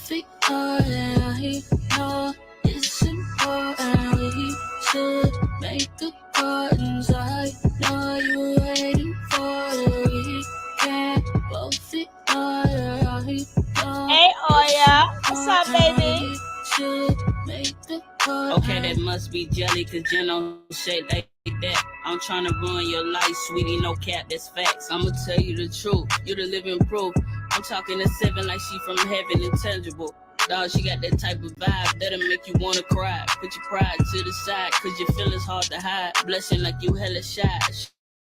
both ignore it. I know it's important. We should make accordance. I know you're waiting for it. We can't both ignore it. I know. Hey, Oya. What's up, baby? Okay, that must be jelly, cause Jen don't shake like that. I'm trying to ruin your life, sweetie, no cap, that's facts. I'ma tell you the truth, you the living proof. I'm talking to 7 like she from heaven, intangible. Dog, she got that type of vibe that'll make you wanna cry. Put your pride to the side, cause your feelings hard to hide. Blessing like you hella shy.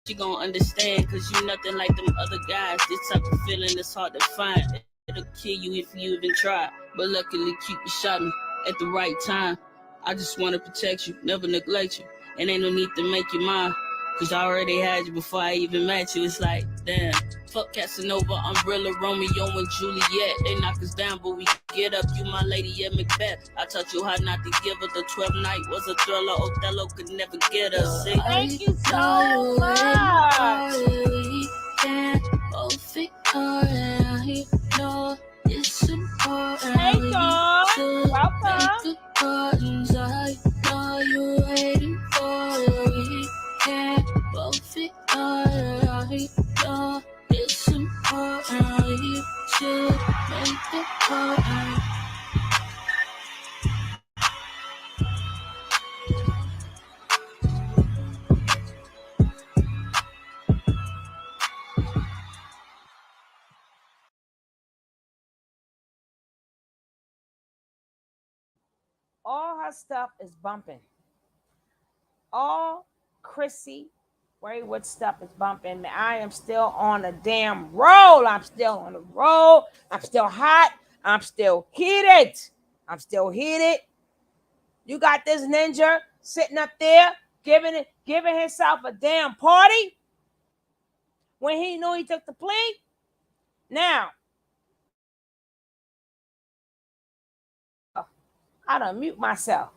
She gon' understand, cause you nothing like them other guys. This type of feeling is hard to find. It'll kill you if you even try. But luckily, Cupid shot me at the right time. I just wanna protect you, never neglect you. And ain't no need to make you mine, cause I already had you before I even met you. It's like, damn. Fuck Casanova, Umbrella, Romeo and Juliet. They knock us down, but we get up. You my lady at Macbeth. I taught you how not to give her. The 12th night was a thriller. Othello could never get us. See? Thank you so much. We can't both ignore it. I know it's important. Hey, Dawn. Welcome. I know you're waiting for it. We can't both ignore it. I know it's important. We should make it important. All her stuff is bumping. All Chrissy Wayward stuff is bumping. I am still on a damn roll. I'm still on the roll. I'm still hot. I'm still heated. I'm still heated. You got this ninja sitting up there giving himself a damn party when he knew he took the plea. Now, I done mute myself.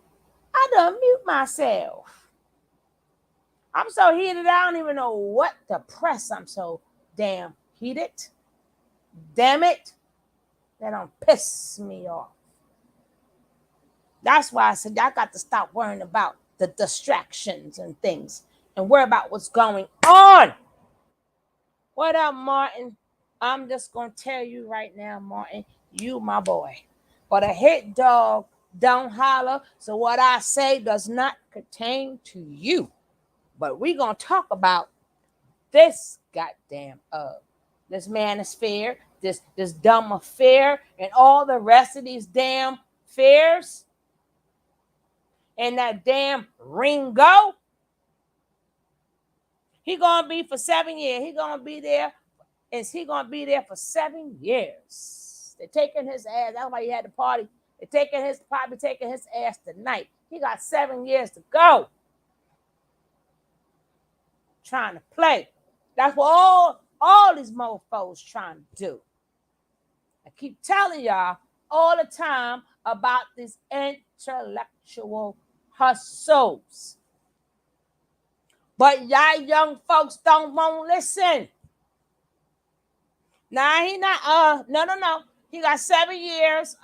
I'm so heated, I don't even know what to press. I'm so damn heated. Damn it. That don't piss me off. That's why I said I got to stop worrying about the distractions and things and worry about what's going on. What up, Martin? I'm just going to tell you right now, Martin, you my boy. But a hit dog don't holler, so what I say does not pertain to you. But we're going to talk about this goddamn this manosphere, this dumb affair, and all the rest of these damn fears. And that damn Ringo. He going to be for 7 years. He going to be there. Is he going to be there for 7 years? They're taking his ass. That's why he had the party. They're probably taking his ass tonight. He got 7 years to go. Trying to play. That's what all these mofos trying to do. I keep telling y'all all the time about these intellectual hustles. But y'all young folks won't listen. Nah, he not no. He got 7 years,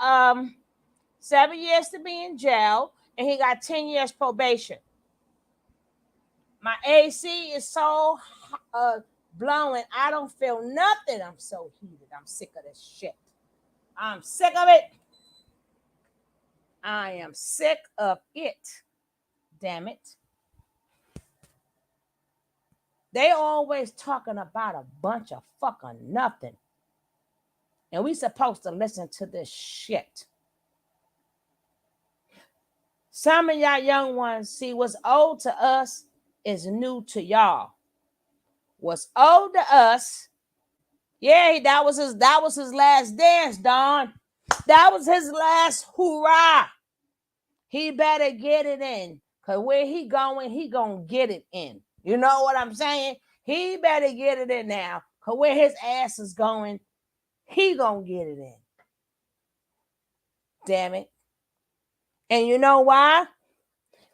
7 years to be in jail, and he got 10 years probation. My AC is so blowing, I don't feel nothing. I'm so heated. I'm sick of this shit. I'm sick of it. I am sick of it. Damn it. They always talking about a bunch of fucking nothing. And we supposed to listen to this shit. Some of y'all young ones, see, what's old to us is new to y'all. What's old to us, yeah, that was his last dance, Don. That was his last hoorah. He better get it in. Because where he gonna get it in. You know what I'm saying? He better get it in now. Because where his ass is going, he gonna get it in. Damn it. And you know why?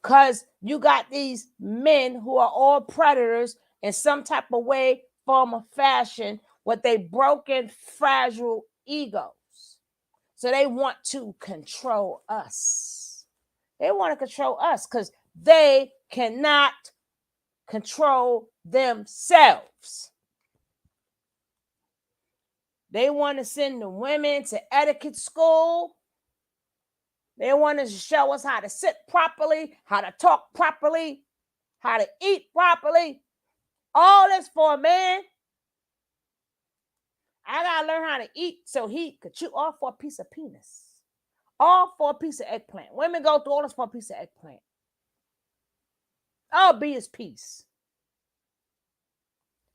Because you got these men who are all predators in some type of way, form, or fashion with they broken, fragile egos. So they want to control us. They want to control us because they cannot control themselves. They want to send the women to etiquette school. They want to show us how to sit properly, how to talk properly, how to eat properly. All this for a man. I got to learn how to eat so he could chew all for a piece of penis. All for a piece of eggplant. Women go through all this for a piece of eggplant. I'll be his peace.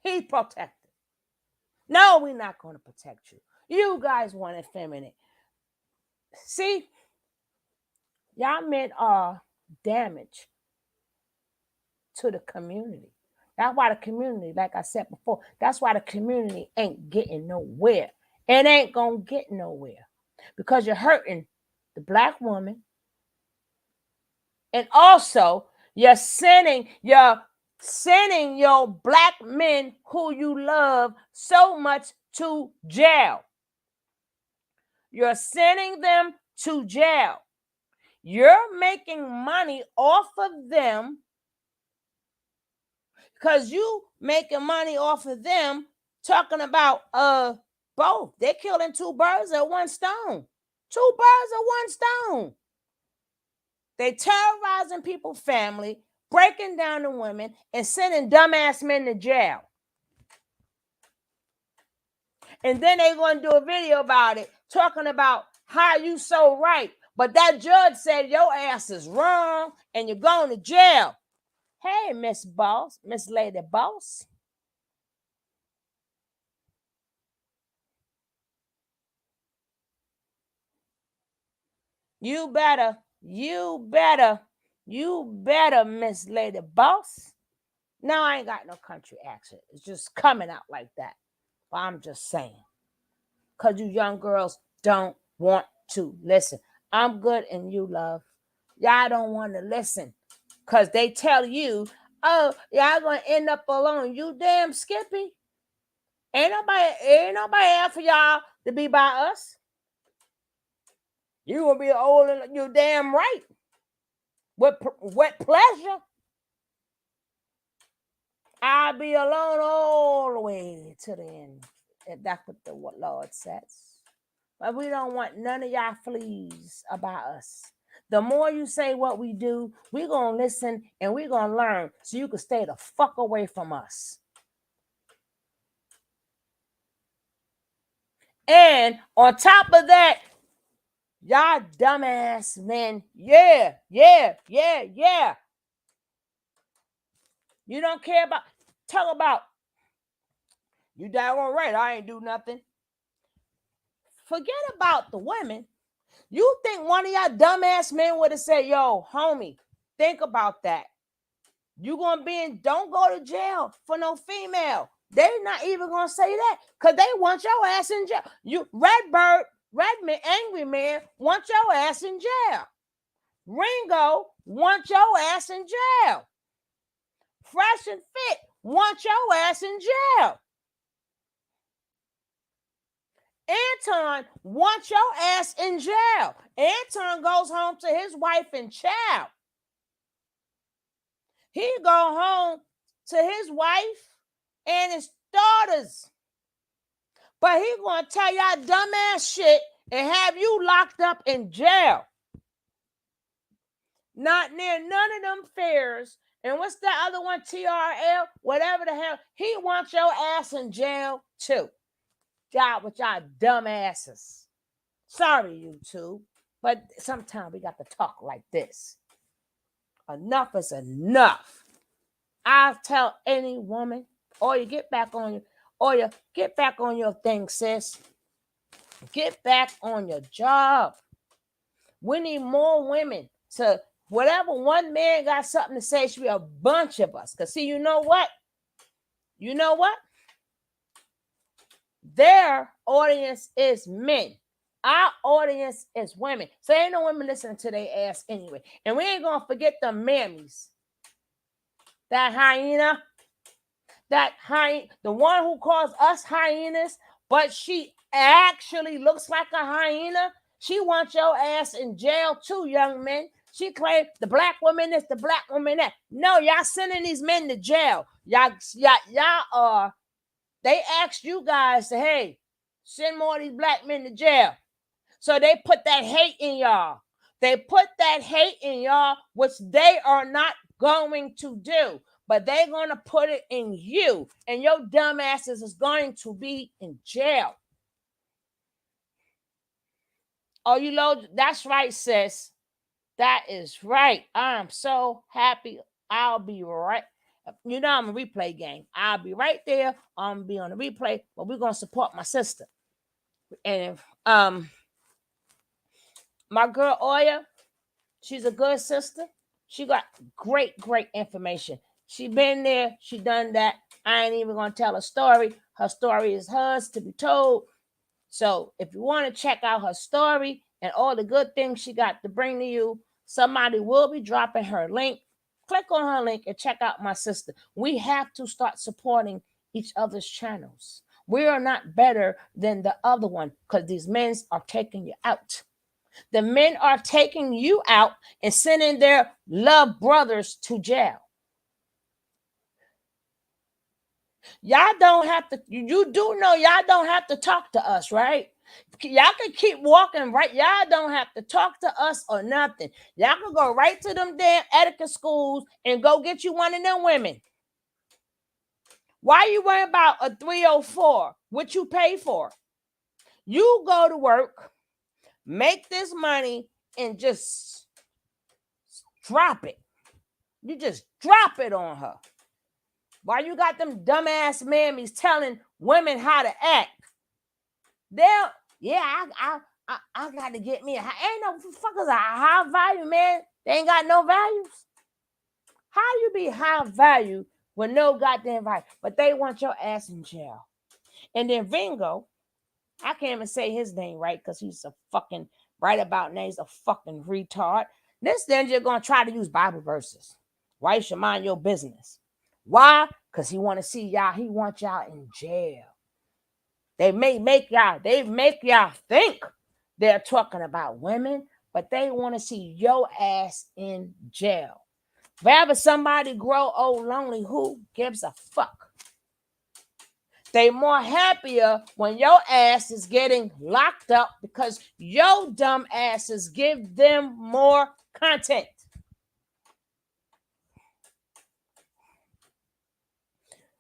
He's protected. No, we're not going to protect you. You guys want effeminate. See, y'all men are damage to the community. That's why the community, like I said before, that's why the community ain't getting nowhere. It ain't going to get nowhere because you're hurting the black woman. And also, you're sending your black men who you love so much to jail. You're sending them to jail. You're making money off of them because you making money off of them talking about both. They're killing two birds at one stone. Two birds at one stone. They terrorizing people's family, breaking down the women, and sending dumbass men to jail. And then they're going to do a video about it, talking about how you so right. But that judge said your ass is wrong and you're going to jail. Hey, Miss Boss, Miss Lady Boss. You better, Miss Lady Boss. No, I ain't got no country accent. It's just coming out like that. But I'm just saying. Because you young girls don't want to listen. I'm good and you love. Y'all don't want to listen. Because they tell you, oh, y'all going to end up alone. You damn Skippy. Ain't nobody out for y'all to be by us. You going to be old and you damn right. With pleasure. I'll be alone all the way to the end. If that's what the Lord says. But we don't want none of y'all fleas about us. The more you say what we do, we're going to listen and we're going to learn so you can stay the fuck away from us. And on top of that, y'all dumbass men, yeah. You don't care about, talk about, you daggone right, I ain't do nothing. Forget about the women. You think one of y'all dumbass men would have said, yo, homie, think about that. You gonna be in, don't go to jail for no female. They're not even gonna say that because they want your ass in jail. You Redbird, Redman, Angry Man want your ass in jail. Ringo want your ass in jail. Fresh and Fit want your ass in jail. Anton wants your ass in jail. Anton goes home to his wife and child. He go home to his wife and his daughters. But he going to tell y'all dumbass shit and have you locked up in jail. Not near none of them fairs. And what's that other one, TRL? Whatever the hell. He wants your ass in jail too. Y'all with y'all dumbasses. Sorry, YouTube. But sometimes we got to talk like this. Enough is enough. I'll tell any woman, or you get back on your thing, sis. Get back on your job. We need more women to, whatever one man got something to say, it should be a bunch of us. Because see, you know what? Their audience is men. Our audience is women. So ain't no women listening to their ass anyway. And we ain't going to forget the mammies. That hyena, the one who calls us hyenas, but she actually looks like a hyena. She wants your ass in jail too, young men. She claimed the black woman this, the black woman that. No, y'all sending these men to jail. Y'all are. They asked you guys to, hey, send more of these black men to jail. So they put that hate in y'all. They put that hate in y'all, which they are not going to do. But they're going to put it in you. And your dumbasses is going to be in jail. Oh, you know, that's right, sis. That is right. I'm so happy. I'll be right. You know, I'm a replay gang. I'll be right there. I'm gonna be on the replay, but we're gonna support my sister. And my girl Oya, she's a good sister. She got great information. She been there, she done that. I ain't even gonna tell her story. Her story is hers to be told. So if you want to check out her story and all the good things she got to bring to you, somebody will be dropping her link. Click on her link and check out my sister. We have to start supporting each other's channels. We are not better than the other one because these men are taking you out. The men are taking you out and sending their love brothers to jail. Y'all don't have to, you do know y'all don't have to talk to us, right? Y'all can keep walking, right? Y'all don't have to talk to us or nothing. Y'all can go right to them damn etiquette schools and go get you one of them women. Why you worrying about a 304? What you pay for? You go to work, make this money, and just drop it. You just drop it on her. Why you got them dumbass mammies telling women how to act? They'll, yeah, I got to get me a high. Ain't no fuckers a high value, man. They ain't got no values. How you be high value with no goddamn value? But they want your ass in jail. And then Ringo, I can't even say his name right because he's a fucking right about now. He's a fucking retard. This ninja gonna try to use Bible verses. Why you should mind your business? Why? Because he want to see y'all. He want y'all in jail. They make y'all think they're talking about women, but they want to see your ass in jail. Rather somebody grow old lonely, who gives a fuck? They more happier when your ass is getting locked up because your dumb asses give them more content.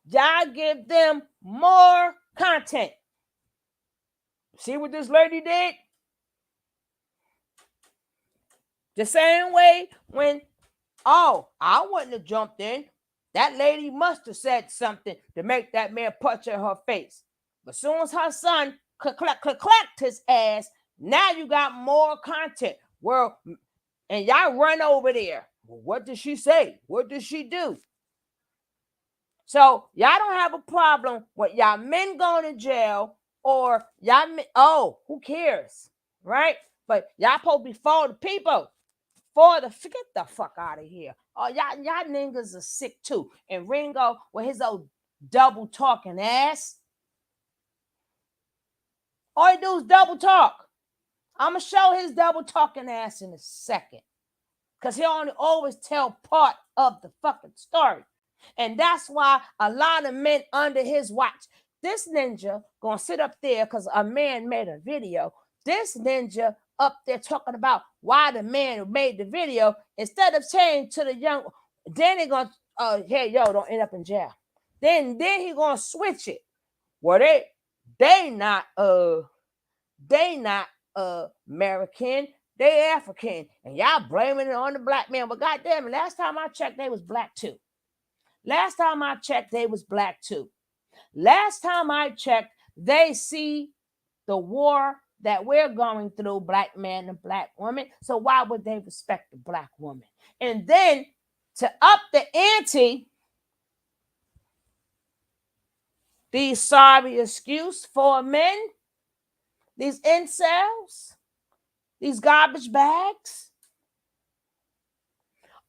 Y'all give them more content. See what this lady did? The same way when, oh, I wouldn't have jumped in. That lady must have said something to make that man punch in her face. But as soon as her son clacked his ass, now you got more content. Well, and y'all run over there. Well, what did she say? What did she do? So y'all don't have a problem with y'all men going to jail or y'all men, oh, who cares? Right? But y'all supposed to be for the people. Get the fuck out of here. Oh, y'all niggas are sick too. And Ringo with his old double talking ass. All he do is double talk. I'm gonna show his double talking ass in a second. Because he only always tell part of the fucking story. And that's why a lot of men under his watch. This ninja gonna sit up there because a man made a video. This ninja up there talking about why the man who made the video, instead of saying to the young, then he gonna, hey, yo, don't end up in jail. Then he gonna switch it. Well, they not American, they African, and y'all blaming it on the black man. But goddamn it, last time I checked, they was black too. Last time I checked, they was black too. Last time I checked, they see the war that we're going through, black man and black woman. So why would they respect the black woman? And then to up the ante, these sorry excuse for men, these incels, these garbage bags.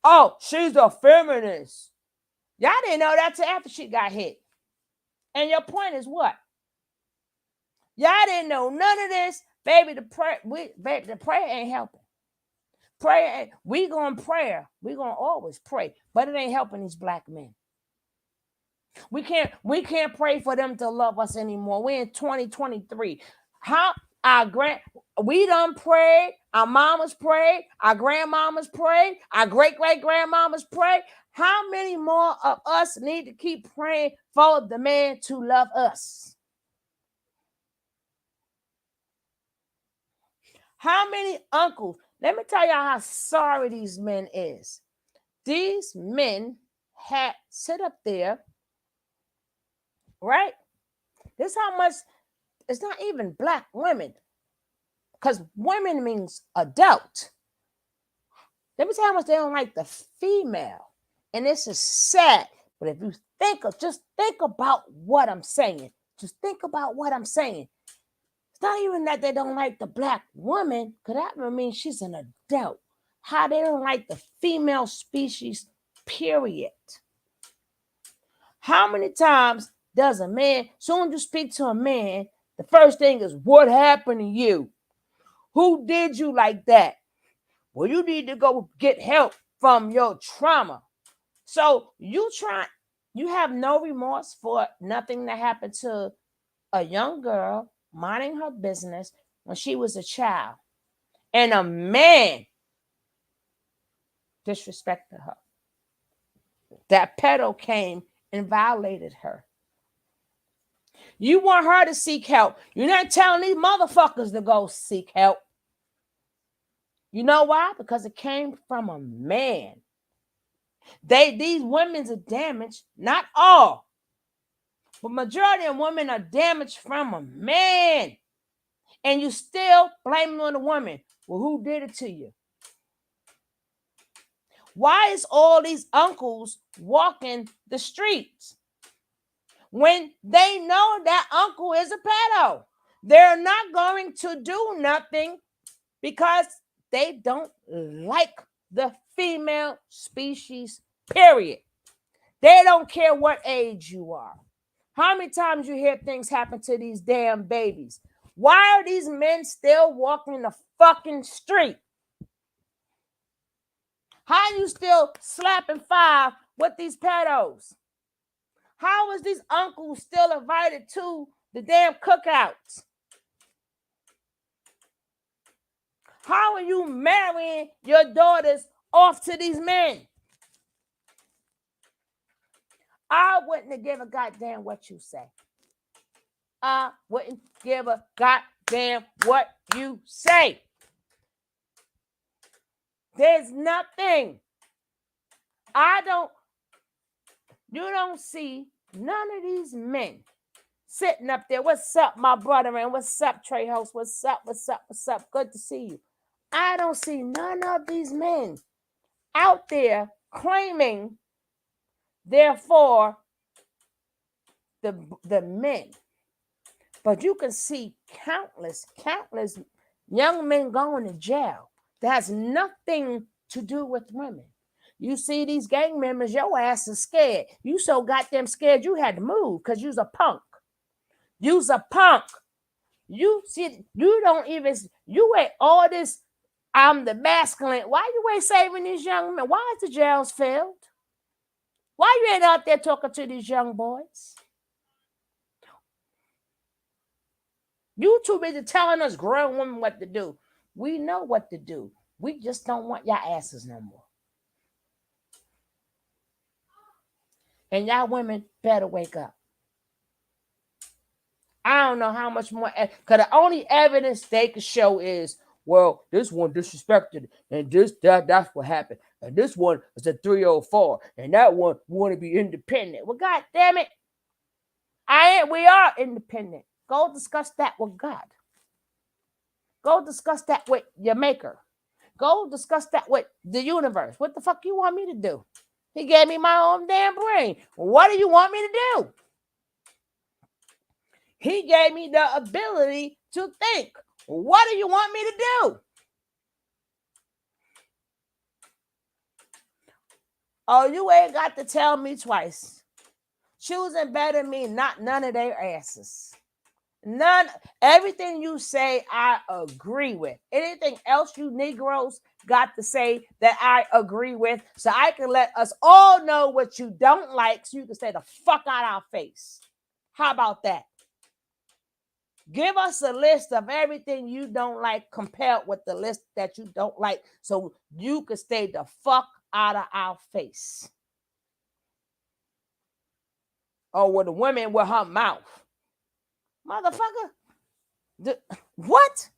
Oh, she's a feminist. Y'all didn't know that till after she got hit. And your point is what? Y'all didn't know none of this Baby, the prayer ain't helping. Prayer, we gonna prayer. We gonna always pray, but it ain't helping these black men. We can't pray for them to love us anymore. We're in 2023. How we done prayed, our mamas prayed, our grandmamas prayed, our great-great-grandmamas prayed. How many more of us need to keep praying for the man to love us? How many uncles? Let me tell y'all how sorry these men is. These men had sit up there, right? This how much, it's not even black women, because women means adult. Let me tell you how much they don't like the female. And this is sad. But if you just think about what I'm saying. Just think about what I'm saying. It's not even that they don't like the black woman, because that means she's an adult. How they don't like the female species, period. How many times does a man, soon as you speak to a man, the first thing is, what happened to you? Who did you like that? Well, you need to go get help from your trauma. So you have no remorse for nothing that happened to a young girl minding her business when she was a child, and a man disrespected her. That pedo came and violated her. You want her to seek help. You're not telling these motherfuckers to go seek help. You know why? Because it came from a man. These women are damaged, not all, but majority of women are damaged from a man. And you still blaming on the woman. Well, who did it to you? Why is all these uncles walking the streets when they know that uncle is a pedo? They're not going to do nothing because they don't like the female species, period. They don't care what age you are. How many times you hear things happen to these damn babies? Why are these men still walking the fucking street? How you still slapping five with these pedos? How is these uncles still invited to the damn cookouts? How are you marrying your daughters off to these men? I wouldn't give a goddamn what you say. I wouldn't give a goddamn what you say. There's nothing. You don't see none of these men sitting up there. What's up, my brother? And what's up, Trey Host? What's up? What's up? What's up? Good to see you. I don't see none of these men out there claiming, therefore, the men. But you can see countless young men going to jail that has nothing to do with women. You see these gang members, your ass is scared. You so goddamn scared you had to move because you's a punk. You's a punk. You see, you ain't all this, I'm the masculine. Why you ain't saving these young men? Why is the jails filled? Why you ain't out there talking to these young boys? You too busy telling us grown women what to do. We know what to do. We just don't want y'all asses no more. And y'all women better wake up. I don't know how much more, because the only evidence they can show is, well, this one disrespected, and that's what happened. And this one is a 304, and that one want to be independent. Well, God damn it. We are independent. Go discuss that with God. Go discuss that with your maker. Go discuss that with the universe. What the fuck you want me to do? He gave me my own damn brain. What do you want me to do? He gave me the ability to think. What do you want me to do? Oh, you ain't got to tell me twice. Choosing better mean not none of their asses. None, everything you say, I agree with. Anything else you Negroes got to say that I agree with, so I can let us all know what you don't like, so you can say the fuck out our face. How about that? Give us a list of everything you don't like compared with the list that you don't like, so you can stay the fuck out of our face. Or with the woman with her mouth. Motherfucker. What?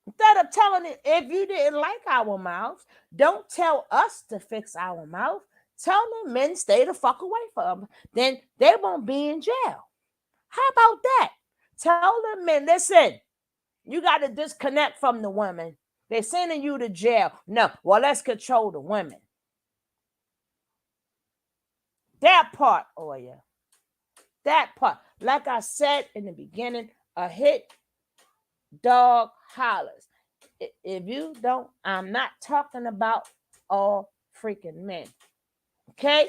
Instead of telling it, if you didn't like our mouths, don't tell us to fix our mouth. Tell them men stay the fuck away from them. Then they won't be in jail. How about that? Tell them men, listen, you got to disconnect from the women. They're sending you to jail. No, well, let's control the women. That part, Oya. That part. Like I said in the beginning, a hit dog hollers. If you don't, I'm not talking about all freaking men. Okay?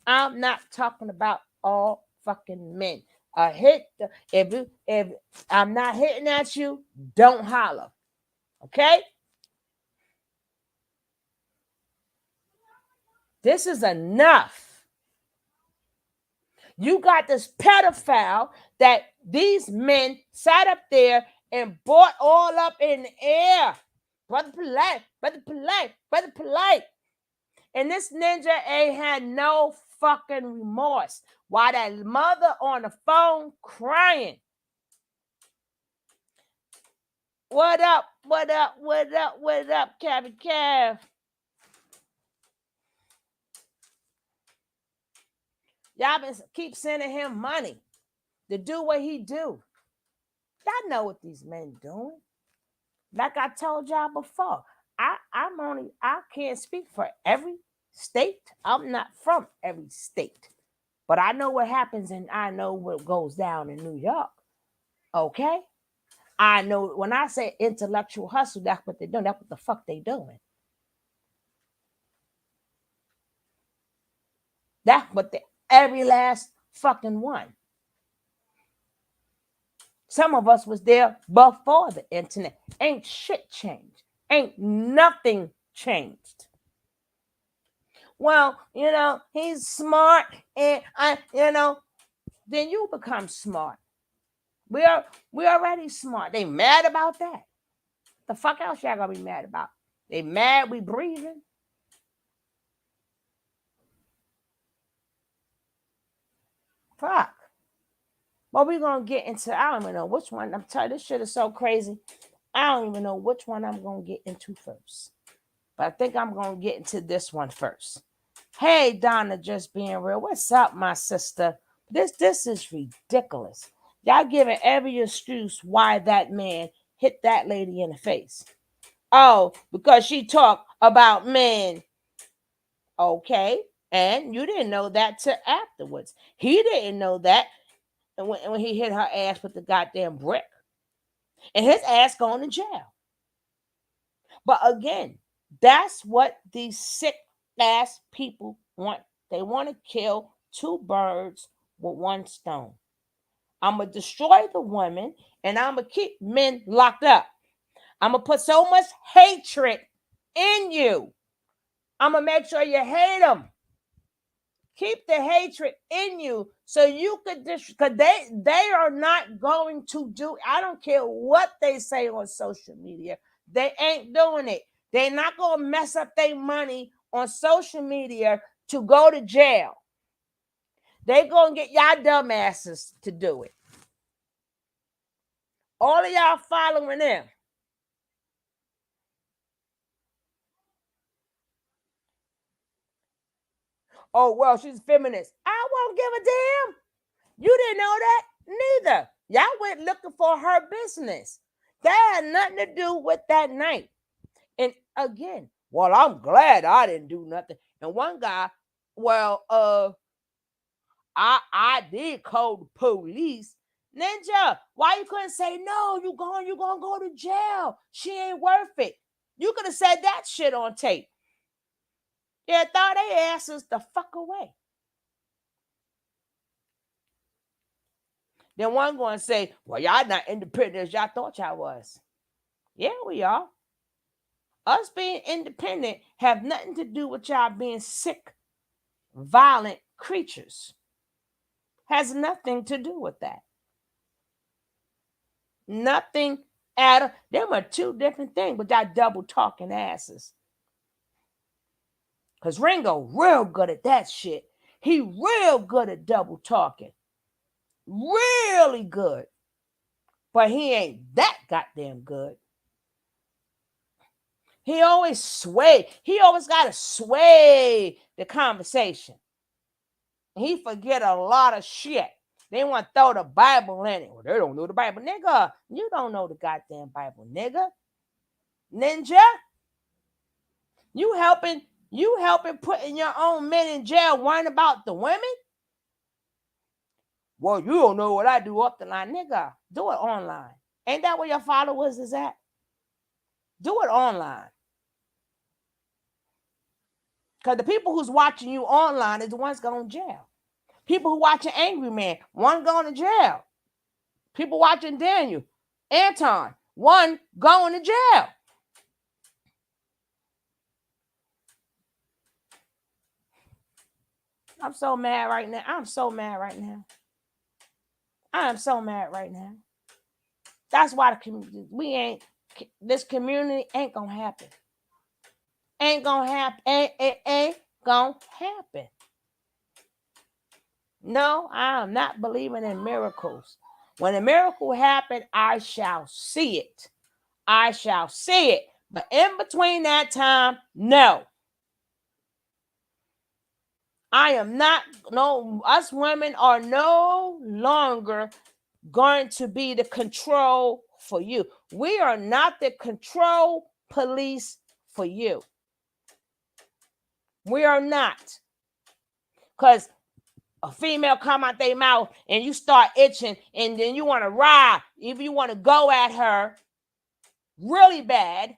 I'm not talking about all fucking men. A hit, if I'm not hitting at you, don't holler. Okay? This is enough. You got this pedophile that these men sat up there and bought all up in the air. Brother polite, brother polite, brother polite. And this ninja ain't had no fucking remorse. While that mother on the phone crying. What up, what up, what up, what up, Cabby Cav? Y'all been keep sending him money to do what he do. Y'all know what these men doing. Like I told y'all before, I can't speak for every state. I'm not from every state. But I know what happens and I know what goes down in New York. Okay? I know when I say intellectual hustle, that's what they're doing. That's what the fuck they doing. That's what every last fucking one. Some of us was there before the internet. Ain't shit changed. Ain't nothing changed. Well, he's smart and then you become smart. We're already smart. They mad about that. The fuck else y'all gonna be mad about? They mad we breathing? Fuck. Well, we're gonna get into, I don't even know which one. I'm telling you, this shit is so crazy. I don't even know which one I'm gonna get into first. But I think I'm gonna get into this one first. Hey, Donna, just being real. What's up, my sister? This is ridiculous. Y'all giving every excuse why that man hit that lady in the face. Oh, because she talked about men. Okay. And you didn't know that till afterwards. He didn't know that when he hit her ass with the goddamn brick. And his ass going to jail. But again, that's what these sick ass people want. They want to kill two birds with one stone. I'm going to destroy the women and I'm going to keep men locked up. I'm going to put so much hatred in you. I'm going to make sure you hate them. Keep the hatred in you so you could because they are not going to do. I don't care what they say on social media. They ain't doing it. They're not going to mess up their money on social media to go to jail. They're going to get y'all dumbasses to do it. All of y'all following them. Oh, well, she's feminist. I won't give a damn. You didn't know that? Neither. Y'all went looking for her business. That had nothing to do with that night. And again, well, I'm glad I didn't do nothing. And one guy, well, I did call the police. Ninja, why you couldn't say no? You gonna go to jail. She ain't worth it. You could have said that shit on tape. Yeah, throw their asses the fuck away. Then one going to say, well, y'all not independent as y'all thought y'all was. Yeah, we are. Us being independent have nothing to do with y'all being sick, violent creatures. Has nothing to do with that. Nothing at all. Them are two different things, but y'all double talking asses. Because Ringo real good at that shit. He real good at double talking. Really good. But he ain't that goddamn good. He always sway. He always got to sway the conversation. He forget a lot of shit. They want to throw the Bible in it. Well, they don't know the Bible. Nigga, you don't know the goddamn Bible, nigga. Ninja. You helping putting your own men in jail worrying about the women? Well, you don't know what I do up the line. Nigga, do it online. Ain't that where your followers is at? Do it online. Because the people who's watching you online is the ones going to jail. People who watching Angry Man, one going to jail. People watching Daniel, Anton, one going to jail. I'm so mad right now. I am so mad right now. That's why this community ain't gonna happen. Ain't gonna happen. Ain't gonna happen. No, I am not believing in miracles. When a miracle happen, I shall see it. I shall see it. But in between that time, no. I am not, no, us women are no longer going to be the control for you. We are not the control police for you. We are not. Because a female come out their mouth and you start itching and then you want to ride, if you want to go at her really bad,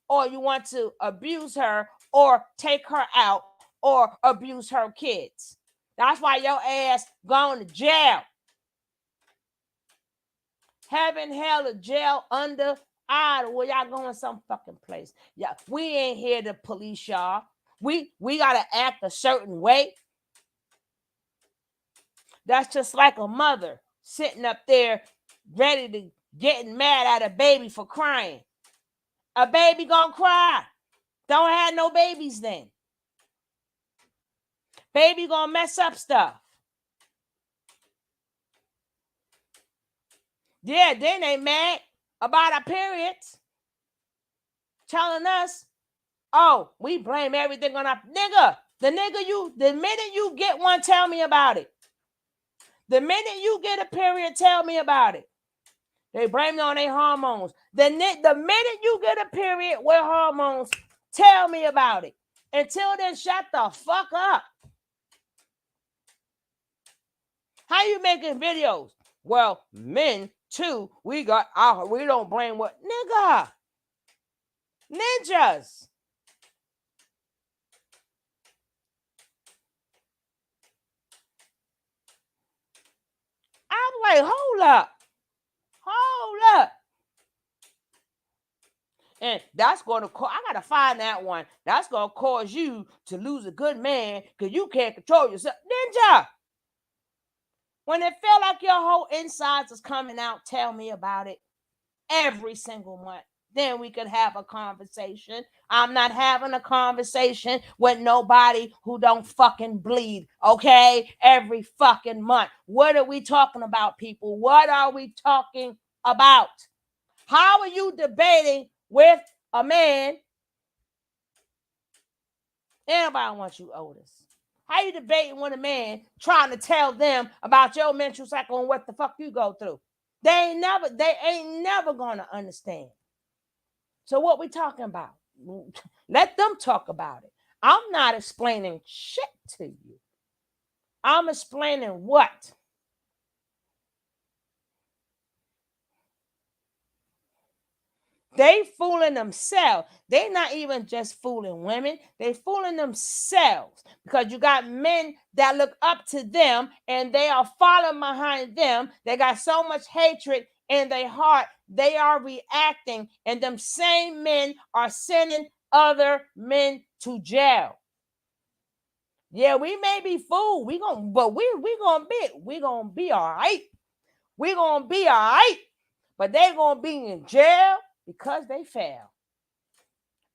or you want to abuse her or take her out or abuse her kids. That's why your ass going to jail. Heaven, hell, or jail under idle. Well, y'all going some fucking place. Yeah, we ain't here to police y'all. We gotta act a certain way. That's just like a mother sitting up there ready to getting mad at a baby for crying. A baby gonna cry. Don't have no babies then. Baby gonna mess up stuff. Yeah, then they mad about our periods. Telling us, oh, we blame everything on our nigga. The minute you get one, tell me about it. The minute you get a period, tell me about it. They blame it on their hormones. The minute you get a period with hormones, tell me about it. Until then, shut the fuck up. How you making videos? Well, men too. We don't blame what nigga. Ninjas. I'm like, hold up. And that's going to cause, I got to find that one. That's going to cause you to lose a good man because you can't control yourself. Ninja! When it feel like your whole insides is coming out, tell me about it every single month. Then we could have a conversation. I'm not having a conversation with nobody who don't fucking bleed, okay? Every fucking month. What are we talking about, people? What are we talking about? How are you debating with a man? Anybody wants you, Otis. How you debating with a man trying to tell them about your menstrual cycle and what the fuck you go through? They ain't never gonna understand. So what we talking about? Let them talk about it. I'm not explaining shit to you. I'm explaining what? They fooling themselves. They not even just fooling women. They fooling themselves because you got men that look up to them and they are following behind them. They got so much hatred in their heart. They are reacting, and them same men are sending other men to jail. Yeah, we may be fooled. We gonna be all right. We gonna be all right. But they gonna be in jail because they failed.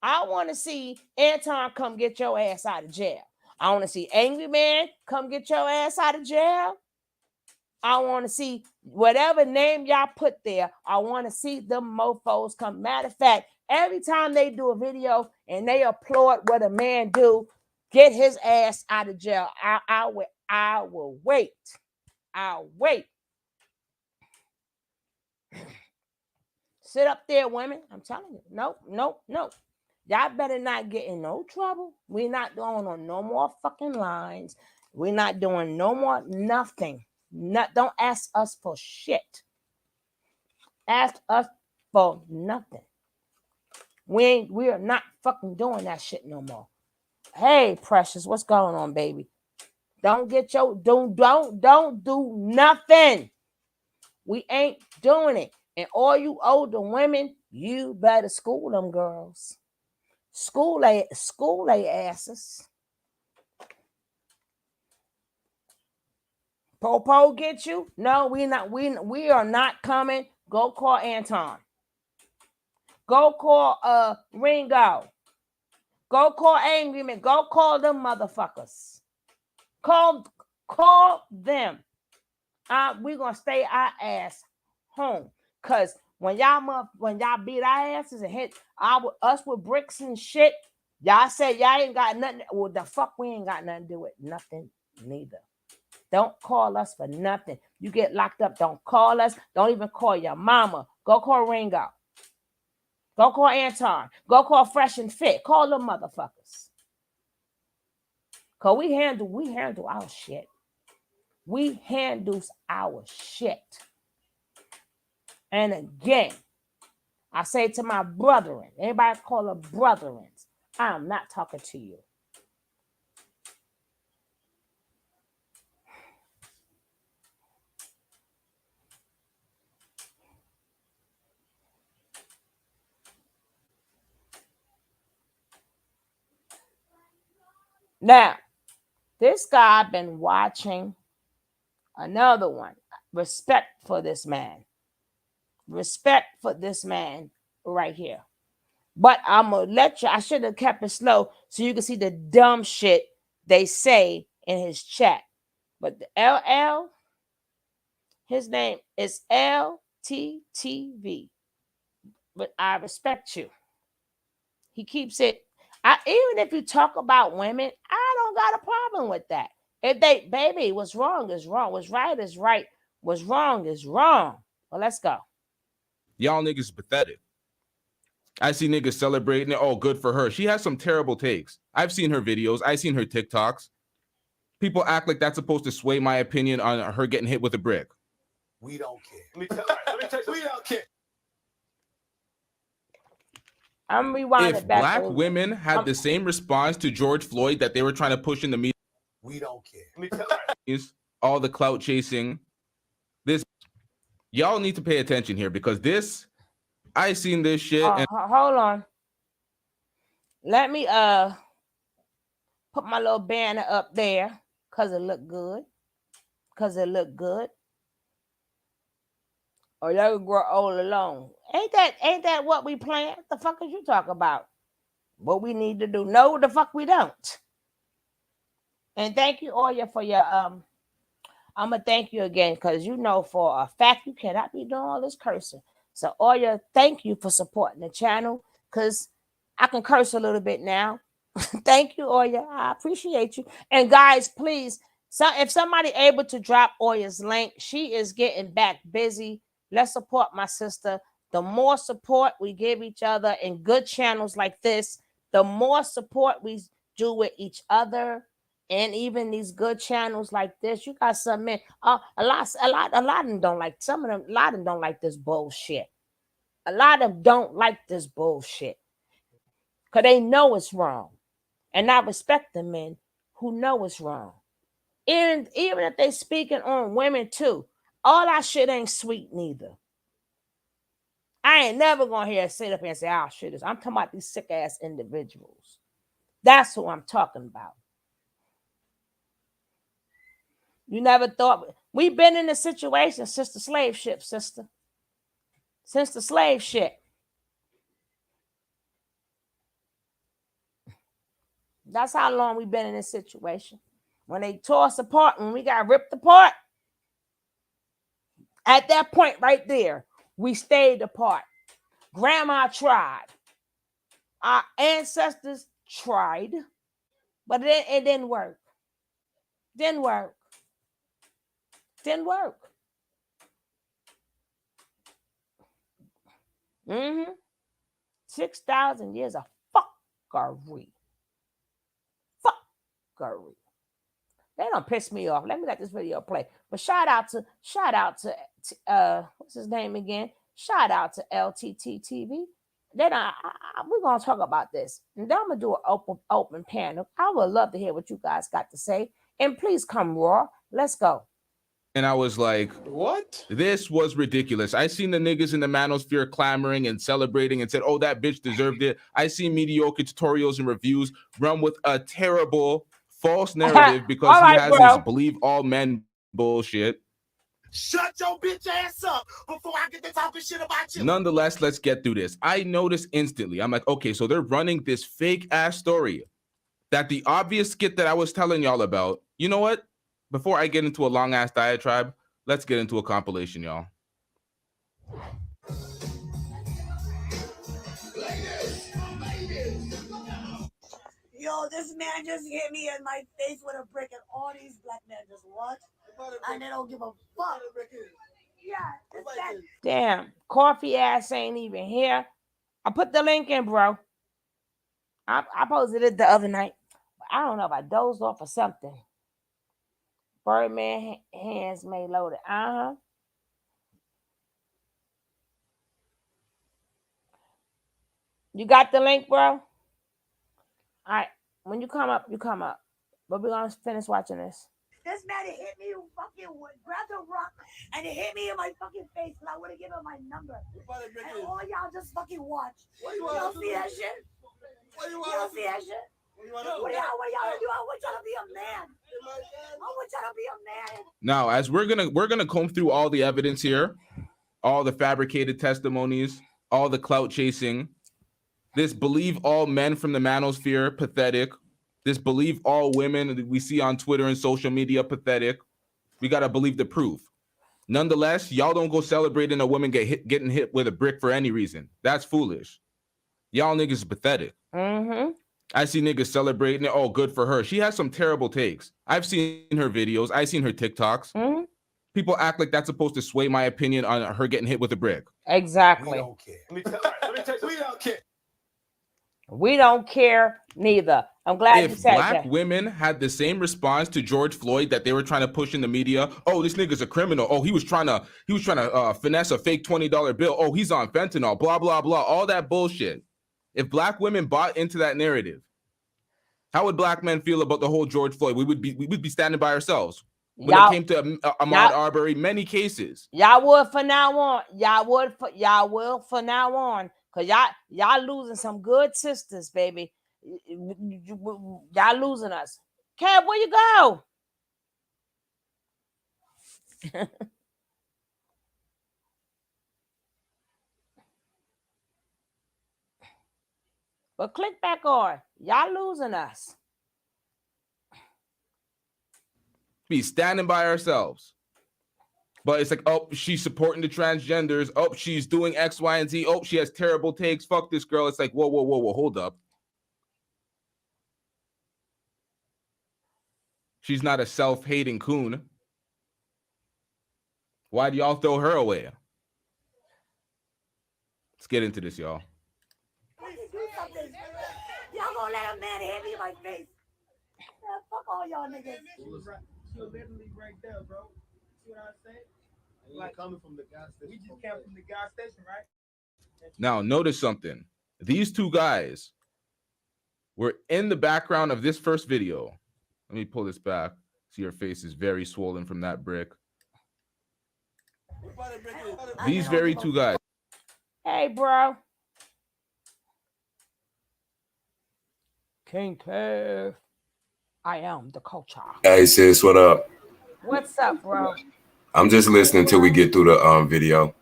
I want to see Anton come get your ass out of jail. I want to see Angry Man come get your ass out of jail. I want to see whatever name y'all put there. I want to see them mofos come. Matter of fact, every time they do a video and they applaud what a man do, get his ass out of jail. I will wait. I'll wait. Sit up there, women. I'm telling you. Nope. Y'all better not get in no trouble. We're not going on no more fucking lines. We're not doing no more nothing. Don't ask us for shit. Ask us for nothing. We are not fucking doing that shit no more. Hey, Precious, what's going on, baby? Don't do nothing. We ain't doing it. And all you older women, you better school them girls. School they asses. Popo get you? No, we are not coming. Go call Anton. Go call Ringo. Go call Angry Man. Go call them motherfuckers. Call them. We're gonna stay our ass home. Cause when y'all beat our asses and hit us with bricks and shit, y'all say y'all ain't got nothing. Well, the fuck we ain't got nothing to do with nothing neither. Don't call us for nothing. You get locked up. Don't call us. Don't even call your mama. Go call Ringo. Go call Anton. Go call Fresh and Fit. Call them motherfuckers. Cause we handle our shit. We handles our shit. And again, I say to my brethren, anybody call them brethren, I'm not talking to you. Now, this guy I've been watching another one. Respect for this man. Respect for this man right here. But I'm going to let you, I should have kept it slow so you can see the dumb shit they say in his chat. But the LL, his name is LTTV. But I respect you. He keeps it. Even if you talk about women, I don't got a problem with that. If they, baby, what's wrong is wrong. What's right is right. What's wrong is wrong. Well, let's go. Y'all niggas pathetic. I see niggas celebrating it. Oh, good for her. She has some terrible takes. I've seen her videos. I've seen her TikToks. People act like that's supposed to sway my opinion on her getting hit with a brick. We don't care. Let me tell you, we don't care. I'm rewinding if back. Black over. women had the same response to George Floyd that they were trying to push in the media, we don't care. Let me tell you. All the clout chasing, this, y'all need to pay attention here because this, I seen this shit. And Hold on. Let me put my little banner up there because it look good. Or y'all can grow old alone. Ain't that what we plan? The fuck is you talking about? What we need to do? No, the fuck we don't. And thank you, Oya, for your I'm gonna thank you again because you know for a fact you cannot be doing all this cursing. So Oya, thank you for supporting the channel because I can curse a little bit now. Thank you, Oya. I appreciate you. And guys, please, if somebody able to drop Oya's link, she is getting back busy. Let's support my sister. The more support we give each other in good channels like this, the more support we do with each other. And even these good channels like this, you got some men. A lot of them don't like. Some of them, a lot of them don't like this bullshit. A lot of them don't like this bullshit because they know it's wrong. And I respect the men who know it's wrong. Even if they speaking on women too, all that shit ain't sweet neither. I ain't never gonna hear sit up here and say, "Oh shit is." I'm talking about these sick ass individuals. That's who I'm talking about. You never thought we've been in this situation since the slave ship, sister. Since the slave ship. That's how long we've been in this situation. When they tore us apart, when we got ripped apart, at that point right there, we stayed apart. Grandma tried. Our ancestors tried, but it didn't work. Didn't work. Didn't work. 6,000 years of fuckery. Fuckery. They don't piss me off. Let me let this video play. But shout out to what's his name again? Shout out to LTT TV. Then we're gonna talk about this. And then I'm gonna do an open panel. I would love to hear what you guys got to say. And please come raw. Let's go. And I was like, What? this was ridiculous. I seen the niggas in the manosphere clamoring and celebrating and said, oh, that bitch deserved it. I see mediocre tutorials and reviews run with a terrible false narrative because he has his believe all men bullshit. Shut your bitch ass up before I get to talking shit about you. Nonetheless, let's get through this. I noticed instantly. I'm like, okay, so they're running this fake ass story that the obvious skit that I was telling y'all about. You know what? Before I get into a long ass diatribe, let's get into a compilation, y'all. Yo, this man just hit me in my face with a brick, and all these black men just watch, and they don't give a fuck. Yeah, damn, coffee ass ain't even here. I put the link in, bro. I posted it the other night. I don't know if I dozed off or something. Birdman hands may loaded. You got the link, bro? All right. When you come up, you come up. But we're going to finish watching this. This man hit me fucking grabbed a rock and it hit me in my fucking face, and I would have given him my number. And all y'all just fucking watch. Y'all see that shit? Y'all see that shit? What y'all do? I want y'all to be a man. I want y'all to be a man. Now, as we're gonna comb through all the evidence here, all the fabricated testimonies, all the clout chasing, this believe all men from the manosphere, pathetic. This believe all women that we see on Twitter and social media, pathetic. We gotta believe the proof. Nonetheless, y'all don't go celebrating a woman getting hit with a brick for any reason. That's foolish. Y'all niggas is pathetic. I see niggas celebrating it. Oh, good for her. She has some terrible takes. I've seen her videos. I've seen her TikToks. People act like that's supposed to sway my opinion on her getting hit with a brick. Exactly. We don't care. We don't care. We don't care neither. I'm glad you said that. If black women had the same response to George Floyd that they were trying to push in the media, oh, this nigga's a criminal. Oh, he was trying to finesse a fake $20 bill. Oh, he's on fentanyl. Blah blah blah. All that bullshit. If black women bought into that narrative, how would black men feel about the whole George Floyd? We would be standing by ourselves. When it came to Ahmaud Arbery, many cases. Y'all would for now on. Y'all will for now on. Cause y'all losing some good sisters, baby. Y'all losing us. Kev, where you go? But click back on. Y'all losing us. Be standing by ourselves. But it's like, oh, she's supporting the transgenders. Oh, she's doing X, Y, and Z. Oh, she has terrible takes. Fuck this girl. It's like, whoa, hold up. She's not a self-hating coon. Why do y'all throw her away? Let's get into this, y'all. Y'all gonna let a man hit me in my face? Man, fuck all y'all niggas. You're literally right there, bro. See what I'm saying? Like coming from the gas station. We just came from the gas station, right? Now, notice something. These two guys were in the background of this first video. Let me pull this back. See, your face is very swollen from that brick. These very two guys. Hey, bro. King Kev. I am the culture. Hey sis, what up? What's up, bro? I'm just listening till we get through the video.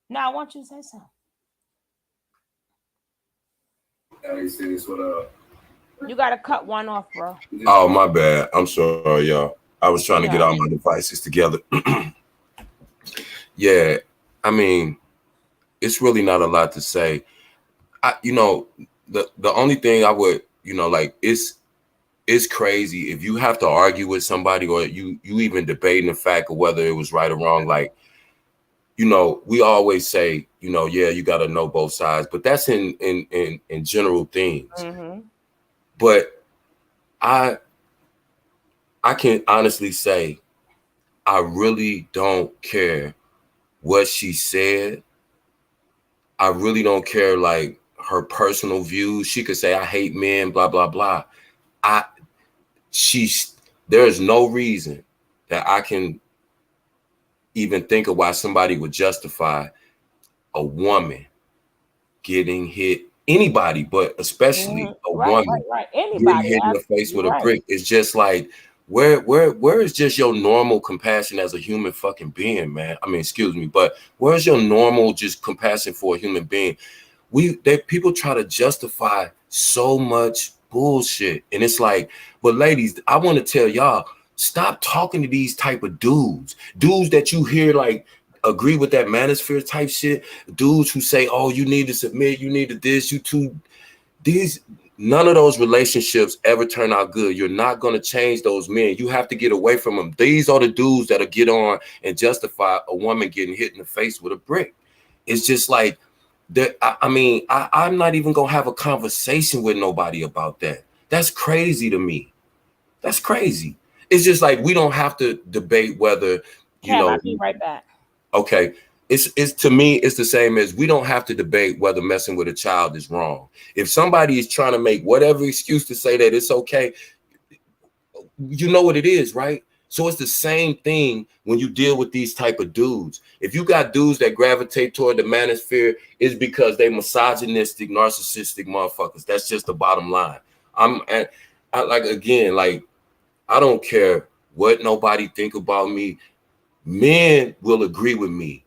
Now, I want you to say something. Hey sis, what up? You got to cut one off, bro. Oh, my bad. I'm sorry, y'all. I was trying to get all my devices together. Yeah, I mean, it's really not a lot to say. The only thing I would, like, it's crazy if you have to argue with somebody or you even debating the fact of whether it was right or wrong. Like, we always say, yeah, you got to know both sides, but that's in general things. Mm-hmm. But I can honestly say I really don't care what she said. I really don't care, like, her personal views. She could say, I hate men, blah, blah, blah. There's no reason that I can even think of why somebody would justify a woman getting hit, anybody, but especially a woman Anybody getting hit in the face with a brick. It's just like, where is just your normal compassion as a human fucking being, man? I mean, excuse me, but where's your normal just compassion for a human being? People try to justify so much bullshit, and it's like, but ladies, I want to tell y'all, stop talking to these type of dudes that you hear like agree with that manosphere type shit, dudes who say, oh, you need to submit, you need to this, none of those relationships ever turn out good. You're not going to change those men. You have to get away from them. These are the dudes that'll get on and justify a woman getting hit in the face with a brick. It's just like that. I'm not even going to have a conversation with nobody about that. That's crazy to me. That's crazy. It's just like, we don't have to debate whether, I'll be right back. Okay. It's to me, it's the same as we don't have to debate whether messing with a child is wrong. If somebody is trying to make whatever excuse to say that it's okay, you know what it is, right? So it's the same thing when you deal with these type of dudes. If you got dudes that gravitate toward the manosphere, it's because they misogynistic, narcissistic motherfuckers. That's just the bottom line. I don't care what nobody think about me. Men will agree with me.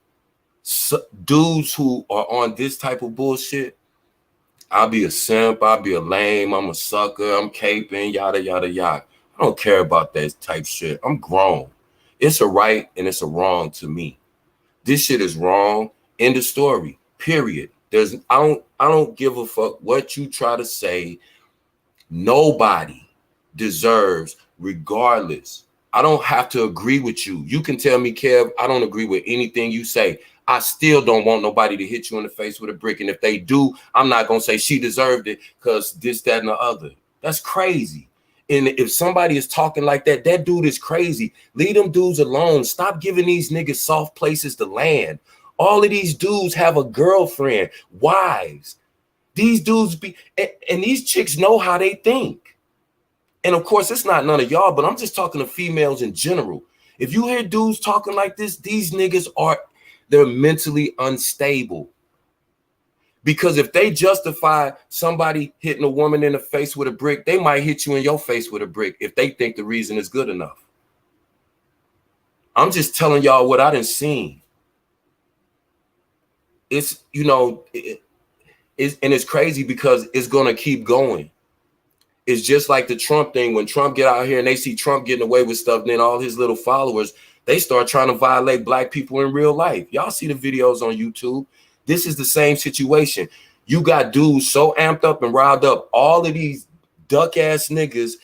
Dudes who are on this type of bullshit, I'll be a simp, I'll be a lame, I'm a sucker, I'm caping, yada, yada, yada. I don't care about that type shit. I'm grown. It's a right and it's a wrong to me. This shit is wrong. End of story. Period. I don't give a fuck what you try to say. Nobody deserves, regardless. I don't have to agree with you. You can tell me, Kev, I don't agree with anything you say. I still don't want nobody to hit you in the face with a brick. And if they do, I'm not going to say she deserved it because this, that, and the other. That's crazy. And if somebody is talking like that, that dude is crazy. Leave them dudes alone. Stop giving these niggas soft places to land. All of these dudes have a girlfriend, wives. These dudes and these chicks know how they think. And of course, it's not none of y'all, but I'm just talking to females in general. If you hear dudes talking like this, these niggas they're mentally unstable. Because if they justify somebody hitting a woman in the face with a brick, they might hit you in your face with a brick if they think the reason is good enough. I'm just telling y'all what I done seen. It's, and it's crazy because it's going to keep going. It's just like the Trump thing. When Trump get out here and they see Trump getting away with stuff, then all his little followers, they start trying to violate black people in real life. Y'all see the videos on YouTube. This is the same situation. You got dudes so amped up and riled up. All of these duck ass niggas,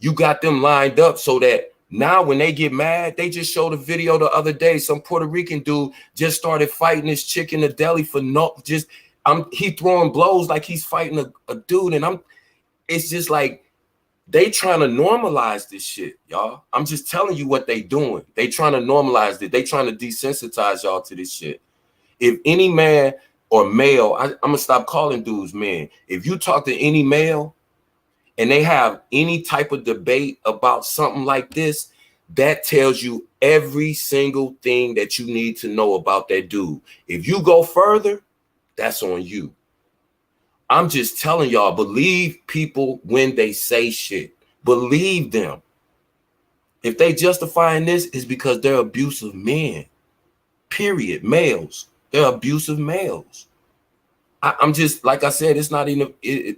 you got them lined up so that now when they get mad, they just showed a video the other day. Some Puerto Rican dude just started fighting this chick in the deli for he throwing blows like he's fighting a dude. And it's just like, they trying to normalize this shit, y'all. I'm just telling you what they doing. They trying to normalize it. They trying to desensitize y'all to this shit. if any man or male, I'm gonna stop calling dudes men. If you talk to any male and they have any type of debate about something like this, that tells you every single thing that you need to know about that dude. If you go further, that's on you. I'm just telling y'all, believe people when they say shit. Believe them. If they justifying this, it's because they're abusive men. Period. Males. They're abusive males. I'm just, like I said, it's not even,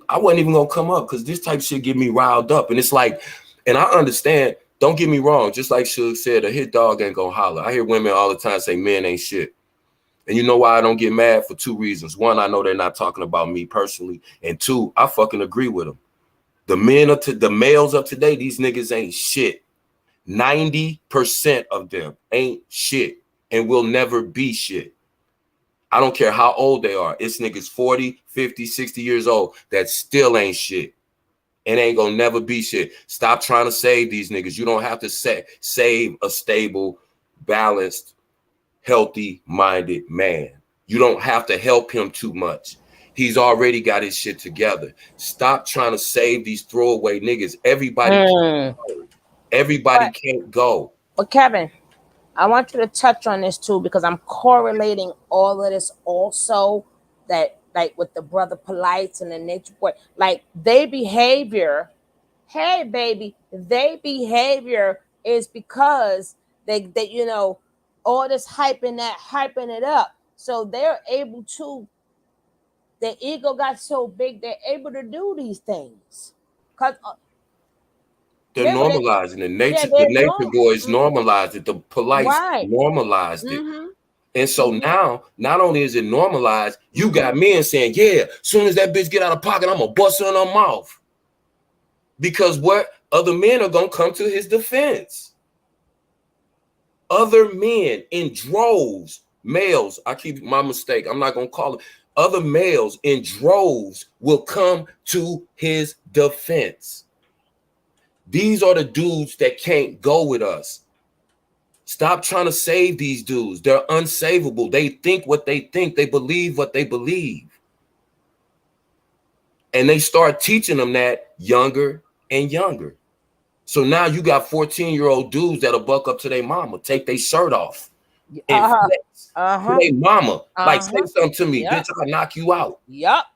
I wasn't even gonna come up because this type of shit get me riled up. And it's like, and I understand, don't get me wrong, just like Suge said, a hit dog ain't gonna holler. I hear women all the time say men ain't shit. And you know why I don't get mad? For two reasons. One, I know they're not talking about me personally. And two, I fucking agree with them. The males of today, these niggas ain't shit. 90% of them ain't shit and will never be shit. I don't care how old they are. It's niggas 40, 50, 60 years old that still ain't shit and ain't gonna never be shit. Stop trying to save these niggas. You don't have to save a stable, balanced, healthy-minded man. You don't have to help him too much. He's already got his shit together. Stop trying to save these throwaway niggas. Everybody can't go. Everybody can't go. But Kevin, I want you to touch on this too, because I'm correlating all of this also, that like with the brother Polites and the Nature Boy, like their behavior, hey baby, their behavior is because they you know, all this hyping it up. So they're able to, their ego got so big, they're able to do these things. Cause they're normalizing it. The nature boys normalized it. The Polites normalized it. And so now, not only is it normalized, you got men saying, yeah, as soon as that bitch get out of pocket, I'm gonna bust her in her mouth. Because what? Other men are gonna come to his defense. Other men in droves, males, I keep my mistake, I'm not gonna call it. Other males in droves will come to his defense. These are the dudes that can't go with us. Stop trying to save these dudes. They're unsavable. They think what they think. They believe what they believe. And they start teaching them that younger and younger. So now you got 14-year-old dudes that'll buck up to their mama, take their shirt off, and flex to their mama. Like, say something to me, bitch, I'll knock you out. Yup.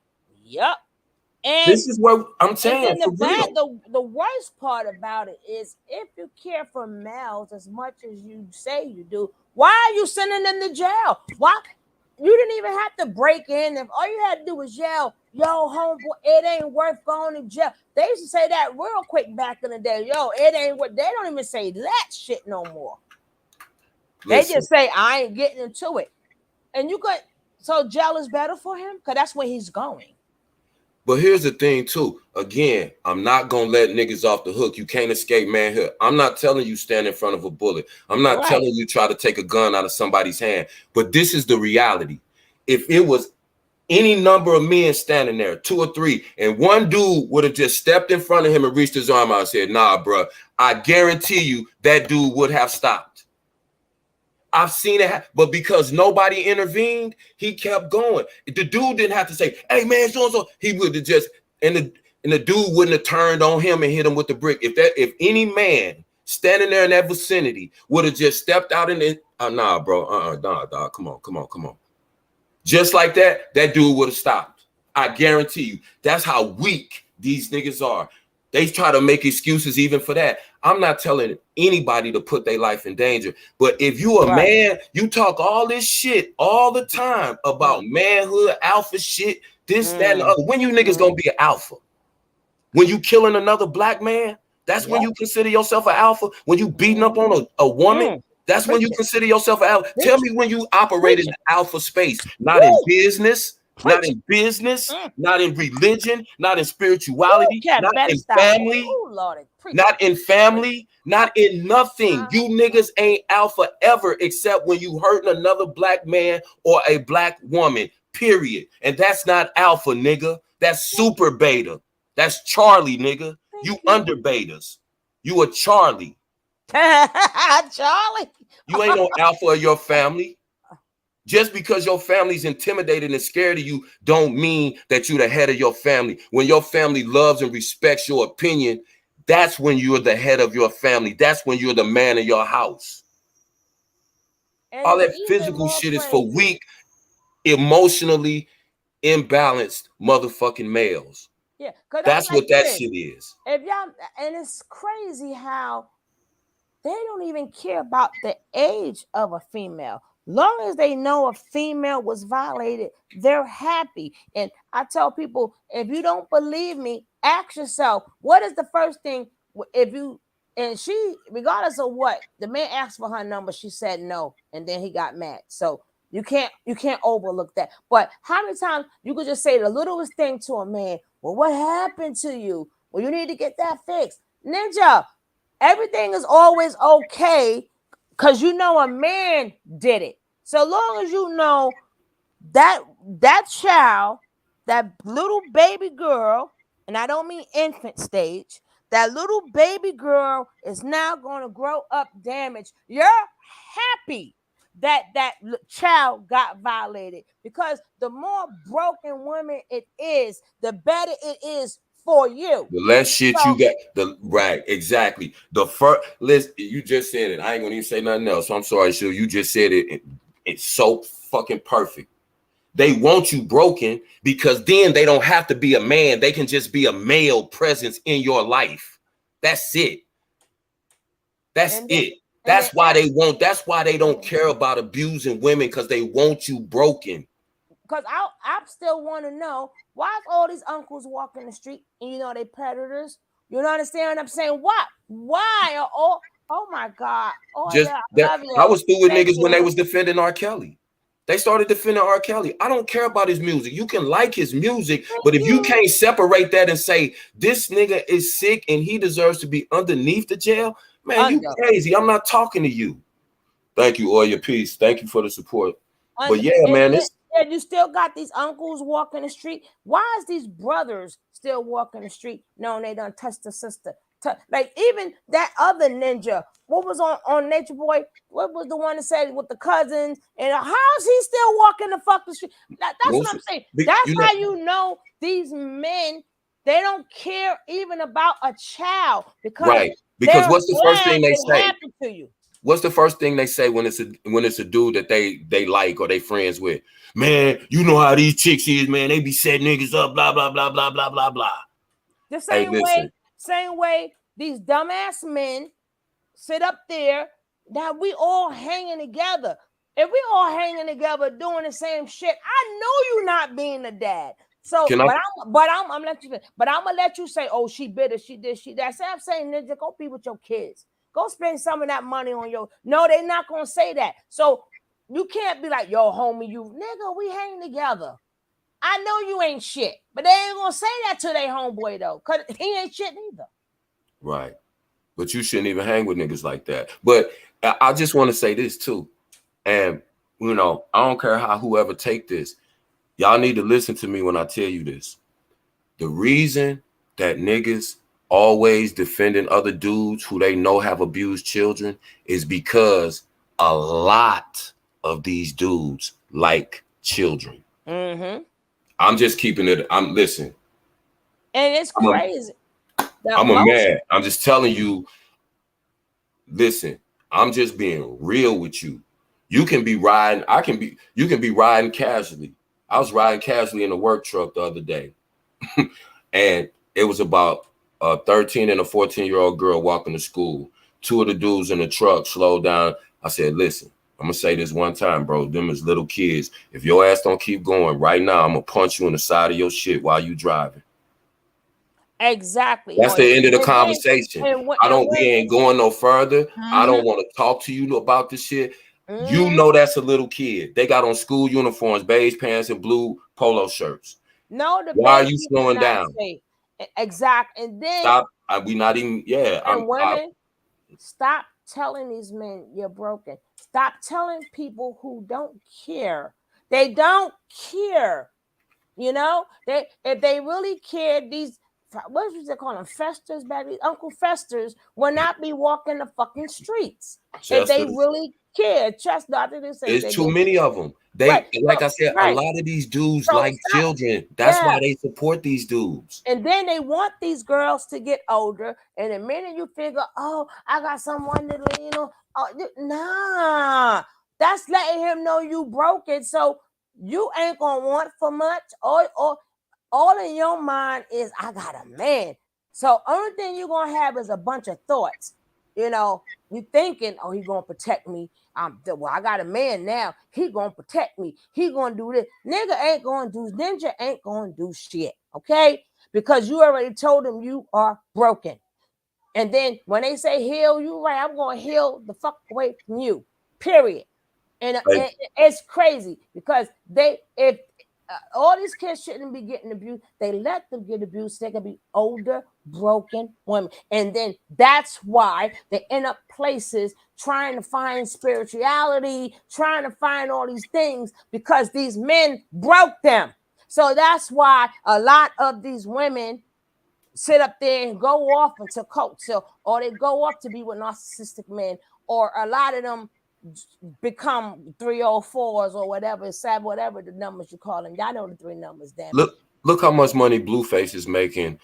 And this is what I'm saying. The worst part about it is, if you care for males as much as you say you do, why are you sending them to jail? Why? You didn't even have to break in. If all you had to do was yell, yo, homeboy, it ain't worth going to jail. They used to say that real quick back in the day. Yo, it ain't what. They don't even say that shit no more. Listen. They just say, I ain't getting into it. And you could, so jail is better for him? Because that's where he's going. But here's the thing too. Again, I'm not gonna let niggas off the hook. You can't escape manhood. I'm not telling you stand in front of a bullet. I'm not telling you try to take a gun out of somebody's hand. But this is the reality. If it was any number of men standing there, 2 or 3, and one dude would have just stepped in front of him and reached his arm out and said, nah, bro, I guarantee you that dude would have stopped. I've seen it, but because nobody intervened, he kept going. The dude didn't have to say, hey man, so he would have just, and the dude wouldn't have turned on him and hit him with the brick. If any man standing there in that vicinity would have just stepped out in it, nah, bro, nah, dog, come on. Just like that, that dude would have stopped. I guarantee you. That's how weak these niggas are. They try to make excuses even for that. I'm not telling anybody to put their life in danger. But if you a man, you talk all this shit all the time about manhood, alpha shit, this, that, and the other. When you niggas gonna be an alpha? When you killing another black man? That's when you consider yourself an alpha? When you beating up on a woman? That's when you consider yourself an alpha? Tell me when you operate in the alpha space. Not in business. Not in business, not in religion, not in spirituality, not in family, not in family, not in nothing. You niggas ain't alpha ever, except when you hurting another black man or a black woman, period. And that's not alpha, nigga. That's super beta. That's Charlie, nigga. You under betas. You a Charlie. Charlie. You ain't no alpha of your family. Just because your family's intimidated and scared of you don't mean that you're the head of your family. When your family loves and respects your opinion, that's when you're the head of your family. That's when you're the man of your house. And All it's that even physical more shit is for crazy. weak, emotionally imbalanced motherfucking males. Yeah, because That's I'm like what that this. shit is. If y'all, and it's crazy how they don't even care about the age of a female. Long as they know a female was violated, they're happy. And I tell people, if you don't believe me, ask yourself, what is the first thing if you and she, regardless of what, the man asked for her number, she said no, and then he got mad. So you can't overlook that. But how many times you could just say the littlest thing to a man? Well, what happened to you? Well, you need to get that fixed. Ninja, everything is always okay because you know a man did it. So long as you know that child, that little baby girl, and I don't mean infant stage, that little baby girl is now going to grow up damaged. You're happy that child got violated, because the more broken woman it is, the better it is for you. The less shit So you got, the right, exactly. The first list, you just said it. I ain't gonna even say nothing else. So I'm sorry, Shu. You just said it. It's so fucking perfect. They want you broken because then they don't have to be a man. They can just be a male presence in your life. That's it. That's and then it. and That's then why they won't. That's why they don't care about abusing women, because they want you broken. because I still want to know why is all these uncles walking the street and you know they predators. You don't understand what I'm saying? Why are all, oh my God, oh Just yeah, I that love I you, was through with thank niggas when they you. was defending R. Kelly. They started defending R. Kelly. I don't care about his music. You can like his music, Thank but if you you. can't separate that and say this nigga is sick and he deserves to be underneath the jail, man, you Under, crazy. I'm not talking to you. Thank you, all your peace. Thank you for the support. But under, yeah, man, then it's and you still got these uncles walking the street. Why is these brothers still walking the street knowing they done touched the sister? Like even that other ninja, what was on Nature Boy? What was the one that said with the cousins? And how is he still walking the fucking street? That's what I'm saying. That's you know, how you know these men, they don't care even about a child, because right. Because they're what's the first glad thing they it say? happened to you. What's the first thing they say when it's a dude that they like or they friends with? Man, you know how these chicks is, man. They be setting niggas up, blah, blah, blah, blah, blah, blah, blah. The Hey, listen. same way these dumbass men sit up there that we all hanging together. If we all hanging together doing the same shit, I know you not being a dad. So, Can I I'm let you, but I'm gonna let you say, oh, she bitter, she did, she that. I'm saying, ninja, go be with your kids. Go spend some of that money on your. No, they're not gonna say that. So you can't be like, yo, homie, you nigga, we hang together. I know you ain't shit, but they ain't gonna say that to their homeboy though, cause he ain't shit neither. right? But you shouldn't even hang with niggas like that. But I just want to say this too. And you know, I don't care how whoever take this. Y'all need to listen to me when I tell you this. The reason that niggas always defending other dudes who they know have abused children is because a lot of these dudes like children. Mm-hmm. I'm just keeping it. Listen. And it's crazy. I'm a man. I'm just telling you. Listen, I'm just being real with you. You can be riding. You can be riding casually. I was riding casually in a work truck the other day. And it was about a 13 and a 14-year-old girl walking to school. Two of the dudes in the truck slowed down. I said, listen, I'm going to say this one time, bro. Them is little kids. If your ass don't keep going right now, I'm going to punch you in the side of your shit while you driving. Exactly. That's the end of the conversation. We ain't going no further. I don't want to talk to you about this shit. You know that's a little kid. They got on school uniforms, beige pants, and blue polo shirts. No, why are you slowing down? Exactly. And then stop. We not even. Yeah. Women, stop telling these men you're broken. Stop telling people who don't care. They don't care. You know, if they really cared, these what was they call them, festers back? These Uncle Festers will not be walking the fucking streets. If they really cared, Chestnut, I think they say there's too many of them. They like I said, a lot of these dudes So like stop. children. That's why they support these dudes. And then they want these girls to get older. And the minute you figure, oh, I got someone to lean on, nah, that's letting him know you broke it. So you ain't gonna want for much. Or all in your mind is, I got a man. So only thing you're gonna have is a bunch of thoughts. You know, you thinking, oh, he gonna protect me. Well, I got a man now. He gonna protect me. He gonna do this. Ninja ain't gonna do shit. Okay, because you already told him you are broken. And then when they say heal, you right. I'm gonna heal the fuck away from you. Period. And it's crazy because if all these kids shouldn't be getting abused. They let them get abused. They can be older, broken women. And then that's why they end up places trying to find spirituality, trying to find all these things because these men broke them. So that's why a lot of these women sit up there and go off into cults, or they go off to be with narcissistic men, or a lot of them become 304s or whatever, whatever the numbers you call them. Y'all know the three numbers, damn it. Look how much money Blueface is making.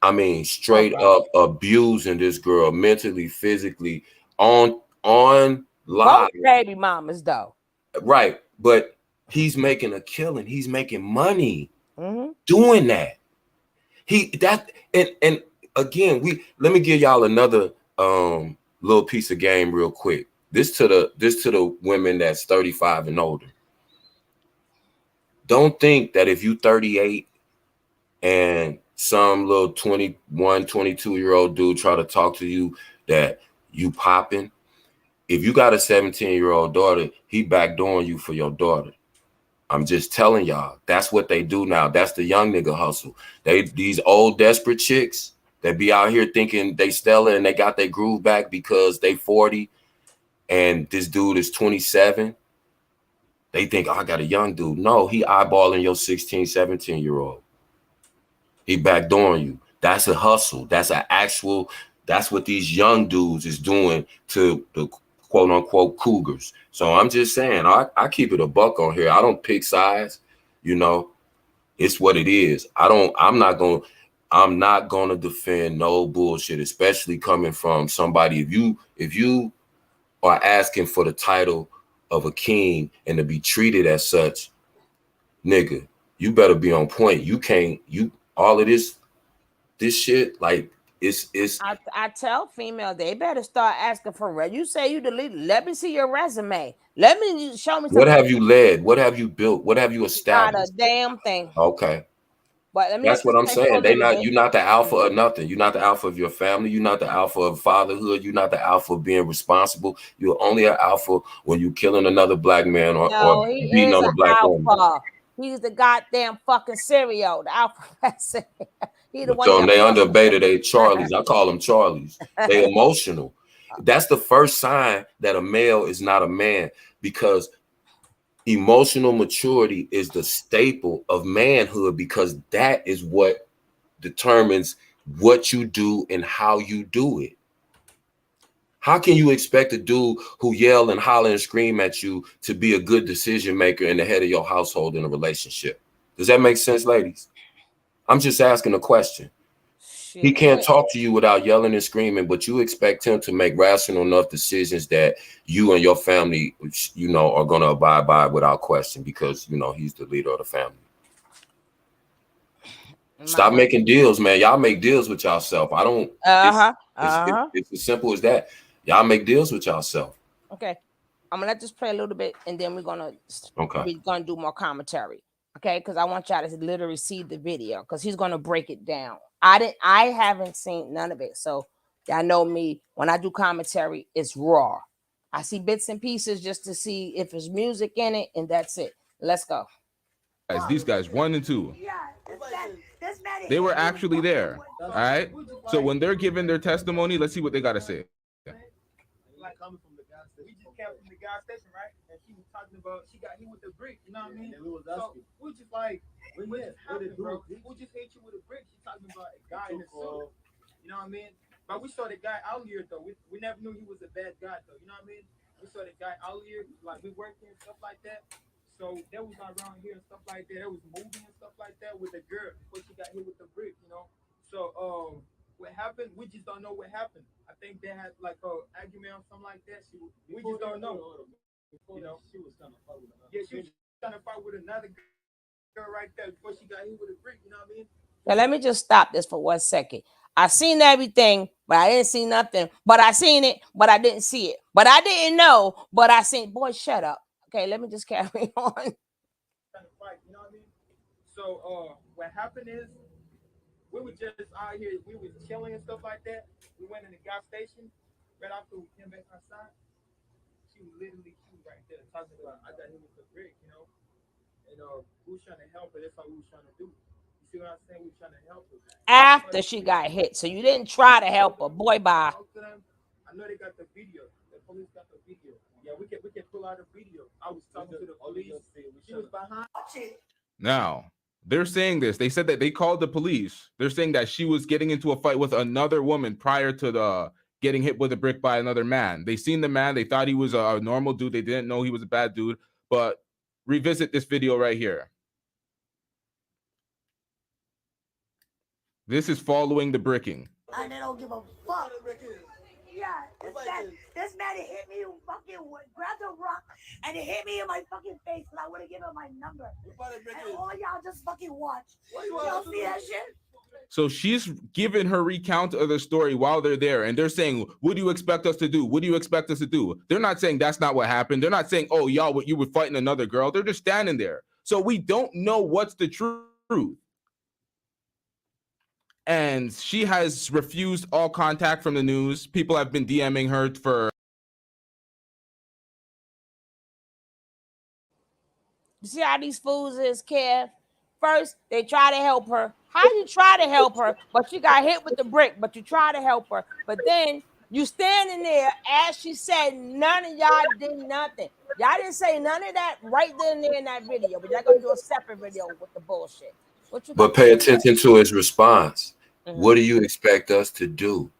I mean, straight up abusing this girl mentally, physically, on live. Both baby mamas, though. Right, but he's making a killing. He's making money doing that. And again, let me give y'all another little piece of game real quick. This to the women that's 35 and older. Don't think that if you 38 and some little 21, 22-year-old dude try to talk to you that you popping. If you got a 17-year-old daughter, he backdooring you for your daughter. I'm just telling y'all, that's what they do now. That's the young nigga hustle. These old desperate chicks that be out here thinking they stellar and they got their groove back because they 40 and this dude is 27. They think, oh, I got a young dude. No, he eyeballing your 16, 17-year-old. He backdooring you. That's a hustle. That's what these young dudes is doing to the quote unquote cougars. So I'm just saying, I keep it a buck on here. I don't pick sides, you know. It's what it is. I'm not gonna defend no bullshit, especially coming from somebody. If you are asking for the title of a king and to be treated as such, nigga, you better be on point. All of this shit, like it's I tell females they better start asking for real. You say you deleted. Let me see your resume. Let me show me something. What have you led? What have you built? What have you established? Not a damn thing. Okay. But let me That's what I'm saying. You're not the alpha of nothing. You're not the alpha of your family. You're not the alpha of fatherhood. You're not the alpha of being responsible. You're only an alpha when you're killing another black man or beating on a black woman. He's the goddamn fucking cereal, the alpha. He the one. So they under beta, they Charlies. I call them Charlies. They emotional. That's the first sign that a male is not a man, because emotional maturity is the staple of manhood, because that is what determines what you do and how you do it. How can you expect a dude who yell and holler and scream at you to be a good decision maker and the head of your household in a relationship? Does that make sense, ladies? I'm just asking a question. Shit. He can't talk to you without yelling and screaming, but you expect him to make rational enough decisions that you and your family, you know, are going to abide by without question, because, you know, he's the leader of the family. Stop making deals, man. Y'all make deals with yourself. I don't. It's as simple as that. Y'all make deals with yourself. Okay, I'm gonna let this play a little bit, and then we're gonna do more commentary. Okay, because I want y'all to literally see the video, because he's gonna break it down. I haven't seen none of it, so y'all know me. When I do commentary, it's raw. I see bits and pieces just to see if there's music in it, and that's it. Let's go. These guys 1 and 2. They were actually there. All right. So when they're giving their testimony, let's see what they got to say. Like coming from the gas station. We just came from the gas station, right? And she was talking about she got hit with the brick. You know what I mean? So we just like, what just happened, bro? Who just hit you with a brick? She talking about a guy in a suit. You know what I mean? But we saw the guy out here though. We never knew he was a bad guy though. You know what I mean? We saw the guy out here, like we working and stuff like that. So that was around here and stuff like that. There was moving and stuff like that with the girl before she got hit with the brick, you know. So what happened? We just don't know what happened. I think they had like a argument or something like that. We just don't know. You know, she was trying to fight with another. Yeah, she was trying to fight with another girl right there before she got hit with a brick. You know what I mean? Now let me just stop this for 1 second. I seen everything, but I didn't see nothing. But I seen it, but I didn't see it. But I didn't know, but I seen. Boy, shut up. Okay, let me just carry on. Trying to fight, you know what I mean? So what happened is we were just out here, we was chilling and stuff like that. We went in the gas station. Right after we came back outside, she was right there talking about I got hit with the brick, you know. And we was trying to help her. That's all we was trying to do. You see what I'm saying? We were trying to help her. After she got hit, so you didn't try to help her. Boy, bye. I know they got the video. The police got the video. Yeah, we can pull out a video. I was talking to the police. She was behind. Now, they're saying this. They said that they called the police. They're saying that she was getting into a fight with another woman prior to the getting hit with a brick by another man. They seen the man. They thought he was a normal dude. They didn't know he was a bad dude. But revisit this video right here. This is following the bricking. And they don't give a fuck. Yeah, this man hit me fucking grabbed a rock and it hit me in my fucking face and I would have given him my number. And all y'all just fucking watch. Y'all see that shit? So she's given her recount of the story while they're there, and they're saying, what do you expect us to do? What do you expect us to do? They're not saying that's not what happened. They're not saying, oh, y'all, you were fighting another girl. They're just standing there. So we don't know what's the truth. And she has refused all contact from the news. People have been DMing her for. You see how these fools is, Kev? First, they try to help her. How you try to help her, but she got hit with the brick, but you try to help her. But then you standing there, as she said, none of y'all did nothing. Y'all didn't say none of that right then and there in that video, but y'all gonna do a separate video with the bullshit. But pay attention to his response. What do you expect us to do?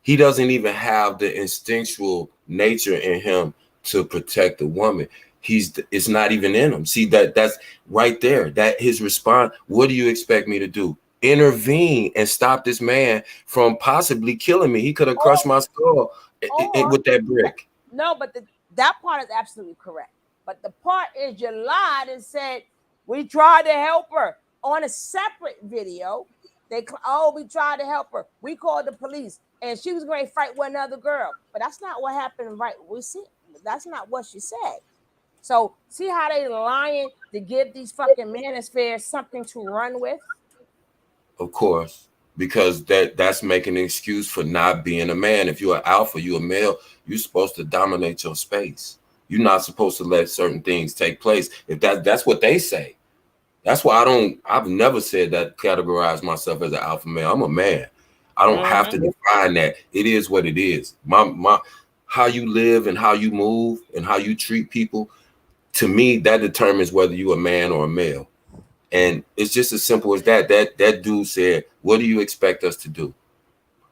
He doesn't even have the instinctual nature in him to protect the woman. It's not even in him. See, that's right there. That his response. What do you expect me to do? Intervene and stop this man from possibly killing me. He could have crushed my skull with that brick. No, but that part is absolutely correct. But the part is you lied and said we tried to help her on a separate video. We tried to help her. We called the police, and she was going to fight with another girl. But that's not what happened, right? That's not what she said. So see how they lying to give these fucking manospheres something to run with? Of course, because that's making an excuse for not being a man. If you're an alpha, you're a male, you're supposed to dominate your space. You're not supposed to let certain things take place. If that's what they say. That's why I've never said that, categorize myself as an alpha male. I'm a man. I don't have to define that. It is what it is. My how you live and how you move and how you treat people, to me, that determines whether you're a man or a male. And it's just as simple as that. That dude said, what do you expect us to do?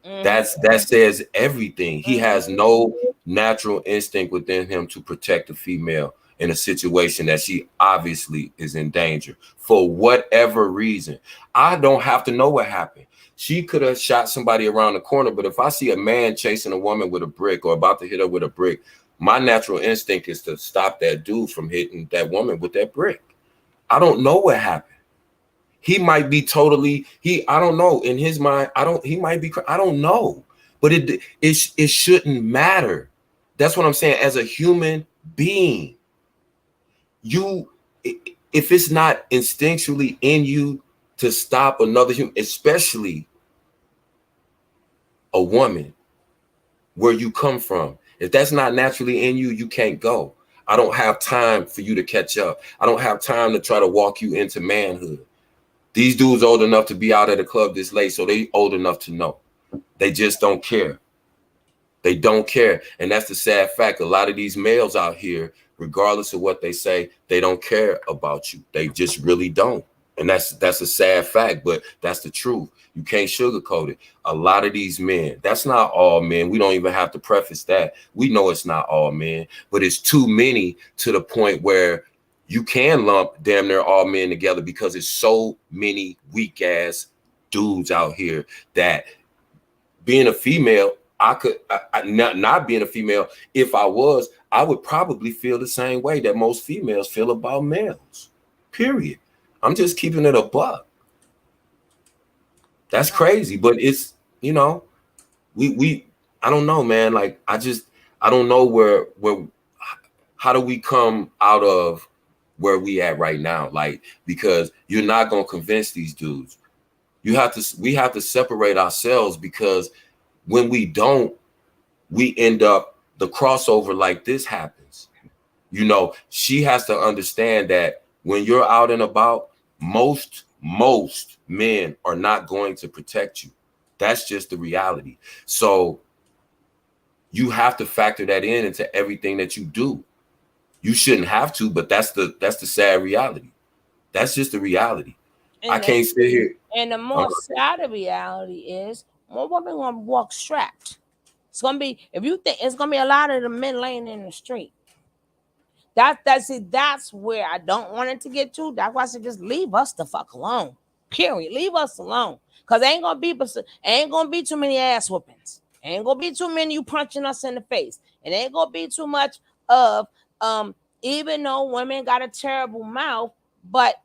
That says everything. He has no natural instinct within him to protect a female in a situation that she obviously is in danger for whatever reason. I don't have to know what happened. She could have shot somebody around the corner, but if I see a man chasing a woman with a brick or about to hit her with a brick, my natural instinct is to stop that dude from hitting that woman with that brick. I don't know what happened. He might be I don't know. In his mind, I don't know. But it shouldn't matter. That's what I'm saying. As a human being, if it's not instinctually in you to stop another human, especially a woman, where you come from, if that's not naturally in you, you can't go. I don't have time for you to catch up. I don't have time to try to walk you into manhood. These dudes old enough to be out at a club this late, so they old enough to know. They just don't care. They don't care. And that's the sad fact. A lot of these males out here, regardless of what they say, they don't care about you. They just really don't. And that's a sad fact, but that's the truth. You can't sugarcoat it. A lot of these men, that's not all men. We don't even have to preface that. We know it's not all men, but it's too many to the point where you can lump damn near all men together because it's so many weak ass dudes out here that being a female, I could not being a female. If I was, I would probably feel the same way that most females feel about males. Period. I'm just keeping it a buck. That's crazy, but it's, you know, we I don't know, man. Like I don't know where how do we come out of where we at right now? Like, because you're not gonna convince these dudes. We have to separate ourselves, because when we don't, we end up the crossover like this happens. You know, she has to understand that when you're out and about, most men are not going to protect you. That's just the reality. So you have to factor that into everything that you do. You shouldn't have to, but that's the sad reality. That's just the reality. I can't sit here. And the more sad reality is, more women gonna walk strapped. It's gonna be, if you think, it's gonna be a lot of the men laying in the street. That's where I don't want it to get to. That's why I said just leave us the fuck alone. Period. Leave us alone. Cause ain't gonna be too many ass whoopings. Ain't gonna be too many you punching us in the face. It ain't gonna be too much of even though women got a terrible mouth, but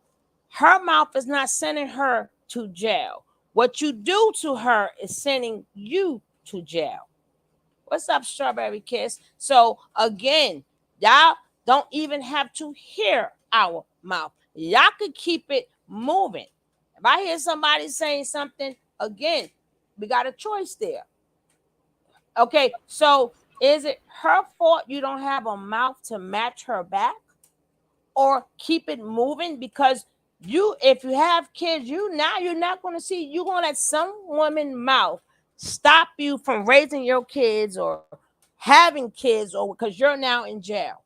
her mouth is not sending her to jail. What you do to her is sending you to jail. What's up, Strawberry Kiss? So again, y'all don't even have to hear our mouth. Y'all could keep it moving. If I hear somebody saying something, again, we got a choice there. Okay, so is it her fault you don't have a mouth to match her back? Or keep it moving? Because if you have kids, you're not going to see, you're going to let some woman's mouth stop you from raising your kids or having kids, or because you're now in jail.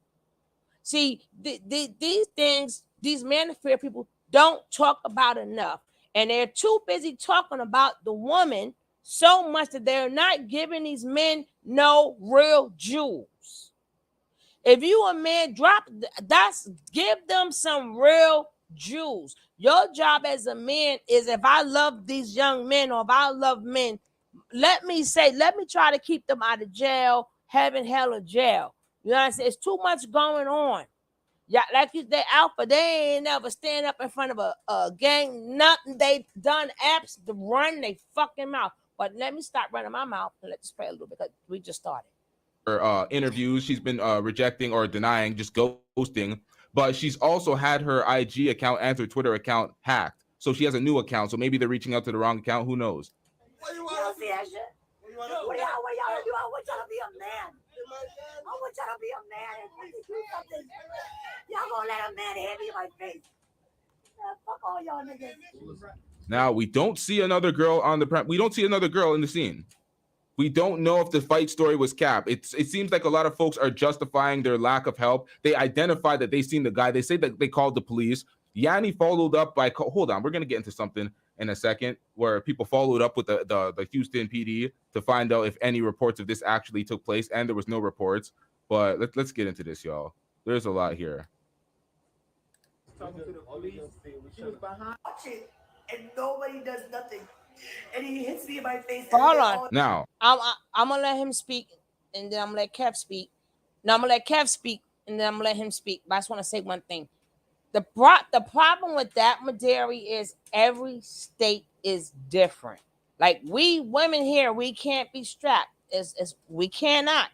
See, these things, these manosphere people don't talk about enough. And they're too busy talking about the woman so much that they're not giving these men no real jewels. If you a man, give them some real jewels. Your job as a man is, if I love these young men, or if I love men, let me try to keep them out of jail, heaven, hell, or jail. You know what I'm saying? It's too much going on. Yeah, like they alpha, they ain't never stand up in front of a gang. Nothing. They done apps to run they fucking mouth. But let me stop running my mouth and let's pray a little bit, because we just started. Her interviews, she's been rejecting or denying, just ghosting. But she's also had her IG account and her Twitter account hacked. So she has a new account. So maybe they're reaching out to the wrong account. Who knows? You don't see that shit? What y'all do? I want y'all to be a man. I want y'all to be a man and do something. Y'all gonna let a man hit me in my face? Fuck all y'all niggas. Now we don't see another girl on the we don't see another girl in the scene. We don't know if the fight story was capped. It seems like a lot of folks are justifying their lack of help. They identified that they seen the guy. They say that they called the police. Yanni followed up by, hold on, we're going to get into something in a second, where people followed up with the Houston PD to find out if any reports of this actually took place, and there was no reports. But let's get into this, y'all. There's a lot here. Talking to the police. She was behind it, and nobody does nothing. And he hits me in my face. Hold on. Now, I'm going to let him speak, and then I'm going to let Kev speak. No, I'm going to let Kev speak, and then I'm going to let him speak. But I just want to say one thing. The problem with that, Maderi, is every state is different. Like, we women here, we can't be strapped. We cannot.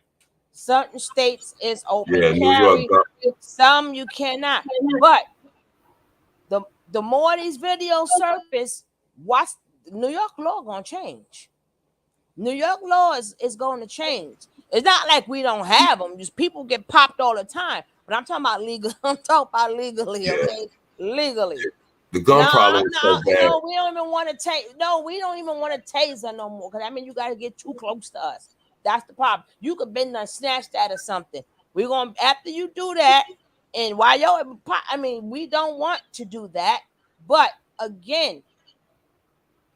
Certain states is open carry. Some you cannot. But the more these videos surface, watch, New York law gonna change. New York law is going to change. It's not like we don't have them. Just people get popped all the time. But I'm talking about legal. I'm talking about legally, okay? Legally. The gun problem is so bad. No, we don't even want to take. No, we don't even want to taser no more. Because I mean, you got to get too close to us. That's the problem. You could been done snatched that or something. We're gonna, after you do that, and while I mean, we don't want to do that. But again,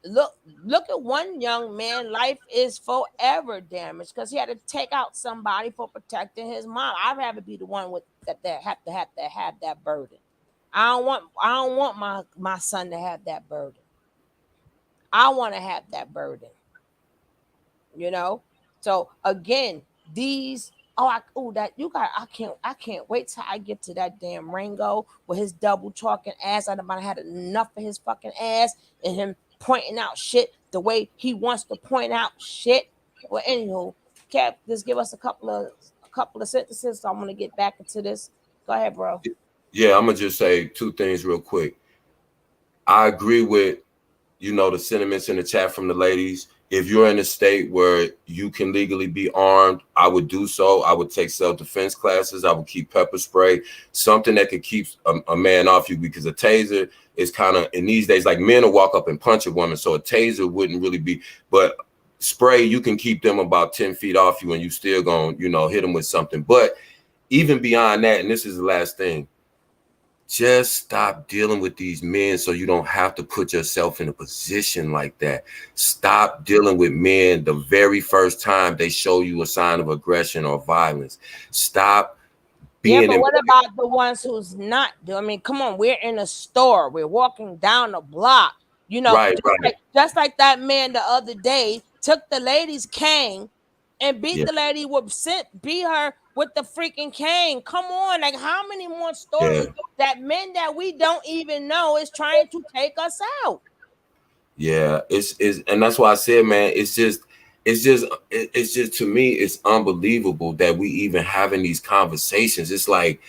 look at one young man. Life is forever damaged because he had to take out somebody for protecting his mom. I'd rather be the one with that have that burden. I don't want my son to have that burden. I want to have that burden. You know. So again, these that you got. I can't wait till I get to that damn Rango with his double talking ass. I'd have had enough of his fucking ass and him pointing out shit the way he wants to point out shit. Well, anywho, Cap, just give us a couple of sentences. So I'm gonna get back into this. Go ahead, bro. Yeah, I'm gonna just say two things real quick. I agree with the sentiments in the chat from the ladies. If you're in a state where you can legally be armed, I would do so. I would take self-defense classes. I would keep pepper spray, something that could keep a man off you, because a taser is kind of, in these days, like men will walk up and punch a woman. So a taser wouldn't really be, but spray, you can keep them about 10 feet off you and you still going to, hit them with something. But even beyond that, and this is the last thing, just stop dealing with these men so you don't have to put yourself in a position like that. Stop dealing with men the very first time they show you a sign of aggression or violence. Stop being Yeah, but what about the ones who's not? I mean, come on, we're in a store, we're walking down the block, right. just like that man the other day took the lady's cane and beat the lady beat her with the freaking cane. Come on, like how many more stories that men that we don't even know is trying to take us out? Yeah, it's and that's why I said, man, it's just to me, it's unbelievable that we even having these conversations. It's like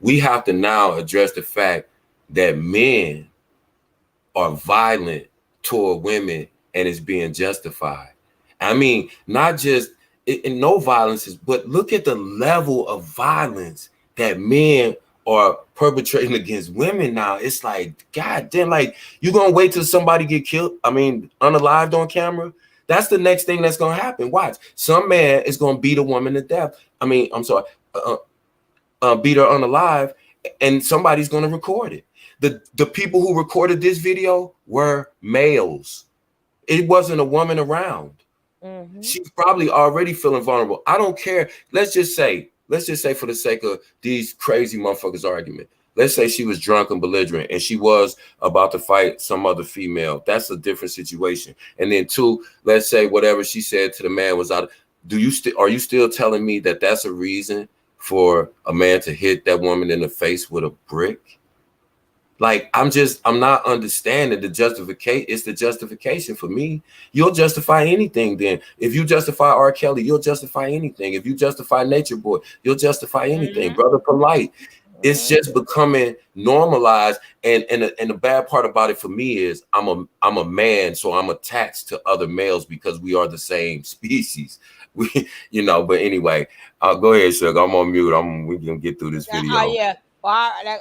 we have to now address the fact that men are violent toward women and it's being justified. I mean, not just in no violence, but look at the level of violence that men are perpetrating against women now. It's like, God damn, like you gonna wait till somebody get killed? I mean, unalived on camera? That's the next thing that's gonna happen. Watch, some man is gonna beat a woman to death. I mean, I'm sorry, beat her unalive, and somebody's gonna record it. The people who recorded this video were males. It wasn't a woman around. Mm-hmm. She's probably already feeling vulnerable. I don't care. Let's just say for the sake of these crazy motherfuckers argument, let's say she was drunk and belligerent and she was about to fight some other female. That's a different situation. And then two, let's say whatever she said to the man was out. Are you still telling me that that's a reason for a man to hit that woman in the face with a brick? Like, I'm not understanding the justification. It's the justification for me. You'll justify anything then. If you justify R. Kelly, you'll justify anything. If you justify Nature Boy, you'll justify anything. Mm-hmm. Brother Polite. It's just becoming normalized. And the bad part about it for me is I'm a man, so I'm attached to other males because we are the same species. But anyway, go ahead, Sugar. I'm on mute. We can get through this video. Yeah. Well, I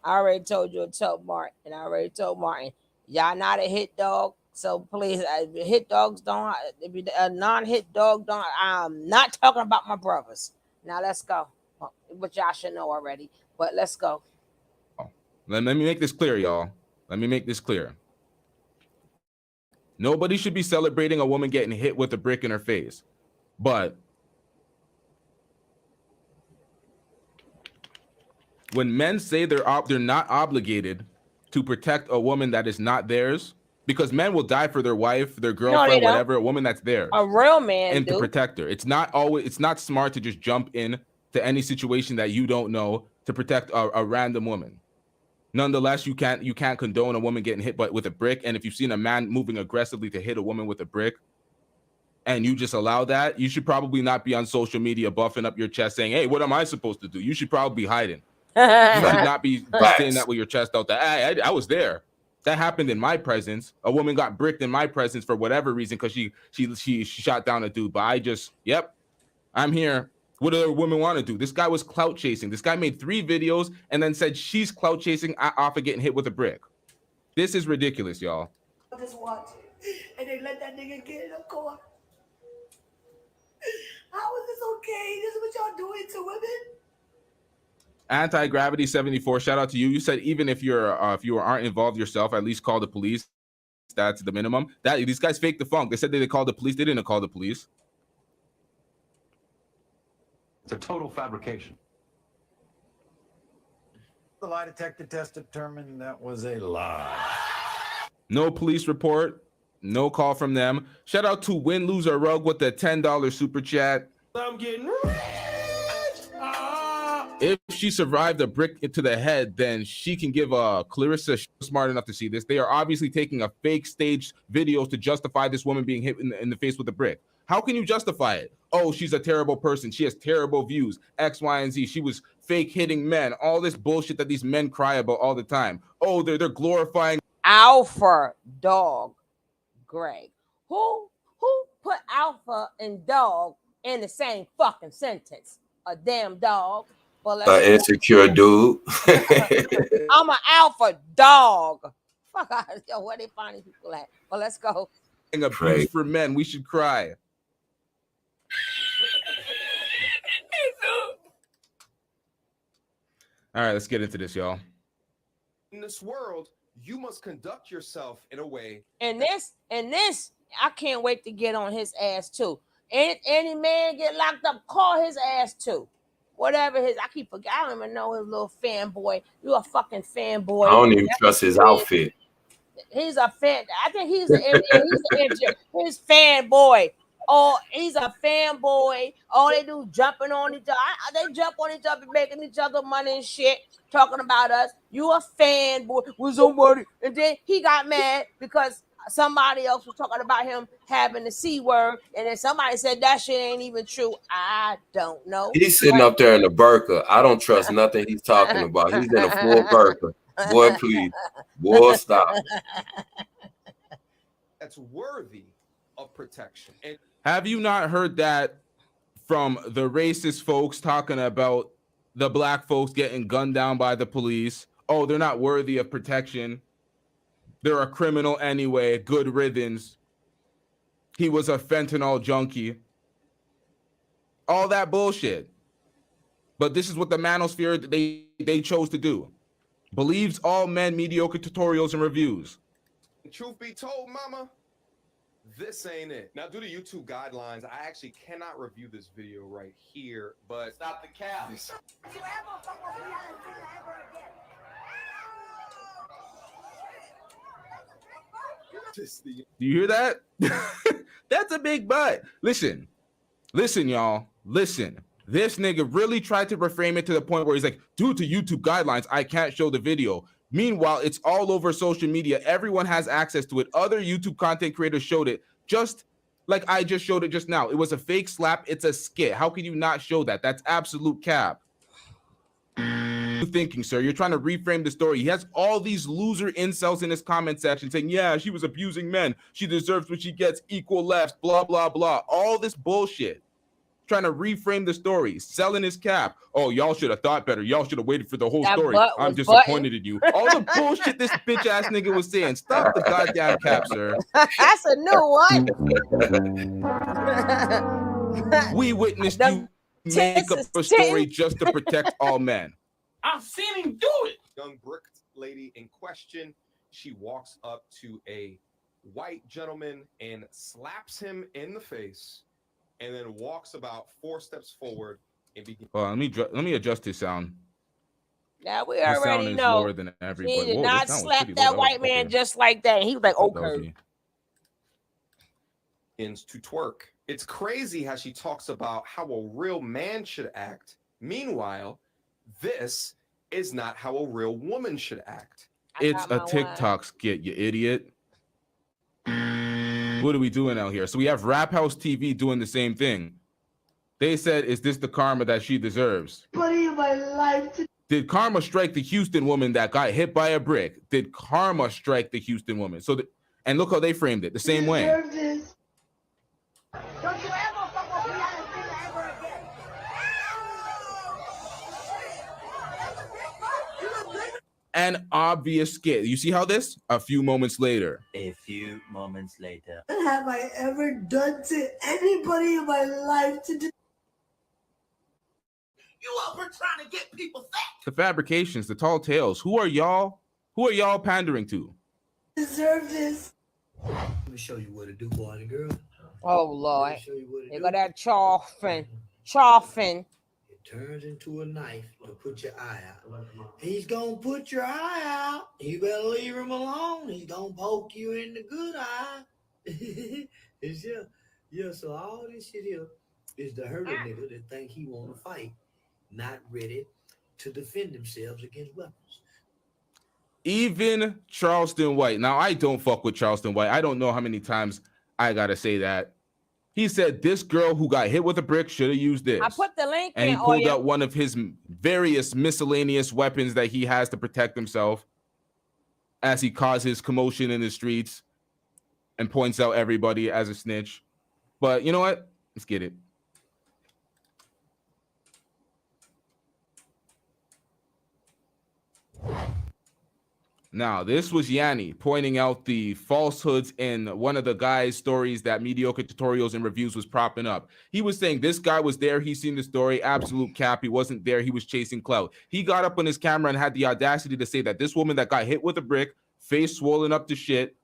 already told you to tell Martin, and I already told Martin, y'all not a hit dog, so please, hit dogs don't. A non-hit dog don't. I'm not talking about my brothers. Now let's go. Which y'all should know already, but let's go. Let me make this clear, y'all. Let me make this clear. Nobody should be celebrating a woman getting hit with a brick in her face, but when men say they're not obligated to protect a woman that is not theirs, because men will die for their wife, their girlfriend, whatever, a woman that's theirs. A real man, and to protect her. It's not smart to just jump in to any situation that you don't know to protect a random woman. Nonetheless, you can't condone a woman getting hit with a brick. And if you've seen a man moving aggressively to hit a woman with a brick, and you just allow that, you should probably not be on social media buffing up your chest saying, "Hey, what am I supposed to do?" You should probably be hiding. You should not be saying that with your chest out there. I was there. That happened in my presence. A woman got bricked in my presence for whatever reason because she shot down a dude. But I'm here. What do other women want to do? This guy was clout chasing. This guy made 3 videos and then said she's clout chasing off of getting hit with a brick. This is ridiculous, y'all. Just watch it. And they let that nigga get in the car. How is this okay? This is what y'all doing to women? Anti-Gravity 74, shout out to you. You said even if you aren't involved yourself, at least call the police. That's the minimum. That these guys faked the funk. They said they called the police. They didn't call the police. It's a total fabrication. The lie detector test determined that was a lie. No police report. No call from them. Shout out to Win Loser Rug with the $10 super chat. I'm getting rich. If she survived a brick into the head, then she can give Clarissa smart enough to see this. They are obviously taking a fake staged videos to justify this woman being hit in the face with a brick. How can you justify it? Oh, she's a terrible person. She has terrible views, X, Y, and Z. She was fake hitting men. All this bullshit that these men cry about all the time. Oh, they're glorifying Alpha dog, Greg. Who put alpha and dog in the same fucking sentence? A damn dog. Well, Insecure dude. I'm an alpha dog. Fuck out. Yo, where they finding people at? Well, let's go. abuse for men. We should cry. All right, let's get into this, y'all. In this world, you must conduct yourself in a way. And this, I can't wait to get on his ass too. Any man get locked up, call his ass too. Whatever his, I don't even know his little fanboy. You a fucking fanboy. I don't even trust his outfit. He's a fan. I think he's his fanboy. Oh, he's a fanboy. All they do jumping on each other. They jump on each other, making each other money and shit, talking about us. You a fanboy with somebody. And then he got mad because somebody else was talking about him having the C word. And then somebody said that shit ain't even true. I don't know. He's sitting up there in a burqa. I don't trust nothing he's talking about. He's in a full burqa. Boy, please. Boy, stop. That's worthy of protection. And have you not heard that from the racist folks talking about the black folks getting gunned down by the police? Oh, they're not worthy of protection. They're a criminal anyway. Good riddance. He was a fentanyl junkie. All that bullshit. But this is what the manosphere, they chose to do. Believes all men mediocre tutorials and reviews. Truth be told, mama, this ain't it. Now, due to YouTube guidelines, I actually cannot review this video right here, but stop the cap. Do you hear that? That's a big butt. Listen, y'all. Listen. This nigga really tried to reframe it to the point where he's like, due to YouTube guidelines, I can't show the video. Meanwhile, it's all over social media. Everyone has access to it. Other YouTube content creators showed it, just like I just showed it just now. It was a fake slap. It's a skit. How can you not show that? That's absolute cap. What are you thinking, sir? You're trying to reframe the story. He has all these loser incels in his comment section saying, yeah, she was abusing men. She deserves what she gets, equal lefts, blah, blah, blah. All this bullshit. Trying to reframe the story, selling his cap. Oh, y'all should have thought better. Y'all should have waited for the whole story. I'm disappointed in you. All the bullshit this bitch ass nigga was saying. Stop the goddamn cap, sir. That's a new one. We witnessed you make up a story just to protect all men. I've seen him do it. Young brick lady in question, she walks up to a white gentleman and slaps him in the face, and then walks about 4 steps forward and begins. Well, let me adjust his sound. Now we already know. Lower than everybody. He did not slap that white man just like that. He was like, okay. Begins to twerk. It's crazy how she talks about how a real man should act. Meanwhile, this is not how a real woman should act. It's a TikTok skit, you idiot. What are we doing out here? So we have Rap House TV doing the same thing. They said, is this the karma that she deserves? Did karma strike the Houston woman that got hit by a brick? Did karma strike the Houston woman? So, and look how they framed it the same way. Don't you ever fuck with me ever again. An obvious skit. You see how this? A few moments later. A few moments later. What have I ever done to anybody in my life to do? You up here trying to get people fat. The fabrications, the tall tales. Who are y'all? Who are y'all pandering to? Deserve this. Let me show you what to do, boy and girl. Oh Lord. Let me show you what to You do. got that choffing. It turns into a knife to put your eye out. He's gonna put your eye out. You better leave him alone. He's gonna poke you in the good eye. Yeah. So all this shit here is to hurt a nigga that think he wanna fight, not ready to defend themselves against weapons. Even Charleston White. Now, I don't fuck with Charleston White. I don't know how many times I gotta say that. He said this girl who got hit with a brick should have used this. I put the link and in. he pulled out one of his various miscellaneous weapons that he has to protect himself as he causes commotion in the streets and points out everybody as a snitch. But you know what? Let's get it. Now, this was Yanni pointing out the falsehoods in one of the guy's stories that Mediocre Tutorials and Reviews was propping up. He was saying this guy was there. He seen the story. Absolute cap. He wasn't there. He was chasing clout. He got up on his camera and had the audacity to say that this woman that got hit with a brick, face swollen up to shit,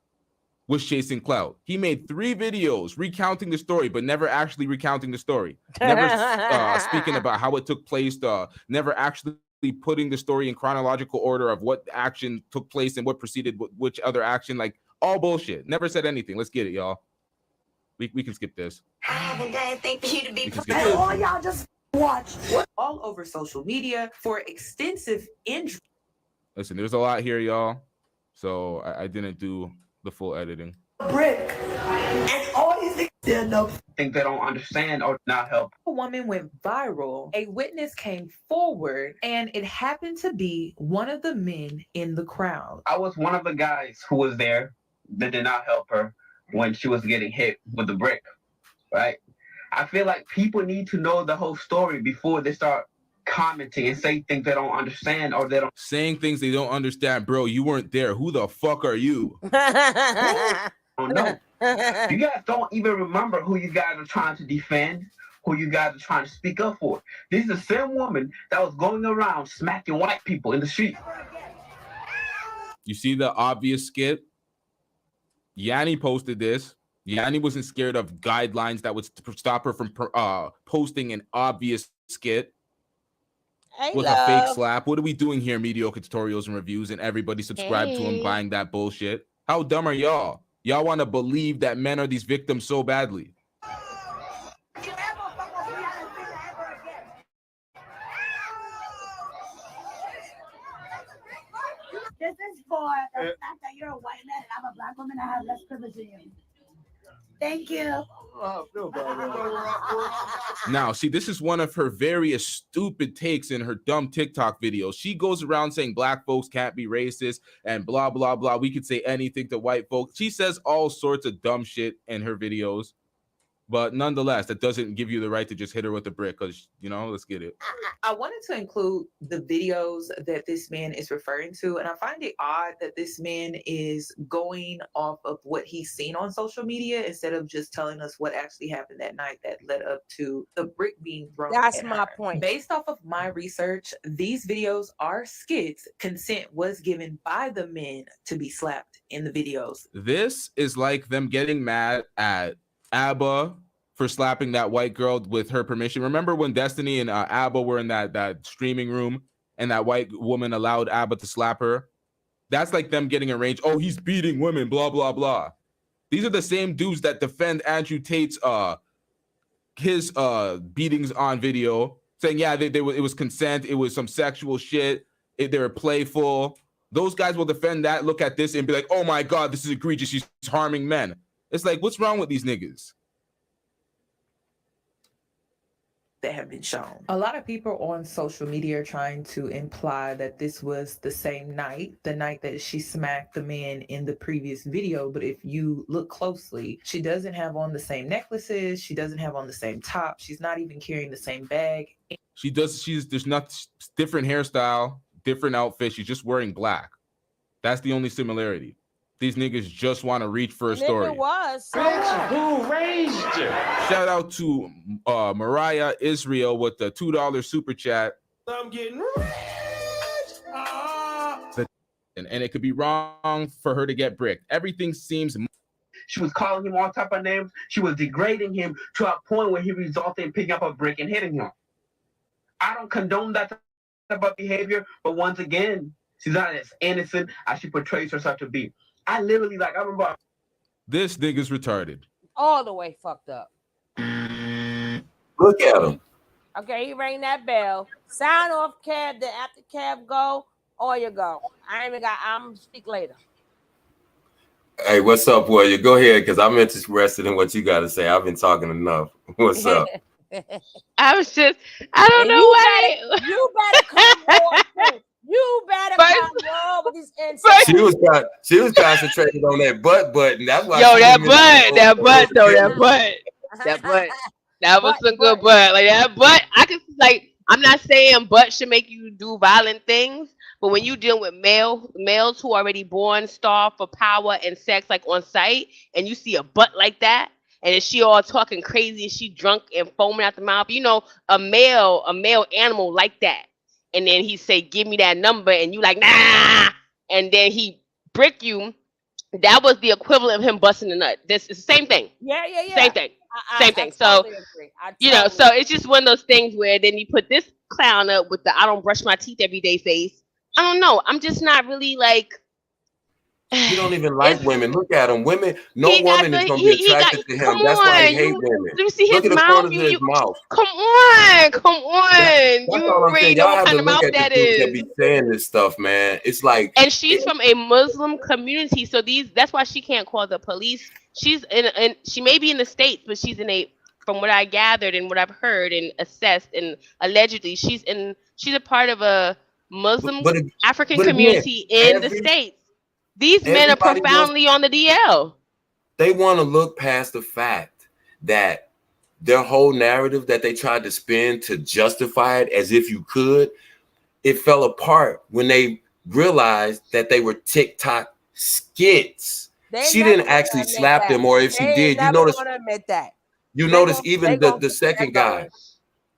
was chasing clout. He made 3 videos recounting the story, but never actually recounting the story. Never speaking about how it took place. Never actually putting the story in chronological order of what action took place and what preceded which other action. Like, all bullshit. Never said anything. Let's get it, y'all. We can skip this. I have a bad thing for you to be prepared. prepared. All y'all just watch. All over social media for extensive injury. Listen, there's a lot here, y'all. So I didn't do the full editing. Brick. And all these niggas stand up. Think they don't understand or not help. A woman went viral. A witness came forward, and it happened to be one of the men in the crowd. I was one of the guys who was there that did not help her when she was getting hit with the brick, right? I feel like people need to know the whole story before they start commenting and say things they don't understand or they don't. Saying things they don't understand, bro. You weren't there. Who the fuck are you? Oh, no. You guys don't even remember who you guys are trying to defend, who you guys are trying to speak up for. This is the same woman that was going around smacking white people in the street. You see the obvious skit? Yanni posted this. Yanni wasn't scared of guidelines that would stop her from posting an obvious skit with a fake slap. What are we doing here, Mediocre Tutorials and Reviews, and everybody subscribe to him buying that bullshit? How dumb are y'all? Y'all want to believe that men are these victims so badly. This is for the fact that you're a white man and I'm a black woman. I have less privilege than you. Thank you. Now, see, this is one of her various stupid takes in her dumb TikTok videos. She goes around saying black folks can't be racist and blah, blah, blah. We could say anything to white folks. She says all sorts of dumb shit in her videos. But nonetheless, that doesn't give you the right to just hit her with a brick because, you know, let's get it. I wanted to include the videos that this man is referring to, and I find it odd that this man is going off of what he's seen on social media instead of just telling us what actually happened that night that led up to the brick being thrown. That's my point. Based off of my research, these videos are skits. Consent was given by the men to be slapped in the videos. This is like them getting mad at ABBA for slapping that white girl with her permission. Remember when Destiny and ABBA were in that streaming room and that white woman allowed ABBA to slap her? That's like them getting arranged. Oh, he's beating women, blah, blah, blah. These are the same dudes that defend Andrew Tate's his beatings on video, saying, yeah, it was consent, it was some sexual shit, they were playful. Those guys will defend that, look at this and be like, oh my God, this is egregious, she's harming men. It's like, what's wrong with these niggas? That have been shown. A lot of people on social media are trying to imply that this was the same night, the night that she smacked the man in the previous video. But if you look closely, she doesn't have on the same necklaces. She doesn't have on the same top. She's not even carrying the same bag. There's not different hairstyle, different outfit. She's just wearing black. That's the only similarity. These niggas just want to reach for a And if story. it was, so Bitch, who raised you? Shout out to Mariah Israel with the $2 super chat. I'm getting rich. And it could be wrong for her to get bricked. Everything seems. She was calling him all type of names. She was degrading him to a point where he resulted in picking up a brick and hitting him. I don't condone that type of behavior, but once again, she's not as innocent as she portrays herself to be. I literally, like, I remember. This nigga's retarded. all the way fucked up. Look at him. Okay, he rang that bell. Sign off, Cab. Then after Cab go, or you go. I'm speak later. Hey, what's up, Warrior? Go ahead, because I'm interested in what you got to say. I've been talking enough. What's up? I was just, I don't know why. You better come on. You better come on with these insults. She was concentrated on that butt button. That's why. Yo, that butt, that was a good butt. Like that butt, I can like. I'm not saying butt should make you do violent things, but when you deal with males who are already born starved for power and sex, like on sight, and you see a butt like that, and then she all talking crazy, and she drunk and foaming out the mouth, you know, a male animal like that, and then he say, "Give me that number," and you like, nah, and then he brick you. That was the equivalent of him busting a nut. This is the same thing. Yeah. Same thing. Same thing. Totally So, agree. you know, so it's just one of those things where then you put this clown up with the "I don't brush my teeth every day" face. I don't know. I'm just not really like. You don't even like women. Look at him. Women, no woman is going to be attracted to him. That's why he hates women. You see his look at the mouth. corners of his mouth. Come on. That's You all I'm already saying. know Y'all what have kind to of look mouth at that the dudes that is. be saying this stuff, man. It's like, And she's from a Muslim community, so that's why she can't call the police. She's she may be in the States, but she's from what I gathered and what I've heard and assessed, and allegedly she's a part of a Muslim African community in the States. These men are profoundly on the DL. They want to look past the fact that their whole narrative that they tried to spin to justify it as if you could, it fell apart when they realized that they were TikTok skits. She didn't actually slap them, or if she did, you notice. Admit that. You notice even the second guy,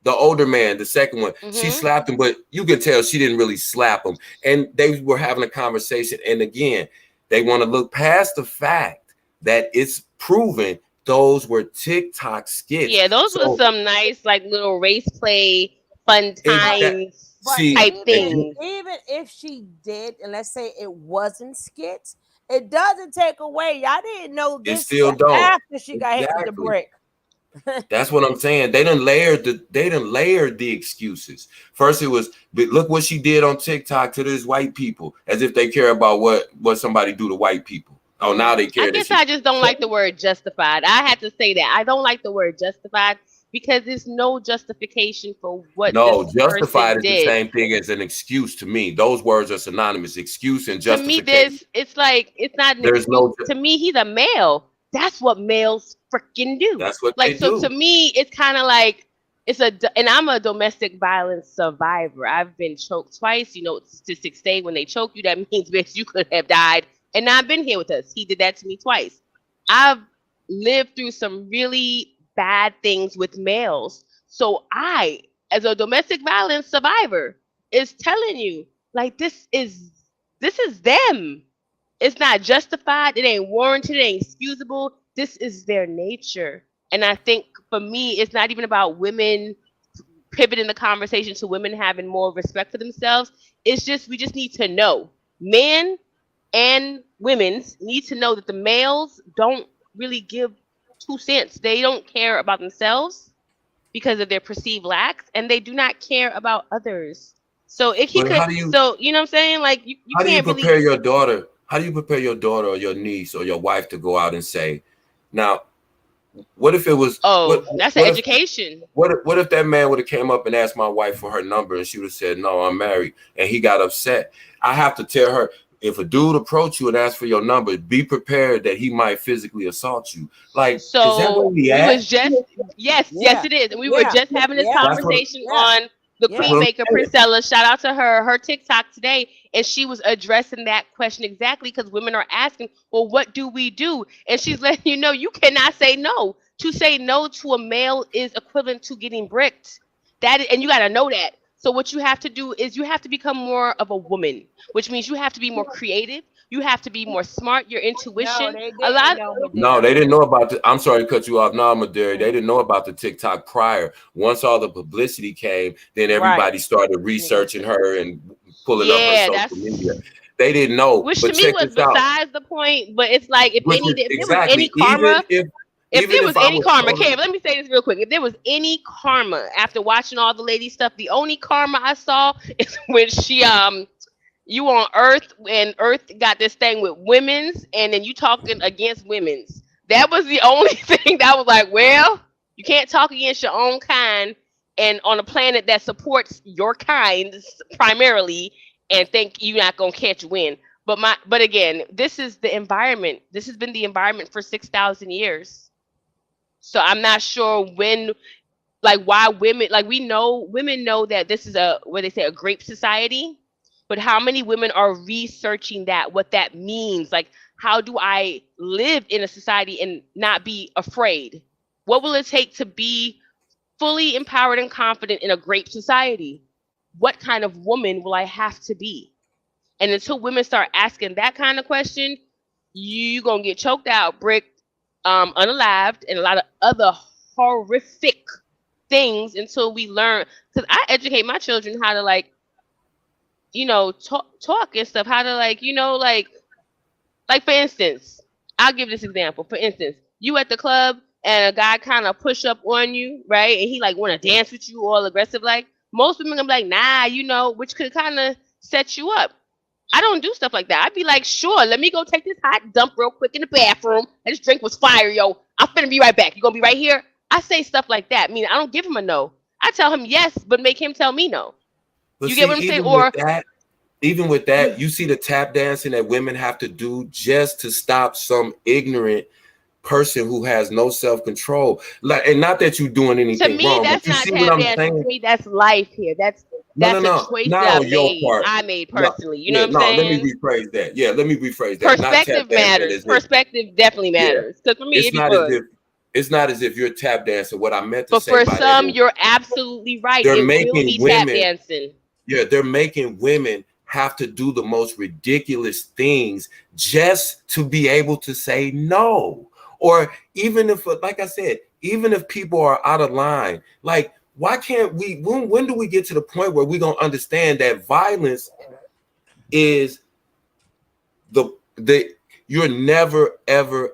the older man, the second one, she slapped him, but you can tell she didn't really slap him. And they were having a conversation. And again, they want to look past the fact that it's proven those were TikTok skits. Yeah, those were some nice, like, little race play, fun times type things. Even if she did, and let's say it wasn't skits, it doesn't take away. Y'all didn't know this still don't. after she got hit with the brick. That's what I'm saying. They done layered the excuses. First it was, but look what she did on TikTok to these white people, as if they care about what somebody do to white people. Oh, now they care. I guess I just don't like the word justified. I had to say that. I don't like the word justified because there's no justification for what. No, this justified is person the did. same thing as an excuse to me. Those words are synonymous. Excuse and justification. To me, it's like it's not. There's no. To me, he's a male. That's what males freaking do. That's what like. they So do. to me, it's kind of like and I'm a domestic violence survivor. I've been choked twice. You know, statistics say when they choke you, that means, bitch, you could have died and not been here with us. He did that to me twice. I've lived through some really bad things with males. So I, as a domestic violence survivor, is telling you, like, this is them. It's not justified. It ain't warranted. It ain't excusable. This is their nature. And I think for me, it's not even about women pivoting the conversation to women having more respect for themselves. It's just, we just need to know. Men and women need to know that the males don't really give 2 cents. They don't care about themselves because of their perceived lacks, and they do not care about others. So if he But could, you know what I'm saying? Like you how can't do you prepare really. your daughter? How do you prepare your daughter or your niece or your wife to go out and say, now, what if it was? That's an education. What if that man would have came up and asked my wife for her number and she would have said, no, I'm married, and he got upset? I have to tell her, if a dude approach you and ask for your number, be prepared that he might physically assault you. Like, is that what we was just yes, it is. And we were just having this conversation on the Yeah. Queen Maker, Princella, shout out to her TikTok today, and she was addressing that question exactly because women are asking, well, what do we do? And she's letting you know you cannot say no. To say no to a male is equivalent to getting bricked. And you got to know that. So what you have to do is you have to become more of a woman, which means you have to be more creative. You have to be more smart. Your No, intuition. they A didn't lot. know No, Madera. they didn't know about the. I'm sorry to cut you off. No, Maderi, they didn't know about the TikTok prior. Once all the publicity came, then everybody started researching her and pulling up her Yeah, social media. They didn't know. which But to me check was this out. besides the point. But it's like if Which is there was any exactly karma, if even there if was I any was karma, totally, Kev, let me say this real quick. If there was any karma after watching all the lady stuff, the only karma I saw is when she you on Earth and Earth got this thing with women's and then you talking against women's. That was the only thing that was like, well, you can't talk against your own kind and on a planet that supports your kind primarily and think you're not gonna catch wind. But again, this is the environment. This has been the environment for 6,000 years. So I'm not sure when like why women like we know women know that this is a what they say a grape society, but how many women are researching that what that means, like how do I live in a society and not be afraid? What will it take to be fully empowered and confident in a grape society? What kind of woman will I have to be? And until women start asking that kind of question, you gonna get choked out, bricked, unalived, and a lot of other horrific things until we learn. Because I educate my children how to like, talk and stuff. How to like, like for instance, I'll give this example. For instance, you at the club and a guy kind of push up on you, right? And he like want to dance with you all aggressive. Like most women gonna be like, nah, which could kind of set you up. I don't do stuff like that. I'd be like, sure, let me go take this hot dump real quick in the bathroom. And this drink was fire, yo. I'm finna be right back. You gonna be right here? I say stuff like that. Meaning I don't give him a no. I tell him yes, but make him tell me no. but You see, get what I'm saying? even with that, you see the tap dancing that women have to do just to stop some ignorant person who has no self-control. Like, and not that you're doing To anything me, wrong, but that's you not see what tap I'm dancing. saying? To me, that's life here. That's No, a choice not that on your part. I made No, personally. You know yeah, what I'm no. Let me saying? rephrase that. Yeah, let me rephrase that. Not tap Perspective dancing matters. as if, Perspective definitely yeah, matters. Because for me, it's it'd be not as fun. if you're tap dancing. What I meant to But say for by that some, is you're absolutely right. they're It will making be tap women, dancing. yeah, they're making women have to do the most ridiculous things just to be able to say no. Or even if, like I said, even if people are out of line, like why can't we? When do we get to the point where we gonna understand that violence is the you're never ever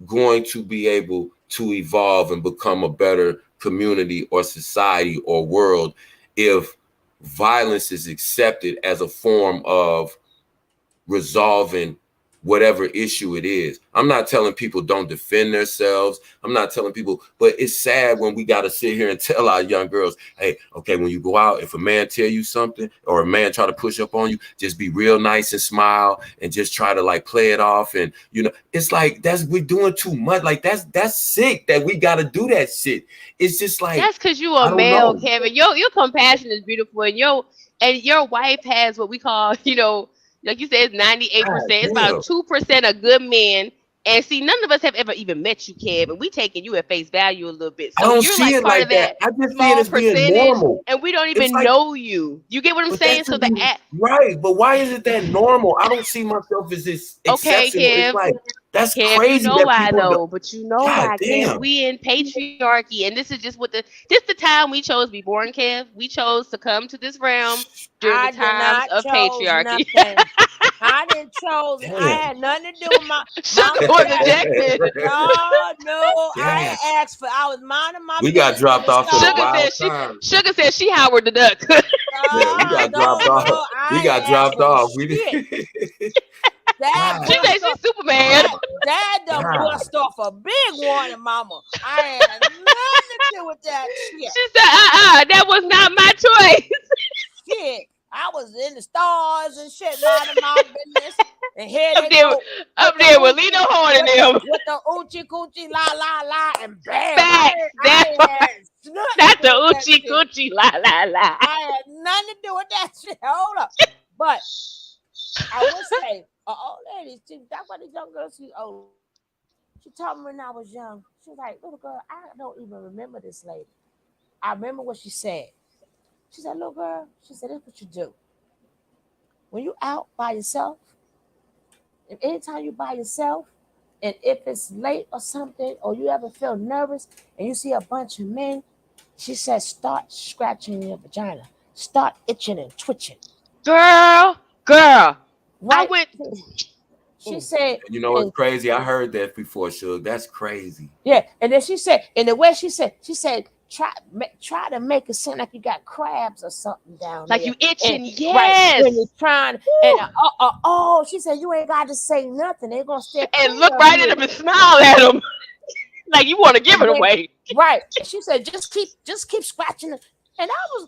going to be able to evolve and become a better community or society or world if violence is accepted as a form of resolving whatever issue it is. I'm not telling people don't defend themselves. I'm not telling people, but it's sad when we got to sit here and tell our young girls, hey, okay, when you go out, if a man tell you something or a man try to push up on you, just be real nice and smile and just try to like play it off. And it's like we're doing too much. Like that's sick that we got to do that shit. It's just like, That's because you I a don't male, know. Kevin. Your compassion is beautiful, and your wife has what we call, like you said, it's 98%. God It's damn. about 2% of good men. And see, none of us have ever even met you, Kev, and we taking you at face value a little bit. I So don't you're see like it part like of that. that I just see it small as being percentage, normal. and we don't It's even like, know you. You get what I'm but that saying? So should be right. But why is it that normal? I don't see myself as this okay, exceptional. It's Kev. like that's Kev, you crazy know that why people do. though, but you know God why, Kev. damn. We in patriarchy, and this is just this the time we chose to be born, Kev. We chose to come to this realm during the I did times not of chose patriarchy. nothing. I didn't chose. I Damn. had nothing to do with my Sugar mama was said. ejected. No, I Damn. ain't asked for. I was minding my We got business in dropped the off at a store. wild time. Sugar said she Howard the Duck. Yeah, we got dropped No, off. We I got ain't asked dropped for off. We shit. did. Dad God. She said bust she's off. Superman. Dad done God. bust off a big one, mama. I had nothing to do with that shit. She said, that was not my choice. Shit. I was in the stars and shit, minding my business. And and here Up they there, go up with the there with oochie, Lena Horne and them. with the oochie coochie la la la, and bam, Facts. I That's ain't what, had nothing to not do the with that Uchi shit. Coochie la la la. I had nothing to do with that shit. Hold up, but I will say, an old lady, that's why these young girls see old. She told me when I was young. She was like, little girl, I don't even remember this lady. I remember what she said. She said, little girl, she said, this is what you do. When you out by yourself, and anytime you by yourself, and if it's late or something, or you ever feel nervous and you see a bunch of men, she said, start scratching your vagina. Start itching and twitching. Girl, I Right? went. She said, You know what's and crazy? I heard that before, Suge. That's crazy. yeah, and then she said, and the way she said, try to make it seem like you got crabs or something down Like there. you itching, Right when you're yes. trying, and she said you ain't got to say nothing. They're gonna stare And clear look of right at you. them and smile at them. Like you want to give And it then, away. right, she said just keep scratching it. And I'm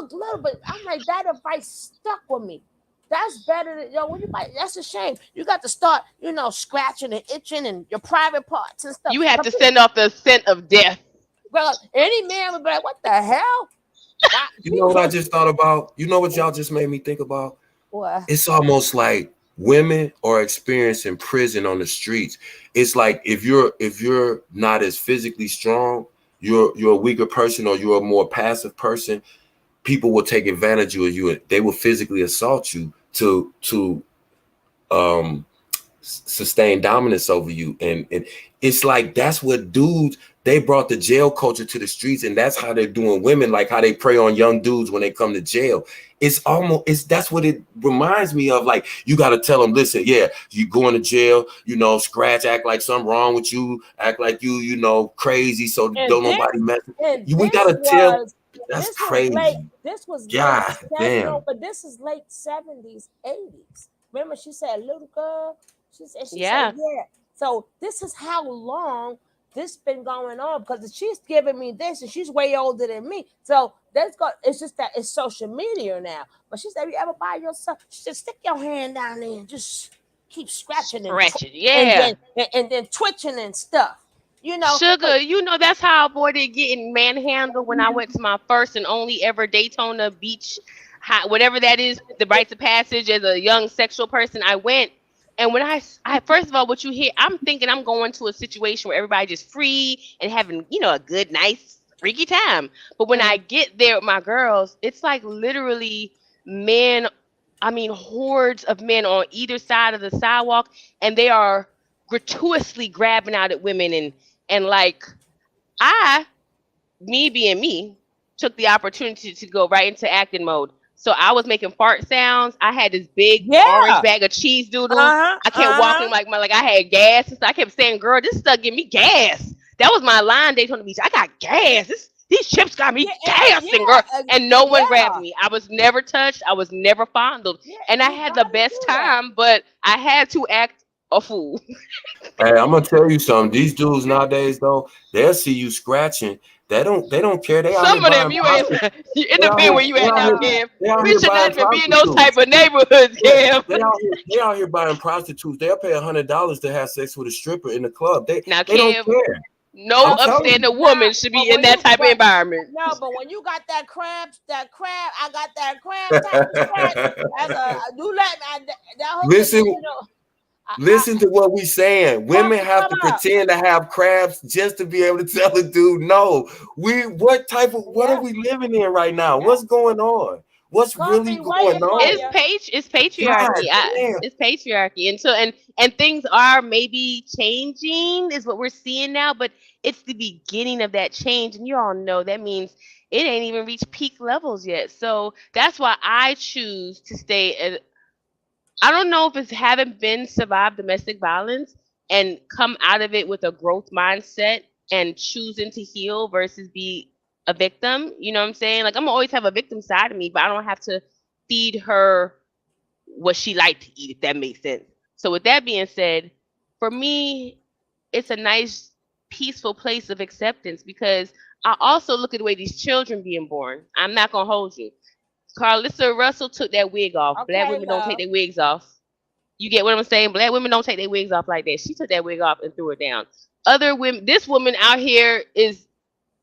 a little bit. I'm like that advice stuck with me. That's better than when you bite. That's a shame. You got to start, scratching and itching and your private parts and stuff. You have to send off the scent of death. Well, any man would be like, "What the hell?" Why You know what I just thought about? You know what y'all just made me think about? What? It's almost like women are experiencing prison on the streets. It's like if you're not as physically strong, you're a weaker person or you're a more passive person, people will take advantage of you and they will physically assault you to sustain dominance over you. And it's like that's what dudes, they brought the jail culture to the streets, and that's how they're doing women, like how they prey on young dudes when they come to jail. That's what it reminds me of. Like, you got to tell them, listen, yeah, you going to jail, scratch, act like something wrong with you, act like you crazy, so And don't this nobody mess and you. We this gotta tell. was That's this was late. crazy. This was late. God damn. But this is late 70s, 80s. Remember, she said, "Little girl." She said, Yeah. "Yeah." So this is how long this been going on, because she's giving me this, and she's way older than me. So it's just that it's social media now. But she said, "You ever buy yourself?" She said, "Stick your hand down there and just keep scratching Scratching, and yeah. then twitching and stuff." Sugar, that's how I avoided getting manhandled when I went to my first and only ever Daytona Beach, whatever that is, the rites of passage as a young sexual person. I went, and when I first of all, what you hear, I'm thinking I'm going to a situation where everybody just free and having, a good, nice, freaky time. But when I get there with my girls, it's like literally men. I mean, hordes of men on either side of the sidewalk, and they are gratuitously grabbing out at women and like me being me, took the opportunity to go right into acting mode. So I was making fart sounds. I had this big orange bag of cheese doodles. I kept walking like I had gas. And so I kept saying, "Girl, this stuff give me gas." That was my line, Daytona Beach. I got gas. These chips got me gassing, girl. And no one grabbed me. I was never touched. I was never fondled. And I had the best time, but I had to act a fool. Hey, I'm gonna tell you something. These dudes nowadays, though, they'll see you scratching. They don't care. They out here Some of them, buying you ain't. prostitutes. It They out depends here, where you they at out now, here, Cam. they out We here should not buying even be in those prostitutes. type of neighborhoods, Cam. They out here buying prostitutes. They'll pay $100 to have sex with a stripper in the club. They Now, don't Cam, care. no I'm telling upstanding you. woman should be in that type of environment. No, but when you got that crab, I got that crab type of scratch. You let me. That whole Listen, thing, listen to what we saying. Women have to pretend to have crabs just to be able to tell a dude no. What are we living in right now? What's going on? What's really going on? It's patriarchy. It's patriarchy, and things are maybe changing, is what we're seeing now. But it's the beginning of that change, and you all know that means it ain't even reached peak levels yet. So that's why I choose to stay at. I don't know if it's having been survived domestic violence and come out of it with a growth mindset and choosing to heal versus be a victim. You know what I'm saying? Like, I'm gonna always have a victim side of me, but I don't have to feed her what she liked to eat, if that makes sense. So with that being said, for me, it's a nice, peaceful place of acceptance, because I also look at the way these children being born. I'm not gonna hold you. Carlissa Russell took that wig off. Black Okay, women don't take love. their wigs off. You get what I'm saying? Black women don't take their wigs off like that. She took that wig off and threw it down. Other women, this woman out here is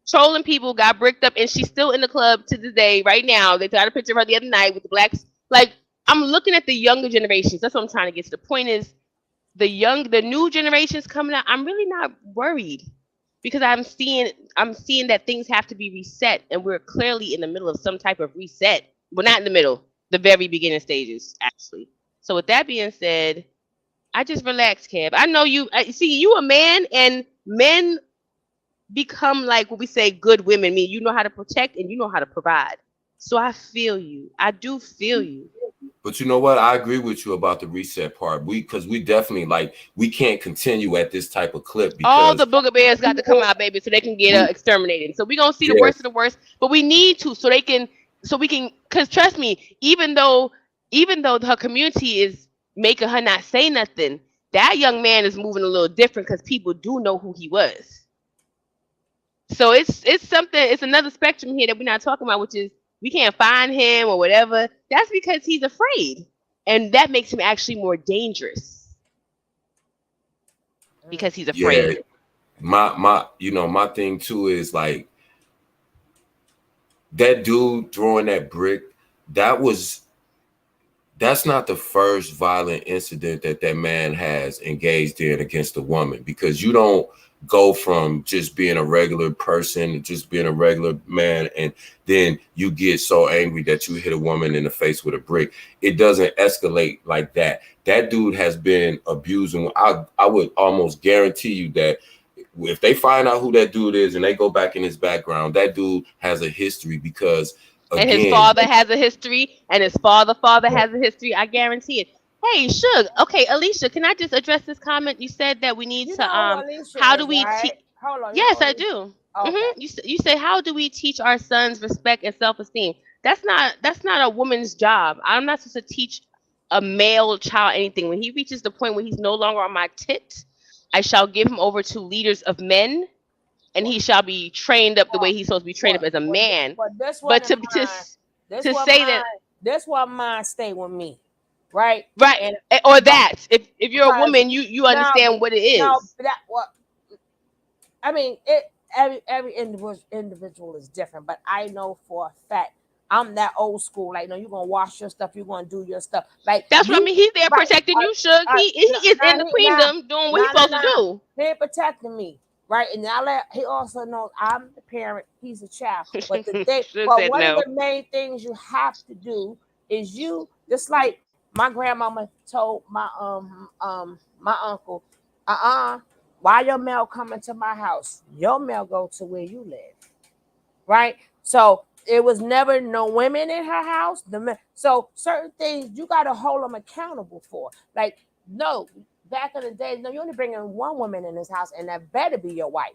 trolling people, got bricked up, and she's still in the club to this day. Right now, they got a picture of her the other night with the blacks. Like, I'm looking at the younger generations. That's what I'm trying to get to. The point is, the new generations coming out. I'm really not worried because I'm seeing that things have to be reset, and we're clearly in the middle of some type of reset. Well, not in the middle, the very beginning stages, actually. So with that being said, I just relax, Kev. I know you. See, you a man, and men become like what we say good women. Mean you know how to protect and you know how to provide. So I feel you. I do feel you. But you know what? I agree with you about the reset part. Because we definitely like we can't continue at this type of clip because all the booger bears got to come out, baby, so they can get exterminated. So we're gonna see the worst of the worst, but we need to so we can because trust me, even though her community is making her not say nothing, that young man is moving a little different because people do know who he was. So it's something, it's another spectrum here that we're not talking about, which is we can't find him or whatever. That's because he's afraid. And that makes him actually more dangerous. Because he's afraid. Yeah. My thing too is like that dude throwing that brick, that's not the first violent incident that man has engaged in against a woman, because you don't go from just being a regular person to just being a regular man and then you get so angry that you hit a woman in the face with a brick. It doesn't escalate like that. That dude has been abusing. I would almost guarantee you that if they find out who that dude is and they go back in his background, that dude has a history because and his father has a history, and his father has a history. I guarantee it. Hey, Suge. Okay, Alicia, can I just address this comment? You said that we need to how do we teach? Hold on. Yes, I do. Okay. You said how do we teach our sons respect and self-esteem? That's not a woman's job. I'm not supposed to teach a male child anything. When he reaches the point where he's no longer on my tit, I shall give him over to leaders of men, and he shall be trained up the way he's supposed to be trained up as a man. But to say that this one mine stay with me, right? Right, or that if you're a woman, you understand what it is. No, that what I mean. Every individual is different, but I know for a fact I'm that old school. Like, no, you're gonna wash your stuff, you're gonna do your stuff. Like that's what I mean. He's there protecting you, Suge. He is in the queendom doing what he's supposed to do. He ain't protecting me, right? And he also knows I'm the parent, he's a child. But one of the main things you have to do is you just like my grandmama told my uncle, why your mail coming to my house? Your mail go to where you live, right? So it was never no women in her house. So certain things you got to hold them accountable for. Like, no, back in the day, no, you only bringing one woman in this house, and that better be your wife.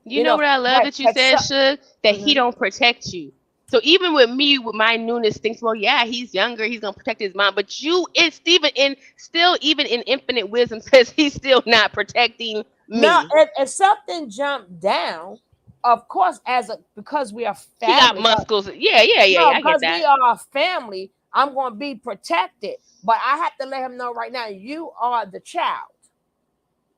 You know what I love that you said, Suge? That he don't protect you. So even with me, with my newness, thinks, well, yeah, he's younger, he's gonna protect his mom. But it's even in infinite wisdom says he's still not protecting me. No, if something jumped down, of course, because we are family. He got muscles. Yeah. No, I get that. We are a family. I'm gonna be protected, but I have to let him know right now. You are the child.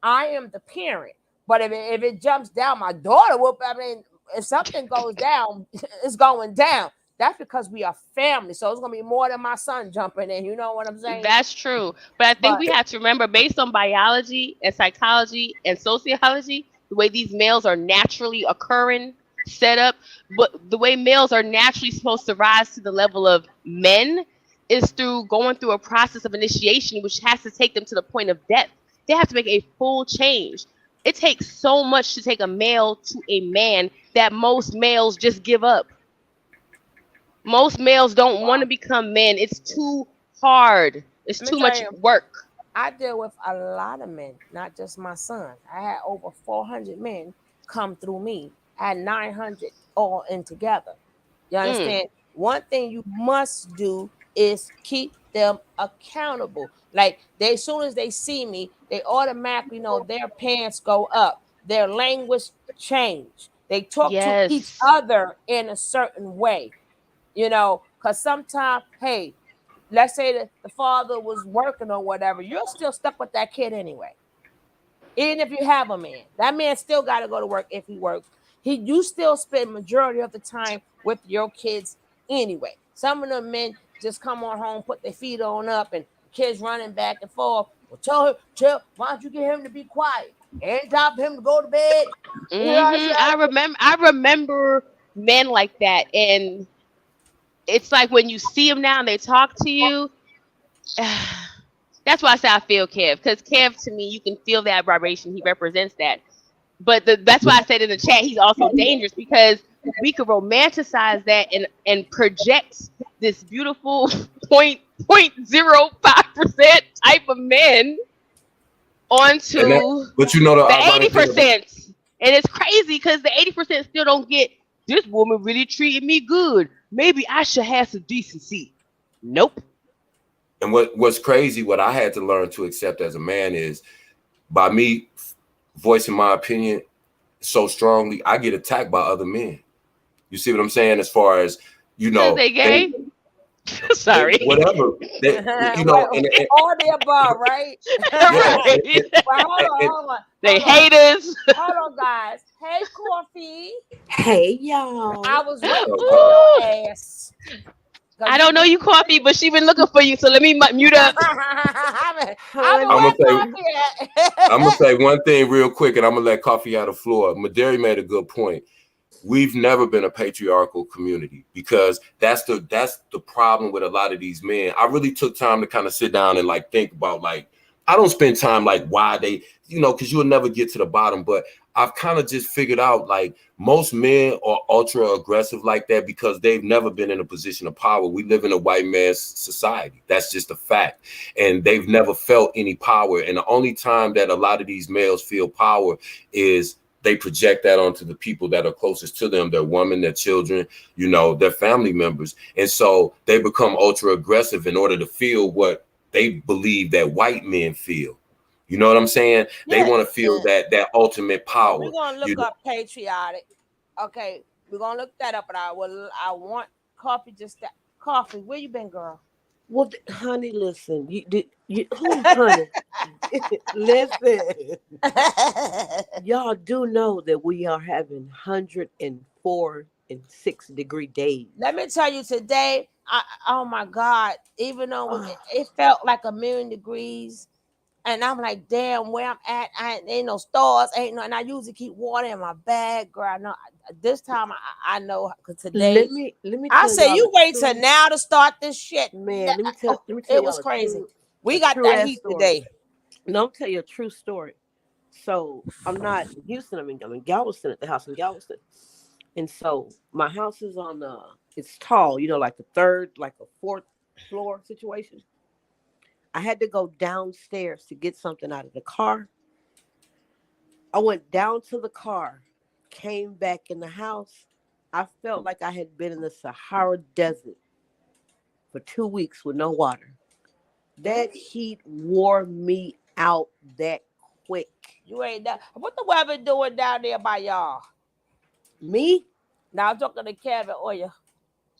I am the parent. But if it jumps down, my daughter will. I mean, if something goes down, it's going down. That's because we are family. So it's going to be more than my son jumping in. You know what I'm saying? That's true. But I think we have to remember, based on biology and psychology and sociology, the way these males are naturally occurring, set up, but the way males are naturally supposed to rise to the level of men is through going through a process of initiation, which has to take them to the point of death. They have to make a full change. It takes so much to take a male to a man that most males just give up. Most males don't want to become men. It's too hard. It's too much work. I deal with a lot of men, not just my son. I had over 400 men come through me. I had 900 all in together. You understand? One thing you must do is keep them accountable. Like, as soon as they see me, they automatically know their pants go up. Their language change. They talk to each other in a certain way. You know, because sometimes, hey, let's say that the father was working or whatever, you're still stuck with that kid anyway. Even if you have a man, that man still got to go to work if he works. You still spend majority of the time with your kids anyway. Some of the men just come on home, put their feet on up, and kids running back and forth. Well, tell, why don't you get him to be quiet? Ain't time for him to go to bed. You know what I'm saying? I remember men like that, and it's like when you see them now and they talk to you. That's why I say I feel Kev, because Kev, to me, you can feel that vibration. He represents that. But that's why I said in the chat, he's also dangerous, because we could romanticize that and project this beautiful 0.05% type of men onto but you know the the ironic thing 80%. And it's crazy because the 80% still don't get, this woman really treated me good. Maybe I should have some decency. Nope. And what's crazy, what I had to learn to accept as a man is, by me voicing my opinion so strongly, I get attacked by other men. You see what I'm saying? As far as, you know, they gay. Sorry. Whatever. You know, and all the above, right? Right. Well, hold on. They haters. Hold on, guys. Hey, Coffee. Hey, y'all. I was waiting for your ass. I don't know you, Coffee, but she been looking for you, so let me mute up. I'm gonna say one thing real quick, and I'm gonna let Coffee out of the floor. Maderi made a good point. We've never been a patriarchal community, because that's the problem with a lot of these men. I really took time to kind of sit down and like think about, like, I don't spend time like why they, you know, because you'll never get to the bottom, but I've kind of just figured out, like, most men are ultra aggressive like that because they've never been in a position of power. We live in a white man's society. That's just a fact. And they've never felt any power. And the only time that a lot of these males feel power is they project that onto the people that are closest to them, their women, their children, you know, their family members. And so they become ultra aggressive in order to feel what they believe that white men feel. You know what I'm saying? They want to feel that ultimate power. We're gonna look up patriotic. Okay, we're gonna look that up, and I want Coffee Coffee. Where you been, girl? Well, honey, listen. Honey, listen. Y'all do know that we are having 104 and 6-degree days. Let me tell you, today, oh my God, even though it felt like 1,000,000 degrees, and I'm like, damn, where I'm at, ain't no stars, ain't no, and I usually keep water in my bag, girl. I know this time I know, because today, let me I tell say y'all you the wait truth. till now to start this shit, Man, let me tell it was y'all crazy. We got that heat today. No, I'll tell you a true story. So I'm not in Houston. I'm in Galveston, at the house in Galveston. And so my house is on it's tall, you know, like the third, like a fourth floor situation. I had to go downstairs to get something out of the car. I went down to the car, came back in the house. I felt like I had been in the Sahara Desert for 2 weeks with no water. That heat wore me out that quick. You ain't that. What the weather doing down there by y'all? Me? Now I'm talking to Kevin or you.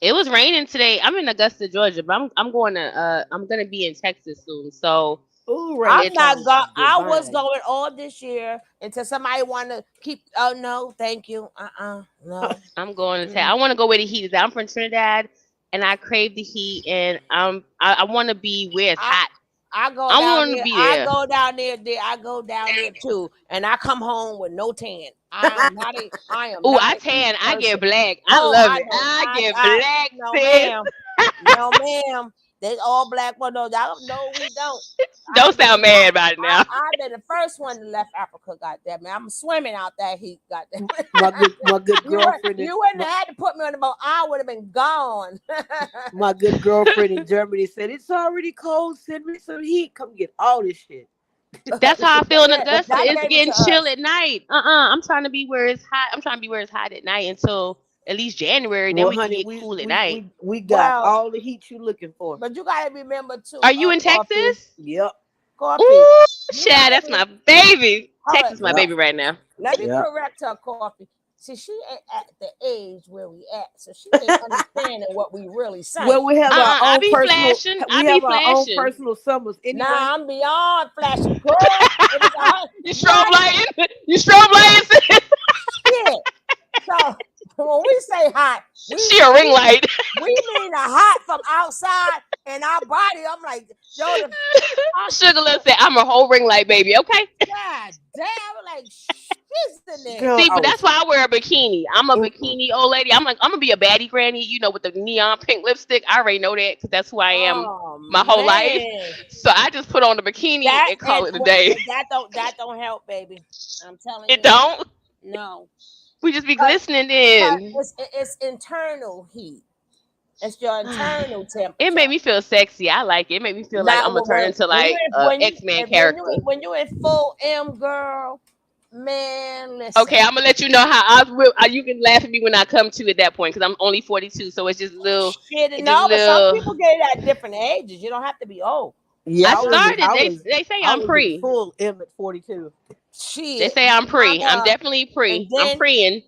It was raining today. I'm in Augusta, Georgia, but I'm gonna be in Texas soon. So I'm not going. I was going all this year until somebody want to keep. Oh no, thank you. No. I'm going to. I want to go where the heat is. I'm from Trinidad, and I crave the heat, and I want to be where it's hot. I go I down want there. to be I there. go down there. I go down there too, and I come home with no tan. I am not. Oh, I tan. I get black. I Oh, love it. I get black. No, sis. ma'am. No, ma'am. They all black. Well, no, no, we don't. Don't sound mad about it now. I've been the first one to left Africa. Goddamn, man, I'm swimming out that heat. Goddamn. My good girlfriend. You wouldn't have had to put me on the boat. I would have been gone. My good girlfriend in Germany said, "It's already cold. Send me some heat. Come get all this shit." That's how I feel in Augusta. That It's gave it getting to chill us. at night. I'm trying to be where it's hot. I'm trying to be where it's hot at night until at least January. Then Well, we honey, can get cool at night. we got all the heat you looking for. But you gotta remember too. Are you in Coffee. Texas? Yep. Coffee. Ooh, Shad, that's my baby. Hold Texas, on. my baby right now. Let me correct her, Coffee. See, she ain't at the age where we at, so she ain't understanding what we really saying. Well, we have our I own be personal. flashing. We I be have our own flashing. personal summers. Anyway, Nah, I'm beyond flashing, girl. It was You strobe lighting. You strobe lighting. shit. So when we say hot, She a ring light. we mean a hot from outside and our body. I'm like, yo, Sugar Love said, "I'm a whole ring light, baby." Okay. God damn, like she's in there. girl, See, I but was. that's why I wear a bikini. I'm a bikini old lady. I'm like, I'm gonna be a baddie granny, with the neon pink lipstick. I already know that because that's who I am Oh my whole life. man, So I just put on the bikini that and call it a and day. that don't help, baby. I'm telling It you, don't. no, We just be glistening then. it's internal heat. It's your internal temperature. It made me feel sexy. I like it. It made me feel like Now, I'm gonna turn into when you like a when you X-Men character. when you in full M, girl, man, listen. Okay, I'm gonna let you know how you can laugh at me when I come to at that point because I'm only 42, so it's just little. Shit, It's just no, but some people little. get it at different ages. You don't have to be old. Yeah, I I was. started. I They was. they say I I'm was in pre. full M at 42. They Shit, say I'm pre. I'm mama, definitely and pre. I'm then preing.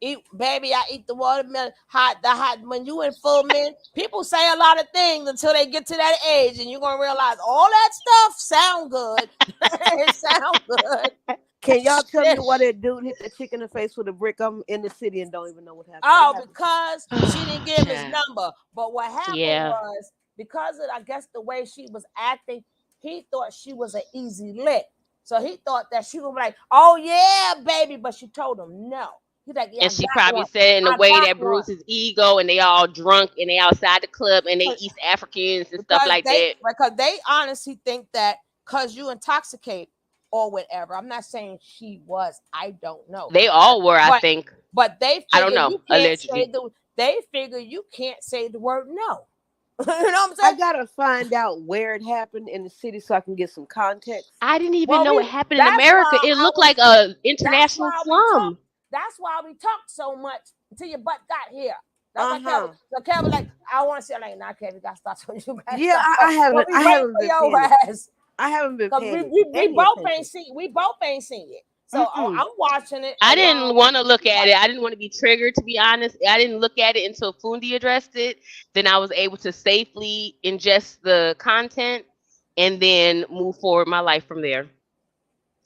eat, baby. I eat the watermelon hot. The hot when you in full men. People say a lot of things until they get to that age, and you're gonna realize all that stuff sound good. It sound good. Can y'all tell me Shit. why that dude hit that chick in the face with a brick? I'm in the city and don't even know what happened. Oh, What happened? because she didn't give him his Child. number. But what happened Yeah. was because of I guess the way she was acting, he thought she was an easy lick. So he thought that she was like, "Oh yeah, baby," but she told him no. He's like, "Yeah, I And she got probably one. said it in a I way got that one." bruised his ego, and they all drunk, and they outside the club, and they East Africans and stuff like that. Because they honestly think that because you intoxicate or whatever. I'm not saying she was. I don't know. They all were, I think. But they I don't figure know. you can't say Allegedly. they figure you can't say the word no. You know what I'm I saying? gotta find out where it happened in the city so I can get some context. I didn't even Well, know it happened in that's America. why It I looked was. like a That's international why we talk. slum. That's why we talked so much until your butt got here. That's why Kevin. So Kevin, like, I want to say, like, nah, Kevin, you got to start talking. You got to Yeah, start. I haven't. But we I waiting haven't for been your paying. ass. I haven't been Cause paying we any both attention. ain't seen. We both ain't seen it. So I'm watching it. I didn't along want to with look at everybody. it. I didn't want to be triggered, to be honest. I didn't look at it until Fundi addressed it. Then I was able to safely ingest the content and then move forward my life from there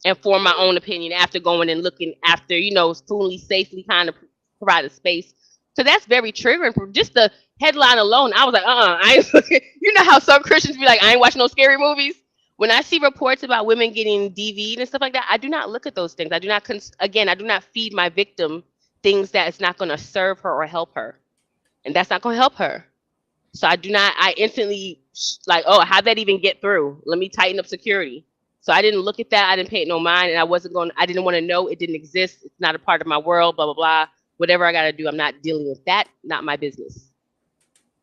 and form my own opinion after going and looking after, Fundi safely kind of provided space. So that's very triggering. For just the headline alone, I was like, I ain't looking. You know how some Christians be like, I ain't watching no scary movies. When I see reports about women getting DV'd and stuff like that, I do not look at those things. I do not, again, I do not feed my victim things that is not going to serve her or help her. And that's not going to help her. So I instantly like, oh, how'd that even get through? Let me tighten up security. So I didn't look at that. I didn't pay it no mind. And I didn't want to know it didn't exist. It's not a part of my world, blah, blah, blah. Whatever I got to do, I'm not dealing with that. Not my business.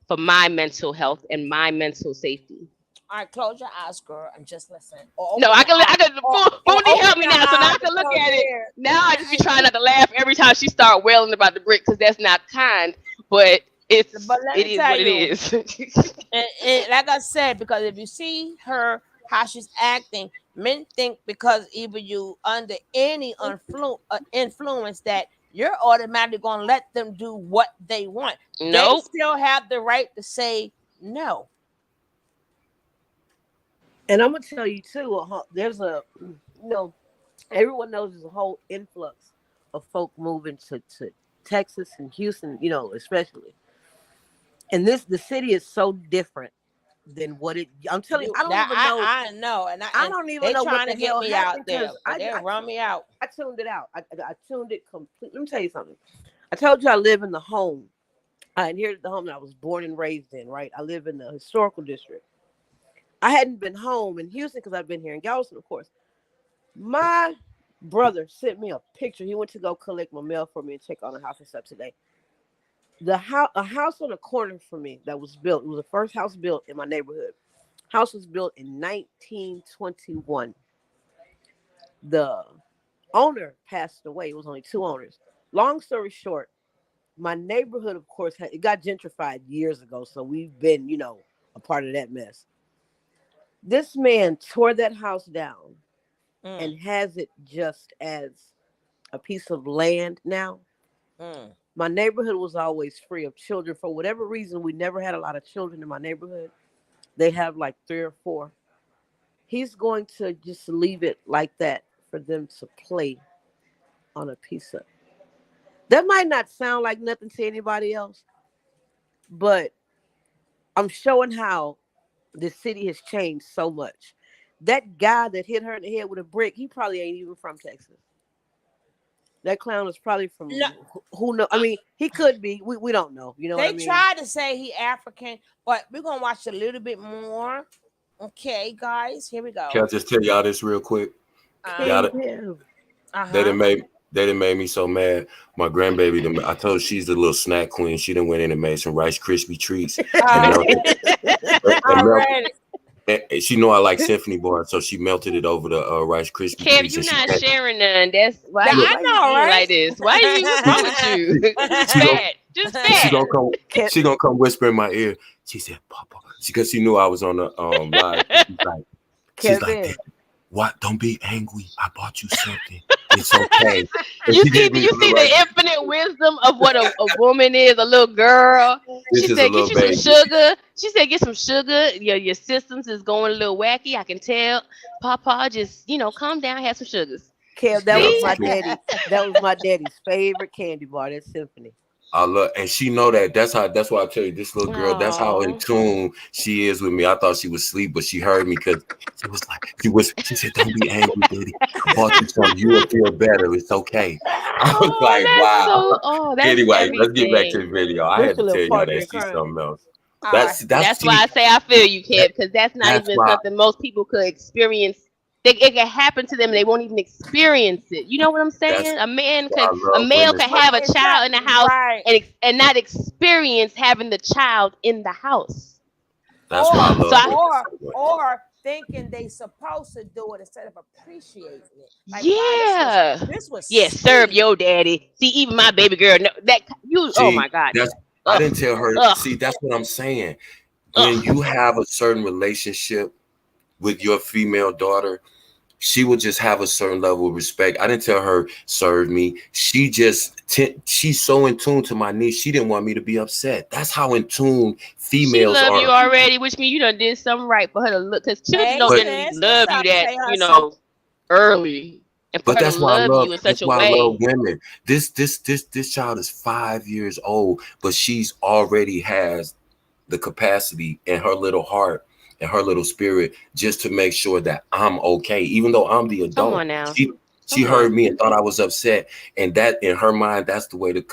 For my mental health and my mental safety. All right, close your eyes, girl, and just listen. No, I can Fundi help me now, so now I can look close at your it. ears. Now I just be trying not to laugh every time she start wailing about the brick because that's not kind, but it is what it is. and like I said, because if you see her how she's acting, men think because either you under any influence that you're automatically gonna let them do what they want. Nope. They still have the right to say no. And I'm gonna tell you too. There's everyone knows there's a whole influx of folk moving to Texas and Houston. Especially. And the city is so different than what it. I'm telling you, I don't even know. I know, and I don't even know what the to get hell me happened out there. because But they'll run me out. I tuned it out. I tuned it completely. Let me tell you something. I told you I live in the home. I inherited the home that I was born and raised in. Right, I live in the historical district. I hadn't been home in Houston because I've been here in Galveston, of course. My brother sent me a picture. He went to go collect my mail for me and check on the house and stuff today. A house on the corner for me that was built. It was the first house built in my neighborhood. House was built in 1921. The owner passed away. It was only two owners. Long story short, my neighborhood, of course, it got gentrified years ago. So we've been, a part of that mess. This man tore that house down and has it just as a piece of land now. Mm. My neighborhood was always free of children. For whatever reason, we never had a lot of children in my neighborhood. They have like 3 or 4. He's going to just leave it like that for them to play on a piece of. That might not sound like nothing to anybody else, but I'm showing how the city has changed so much. That guy that hit her in the head with a brick, he probably ain't even from Texas. That clown is probably from No. who know. I mean, he could be. We don't know. You know what I They mean? tried to say he African, but we're gonna watch a little bit more. Okay, guys, here we go. Can I just tell y'all this real quick? Y'all, they done made me so mad. My grandbaby, I told her she's the little snack queen. She done went in and made some Rice Krispie treats. And she know I like Symphony Bar, so she melted it over the Rice Krispie Kev, treats. you And not sharing none. That's why I you know, right? like this. Why you? What's wrong with you? Just fat. Just fat. She gonna come whisper in my ear. She said, "Papa," because she knew I was on the live. She's like, "Dad, what? Don't be angry. I bought you something. It's okay." You see the infinite wisdom of what a woman is, a little girl. She said, "Get you some sugar." She said, "Get some sugar. Your systems is going a little wacky. I can tell." Papa, just calm down. Have some sugars. Kev, that was my daddy. That was my daddy's favorite candy bar. That Symphony. I love, and she know that. That's why I tell you, this little girl. That's how in tune she is with me. I thought she was asleep, but she heard me because she said, "Don't be angry, Daddy. I bought you something. You will feel better. It's okay." I was like, wow. Anyway, let's get back to the video. I had to tell y'all that she's something else. That's why I say I feel you, Kev, because that's not even something most people could experience. It can happen to them. They won't even experience it. You know what I'm saying? A male can have a child in the house and not experience having the child in the house. That's why I love or thinking they supposed to do it instead of appreciating it. Like, yeah, wow, this was serve your daddy. See, even my baby girl, oh my God. I didn't tell her. See, that's what I'm saying. When you have a certain relationship with your female daughter, she will just have a certain level of respect. I didn't tell her serve me. She just she's so in tune to my niece. She didn't want me to be upset. That's how in tune females are. She love you already, which means you done did something right for her to look. Because children don't generally love you that early. And for her that's to why love you in such a way. I love women. This child is 5 years old, but she's already has the capacity in her little heart and her little spirit just to make sure that I'm okay, even though I'm the adult. Come on now. She heard me and thought I was upset, and that in her mind, that's the way to.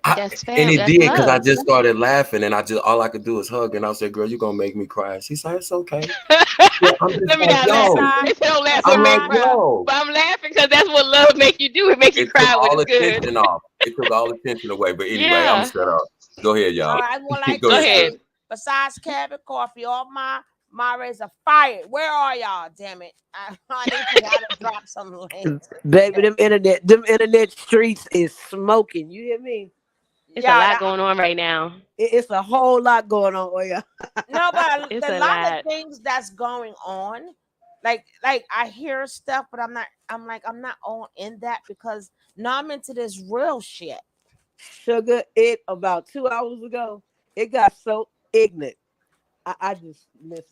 That's fair. And it did, because I just started laughing, and all I could do is hug, and I said, "Girl, you're gonna make me cry." She's like, "It's okay." Let me not laugh. They don't laugh when they cry. But I'm laughing because that's what love make you do. It makes you cry when it's good. It took all attention away. But anyway, I'm shut up. Go ahead, y'all. All right, go ahead. Besides Kevin Coffee, all my Mares are fired. Where are y'all? Damn it! I need to drop some links. Baby, them internet streets is smoking. You hear me? It's a lot going on right now. It's a whole lot going on. No, but a lot of things that's going on. Like I hear stuff, but I'm not all in that because now I'm into this real shit. Sugar, about 2 hours ago, it got so ignorant. I just listen.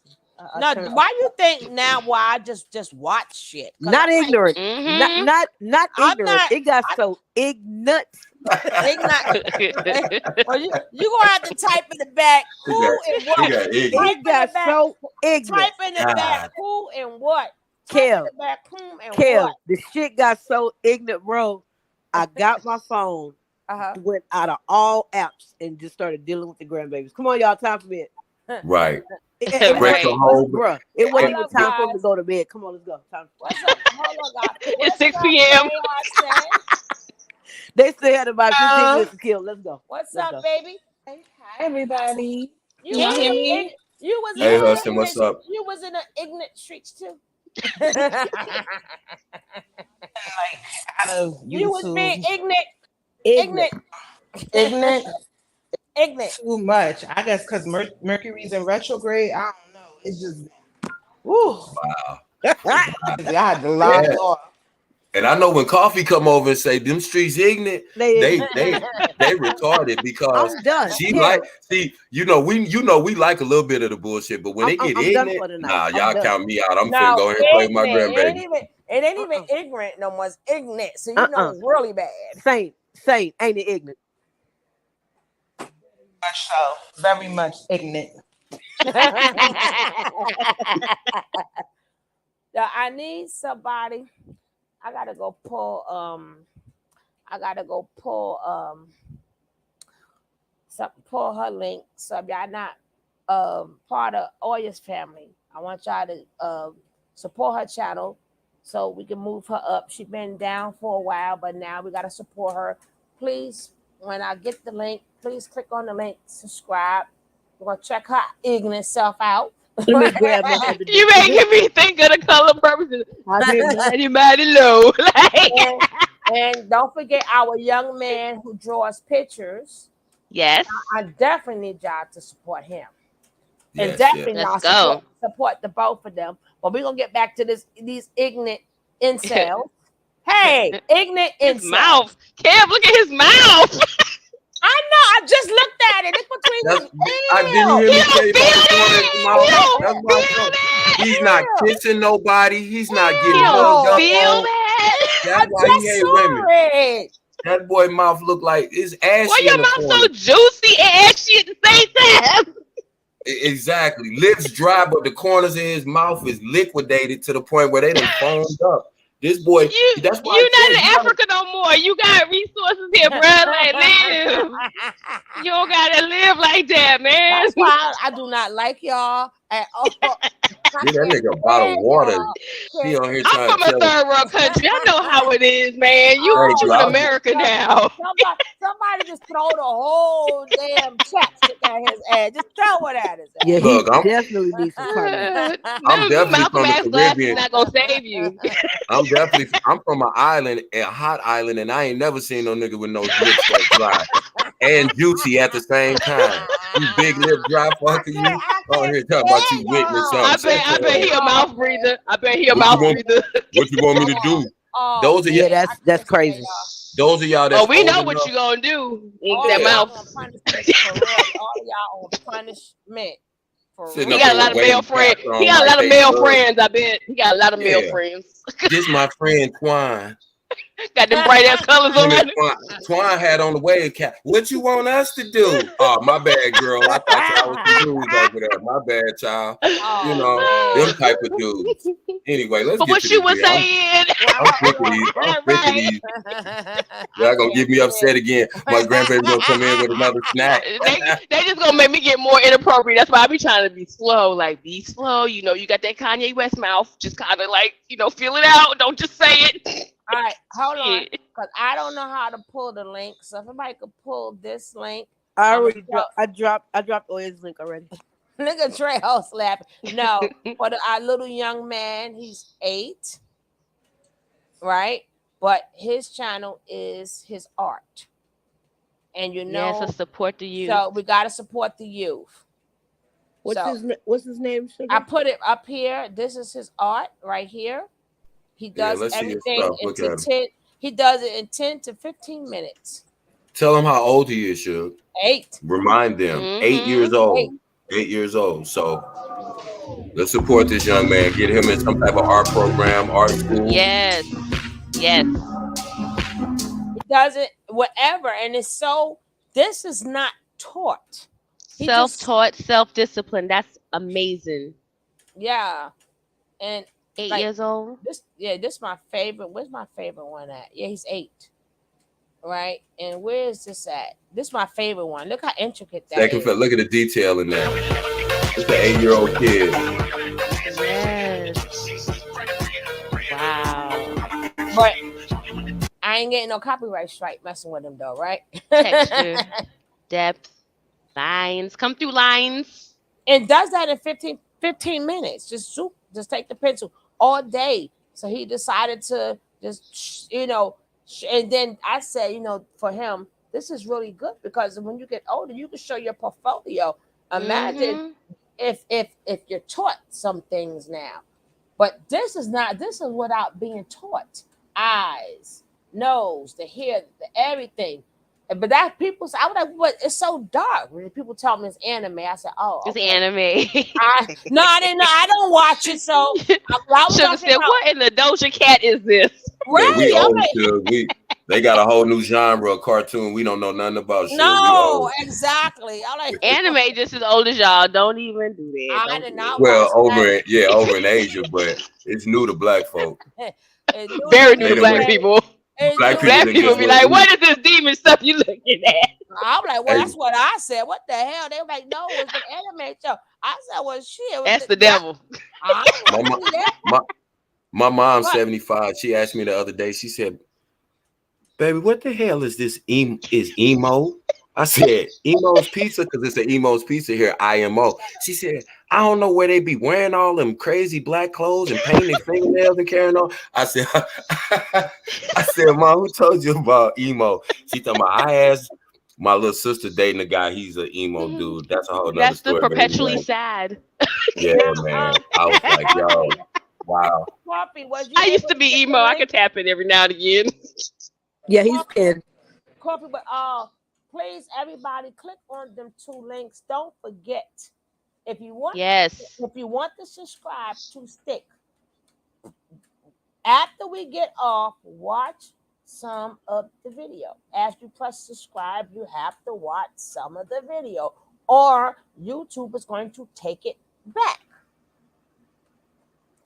No, why you think now? Why I just watch shit? Not ignorant, not ignorant. It got so ignorant. Well, you gonna have to type in the back who and what. It got so ignorant. Type in the back who and what. Kev, the shit got so ignorant, bro. I got my phone, went out of all apps, and just started dealing with the grandbabies. Come on, y'all, time for bed. Right. Bro, it wasn't even time for them to go to bed. Come on, let's go. What's up? Hold on, guys. It's 6 p.m. They still had about 15 minutes to kill. Let's go. What's up, baby? Hi, everybody. You hear me? You was hey, Huston, what's up? You was in the ignorant streets too. You was being ignorant. Too much. I guess because Mercury's in retrograde. I don't know. It's just, woo. Wow. I had to log off. And I know when Coffee come over and say them streets ignorant, they retarded because I'm done. she Here. like see, we like a little bit of the bullshit, but when they get I'm done ignorant, for the night. nah, I'm y'all done. count me out. I'm finna No, go ahead and play with my ignorant. grandbaby. It ain't even ignorant no more. It's ignorant. So you know it's really bad. Saint, ain't it ignorant? Much so, very much ignorant. Now, I need somebody. I gotta go pull pull her link. So if y'all not part of Oya's family, I want y'all to support her channel so we can move her up. She's been down for a while, but now we gotta support her. Please, when I get the link, please click on the link, subscribe. We're gonna check her ignorant self out. Let me grab my other. You making me think of the color purposes. I did mighty low. And don't forget our young man who draws pictures. Yes. I definitely need y'all to support him. Yes, and definitely yes. not support the both of them. But we're gonna get back to these ignorant incels. Hey, ignorant incels. His mouth. Kev, look at his mouth. I know. I just looked at it. It's between his ears. I didn't hear me say about the corner. He's not kissing nobody. He's not getting hugged up on. That's why he hate women. That boy mouth look like it's ashy. Why your mouth so juicy and ashy at the same time? Exactly. Lips dry, but the corners of his mouth is liquidated to the point where they done foamed up. This boy, that's why you're not in Africa no more. You got resources here, bro. Like, live. You don't gotta live like that, man. That's why I do not like y'all at all. Get that nigga a bottle of water. He on here I'm from a third world country. I know how it is, man. You in America now. Somebody just throw the whole damn chapstick at his ass. Just throw it at his ass. Yeah, he definitely needs some cardio. I'm definitely from the Caribbean. Not gonna save you. I'm from an island, a hot island, and I ain't never seen no nigga with no lips that dry and juicy at the same time. You big lip dry fucker, you. Oh, here talking about you witness something. I bet he a mouth breather. I bet he a mouth breather. What you want me to do? Those are that's crazy. Those of y'all that. Oh, we know what you gonna do. Ink that mouth. All of y'all on punishment. He got a lot of male friends. He got a lot of male friends. I bet he got a lot of male friends. This my friend Twine. Got them bright ass colors on. Twine had on the wave cap. What you want us to do? Oh, my bad, girl. I thought y'all was the dudes over there. My bad, child. You know, them type of dudes. Anyway, let's get what to you this was saying. I'm sick of these. I'm sick of these. Y'all gonna get me upset again. My grandbaby gonna come in with another snack. They just gonna make me get more inappropriate. That's why I be trying to be slow. Like, be slow. You know, you got that Kanye West mouth. Just kind of like, feel it out. Don't just say it. All right, hold on, because I don't know how to pull the link. So if somebody could pull this link, I already dropped Oya's link already. Nigga Trejo slapping. No, for our little young man, he's 8, right? But his channel is his art, and so support the youth. So we gotta support the youth. What's his name? Sugar? I put it up here. This is his art right here. He does everything in 10. He does it in 10 to 15 minutes. Tell him how old he is, Suge. 8. Remind them. 8 years old. 8 years old. So let's support this young man. Get him in some type of art program, art school. Yes. He does it whatever, and it's so. This is not taught. Self-taught, self-discipline. That's amazing. Yeah, and 8 years old. This is my favorite. Where's my favorite one at? Yeah, he's 8. Right, and where is this at? This is my favorite one. Look how intricate that is. Look at the detail in that. It's an 8-year-old kid. Yes. Wow. But I ain't getting no copyright strike messing with him though, right? Texture, depth, lines. Come through lines. And does that in 15 minutes. Just take the pencil all day. So he decided to just, and then I said, for him, this is really good because when you get older, you can show your portfolio. Imagine if you're taught some things now, but this is without being taught. eyes, nose, the hair, everything. But that people, I was like, "What? It's so dark." When people tell me it's anime, I said, "Oh, It's okay." anime. I didn't know. I don't watch it, so I was Sugar talking said, about "What in the Doja Cat is this?" Yeah, we right. I'm old like, Suge. They got a whole new genre of cartoon. We don't know nothing about Suge. We no, old. exactly. I'm like, Anime just as old as y'all. Don't even do that. I Don't did do not watch Well, that. over in Asia, but it's new to black folk. It's it. new in Very the new to They done black went. UK. people. It's Black new people in Black done the people just be went. UK. like, "What is this demon stuff you looking at?" I'm like, well, Hey, that's what I said. What the hell? They were like, no, it's an anime show. I said, well, shit. That's the That, devil. I don't my want to mo- see that. my my mom's But 75. She asked me the other day. She said, "Baby, what the hell is this? Is emo?" I said, "Emo's Pizza, because it's an Emo's Pizza here, IMO." She said, "I don't know where they be wearing all them crazy black clothes and painting their fingernails and carrying on." I said, I said, "Mom, who told you about emo?" She talking about, I asked my little sister dating a guy, he's an emo dude. That's a whole nother That's the story. But perpetually anyway, sad. yeah, now, man. I was like, yo, wow. Coffee, was you I used able to to be get emo. the I link? could tap it every now and again. Yeah, he's Coffee, pinned. Coffee, but please, everybody, click on them 2 links. Don't forget, if you want, Yes. if you want to subscribe to Stick, after we get off, watch some of the video. As you press subscribe, you have to watch some of the video, or YouTube is going to take it back.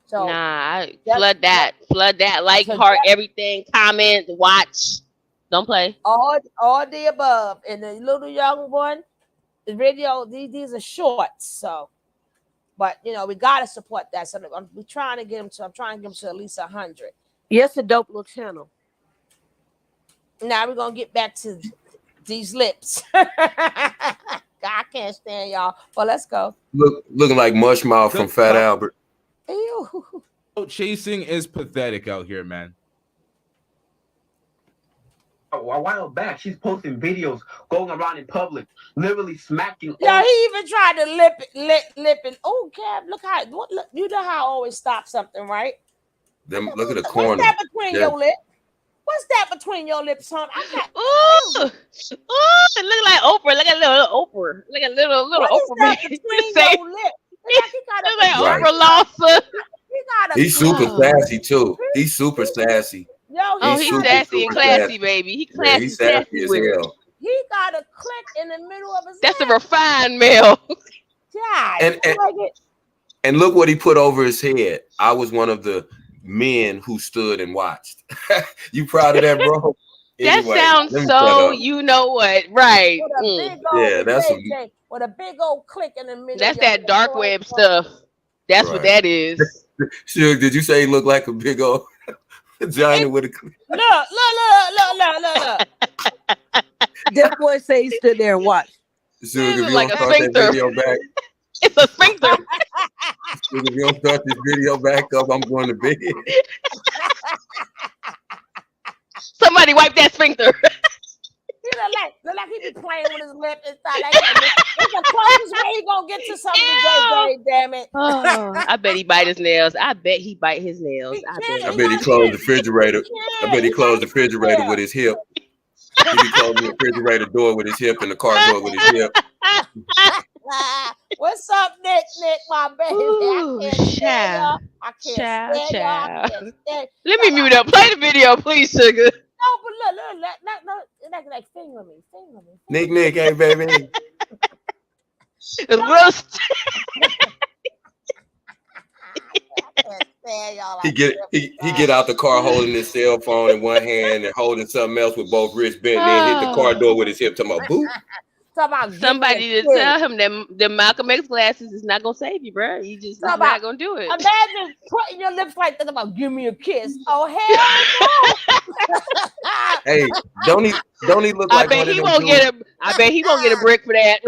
So Nah, just flood that. Flood that. Like, so heart, just everything. Comment, watch. Don't play. all the above. And the little young one, the video, these are shorts. So, but we gotta support that. So we're trying to get him to. I'm trying to get him to at least 100. Yes, a dope little channel. Now we're gonna get back to these lips. I can't stand y'all. But let's go. Looking like Mushmouth from Fat Albert. Ew. Chasing is pathetic out here, man. A while back, she's posting videos going around in public, literally smacking. Yeah, he even tried to lip it. Oh, Cab, look how look, you know how I always stop something, right? Look at the What's corner. that between Yeah. your lips? What's that between your lips, son? Ooh, it look like Oprah. Look at little Oprah. Look at little What is Oprah. that Man. between Say, your lips? Look look like Right. Oprah Lawson. He got a He's super Oh. sassy too. He's super sassy. Yo, Oh, He's he's super, sassy and super classy, sassy. baby. He Yeah, classy, he's sassy sassy as with it. hell. he got a click in the middle of his That's a lip. refined male. God, And and look what he put over his head. I was one of the men who stood and watched. You proud of that, bro? That Anyway, sounds let me shut so up. you know what, right? with a big old Yeah, that's some with a big old click in the middle. That's of your that dark lip. web stuff. That's what Right. that is. Suge, did you say he looked like a big old vagina with a Look. That boy say he stood there and watched. Suge, if you like don't a start that sphincter. video back, It's a sphincter. Suge, if you don't start this video back up, I'm going to bed. Somebody wipe that sphincter. He look like he be playing with his lip and stuff. Like it's the closest way he gonna get to something. JJ, damn it. Oh, I bet he bite his nails. I bet he bite his nails. I bet. I bet he closed the refrigerator. I bet he closed the refrigerator with his hip. He be closing the refrigerator door with his hip and the car door with his hip. What's up, Nick, my baby? Ooh, I can't stand child. y'all. I can't Child, stand y'all. I child. can't stand. Let me mute up. Play the video, please, sugar. No, but look, like finger me. Nick, hey baby. Roast. He get out the car holding his cell phone in one hand and holding something else with both wrists bent, and then hit the car door with his hip. Talking about boop. Somebody to tell him that the Malcolm X glasses is not gonna save you, bro. You just not gonna do it. Imagine putting your lips like that about give me a kiss. Oh hell no! Hey, don't he look I like bet one of he them won't dudes? get a brick for that.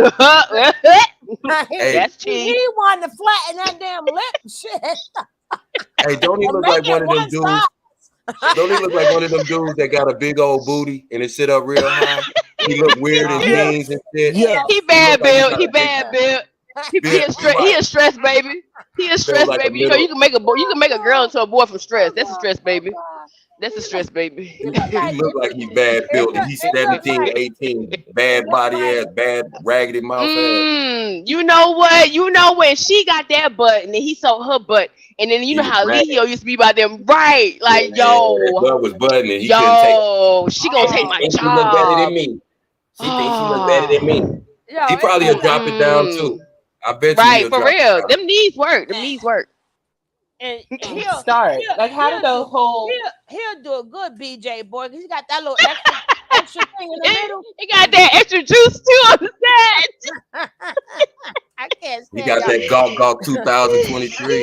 Hey. That's cheap. He wanted to flatten that damn lip. Shit. Hey, don't he look like one of them dudes? Don't he look like one of them dudes that got a big old booty and it sit up real high? He look weird in jeans and shit. Yeah. He bad built. He bad built. He a stress baby. He a stress like a baby. You know you can make a girl into a boy from stress. That's a stress baby. That's a stress, baby. He look like he bad building. He's 17, 18, bad body ass, bad raggedy mouth ass. You know what? You know when she got that butt and then he saw her butt. And then you know how Leo used to be about them, right? Like, that butt was button and he couldn't take it. she gonna take my She look better than job. me. She thinks she look better than me. He probably will drop it down too. I bet you Right, he'll for drop it real. down. Them knees work. Them knees work. And Start. Like, how did the whole? He'll do a good BJ boy. He got that little extra thing in the middle. He got that extra juice too on the side. I can't He stand got y'all. that Gawk 2023.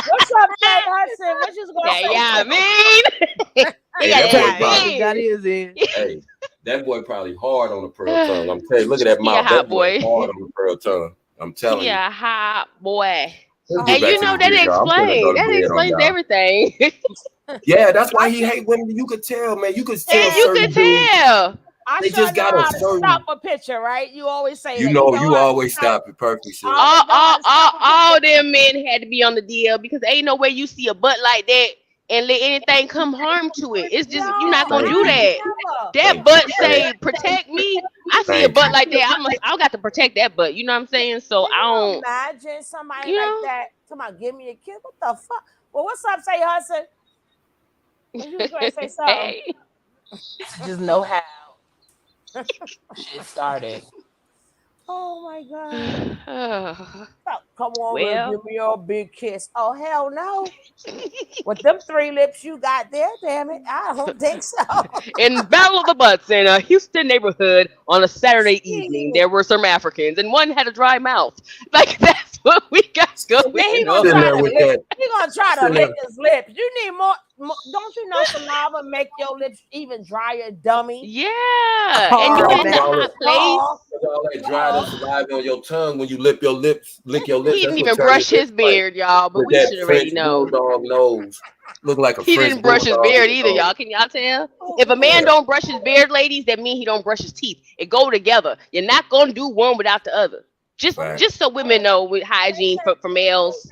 What's up, Jay Hudson? What you gonna say? Yeah, man. Hey, that boy probably Got his in. Hey, that boy probably hard on the pearl tongue. I'm telling you, look at that mouth. That boy hard on the pearl tongue. I'm telling you. Yeah, hot boy. Let's get And back you to know the video. I'm finna go to bed on explains y'all. everything. Yeah, that's why he hate women. You could tell, man. You could tell And you certain could dudes. tell. I They sure just know got a how to certain. stop a picture, right? You always say You that. know, you how to always stop it perfectly. Sis. All them men had to be on the DL because ain't no way you see a butt like that and let anything come harm to it. It's just you're not gonna do that. That butt say protect me. I see a butt like that. I got to protect that butt. You know what I'm saying? So I don't imagine somebody You like know? that. Somebody give me a kiss. What the fuck? Well, what's up, say Hudson? What you was gonna say something? Just know how shit started. Oh my god. Come on, Well. give me your big kiss. Oh hell no. With them 3 lips you got there, damn it. I don't think so. In Battle of the Butts in a Houston neighborhood on a Saturday evening, there were some Africans, and one had a dry mouth. Like that's what we got going Then he on. gonna try to lick his lips. You need more. Don't you know saliva make your lips even drier, dummy? Yeah, and you in that hot place. All that dried saliva on your tongue when you lick your lips. He That's didn't what even turn brush your his lips like. beard, y'all, but With we that should already French know. bulldog nose. Look like a He French didn't brush his bulldog beard with a either, nose. y'all. Can y'all tell? If a man don't brush his beard, ladies, that means he don't brush his teeth. It go together. You're not gonna do one without the other. Just so women know with hygiene for males.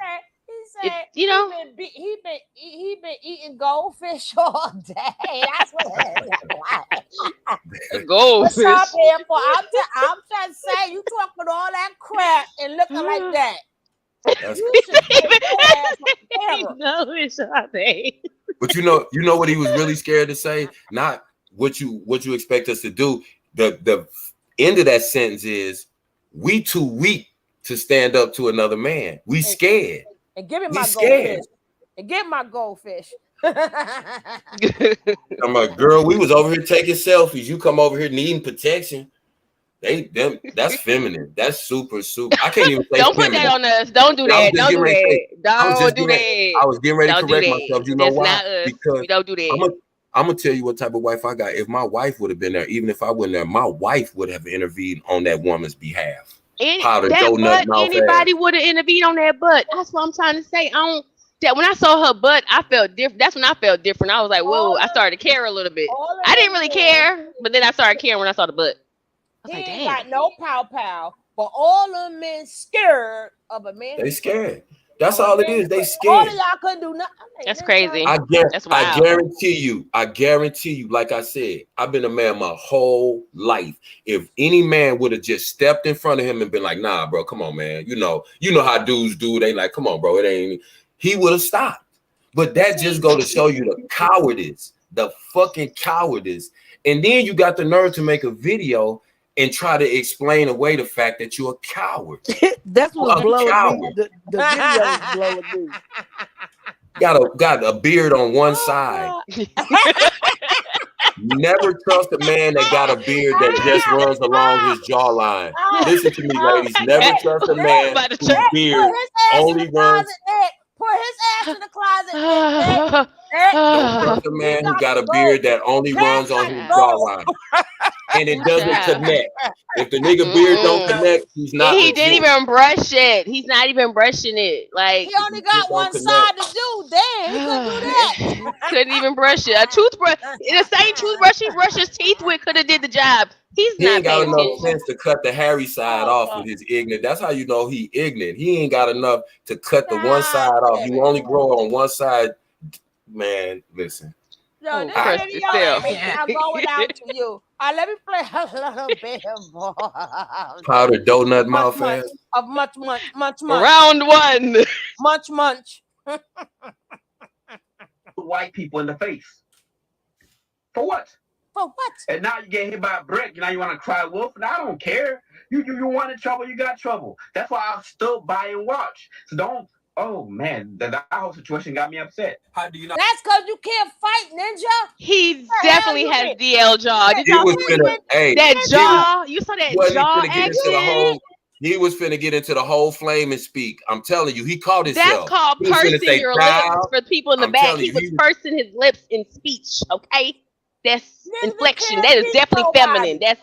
He said, you know, he been eating goldfish all day. That's what goldfish. What's up here for? I'm just saying, you talking all that crap and looking like that. You should take your ass on camera. But you know what he was really scared to say? Not what you expect us to do. The end of that sentence is we too weak to stand up to another man. We scared. And give me We my scared. goldfish. And get my goldfish. I'm like, girl, we was over here taking selfies. You come over here needing protection. That's feminine. That's super. I can't even say don't feminine. put that on us. Don't do that. Don't do that. Don't do that. I was getting ready to Don't do correct that. myself. You know That's why? not us. Because we don't do that. I'm gonna tell you what type of wife I got. If my wife would have been there, even if I wasn't there, my wife would have intervened on that woman's behalf. Anybody would have intervened on that butt. That's what I'm trying to say. When I saw her butt, I felt different. That's when I felt different. I was like, whoa, I started to care a little bit. I didn't really care, but then I started caring when I saw the butt. He ain't got no pow, but all of men scared of a man. They scared. That's all it is. They scared. All of y'all couldn't do nothing. That's crazy. I wild. guarantee you, like I said, I've been a man my whole life. If any man would have just stepped in front of him and been like, nah, bro, come on, man. You know how dudes do. They like, come on, bro. It ain't. He would have stopped. But that just go to show you the cowardice, the fucking cowardice. And then you got the nerve to make a video and try to explain away the fact that you're a coward. That's what's blowing me. The video is blowing me. Got a beard on one side. Never trust a man that got a beard that just runs along his jawline. Listen to me, ladies. Never trust a man whose beard only runs. Put his ass in the closet. Don't trust a man who got a beard that only runs on his jawline. And it doesn't connect. If the nigga beard don't connect, he's not. He didn't even brush it. He's not even brushing it. Like he only got one side to do. Damn, he couldn't do that. Couldn't even brush it. A toothbrush, the same toothbrush he brushed his teeth with, could have did the job. He ain't got enough sense to cut the hairy side off with his ignorant. That's how you know he ignorant. He ain't got enough to cut the one side off. You only grow on one side Man, listen. Yo, this Press video yourself. is now going out to you. Let me play a little bit more. Powder donut mouth Munch, ass. of much. Round one. Munch. White people in the face. For what? For what? And now you get hit by a brick. Now you want to cry wolf? And I don't care. You wanted trouble, you got trouble. That's why I still buy and watch. So don't. Oh man, that whole situation got me upset. How do you not? That's because you can't fight, Ninja. He definitely has DL jaw. Did He y'all was see finna, hey, that he jaw? was- You saw that wasn't jaw finna get into the action? whole. He was finna get into the whole flame and speak. I'm telling you, he caught That's himself. called He was finna pursing say, your "Child," lips for people in the I'm back. telling He you, was pursing his lips in speech, okay? That's Ninja inflection. can't That is beat definitely nobody. feminine. That's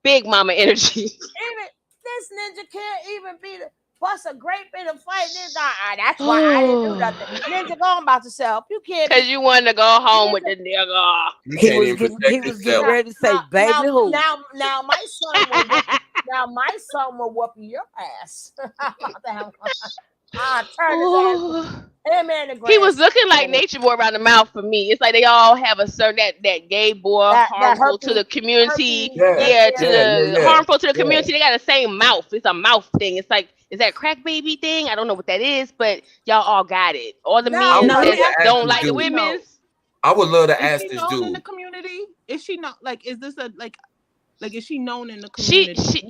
big mama energy. Even this Ninja can't even beat a bust a grape in a fight. This guy, that's why I didn't do nothing. Ninja, go on about yourself. You can't. Because you wanted to go home with the nigga. You He can't was even getting protect yourself. ready to say, baby who? Now my son will whoop your ass. Turn his ass. Him and the He was looking like grandson. Nature Boy around the mouth for me. It's like they all have a certain that gay boy That harmful to herpes- the community. herpes, To the harmful to the yeah. community. They got the same mouth. It's a mouth thing. It's like, is that crack baby thing? I don't know what that is, but y'all all got it. All the No, men no, let me that ask don't you, like the dude. women's. I would love to Is ask she this known in the dude. community? Is she not like? Is this a like is she known in the community?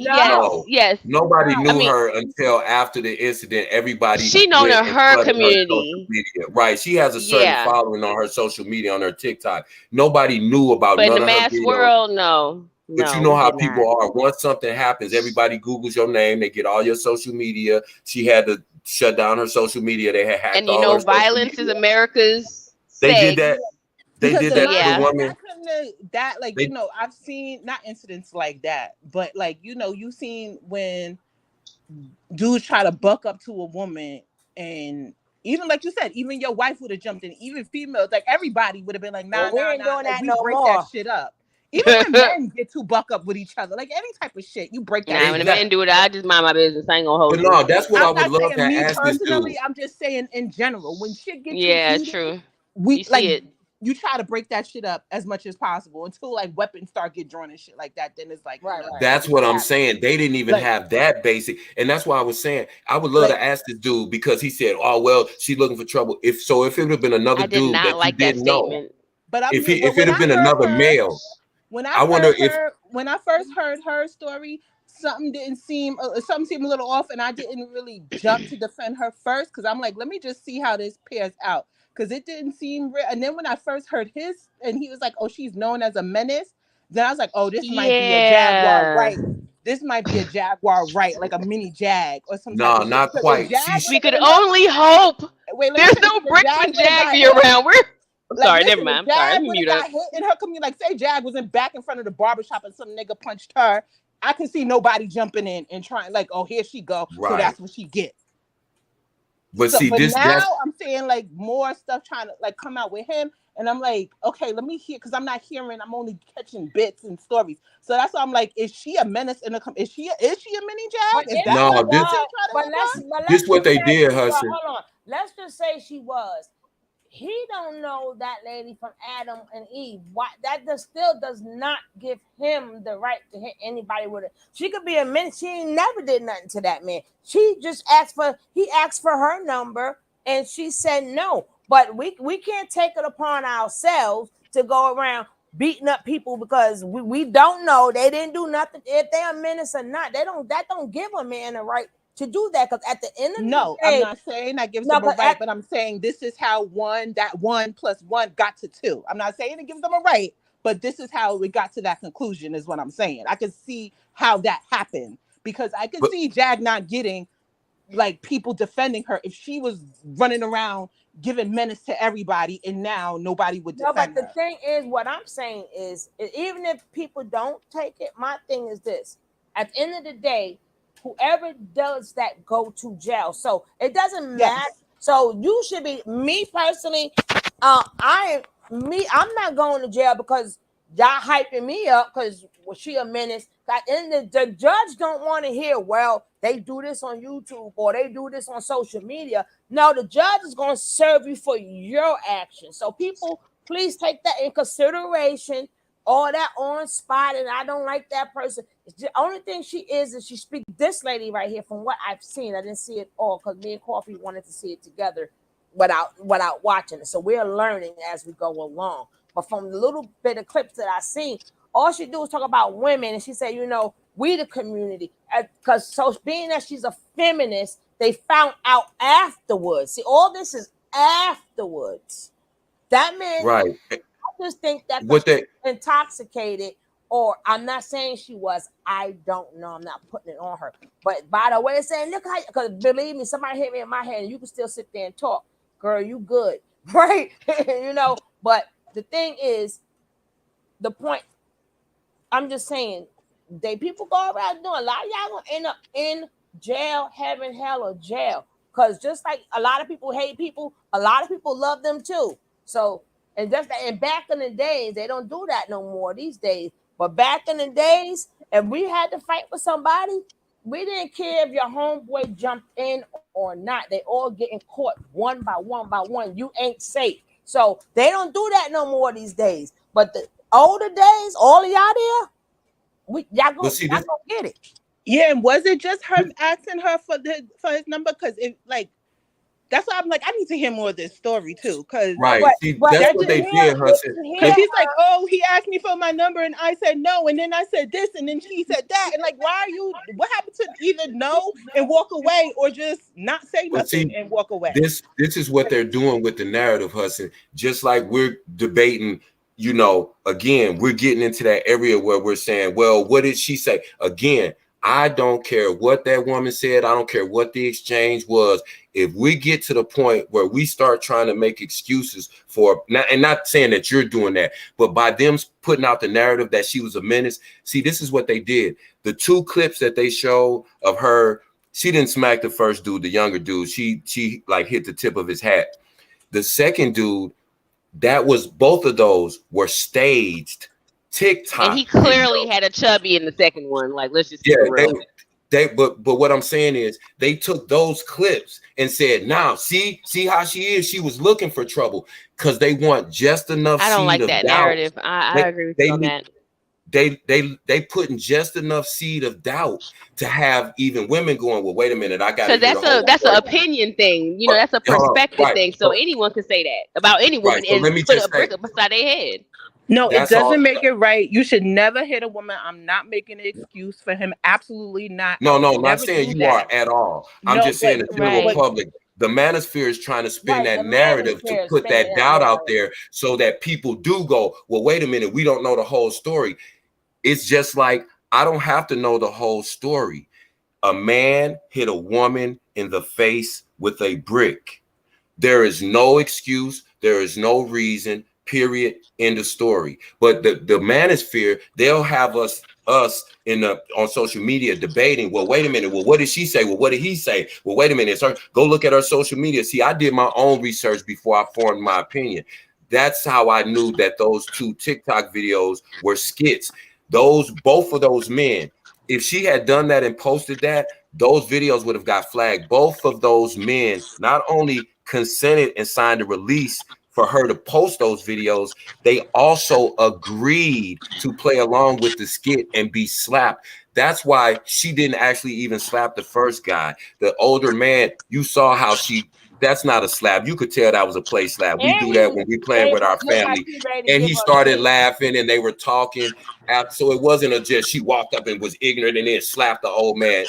Yes. Nobody knew I mean, her until after the incident. Everybody she known went in and her flooded community. social media. Right. She has a certain Yeah. following on her social media, on her TikTok. Nobody knew about But in none the of her mass videos. world, no. But No, you know we how did people not. are. Once something happens, everybody Googles your name. They get all your social media. She had to shut down her social media. They had hacked And you all know, her social violence is media. America's They did sex. that. They Because did in that my to the head, woman. that couldn't have, that like They- you know, I've seen not incidents like that, but like you know, you've seen when dudes try to buck up to a woman, and even like you said, even your wife would have jumped in, even females, like everybody would have been like, nah, Well, we nah, ain't nah, doing like that we no break more. that shit up. Even when men get to buck up with each other, like any type of shit, you break that. Nah, when a shit man up. do it, I just mind my business. I ain't gonna hold But you. no, that's what I I'm would not love to saying me ask this dude. personally. I'm just saying in general. When shit gets Yeah, too heated, true. we You see like it. you try to break that shit up as much as possible until like weapons start get drawn and shit like that. Then it's like, you know, That's what I'm saying. They didn't even Like- have that basic, and that's why I was saying I would love Like- to ask this dude because he said, "Oh well, she's looking for trouble." If it would have been another I did dude not that you like that didn't know, statement. But I'm if it when would have I been heard another her- male, When I wonder heard if her, when I first heard her story, something seemed a little off, and I didn't really jump to defend her first because I'm like, let me just see how this pairs out because it didn't seem real. And then when I first heard his, and he was like, oh, she's known as a menace. Then I was like, oh, this might be a Jaguar, right? This might be a Jaguar, right? Like a mini Jag or some type nah, of shit. not Because if quite. Jag She's We would've could been in her- only hope. Wait, let me There's finish. no If bricks Jag and would've Jag got be hit- around. I'm Like, sorry, listen, never mind. if I'm sorry. Jag Let me would mute have up. got hit in her community, like say Jag was in back in front of the barbershop and some nigga punched her, I can see nobody jumping in and trying like, oh, here she go. So Right. that's what she get. But see, But that's now I'm seeing like more stuff trying to like come out with him, and I'm like, okay, let me hear because I'm not hearing. I'm only catching bits and stories. So that's why I'm like, is she a menace in the? Is she a mini Jag? Is that No, what this- they're trying to But this let's what they just say did, she was- Hussein. Hold on. Let's just say she was. He don't know that lady from Adam and Eve. Why that still does not give him the right to hit anybody with it. She could be a minute. She ain't never did nothing to that man. He asked for her number and she said no. But we can't take it upon ourselves to go around beating up people because we don't know. They didn't do nothing. If they're a menace or not, that don't give a man a right to do that because at the end of No, the day, I'm not saying that gives them a right, but I'm saying this is how that 1 + 1 got to 2. I'm not saying it gives them a right, but this is how we got to that conclusion is what I'm saying. I can see how that happened because I could see Jag not getting like people defending her if she was running around giving menace to everybody and now nobody would No, defend but the her. thing is, what I'm saying is, even if people don't take it, my thing is this: at the end of the day, whoever does that go to jail. So it doesn't matter. So you should be me personally. I'm not going to jail because y'all hyping me up because she a menace. And the judge don't want to hear. Well, they do this on YouTube or they do this on social media. No, the judge is going to serve you for your actions. So people, please take that in consideration. All that on spot, and I don't like that person. It's the only thing she is she speaks. This lady right here, from what I've seen, I didn't see it all because me and Coffee wanted to see it together without watching it. So we're learning as we go along. But from the little bit of clips that I seen, all she do is talk about women, and she said, you know, we the community, because so being that she's a feminist, they found out afterwards. See, all this is afterwards. That meant Right. I just think that What she's they intoxicated, or I'm not saying she was. I don't know. I'm not putting it on her. But by the way, saying, look how, because believe me, somebody hit me in my head, and you can still sit there and talk, girl. You good, right? You know. But the thing is, the point. I'm just saying, people go around doing a lot of y'all gonna end up in jail, heaven, hell, or jail. Cause just like a lot of people hate people, a lot of people love them too. So and just and back in the days, they don't do that no more these days. But back in the days, if we had to fight with somebody, we didn't care if your homeboy jumped in or not. They all getting caught one by one by one. You ain't safe. So they don't do that no more these days. But the older days, all of y'all there, y'all but see gonna this get it. Yeah, and was it just her asking her for his number? Because it like that's why I'm like, I need to hear more of this story too. Because right. See, that's that what just they did, Hudson. because she's like, oh, he asked me for my number and I said no, and then I said this, and then he said that, and like, why are you? What happened to either no and walk away or just not say But nothing see, and walk away? this is what they're doing with the narrative, Hudson. Just like we're debating, you know, again, we're getting into that area where we're saying, well, what did she say? Again, I don't care what that woman said. I don't care what the exchange was. If we get to the point where we start trying to make excuses for, and not saying that you're doing that, but by them putting out the narrative that she was a menace. See, this is what they did. The two clips that they showed of her, she didn't smack the first dude, the younger dude. She like hit the tip of his hat. The second dude, that was, both of those were staged TikTok. And he clearly videos. had a chubby in the second one. Like, let's just keep Yeah, it real. but what I'm saying is they took those clips and said, now see how she is. She was looking for trouble because they want just enough I don't seed like of that doubt. narrative. I agree with you on that. They putting just enough seed of doubt to have even women going, well, wait a minute, I got to Because hear the whole that's an story. opinion thing. You know, that's a perspective Right. thing. So anyone can say that about any woman Right. So and let me put just a say, brick beside their head. No, it that's all. doesn't make it right. You should never hit a woman. I'm not making an excuse for him. Absolutely not. I No, would not never saying do you that. are at all. I'm No, just saying the general Right. public, the manosphere is trying to spin Right, that the narrative to manosphere is put spinning that that doubt out narrative. there so that people do go, well, wait a minute, we don't know the whole story. It's just like, I don't have to know the whole story. A man hit a woman in the face with a brick. There is no excuse. There is no reason, period, end of story. But the manosphere, they'll have us in the on social media debating, well, wait a minute, well, what did she say? Well, what did he say? Well, wait a minute, sir, go look at our social media. See, I did my own research before I formed my opinion. That's how I knew that those two TikTok videos were skits. Both of those men, if she had done that and posted that, those videos would have got flagged. Both of those men not only consented and signed a release for her to post those videos, they also agreed to play along with the skit and be slapped. That's why she didn't actually even slap the first guy. The older man, you saw how that's not a slap. You could tell that was a play slap. We do that when we playing with our Look like family. he ready to And give he her started a laughing and they were talking. So it wasn't just she walked up and was ignorant and then slapped the old man.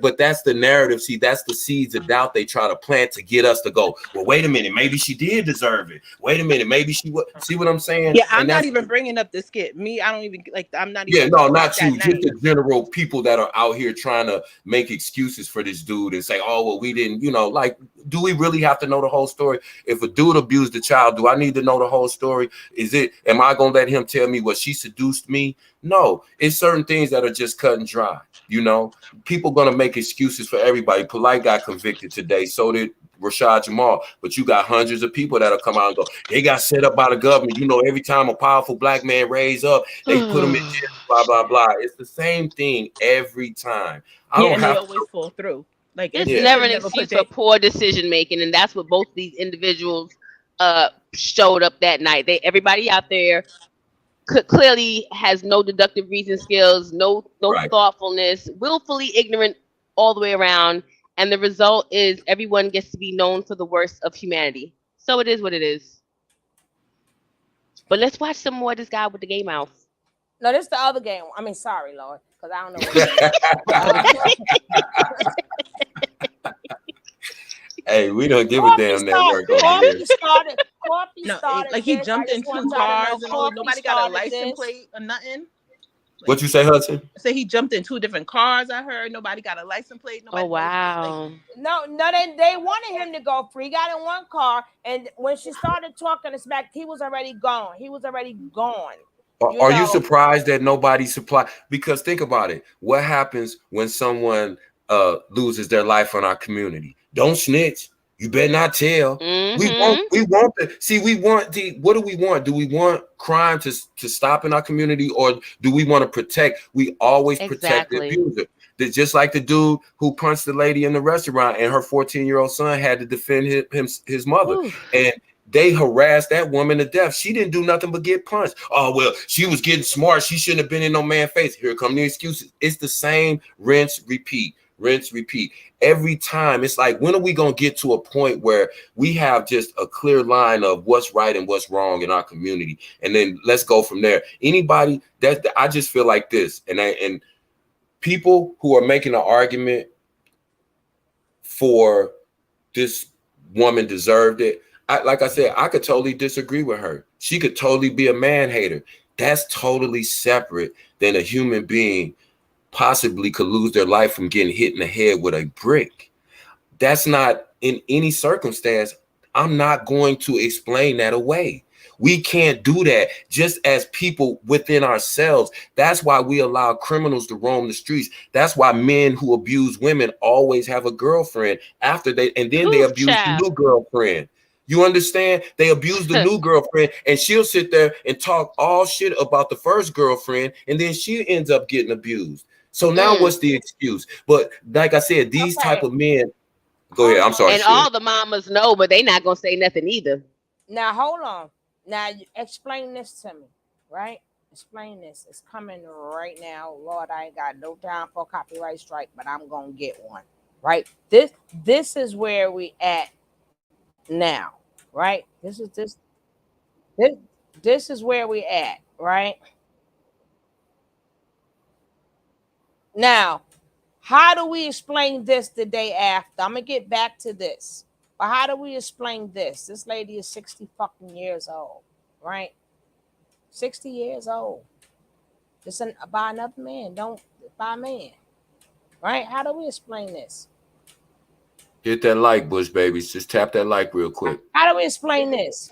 But that's the narrative. See, that's the seeds of doubt they try to plant to get us to go, well, wait a minute, maybe she did deserve it. Wait a minute, maybe she would. See what I'm saying? Yeah, I'm And not that's, even bringing up the skit. Me, I don't even like. I'm not yeah, even no, thinking about not that you. Just night. the general people that are out here trying to make excuses for this dude and say, oh, well, we didn't, like, do we really have to know the whole story? If a dude abused a child, do I need to know the whole story? Am I going to let him tell me what she seduced me? No, it's certain things that are just cut and dry. People going to make excuses for everybody. Polite got convicted today. So did Rashad Jamal. But you got hundreds of people that'll come out and go, they got set up by the government. Every time a powerful black man raise up, they put him in jail, blah, blah, blah. It's the same thing every time. I don't And they have always fall through. Like It's she never could an never put excuse for that. poor decision making, and that's what both these individuals showed up that night. Everybody out there clearly has no deductive reason skills, no Right. thoughtfulness, willfully ignorant all the way around, and the result is everyone gets to be known for the worst of humanity. So it is what it is. But let's watch some more of this guy with the gay mouth. No, this the other game. I mean, sorry, Lord, because I don't know what it is. Hey, we don't give a Coffee damn network started. over here. Coffee No, started like he this. jumped I in just want two y'all to know. cars and all. Coffee Nobody got a started license this. plate or nothing. What you say, Hudson? Say he jumped in two different cars. I heard nobody got a license plate. Oh Nobody knows. wow. No, they wanted him to go free. He got in one car, and when she started talking to smack, he was already gone. He was already gone. Are you surprised that nobody supplied? Because think about it. What happens when someone loses their life in our community? Don't snitch. You better not tell. Mm-hmm. We want what do we want? Do we want crime to stop in our community, or do we want to protect? We always protect the abuser. Just like the dude who punched the lady in the restaurant, and her 14-year-old son had to defend his mother. Oof. And they harassed that woman to death. She didn't do nothing but get punched. Oh, well, she was getting smart. She shouldn't have been in no man's face. Here come the excuses. It's the same rinse, repeat. Rinse, repeat. Every time. It's like, when are we going to get to a point where we have just a clear line of what's right and what's wrong in our community? And then let's go from there. Anybody that I just feel like this, and people who are making an argument for this woman deserved it. Like I said, I could totally disagree with her. She could totally be a man hater. That's totally separate than a human being possibly could lose their life from getting hit in the head with a brick. That's not in any circumstance. I'm not going to explain that away. We can't do that just as people within ourselves. That's why we allow criminals to roam the streets. That's why men who abuse women always have a girlfriend after they abuse the new girlfriend. You understand? They abuse the new girlfriend, and she'll sit there and talk all shit about the first girlfriend, and then she ends up getting abused. So now what's the excuse? But like I said, these type of men. Go ahead. I'm sorry. And all the mamas know, but they not gonna say nothing either. Now hold on. Now explain this to me, right? Explain this. It's coming right now. Lord, I ain't got no time for a copyright strike, but I'm gonna get one. Right? This is where we at now, right? This is where we at, right? Now, how do we explain this the day after? I'm gonna get back to this. But how do we explain this? This lady is 60 fucking years old, right? 60 years old. Just by another man, don't by a man. Right? How do we explain this? Hit that like, Bush babies. Just tap that like real quick. How do we explain this?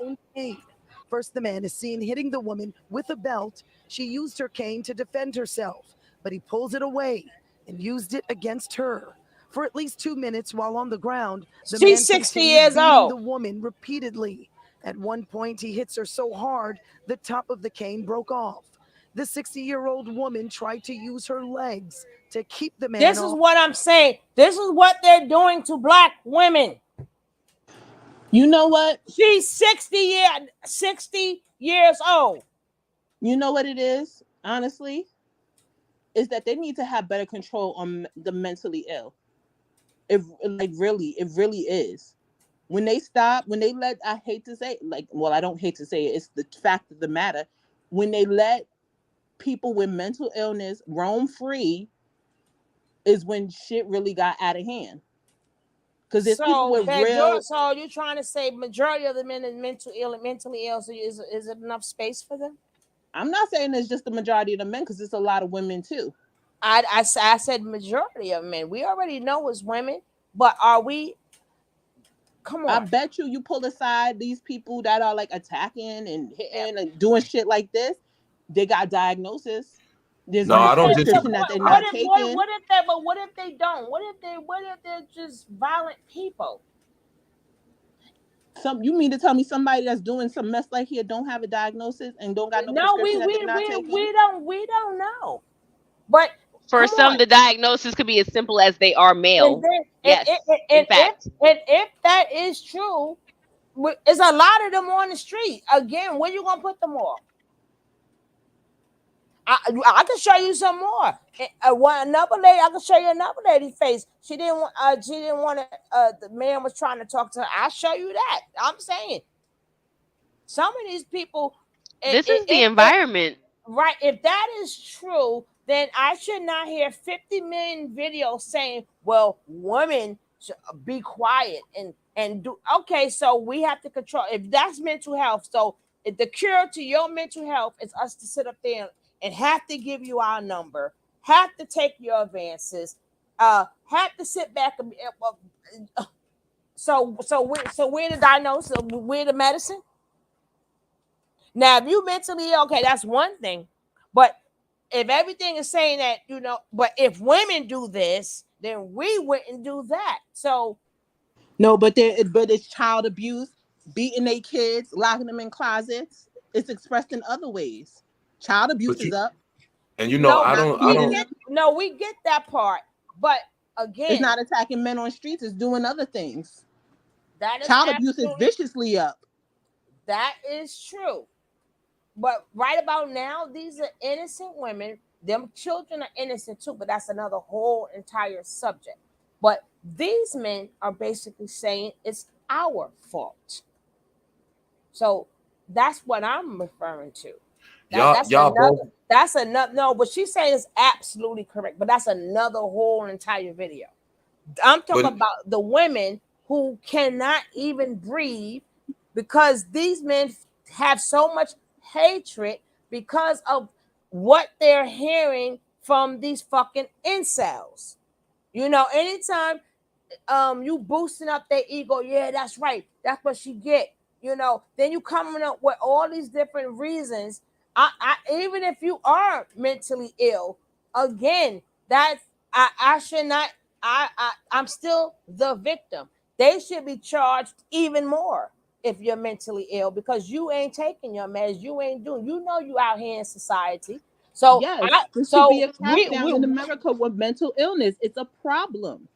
First, the man is seen hitting the woman with a belt. She used her cane to defend herself, but he pulls it away and used it against her. For at least 2 minutes while on the ground, the man She's 60 continued years beating old. the woman repeatedly. At one point, he hits her so hard, the top of the cane broke off. The 60-year-old woman tried to use her legs to keep the man This off. is what I'm saying. This is what they're doing to black women. You know what? She's 60 years old. You know what it is, honestly? Is that they need to have better control on the mentally ill. It really is. When they let, I hate to say, I don't hate to say it, it's the fact of the matter. When they let people with mental illness roam free is when shit really got out of hand. Because there's people with real. So you're trying to say majority of the men is mentally ill. So is it enough space for them? I'm not saying it's just the majority of the men, because it's a lot of women too. I said majority of men. We already know it's women, but are we? Come on. I bet you pull aside these people that are like attacking and hitting and doing shit like this, they got diagnosis. There's I don't prescription that they're not taking. What if they don't? What if they're just violent people? You mean to tell me somebody that's doing some mess like here don't have a diagnosis and don't got no prescription that they're not taking? We don't know. But For Come some, on. the diagnosis could be as simple as they are And male. then, Yes, in fact. and if that is true, there's a lot of them on the street. Again, where you gonna put them all? I can show you some more. Another lady, I can show you another lady's face. She didn't want. She didn't want to. The man was trying to talk to her. I'll show you that. I'm saying some of these people. This is the environment. Right. If that is true, then I should not hear 50 million videos saying, "Well, women should be quiet and do." Okay, so we have to control. If that's mental health, so if the cure to your mental health is us to sit up there and have to give you our number, have to take your advances, have to sit back and. So we're the diagnosis. We're the medicine. Now, if you mentally okay, that's one thing. But if everything is saying that, but if women do this, then we wouldn't do that. So no, but it's child abuse, beating their kids, locking them in closets. It's expressed in other ways. Child abuse is up. And I Not don't. beating them. We get that part. But again, it's not attacking men on streets, it's doing other things. That is child abuse is viciously up. That is true. But right about now, these are innocent women. Them children are innocent too, but that's another whole entire subject. But these men are basically saying it's our fault. So that's what I'm referring to. That's another. No, but she's saying it's absolutely correct. But that's another whole entire video. I'm talking about the women who cannot even breathe because these men have so much hatred because of what they're hearing from these fucking incels. Anytime you boosting up their ego, yeah, that's right, that's what she get. Then you coming up with all these different reasons. I even if you are mentally ill, again, that's I should not. I'm still the victim. They should be charged even more if you're mentally ill because you ain't taking your meds, you ain't doing. You out here in society. So yes, there should be a crackdown in America with mental illness. It's a problem.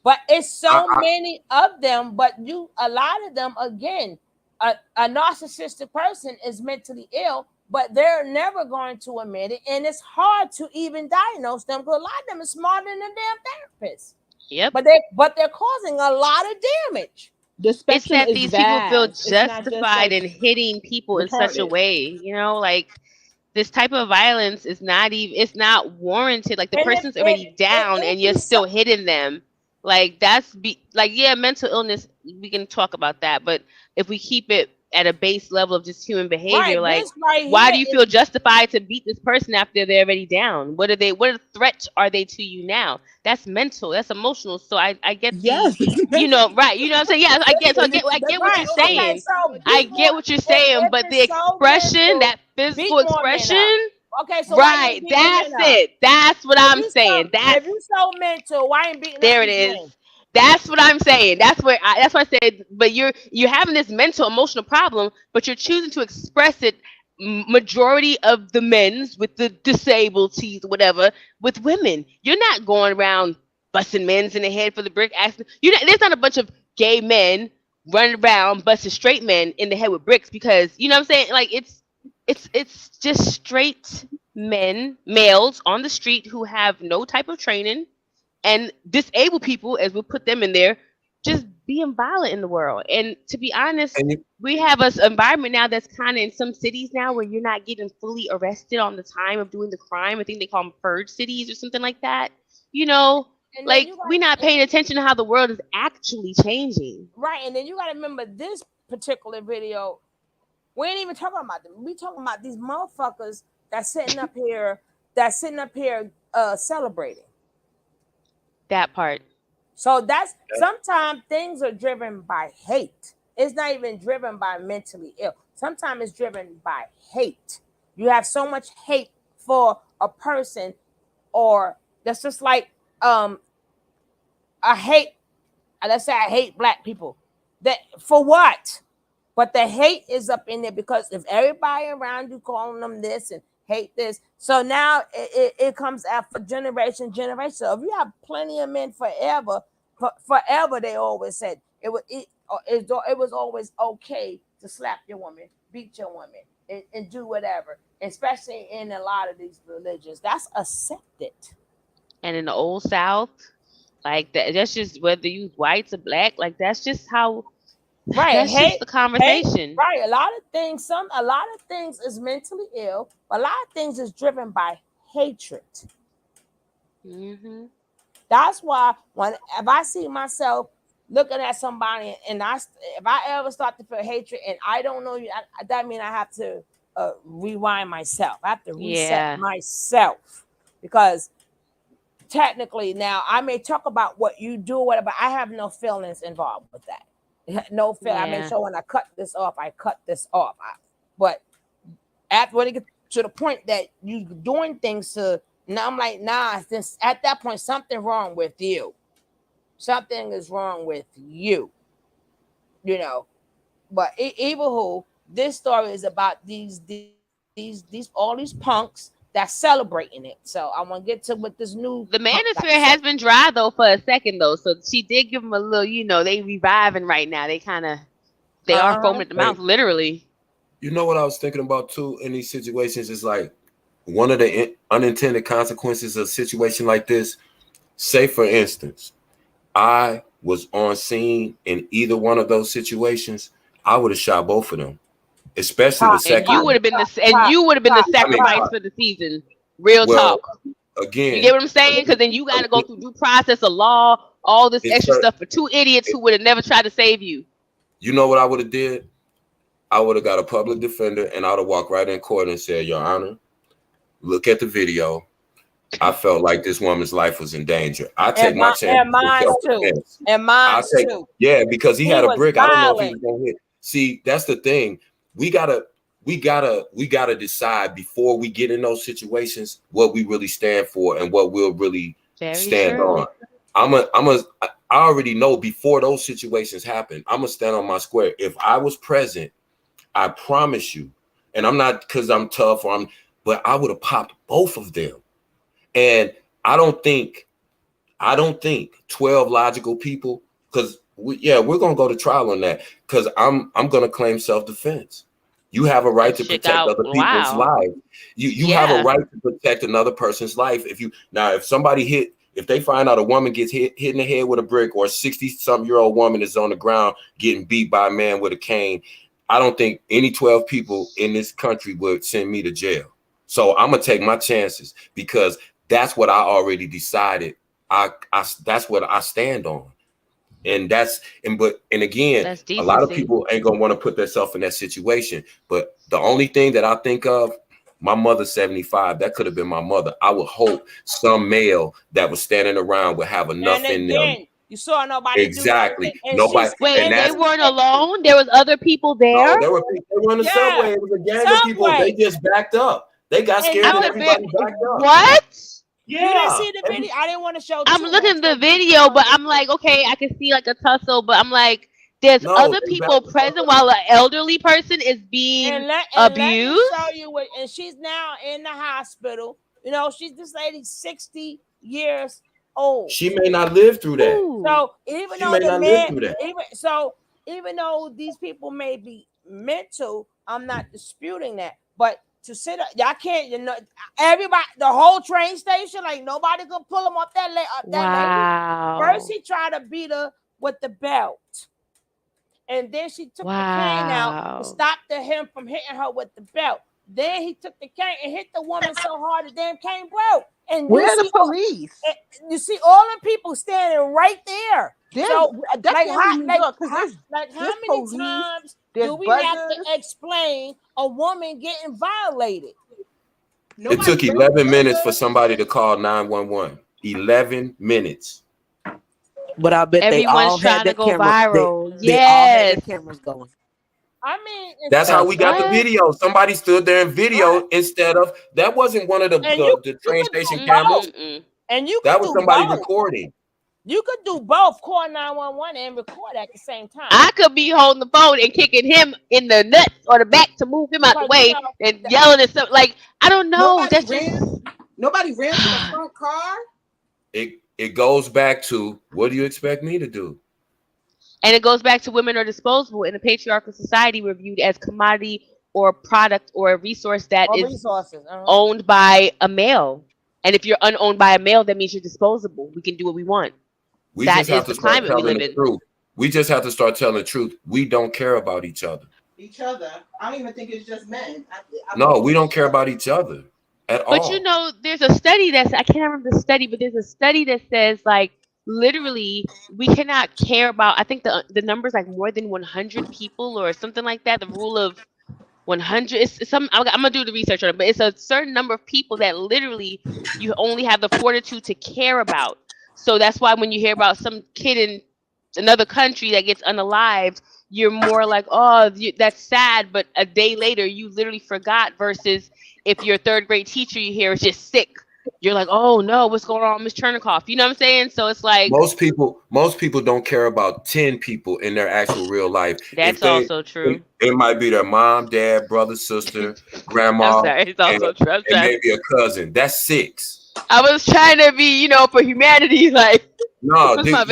But it's so many of them. But a lot of them, again, a narcissistic person is mentally ill, but they're never going to admit it, and it's hard to even diagnose them because a lot of them are smarter than the damn therapists. Yep. But they're causing a lot of damage. It's that these people feel justified in hitting people in such a way, like this type of violence is not even, it's not warranted. Like the person's already down and you're still hitting them. Like mental illness, we can talk about that, but if we keep it at a base level of just human behavior, why do you feel justified to beat this person after they're already down? What threats are they to you now? That's mental, that's emotional. So I get right. You know what I'm saying? Yeah, I get what you're saying. I get what you're saying, but the expression, that physical expression. Okay, so right, that's it. That's what I'm saying. If you so mental, why ain't beating there? It is. That's what I'm saying. That's why I said. But you're having this mental, emotional problem, but you're choosing to express it. Majority of the men's with the disabled teeth, whatever, with women. You're not going around busting men's in the head for the brick. There's not a bunch of gay men running around busting straight men in the head with bricks because you know what I'm saying. Like it's just straight males on the street who have no type of training, and disabled people, as we'll put them in there, just being violent in the world. And to be honest, we have an environment now that's kind of in some cities now where you're not getting fully arrested on the time of doing the crime. I think they call them purge cities or something like that. We're not paying attention to how the world is actually changing. Right, and then you got to remember this particular video. We ain't even talking about them. We talking about these motherfuckers that's sitting up here celebrating. That part. So that's sometimes things are driven by hate. It's not even driven by mentally ill. Sometimes it's driven by hate. You have so much hate for a person, or that's just like I hate. Let's say I hate black people. That for what? But the hate is up in there because if everybody around you calling them this hate this. So now it comes out for generation. So if you have plenty of men forever, forever, they always said it was always okay to slap your woman, beat your woman, and do whatever. Especially in a lot of these religions, that's accepted. And in the old South, like that's just whether you whites or black, like that's just how. Right, That's just the conversation. right. A lot of things is mentally ill. A lot of things is driven by hatred. Mm-hmm. That's why if I see myself looking at somebody and if I ever start to feel hatred and I don't know you, that means I have to rewind myself. I have to reset myself, because technically now I may talk about what you do, whatever. I have no feelings involved with that. No fear. I make sure when I cut this off, I cut this off. But after when it gets to the point that you doing things to, now I'm like, nah. Since at that point, something wrong with you. Something is wrong with you. You know. But even who, this story is about these all these punks that's celebrating it. So I want to get to what this new. The manosphere has been dry though for a second though, so she did give them a little. They reviving right now. They are foaming at the mouth, literally. You know what I was thinking about too in these situations is like one of the unintended consequences of a situation like this. Say for instance, I was on scene in either one of those situations, I would have shot both of them, especially the second. And you would have been the sacrifice for the season. Real talk. Again, you get what I'm saying? Because then you got to go through due process of law, all this extra stuff for two idiots who would have never tried to save you. You know what I would have did? I would have got a public defender and I would have walked right in court and said, Your Honor, look at the video. I felt like this woman's life was in danger. I take my chance. And mine too. And mine too. Yeah, because he had a brick. I don't know if he was gonna hit. See, that's the thing. We gotta decide before we get in those situations what we really stand for and what we'll really stand on. I already know before those situations happen, I'm gonna stand on my square. If I was present, I promise you, and I'm not because I'm tough but I would have popped both of them. And I don't think 12 logical people, because we're gonna go to trial on that, because I'm gonna claim self-defense. You have a right to protect other people's lives. You have a right to protect another person's life. If they find out a woman gets hit in the head with a brick, or a 60-something-year-old woman is on the ground getting beat by a man with a cane, I don't think any 12 people in this country would send me to jail. So I'm gonna take my chances because that's what I already decided. That's what I stand on. And again, a lot of people ain't gonna want to put themselves in that situation. But the only thing that I think of, my mother's 75. That could have been my mother. I would hope some male that was standing around would have enough in them. You saw nobody. Exactly. Nobody. Wait, and they weren't alone. There was other people there. No, they were on the subway. It was a gang of people. They just backed up. They got scared and everybody backed up. What? Yeah. You didn't see the video. I didn't want to show. I'm looking at the video, but I'm like, okay, I can see like a tussle, but I'm like, there's other people present while an elderly person is being abused. Let me show you and she's now in the hospital. This lady's 60 years old. She may not live through that. So even though these people may be mental, I'm not disputing that. But to sit up, y'all can't, everybody, the whole train station, like nobody could pull him up that lady. First, he tried to beat her with the belt. And then she took the cane out to stop him from hitting her with the belt. Then he took the cane and hit the woman so hard the damn cane broke. And where are the police? You see all the people standing right there. So, how many times do we have to explain a woman getting violated? It took 11 minutes for somebody to call 911. 11 minutes. But I bet everyone's they all trying had to go camera, viral. They all had their cameras going. I mean, that's how we got the video. Somebody stood there and video instead of that wasn't one of the train station cameras. And that was somebody recording. You could do both, call 911 and record at the same time. I could be holding the phone and kicking him in the nuts or the back to move him out the Because, you way know, and yelling and stuff. Like, I don't know. Nobody That's ran. just Nobody ran to the front car. It goes back to, what do you expect me to do? and it goes back to women are disposable in a patriarchal society. We're viewed as commodity or product or a resource that or is resources. owned by a male. And if you're unowned by a male, that means you're disposable. We can do what we want. We That just have is to the start climate we telling live the in. truth. We just have to start telling the truth. We don't care about each other. Each other. I don't even think it's just men. No, we don't care about each other at But you all. know, there's a study that's I can't remember the study, but there's a study that says like literally we cannot care about. I think the number's like more than 100 people or something like that. The rule of 100. It's some. I'm gonna do the research on it, but it's a certain number of people that literally you only have the fortitude to care about. So that's why when you hear about some kid in another country that gets unalived, you're more like, oh, that's sad. But a day later, you literally forgot. Versus if your third grade teacher you hear is just sick, you're like, oh no, what's going on, Miss Chernikoff? You know what I'm saying? So it's like Most people don't care about 10 people in their actual real life. that's also true. It might be their mom, dad, brother, sister, grandma, I'm sorry, it's also true. I'm and sorry. maybe a cousin. That's 6. I was trying to be, for humanity, like No, what's my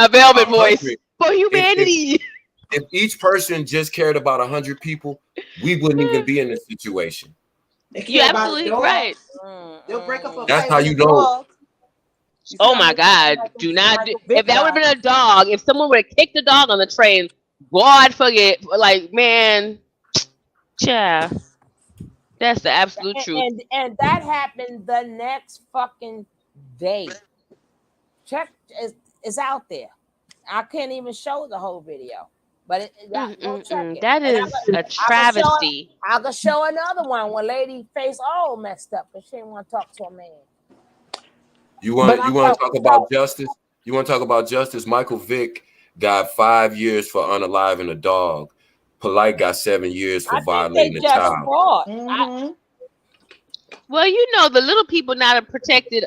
velvet voice 100. for humanity. If each person just cared about 100 people, we wouldn't even be in this situation. You're absolutely right. They'll break up a That's fight how with you a know. dog. Oh my God! Do not do. If that would have been a dog, if someone would have kicked the dog on the train, God forget. Like man, yeah, that's the absolute truth. And that happened the next fucking day. Check it's out there. I can't even show the whole video, but go check it. That is a travesty. I could show another one when lady face all messed up because she didn't want to talk to a man. You want to talk about justice? You want to talk about justice? Michael Vick got 5 years for unaliving a dog. Polite got 7 years for violating a child. Well, the little people not a protected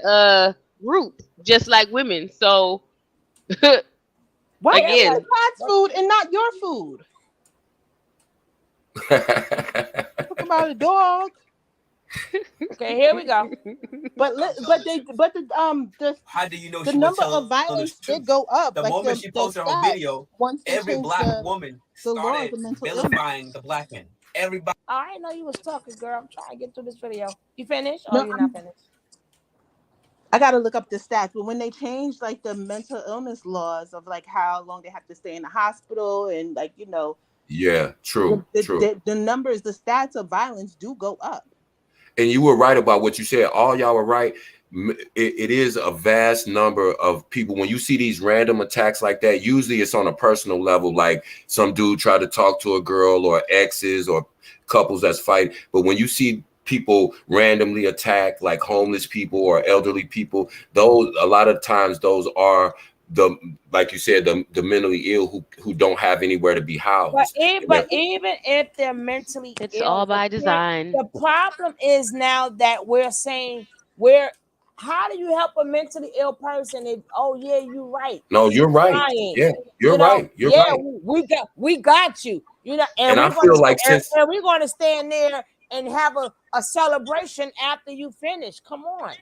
group, just like women. So why again, is God's food and not your food? Talk about a dog. Okay, here we go. But the how do you know the she number would tell of violence the did go up? The like moment she posted her video, every black woman started vilifying the black men. Everybody. Oh, I didn't know you was talking, girl. I'm trying to get through this video. You finished? No, Or you're not finished? I gotta look up the stats, but when they changed like the mental illness laws of like how long they have to stay in the hospital and like yeah, true, true. The numbers, the stats of violence do go up. And you were right about what you said. All y'all were right. It is a vast number of people. When you see these random attacks like that, usually it's on a personal level, like some dude tried to talk to a girl or exes or couples that's fighting. But when you see people randomly attack like homeless people or elderly people, those a lot of times those are like you said, the mentally ill who don't have anywhere to be housed. But even if they're mentally ill, it's all by design. The problem is now that we're saying how do you help a mentally ill person if you're right. No, you're right. Lying. Yeah, you're right. You're right. We got you. And I feel like and we're gonna stand there and have a celebration after you finish. Come on.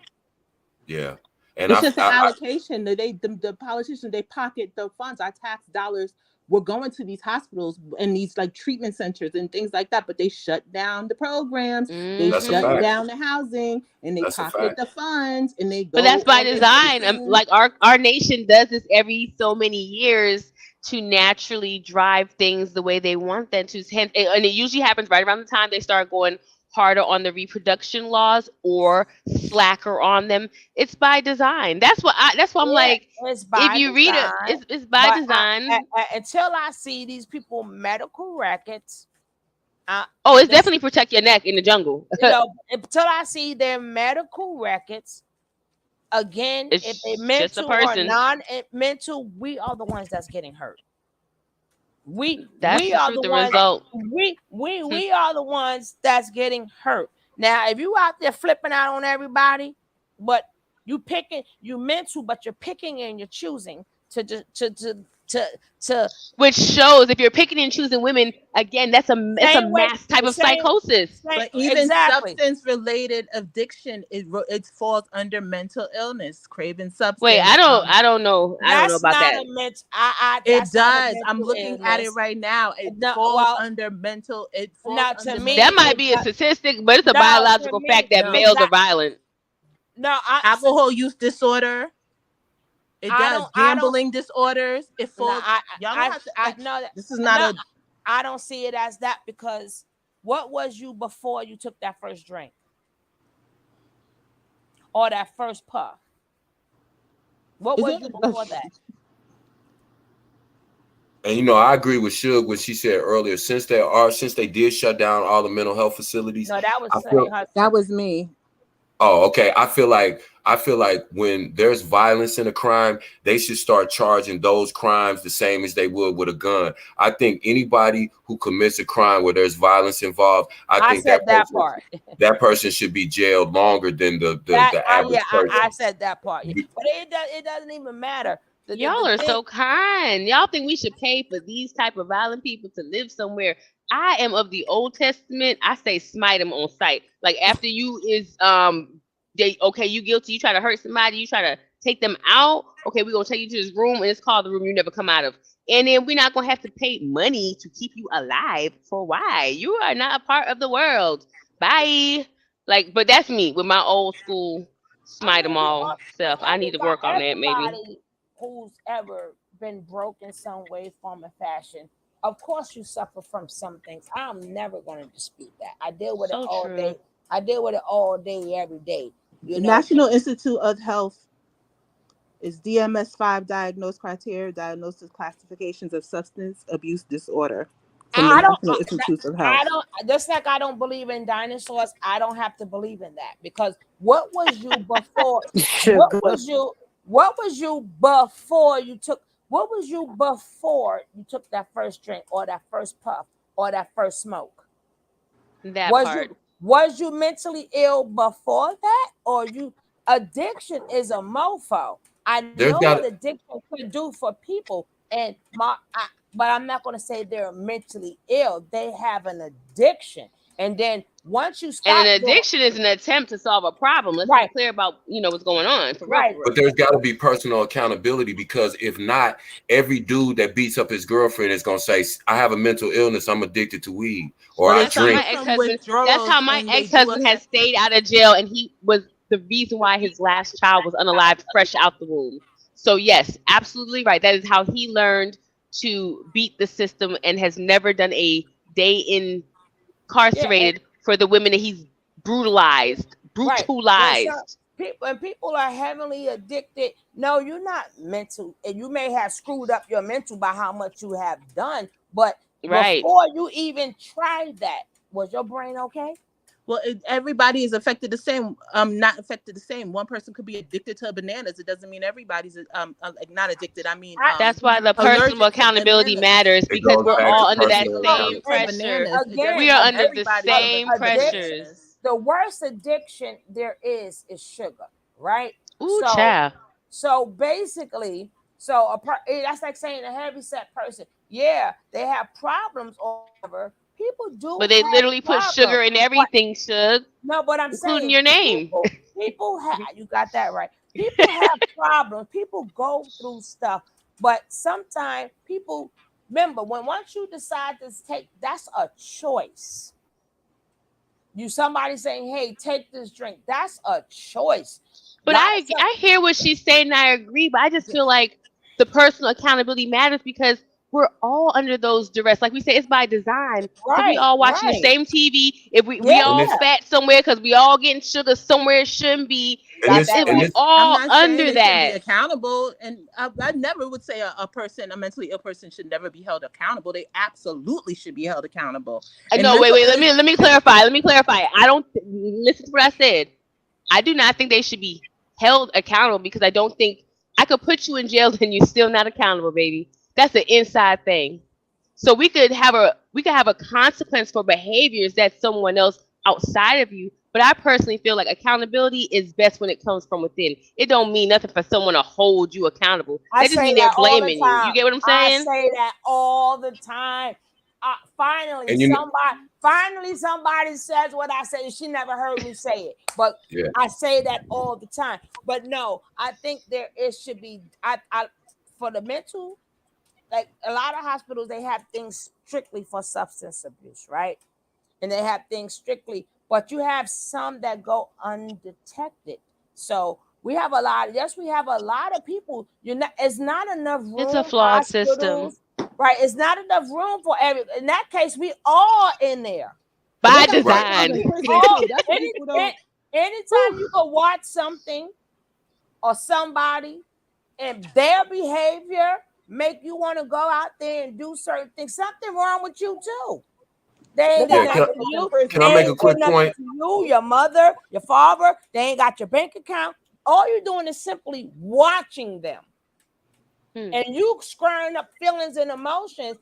Yeah. And it's just an allocation. The politicians, they pocket the funds. Our tax dollars were going to these hospitals and these like treatment centers and things like that, but they shut down the programs. They shut down the housing, and they pocket the funds, and they go. But that's by design. Like our nation does this every so many years to naturally drive things the way they want them to. And it usually happens right around the time they start going harder on the reproduction laws or slacker on them. It's by design. That's why I'm like, if you read it, it's by design. Until I see these people medical records. It's definitely protect your neck in the jungle. Until I see their medical records. Again, if they mental or non-mental, we are the ones that's getting hurt. We are the ones. We are the ones that's getting hurt. Now, if you out there flipping out on everybody, but You picking, you mental, but you're picking and you're choosing to which shows if you're picking and choosing women again, it's a same way, mass type the of same, psychosis. But even exactly. substance-related addiction, it falls under mental illness, craving Wait, substance. I don't know That's about not that. a mental. It That's not a does. I'm mental looking at it illness. right now. It No, falls well, under mental. It falls now to under That me, mental. might it be a does. statistic, but it's a No, to biological fact me, that No. it's males are not. violent. No, Alcohol use disorder. It I does. don't. I don't. Gambling disorders. It No, falls. Y'all don't have to like. no, This is not no. a. I don't see it as that because what was you before you took that first drink or that first puff? What Is was it? you before that? And you know, I agree with Suge when she said earlier, since they did shut down all the mental health facilities, No, that was I feel, That was me. oh, okay. I feel like when there's violence in a crime, they should start charging those crimes the same as they would with a gun. I think anybody who commits a crime where there's violence involved, I think said that part. that person should be jailed longer than the average person. I said that part. Yeah. But it doesn't even matter. Y'all are so kind. Y'all think we should pay for these type of violent people to live somewhere? I am of the Old Testament. I say smite them on sight. Like after you is you guilty. You try to hurt somebody. You try to take them out. Okay, we're gonna take you to this room, and it's called the room you never come out of. And then we're not gonna have to pay money to keep you alive. For why? You are not a part of the world. Bye. Like, but that's me with my old school smite them all stuff. I need to work on that maybe. Everybody who's ever been broke in some way, form, or fashion, of course you suffer from some things. I'm never going to dispute that. I deal with it all day. I deal with it all day, every day. The National Institute of Health is DMS-5 diagnosed criteria, diagnosis classifications of substance abuse disorder from the National Institute of Health. Just like I don't believe in dinosaurs, I don't have to believe in that because what was you before? What was you before you took? What was you before you took that first drink or that first puff or that first smoke? Was you mentally ill before that, or you? Addiction is a mofo. I know what addiction could do for people, and but I'm not going to say they're mentally ill. They have an addiction, and then once you stop, and an addiction is an attempt to solve a problem. Let's be clear about what's going on. For real. But there's got to be personal accountability because if not, every dude that beats up his girlfriend is gonna say, "I have a mental illness. I'm addicted to weed or I drink." That's how my ex-husband has stayed out of jail, and he was the reason why his last child was unalived, fresh out the womb. So yes, absolutely right. That is how he learned to beat the system, and has never done a day incarcerated for the women that he's brutalized. People are heavily addicted. No, you're not mental, and you may have screwed up your mental by how much you have done. But before you even tried that, was your brain okay? Well, everybody is affected the same. Not affected the same. One person could be addicted to bananas. It doesn't mean everybody's not addicted. I mean, that's why the personal accountability matters, because we're all under that same pressure. We are under the same pressures. The worst addiction there is sugar, right? Ooh, child. So basically, that's like saying a heavyset person. Yeah, they have problems or whatever. People do, but they literally put sugar in everything, Suge. No, but I'm including saying your name. People have, you got that right. People have problems. People go through stuff, but sometimes people remember once you decide to take, that's a choice. Somebody saying, "Hey, take this drink." That's a choice. But I hear what she's saying, and I agree. But I just feel like the personal accountability matters because we're all under those duress. Like we say, it's by design. If we all watching the same TV, if we all fat somewhere because we all getting sugar somewhere it shouldn't be. We're all under that. Be accountable, and I never would say a mentally ill person should never be held accountable. They absolutely should be held accountable. No, wait. Let me clarify. I don't listen to what I said. I do not think they should be held accountable because I don't think I could put you in jail and you're still not accountable, baby. That's an inside thing. So we could have a consequence for behaviors that someone else outside of you, but But I personally feel like accountability is best when it comes from within. It don't mean nothing for someone to hold you accountable. I That just say mean they're that all the blaming you. You time. get what I'm I saying? say that all the time. Finally, And you know, somebody says what I say. She never heard me say it, but yeah. I say that all the time. But no, I think should be. For the mental, like a lot of hospitals, they have things strictly for substance abuse, right? And they have things strictly, but you have some that go undetected. So we have a lot. Yes, we have a lot of people. It's not enough room. It's a flawed system. Right? It's not enough room for every. In that case, we all in there by They got design. in prison all, too. That's what people don't. anytime you can watch something or somebody and their behavior make you want to go out there and do certain things, something wrong with you too. They ain't did nothing to you. Can They I make a ain't quick did nothing point? to you, your mother, your father. They ain't got your bank account. All you're doing is simply watching them. And you squaring up feelings and emotions.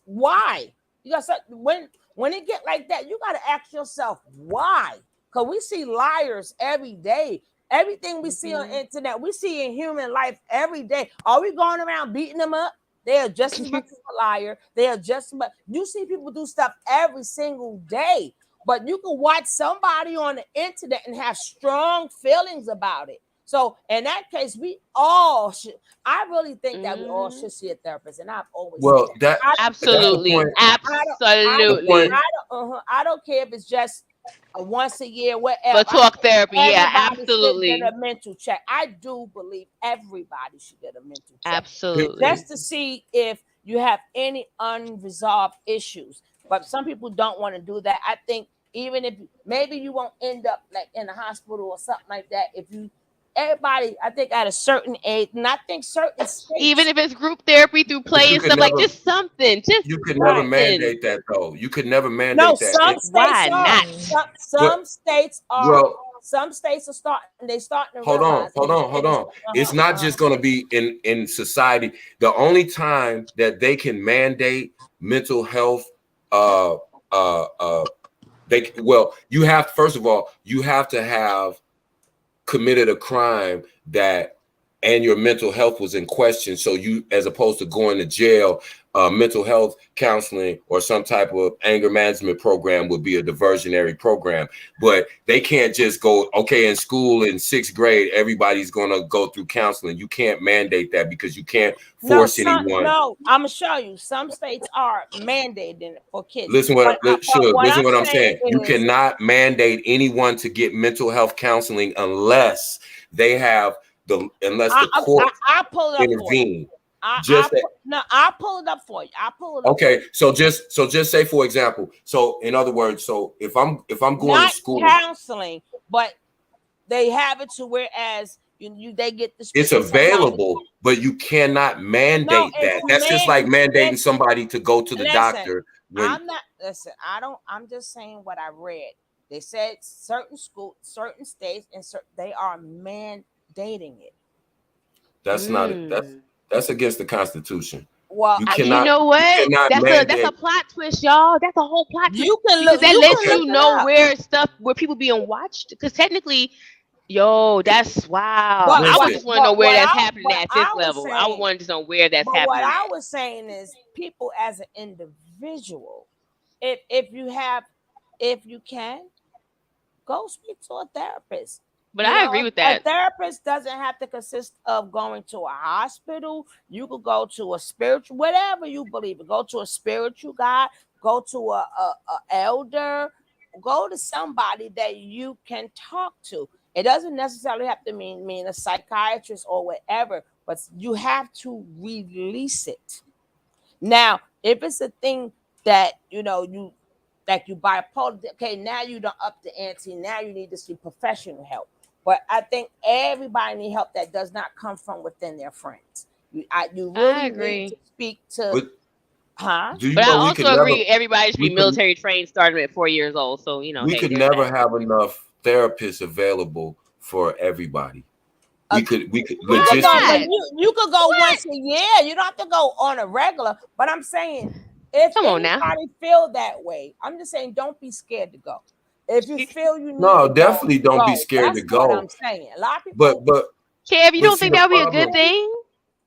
Why? You got when it get like that, you got to ask yourself why. Because we see liars every day. Everything we see on the internet, we see in human life every day. Are we going around beating them up? They are just as much as a liar. They are just as much. You see people do stuff every single day, but you can watch somebody on the internet and have strong feelings about it. So in that case, we all should. I really think that we all should see a therapist, and I've always Well, said that Absolutely. that's the point. Absolutely. I don't care if it's just a once a year, whatever. For talk therapy, yeah, Everybody should absolutely. get a mental check. I do believe everybody should get a mental check. Absolutely. Just to see if you have any unresolved issues. But some people don't want to do that. I think even if maybe you won't end up like in a hospital or something like that if you everybody, I think at a certain age, and I think certain states, even if it's group therapy through play and stuff, like just something, You could never mandate that though. You could never mandate no, that. some states Why are. not? Some states are. Well, Some states are starting. They starting to hold realize. on. It's not just going to be in society. The only time that they can mandate mental health, you have, first of all, you have to have committed a crime and your mental health was in question. So you, as opposed to going to jail, mental health counseling or some type of anger management program would be a diversionary program. But they can't just go, okay, in school in 6th grade, everybody's going to go through counseling. You can't mandate that because you can't force anyone. No, I'm gonna show you. Some states are mandating it for kids. Listen what I'm saying. You is, cannot mandate anyone to get mental health counseling unless they have the court I pull it up intervene. I'll pull it up for you. I'll pull it up. Okay, so just say, for example, so in other words, so if I'm going not to school, counseling, but they have it to whereas they get the. It's available, but you cannot mandate that. That's just like mandating somebody to go to the doctor. I'm not. Listen, I don't. I'm just saying what I read. They said certain schools, certain states, and they are mandating it. That's not. That's against the Constitution. Well, you know what? That's a plot twist, y'all. That's a whole plot twist. Because that lets you know where people being watched. Because technically, that's wow. I would just want to know where that's happening at this level. I would want to just know where that's happening. What I was saying is, people as an individual, if you can, go speak to a therapist. But I agree with that. A therapist doesn't have to consist of going to a hospital. You could go to a spiritual, whatever you believe in. Go to a spiritual guy. Go to a elder. Go to somebody that you can talk to. It doesn't necessarily have to mean a psychiatrist or whatever, but you have to release it. Now, if it's a thing that you bipolar, okay, now you don't up the ante. Now you need to see professional help. But I think everybody needs help that does not come from within their friends. You really agree. need to speak to. But I also agree everybody should be military trained starting at 4 years old. So we could never have enough therapists available for everybody. We could logistically. You could go once a year. You don't have to go on a regular. But I'm saying, if anybody feel that way, I'm just saying, don't be scared to go. If you feel you need No, to definitely don't be go. scared to That's what go. I'm saying. A lot of But people. Kev, you but don't see think the that would be a good problem. thing?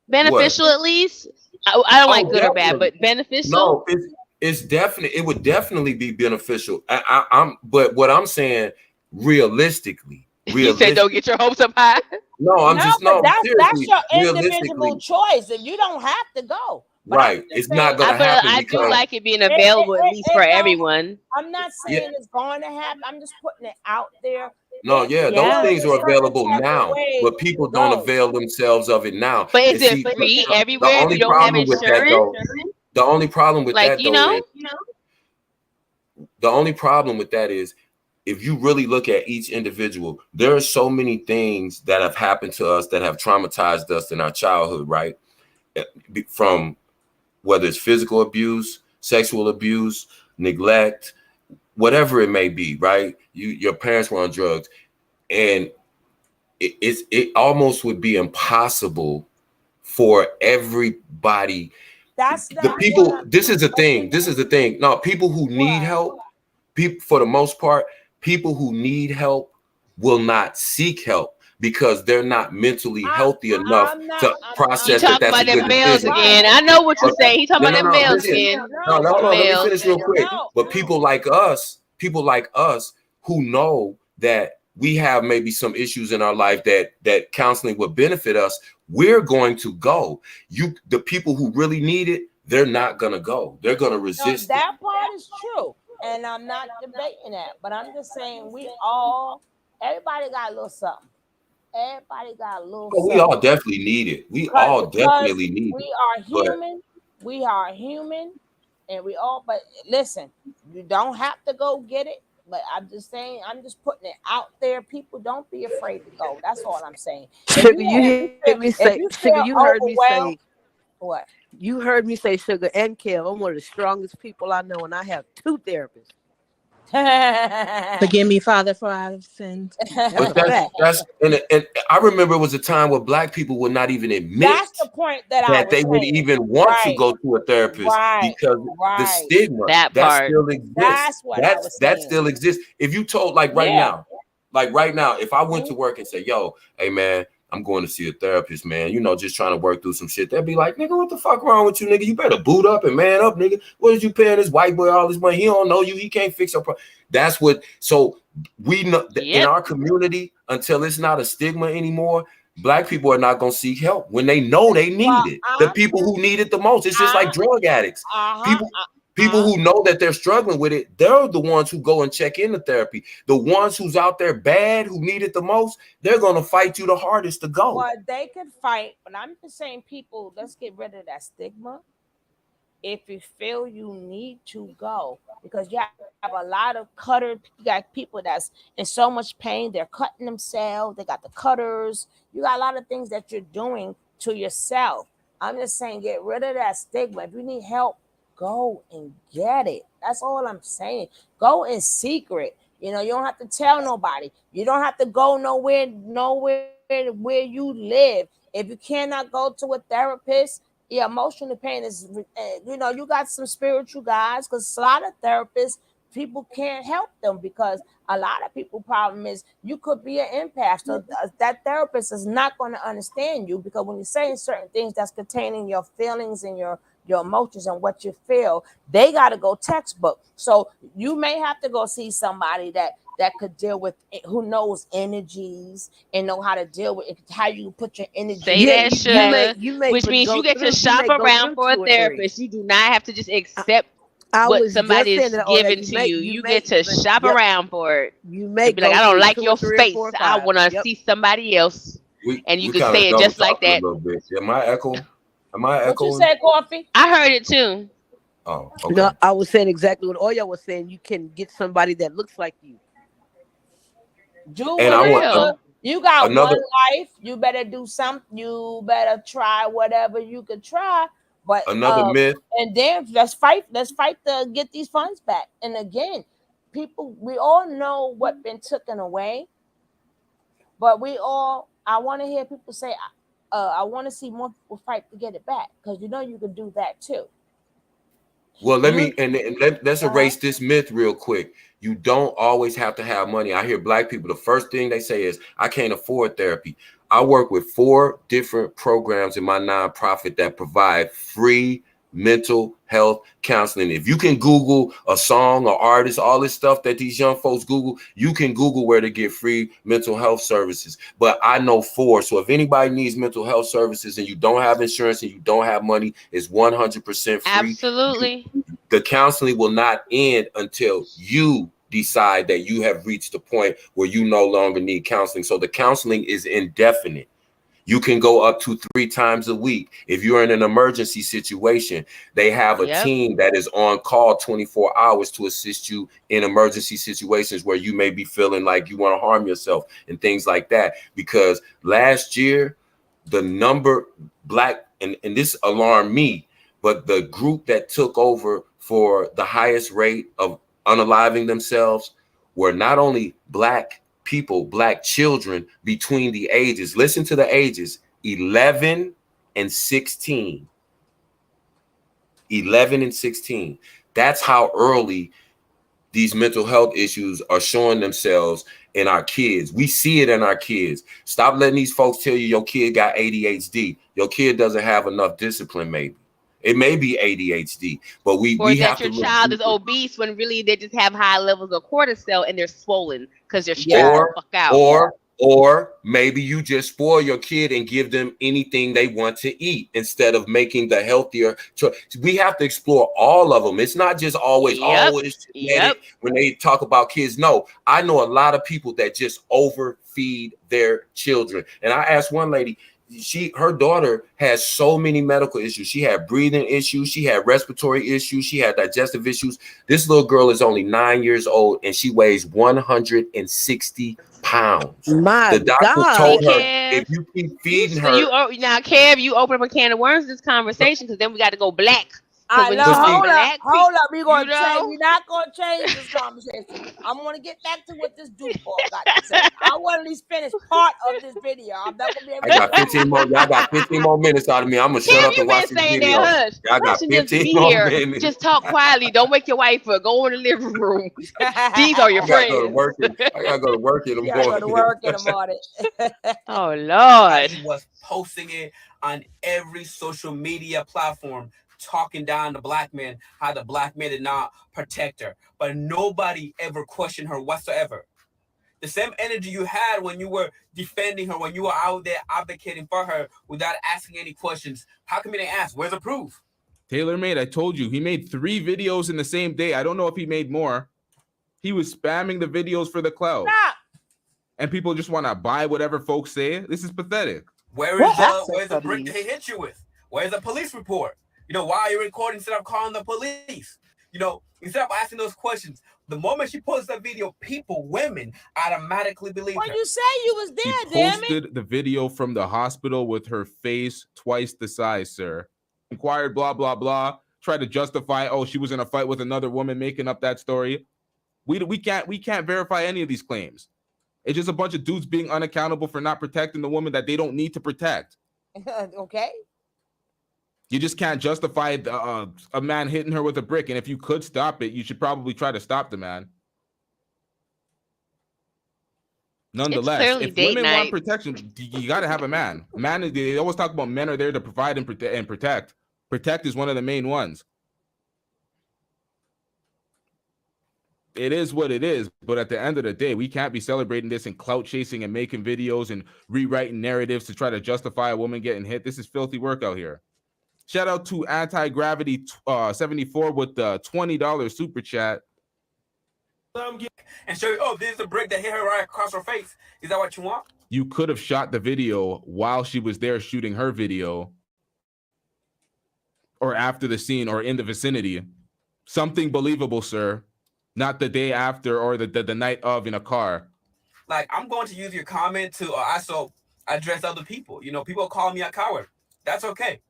What? Beneficial at least? I don't like Oh, good or bad, definitely. but beneficial? No, it's definitely it would definitely be beneficial. I'm but what I'm saying realistically, You said don't get your hopes up high. No, I'm No, just but no that's seriously, your individual realistically, choice, and you don't have to go. But I'm right. just It's saying, not gonna happen I do because like it being available at least for it don't. everyone. I'm not yeah, saying it's going to happen. I'm just putting it out there. no, If yeah, you those feel things a are certain available type of now, way, but people don't go. avail themselves of it now. But is And it see, free the everywhere if you only don't have problem with that insurance? though, the only problem with Like, that though is you know? the only problem with that is if you really look at each individual, there are so many things that have happened to us that have traumatized us in our childhood, right? From whether it's physical abuse, sexual abuse, neglect, whatever it may be, right? Your parents were on drugs, and it almost would be impossible for everybody. That's The not what people, I'm. this is the But thing. This is the thing. No, people who need help, people for the most part, people who need help will not seek help because they're not mentally healthy enough I'm not. to You process that talking that's a about them good males decision. again. I know what you're saying. He talking No, about no, them no. males Listen. again. No, hold on. Let me Males. finish real quick. But people like us who know that we have maybe some issues in our life that counseling would benefit us, we're going to go. The people who really need it, they're not gonna go. They're gonna No, resist it. that part is true, and I'm not debating that. But I'm just saying everybody got a little something. Everybody got a little But we all something. definitely need it. We Because all definitely need it. we are But human. We are human, and we all. But listen, you don't have to go get it. But I'm just saying, I'm just putting it out there. People, don't be afraid to go. That's all I'm saying. Sugar, you hear me say, Sugar, you heard me overwhelmed, say, what? you heard me say, Sugar and Kev, I'm one of the strongest people I know, and I have 2 therapists. Forgive me, Father, for I've sinned. but that's and I remember it was a time where Black people would not even admit That's the point that I that was they would saying. even want to go to a therapist because the Right. stigma That that part. still exists. That's what I was That saying. still exists. If you told like right now, if I went to work and said, "Yo, hey man, I'm going to see a therapist, man. Just trying to work through some shit." They'd be like, "Nigga, what the fuck wrong with you, nigga? You better boot up and man up, nigga. What did you paying this white boy all this money? He don't know you. He can't fix your problem." That's what. So we know in our community, until it's not a stigma anymore, Black people are not going to seek help when they know they need it. The people who need it the most. It's just like drug addicts. People who know that they're struggling with it, they're the ones who go and check into therapy. The ones who's out there bad, who need it the most, they're going to fight you the hardest to go. Well, they could fight, but I'm just saying, people, let's get rid of that stigma. If you feel you need to go, because you have a lot of you got people that's in so much pain, they're cutting themselves, they got the cutters, you got a lot of things that you're doing to yourself. I'm just saying, get rid of that stigma. If you need help, go and get it. That's all I'm saying. Go in secret. You don't have to tell nobody. You don't have to go nowhere where you live. If you cannot go to a therapist, yeah, emotional pain is, you got some spiritual guys, because a lot of therapists, people can't help them, because a lot of people problem is you could be an empath. So that therapist is not going to understand you, because when you're saying certain things that's containing your feelings and your emotions and what you feel, they got to go textbook. So you may have to go see somebody that could deal with it, who knows energies and know how to deal with it, how you put your energy. Say that, Sugar, which means you get to shop around for a 2 or 3. therapist. You do not have to just accept I what was somebody just saying is that. giving to you. You get to shop around for it. You may And be like, go I don't through like 2 or your 3 or face. 4 or I 5. want to see somebody else. And you We can kind of say it double just like talking a that. little bit. Am I echoing? Am I What you echoing? say, Coffee? I heard it too. Oh, okay. No, I was saying exactly what Oya was saying. You can get somebody that looks like you. Do And I want you got another one life. You better do something. You better try whatever you could try. But myth. and then let's fight. Let's fight to get these funds back. And again, people, we all know what been taken away, but I want to hear people say, I want to see more people fight to get it back, because you can do that too. Well, let me let's erase this myth real quick. You don't always have to have money. I hear black people, the first thing they say is, I can't afford therapy. I work with 4 different programs in my nonprofit that provide free mental health counseling. If you can Google a song or artist, all this stuff that these young folks Google, you can Google where to get free mental health services. But I know 4. So if anybody needs mental health services and you don't have insurance and you don't have money, it's 100% free. Absolutely. The counseling will not end until you decide that you have reached the point where you no longer need counseling. So the counseling is indefinite. You can go up to 3 times a week. If you're in an emergency situation, they have a team that is on call 24 hours to assist you in emergency situations where you may be feeling like you want to harm yourself and things like that. Because last year, the number black, and this alarmed me, but the group that took over for the highest rate of unaliving themselves were not only black people, black children between the ages, listen to the ages, 11 and 16. 11 and 16. That's how early these mental health issues are showing themselves in our kids. We see it in our kids. Stop letting these folks tell you your kid got ADHD. Your kid doesn't have enough discipline, maybe. It may be ADHD, but we have to your look child is deeper. obese when really they just have high levels of cortisol and they're swollen because they're stressed the fuck out. Or maybe you just spoil your kid and give them anything they want to eat instead of making the healthier choice. We have to explore all of them. It's not just always it's genetic when they talk about kids. No, I know a lot of people that just overfeed their children. And I asked one lady, her daughter has so many medical issues. She had breathing issues, she had respiratory issues, she had digestive issues. This little girl is only 9 years old and she weighs 160 pounds. My the doctor God. told her, Kev, if you keep feeding her, now, Kev, you open up a can of worms this conversation because then we got to go black. I When know. you say Hold black up. We're gonna you change. know? We're not gonna change this conversation. I'm gonna get back to what this duport got to say. I want to at least finish part of this video. I'm not gonna be able I to got 15 more. Y'all got 15 more minutes out of me. I'm gonna shut up and watch this saying video. that, hush. Y'all got Hush and just 15 be more here. minutes. Just talk quietly. Don't wake your wife up. Go in the living room. These are your I gotta go to friends. work. I gotta go to work in the morning. Go to work in the morning. Oh Lord. He was posting it on every social media platform, talking down the black man, how the black man did not protect her. But nobody ever questioned her whatsoever. The same energy you had when you were defending her, when you were out there advocating for her without asking any questions. How come you didn't ask? Where's the proof? Taylor made, I told you, he made 3 videos in the same day. I don't know if he made more. He was spamming the videos for the clout. Stop. And people just want to buy whatever folks say. This is pathetic. Where's the brick they hit you with? Where's the police report? You know, why are you recording instead of calling the police? You know, instead of asking those questions, the moment she posts that video, women automatically believe her. Well, you say you was there, She damn it. posted the video from the hospital with her face twice the size, sir. Inquired, blah, blah, blah. Tried to justify, oh, she was in a fight with another woman, making up that story. We can't verify any of these claims. It's just a bunch of dudes being unaccountable for not protecting the woman that they don't need to protect. Okay. You just can't justify a man hitting her with a brick. And if you could stop it, you should probably try to stop the man. Nonetheless, if women want protection, you got to have a man. They always talk about men are there to provide and protect. Protect is one of the main ones. It is what it is, but at the end of the day, we can't be celebrating this and clout chasing and making videos and rewriting narratives to try to justify a woman getting hit. This is filthy work out here. Shout out to Anti-Gravity 74 with the $20 super chat. And show you, oh, this is a brick that hit her right across her face. Is that what you want? You could have shot the video while she was there shooting her video, or after the scene, or in the vicinity. Something believable, sir. Not the day after or the night of in a car. Like, I'm going to use your comment to also address other people. You know, people call me a coward. That's okay.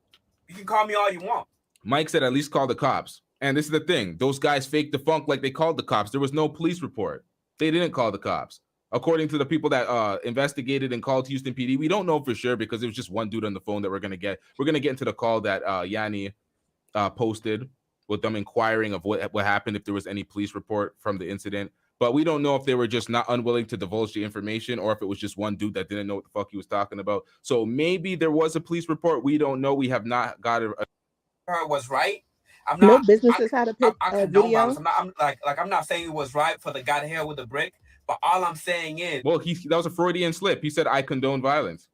You can call me all you want. Mike said at least call the cops. And this is the thing. Those guys faked the funk like they called the cops. There was no police report. They didn't call the cops. According to the people that investigated and called Houston PD, we don't know for sure because it was just one dude on the phone that we're going to get. We're going to get into the call that Yanni posted with them inquiring of what happened, if there was any police report from the incident. But we don't know if they were just not unwilling to divulge the information or if it was just one dude that didn't know what the fuck he was talking about. So maybe there was a police report. We don't know. We have not got it. Her was right. I'm No not. businesses had a I condone video. violence. I'm not saying it was right for the guy to hit her with the brick, but all I'm saying is, well, that was a Freudian slip. He said, "I condone violence."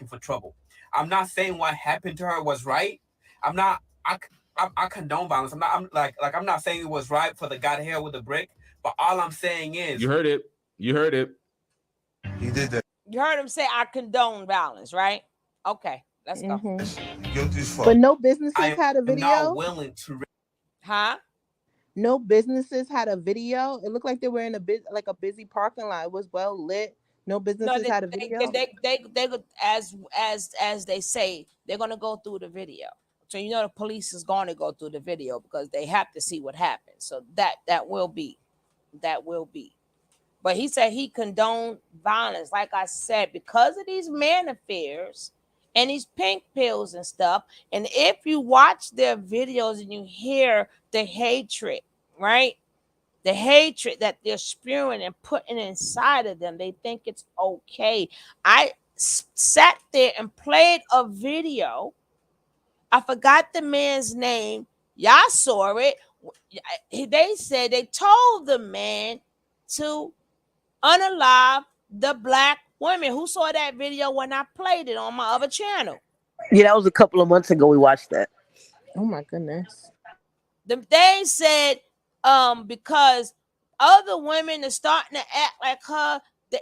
For trouble. I'm not saying what happened to her was right. I'm not. I condone violence. I'm not saying it was right for the guy to hit her with the brick, but all I'm saying is, you heard it. You heard it. He did that. You heard him say, "I condone violence," right? Okay, let's go. Guilty as fuck. But no businesses had a video. I'm not willing to. Huh? No businesses had a video. It looked like they were in a busy parking lot. It was well lit. No businesses had a video. They as they say, they're gonna go through the video. So you know the police is going to go through the video because they have to see what happened. So that will be. But he said he condoned violence, like I said, because of these man affairs and these pink pills and stuff. And if you watch their videos and you hear the hatred, right? The hatred that they're spewing and putting inside of them, they think it's okay. I sat there and played a video. I forgot the man's name. Y'all saw it. They said they told the man to unalive the black women. Who saw that video when I played it on my other channel? Yeah, that was a couple of months ago we watched that. Oh my goodness. They said because other women are starting to act like her. They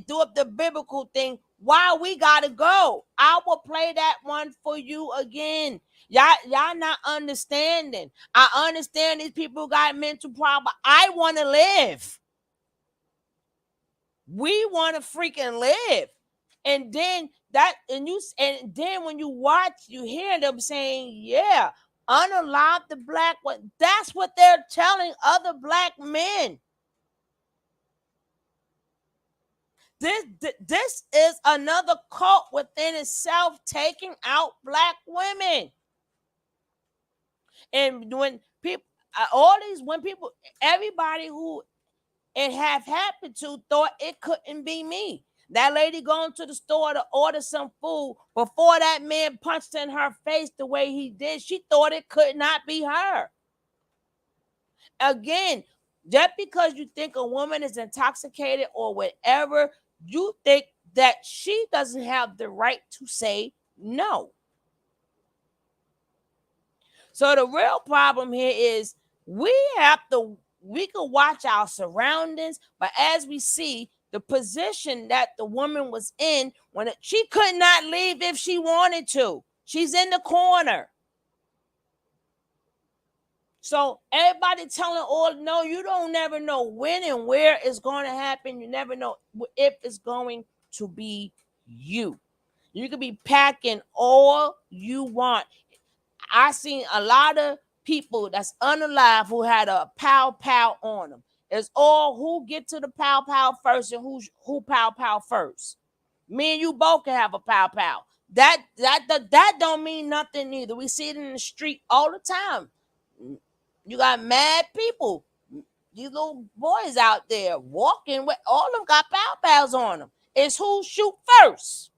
do up the biblical thing. Why we gotta go? I will play that one for you again. Y'all not understanding. I understand these people got mental problems. I want to live. We want to freaking live. And then when you watch, you hear them saying, yeah, unalive the black one. That's what they're telling other black men. This is another cult within itself taking out black women. And when people, everybody who it have happened to thought it couldn't be me. That lady going to the store to order some food before that man punched in her face the way he did, she thought it could not be her. Again, just because you think a woman is intoxicated or whatever, you think that she doesn't have the right to say no. So the real problem here is we can watch our surroundings, but as we see the position that the woman was in, she could not leave if she wanted to. She's in the corner. So everybody telling no, you don't never know when and where it's going to happen. You never know if it's going to be you. You could be packing all you want. I seen a lot of people that's unalive who had a pow on them. It's all who get to the pow first and who pow first. Me and you both can have a pow. That don't mean nothing either. We see it in the street all the time. You got mad people. These little boys out there walking with all of them got pows on them. It's who shoot first.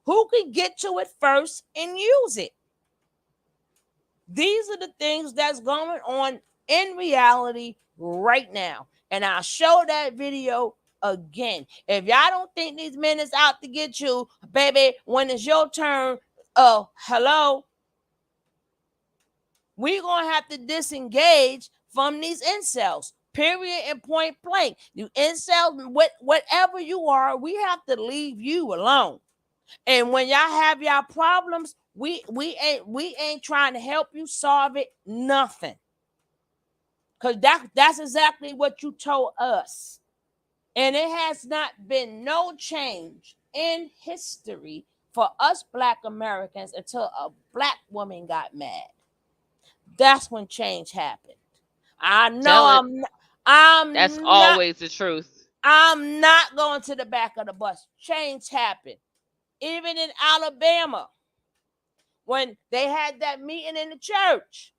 Who can get to it first and use it? These are the things that's going on in reality right now. And I'll show that video again. If y'all don't think these men is out to get you, baby, when it's your turn, hello, we're going to have to disengage from these incels, period and point blank. You incels, whatever you are, we have to leave you alone. And when y'all have y'all problems, we ain't trying to help you solve it, nothing. Because that's exactly what you told us. And it has not been no change in history for us Black Americans until a Black woman got mad. That's when change happened. I know that's always the truth. I'm not going to the back of the bus. Change happened. Even in Alabama, when they had that meeting in the church.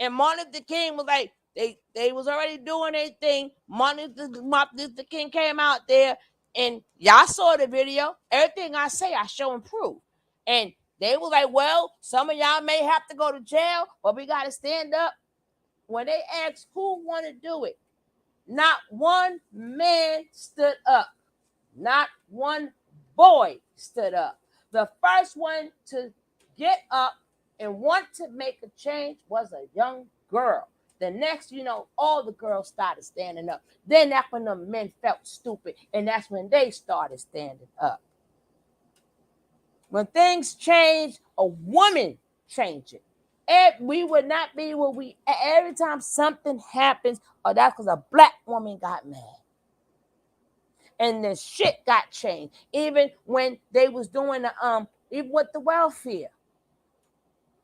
And Martin Luther King was like, they was already doing their thing. Martin Luther King came out there, and y'all saw the video. Everything I say, I show and prove. And they was like, well, some of y'all may have to go to jail, but we got to stand up. When they asked who want to do it, not one man stood up. Not one boy stood up. The first one to get up and want to make a change was a young girl. The next, all the girls started standing up. Then that's when the men felt stupid, and that's when they started standing up. When things change, a woman change it. We would not be where we, every time something happens, or that's because a black woman got mad. And the shit got changed. Even when they was doing even with the welfare,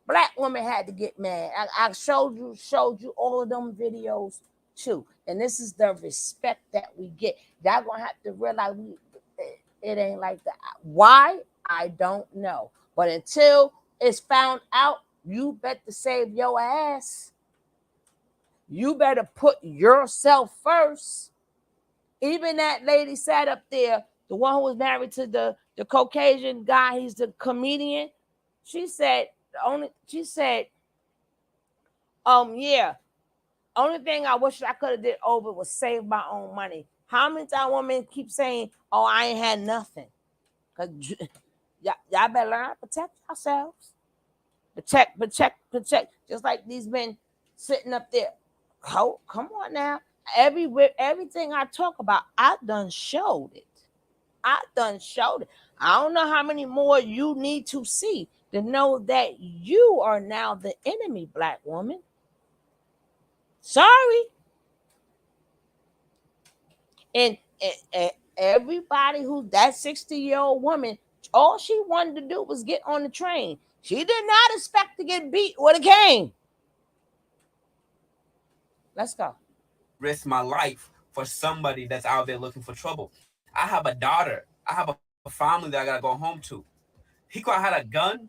black women had to get mad. I showed you all of them videos too. And this is the respect that we get. Y'all gonna have to realize it ain't like that. Why? I don't know. But until it's found out, you better save your ass. You better put yourself first. Even that lady sat up there, the one who was married to the Caucasian guy, he's the comedian. She said, yeah, only thing I wish I could have did over was save my own money. How many times women keep saying, oh, I ain't had nothing? Because y'all better learn how to protect yourselves. Protect. Just like these men sitting up there. Oh, come on now. Everything I talk about, I done showed it. I don't know how many more you need to see to know that you are now the enemy, black woman. Sorry. And everybody that 60-year-old woman, all she wanted to do was get on the train. She did not expect to get beat with a cane. Let's go. Risk my life for somebody that's out there looking for trouble. I have a daughter. I have a family that I gotta go home to. He could have had a gun.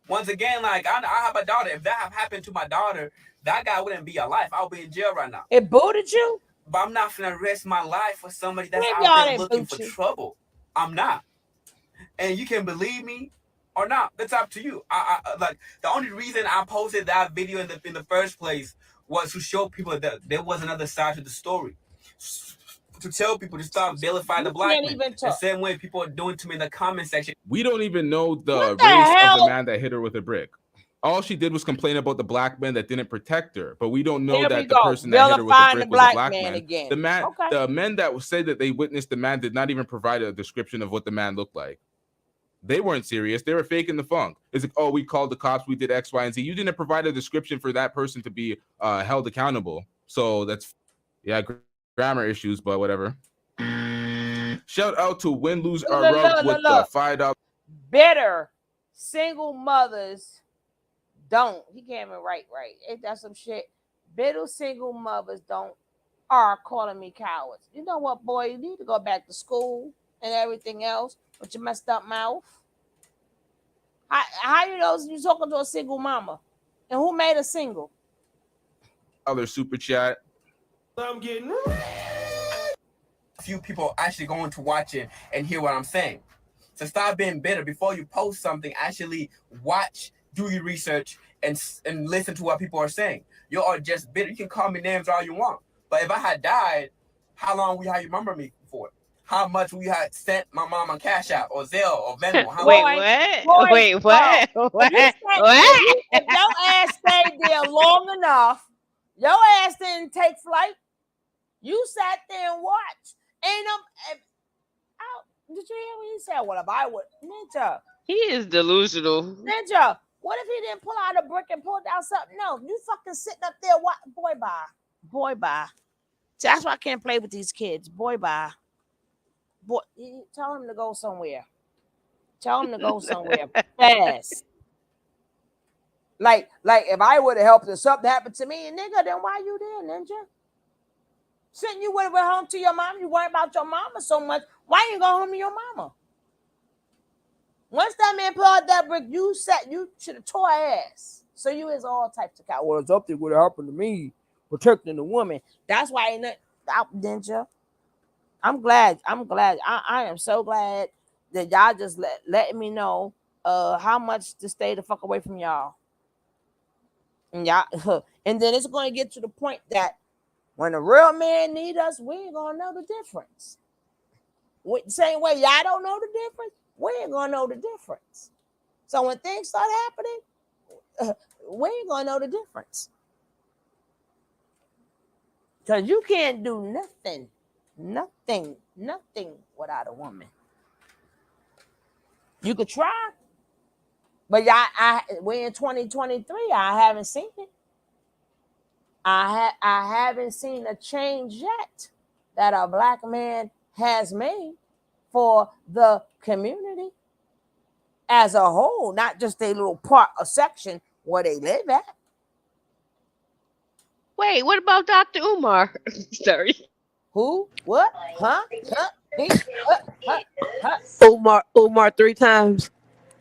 Once again, like I have a daughter. If that have happened to my daughter, that guy wouldn't be alive. I'll be in jail right now. It booted you? But I'm not gonna risk my life for somebody that's out there looking for trouble. I'm not. And you can believe me or not. That's up to you. I like the only reason I posted that video in the first place was to show people that there was another side to the story. To tell people to stop vilifying the black man. The same way people are doing to me in the comment section. We don't even know the race of the man that hit her with a brick. All she did was complain about the black man that didn't protect her, but we don't know that the person that hit her with a brick was a black man. Again. The men that said that they witnessed the man did not even provide a description of what the man looked like. They weren't serious. They were faking the funk. It's like, oh, we called the cops. We did X, Y, and Z. You didn't provide a description for that person to be held accountable. So that's, grammar issues, but whatever. Shout out to Win Lose or Rub with the $5. Bitter single mothers don't. He can't even write right. Ain't that some shit? Bitter single mothers are calling me cowards. You know what, boy? You need to go back to school and everything else with your messed up mouth. How you know you talking to a single mama? And who made a single? Other super chat. I'm getting few people actually going to watch it and hear what I'm saying. So stop being bitter before you post something. Actually watch, do your research, and listen to what people are saying. You are just bitter. You can call me names all you want, but if I had died, how long would you remember me for? How much we had sent my mom on Cash App or Zelle or Venmo? How Wait, what? What? If your ass stayed there long enough, your ass didn't take flight. You sat there and watched. Did you hear what he said? What if I would? Ninja. He is delusional. Ninja, what if he didn't pull out a brick and pulled out something else? You fucking sitting up there, boy, bye. See, that's why I can't play with these kids. Boy, bye. Boy, tell him to go somewhere. Fast. Like if I would have helped if something happened to me, nigga, then why you there, Ninja? Sitting you would have went home to your mom. You worry about your mama so much. Why you go home to your mama? Once that man pulled out that brick, you should have tore ass. So you is all types of cow. Well, it's up there what happened to me, protecting the woman. That's why ain't nothing out, didn't you? I'm glad. I am so glad that y'all just letting me know how much to stay the fuck away from y'all. And y'all, and then it's going to get to the point that when a real man need us, we ain't gonna know the difference. Same way y'all don't know the difference, we ain't gonna know the difference. So when things start happening, we ain't gonna know the difference. Because you can't do nothing without a woman. You could try, but we're in 2023. I haven't seen it. I haven't seen a change yet that a black man has made for the community as a whole, not just a little part or section where they live at. Wait, what about Dr. Umar? Sorry. Who? What? Huh? He? Umar 3 times.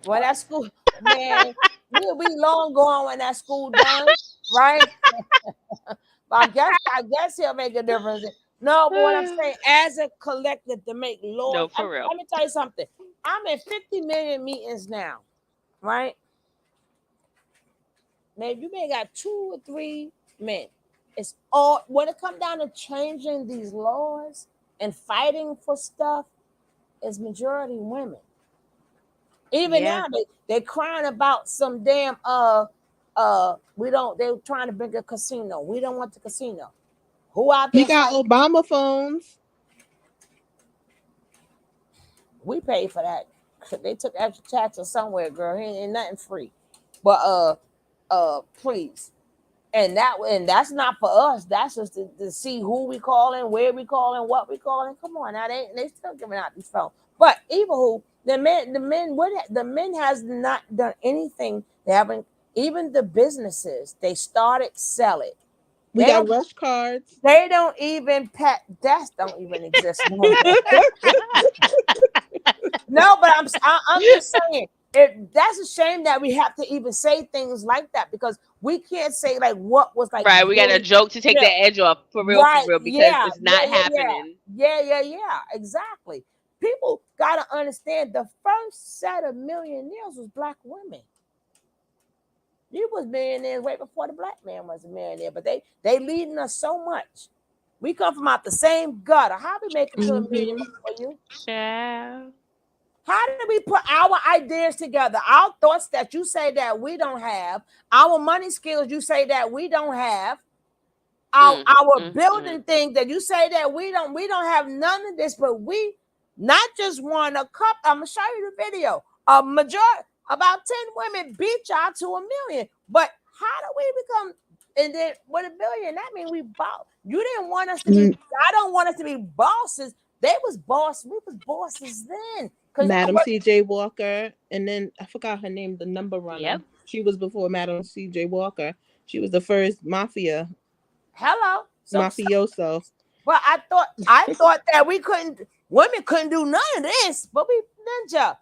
Well, that school, man, we'll be long gone when that school done, right? But I guess he'll make a difference. No, but what I'm saying, as a collective to make laws. No, for real. Let me tell you something. I'm in 50 million meetings now, right? Man, you may got 2 or 3 men. It's all when it comes down to changing these laws and fighting for stuff, it's majority women. Even now, they're crying about some damn they're trying to bring a casino. We don't want the casino. Who out there? We got Obama phones. We pay for that. They took extra taxes somewhere, girl. Ain't nothing free. But please. And that's not for us. That's just to see who we calling, where we calling, what we calling. Come on, now they still giving out these phones. But even who the men has not done anything. They haven't. Even the businesses they started selling. We got rush cards. They don't even deaths don't even exist no more. No, but I'm just saying. That's a shame that we have to even say things like that because we can't say like what was like. Right, we got a joke to take the edge off for real, because it's not happening. Yeah, exactly. People gotta understand the first set of millionaires was black women. You was millionaires way before the black man was a millionaire, but they leading us so much. We come from out the same gutter. How we make it to a million for you? Child. How did we put our ideas together? Our thoughts that you say that we don't have, our money skills you say that we don't have, our building things that you say that we don't have none of this, but we not just one, a couple. I'm gonna show you the video. A majority, about 10 women beat y'all to a million. But how do we become? And then with $1 billion, that means we bought. You didn't want us to be. I don't want us to be bosses. They was boss. We was bosses then. Madam C.J. Walker, and then I forgot her name, the number runner. Yep. She was before Madam C.J. Walker. She was the first mafia. Hello, mafioso. But I thought that women couldn't do none of this, but we ninja.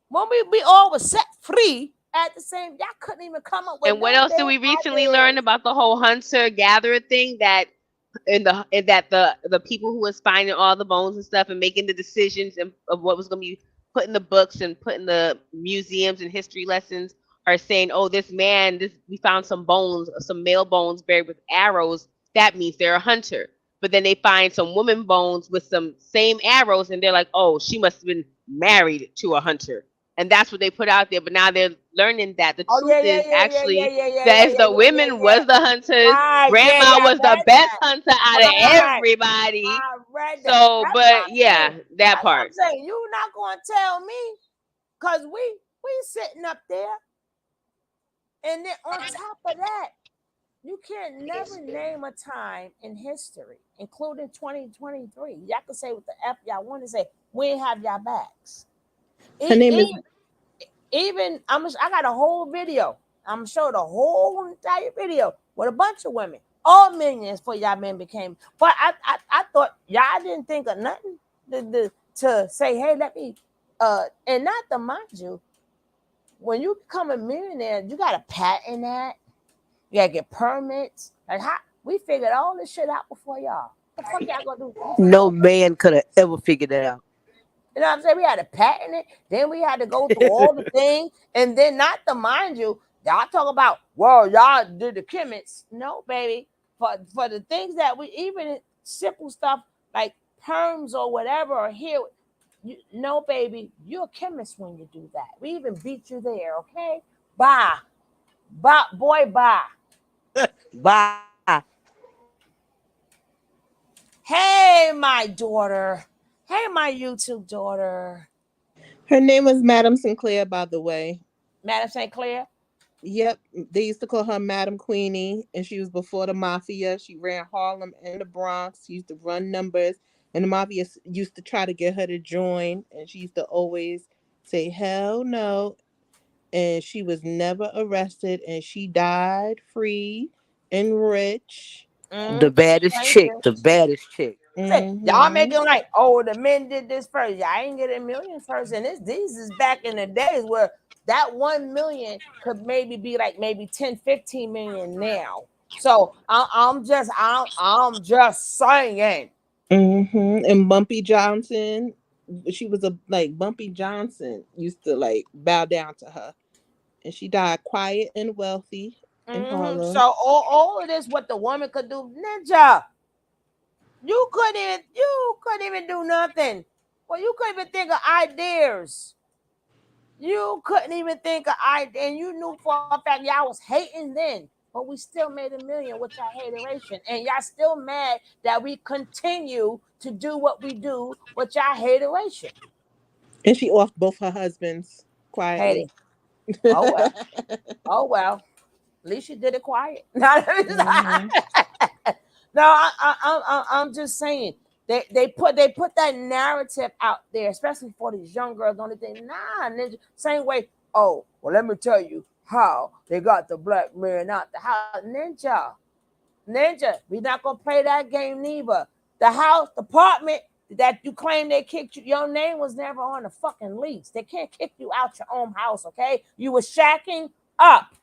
When we all was set free at the same, y'all couldn't even come up with. And what else did we recently learn about the whole hunter-gatherer thing? That the people who was finding all the bones and stuff and making the decisions of what was going to be put in the books and put in the museums and history lessons are saying, oh, we found some bones, some male bones buried with arrows. That means they're a hunter. But then they find some woman bones with some same arrows, and they're like, oh, she must have been married to a hunter. And that's what they put out there. But now they're learning that the truth is actually that the women was the hunters. Grandma was the best hunter out of everybody. So, but yeah, that part. I'm saying you're not going to tell me, because we sitting up there. And then on top of that, you can't never name a time in history, including 2023. Y'all can say what the F y'all want to say. We ain't have y'all backs. Her name is. I got a whole video. I'm gonna show the whole entire video with a bunch of women, all millions for y'all men became. But I thought y'all didn't think of nothing to say, hey, let me And not to mind you, when you become a millionaire, you got to patent that. You got to get permits. Like how we figured all this shit out before y'all. What the fuck y'all gonna do? No man could have ever figured that out. You know what I'm saying? We had to patent it. Then we had to go through all the things. And then not to mind you, y'all talk about, well, y'all did the chemists. No, baby. For the things that we, even simple stuff like perms or whatever, or here, no, baby, you're a chemist when you do that. We even beat you there, okay? Bye. Bye, boy, bye. Bye. Hey, my daughter. Hey, my YouTube daughter. Her name was Madam Sinclair, by the way. Madam St. Clair? Yep. They used to call her Madam Queenie, and she was before the mafia. She ran Harlem and the Bronx. She used to run numbers, and the mafia used to try to get her to join, and she used to always say, hell no. And she was never arrested, and she died free and rich. The baddest Thank chick. you. The baddest chick. Say, y'all making like, oh, the men did this first. Y'all ain't get a million first. And these is back in the days where that 1 million could maybe be like maybe 10, 15 million now. So I'm just saying. And Bumpy Johnson, she was like Bumpy Johnson used to like bow down to her, and she died quiet and wealthy in Harlem. So all of this, what the woman could do, Ninja. You couldn't even do nothing. Well, you couldn't even think of ideas. You couldn't even think of ideas, and you knew for a fact y'all was hating then. But we still made a million with our hateration. And y'all still mad that we continue to do what we do with y'all hateration. And she offed both her husbands quietly. Hating. Oh well. Oh well. At least you did it quiet. No, I'm just saying they put that narrative out there, especially for these young girls. Only thing, nah, ninja. Same way. Oh, well, let me tell you how they got the black man out the house. Ninja. We're not gonna play that game neither. The house, the apartment that you claim they kicked you, your name was never on the fucking lease. They can't kick you out your own house, okay? You were shacking up.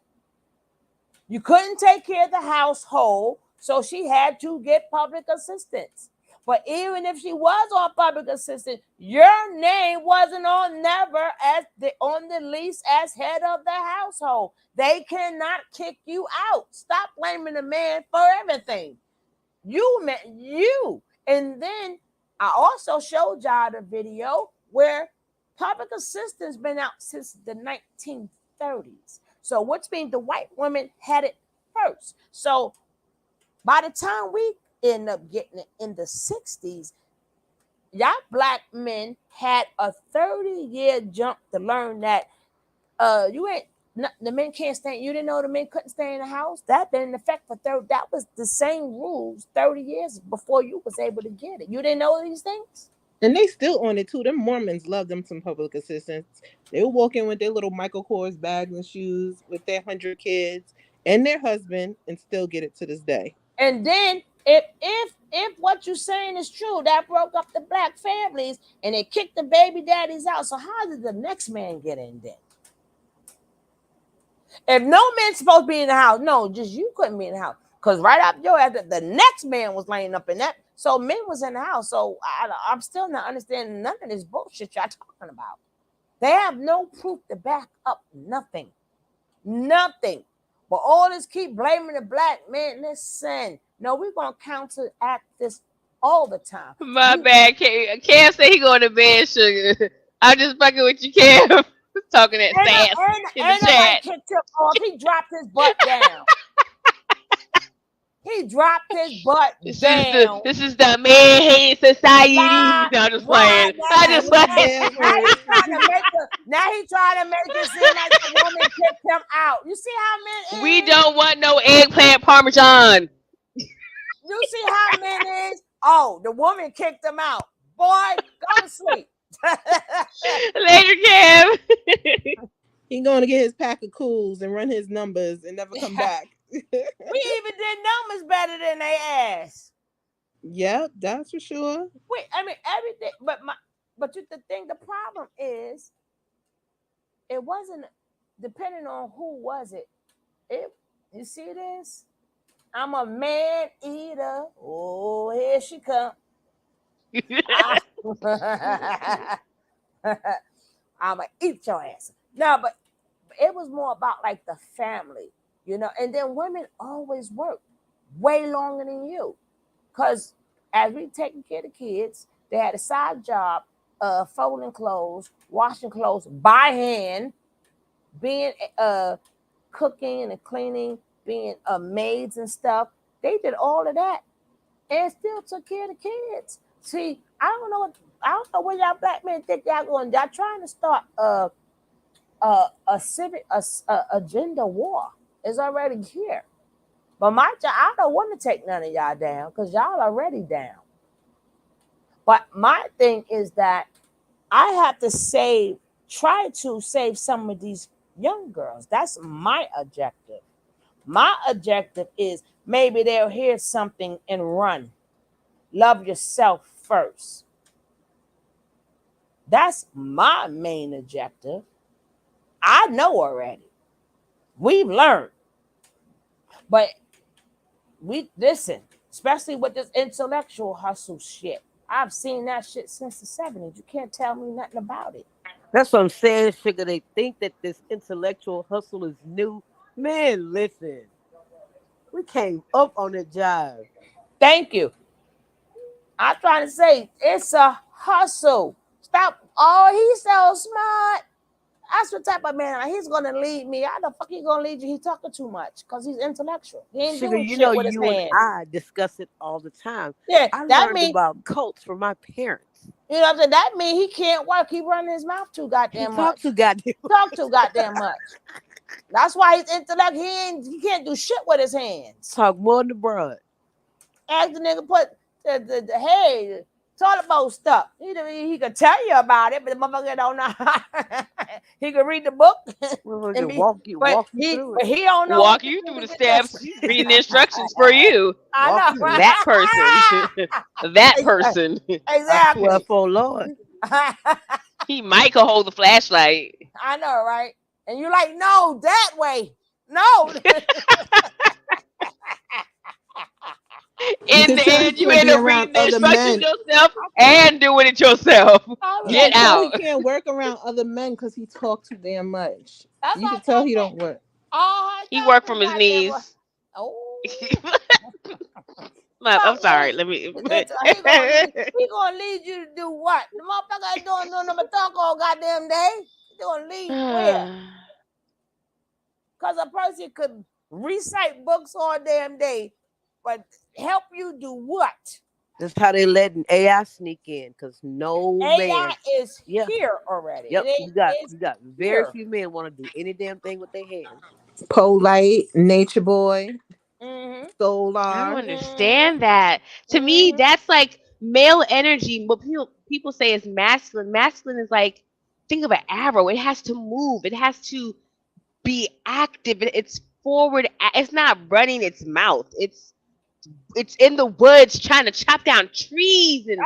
You couldn't take care of the household, so she had to get public assistance. But even if she was on public assistance, your name wasn't on never as on the lease as head of the household. They cannot kick you out. Stop blaming the man for everything. You meant you. And then I also showed y'all the video where public assistance been out since the 1930s. So which means the white women had it first. So by the time we end up getting it in the 60s, y'all black men had a 30-year jump to learn that the men can't stay. You didn't know the men couldn't stay in the house. That been in effect for 30. That was the same rules 30 years before you was able to get it. You didn't know these things? And they still on it too. Them Mormons love them some public assistance. They will walk in with their little Michael Kors bags and shoes with their 100 kids and their husband and still get it to this day. And then if what you're saying is true, that broke up the black families and they kicked the baby daddies out. So how did the next man get in then? If no man's supposed to be in the house, no, just you couldn't be in the house. Because right after your ass, the next man was laying up in that. So men was in the house. So I'm still not understanding none of this bullshit y'all talking about. They have no proof to back up nothing. Nothing. But all this keep blaming the black man. Listen, no, we're going to counteract this all the time. My bad. Cam say he going to bed, sugar. I'm just fucking with you, Cam. Talking that sass in the chat. Kicked him off. He dropped his butt down. He dropped his butt down. This is the man hate society. No, I'm just playing. I'm just playing. Now he's trying to make it seem like the woman kicked him out. You see how men is? We don't want no eggplant parmesan. You see how men is? Oh, the woman kicked him out. Boy, go to sleep. Later, Cam. He going to get his pack of cools and run his numbers and never come back. We even did numbers better than they ass. Yep, that's for sure. I mean everything, but But the problem is, it wasn't depending on who was it. It you see this? I'm a man eater. Oh, here she come. I'ma eat your ass. No, but it was more about like the family, and then women always work way longer than you. Cause as we taking care of the kids, they had a side job, folding clothes, washing clothes by hand, being cooking and cleaning, being maids and stuff. They did all of that and still took care of the kids. See, I don't know where y'all black men think y'all going. Y'all trying to start a civic agenda war. It's already here. But I don't want to take none of y'all down because y'all already down. But my thing is that I have to try to save some of these young girls. That's my objective. My objective is maybe they'll hear something and run. Love yourself first. That's my main objective. I know already. We've learned. But we listen, especially with this intellectual hustle shit. I've seen that shit since the 70s. You can't tell me nothing about it. That's what I'm saying, sugar. They think that this intellectual hustle is new. Man, listen. We came up on the job. Thank you. I'm trying to say it's a hustle. Stop. Oh, he's so smart. That's what type of man. He's gonna lead me. How the fuck he gonna lead you? He's talking too much because he's intellectual. He ain't Sugar, doing you shit know with his you and hands. I discuss it all the time. Yeah, I that learned mean about cults from my parents. you know what I'm saying. That mean he can't work. He running his mouth too goddamn much. Talk too goddamn much. That's why he's intellect. He can't do shit with his hands. Talk more than the broad. Ask the nigga put the hey toilet bowl stuff. He could tell you about it, but the motherfucker don't know. He could read the book and walk you through it. But he don't know Walk what to you do through to the get that steps, reading the instructions for you. I know, right? That person. That person. Exactly. I swear for Lord. He might could hold the flashlight. I know, right? And you're like, no, that way. No. In the end, you end up reading the instructions yourself and doing it yourself. You Get can tell out. he can't work around other men because he talks too damn much. That's You can tell he don't work. He worked from his knees. Oh. I'm sorry. Let me. He gonna lead you to do what? The motherfucker ain't doing no number talk all goddamn day. He gonna lead where? Because a person could recite books all damn day, but help you do what? That's how they letting AI sneak in, because no AI man is here already. Yep, It you got very here. few men want to do any damn thing with their hands. Polite, Nature Boy, Solar. I don't understand that. To me, that's like male energy. What people say is masculine. Masculine is like, think of an arrow. It has to move. It has to be active. It's forward. It's not running its mouth. It's in the woods trying to chop down trees and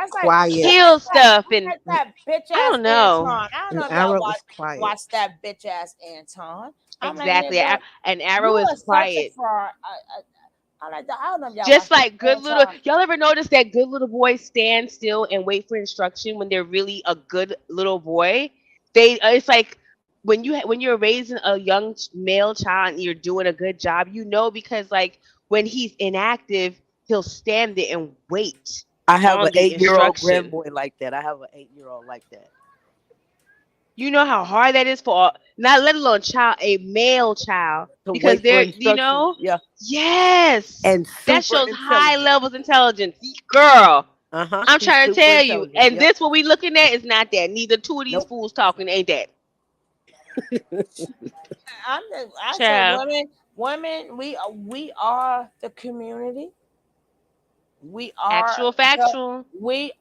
kill stuff. And that bitch I ass don't know. Anton. I don't know if y'all watch that bitch ass Anton. I'm Exactly. like, An arrow you is are such quiet. a fraud. I don't know if y'all Just watch like good little, Anton. y'all ever notice that good little boys stand still and wait for instruction when they're really a good little boy? It's like when you're raising a young male child and you're doing a good job, because like when he's inactive, he'll stand there and wait. I have an on the 8-year-old instruction. grandboy like that. I have an 8-year-old like that. You know how hard that is for not let alone a male child, To because wait for they're instructions. Yeah. Yes. And That super shows high intelligent. levels of intelligence. Girl. I'm He's trying to super tell you. intelligent. And this what we looking at is not that. Neither two of these fools talking ain't that. I say Child. women, we are the community. We are Actual factual. we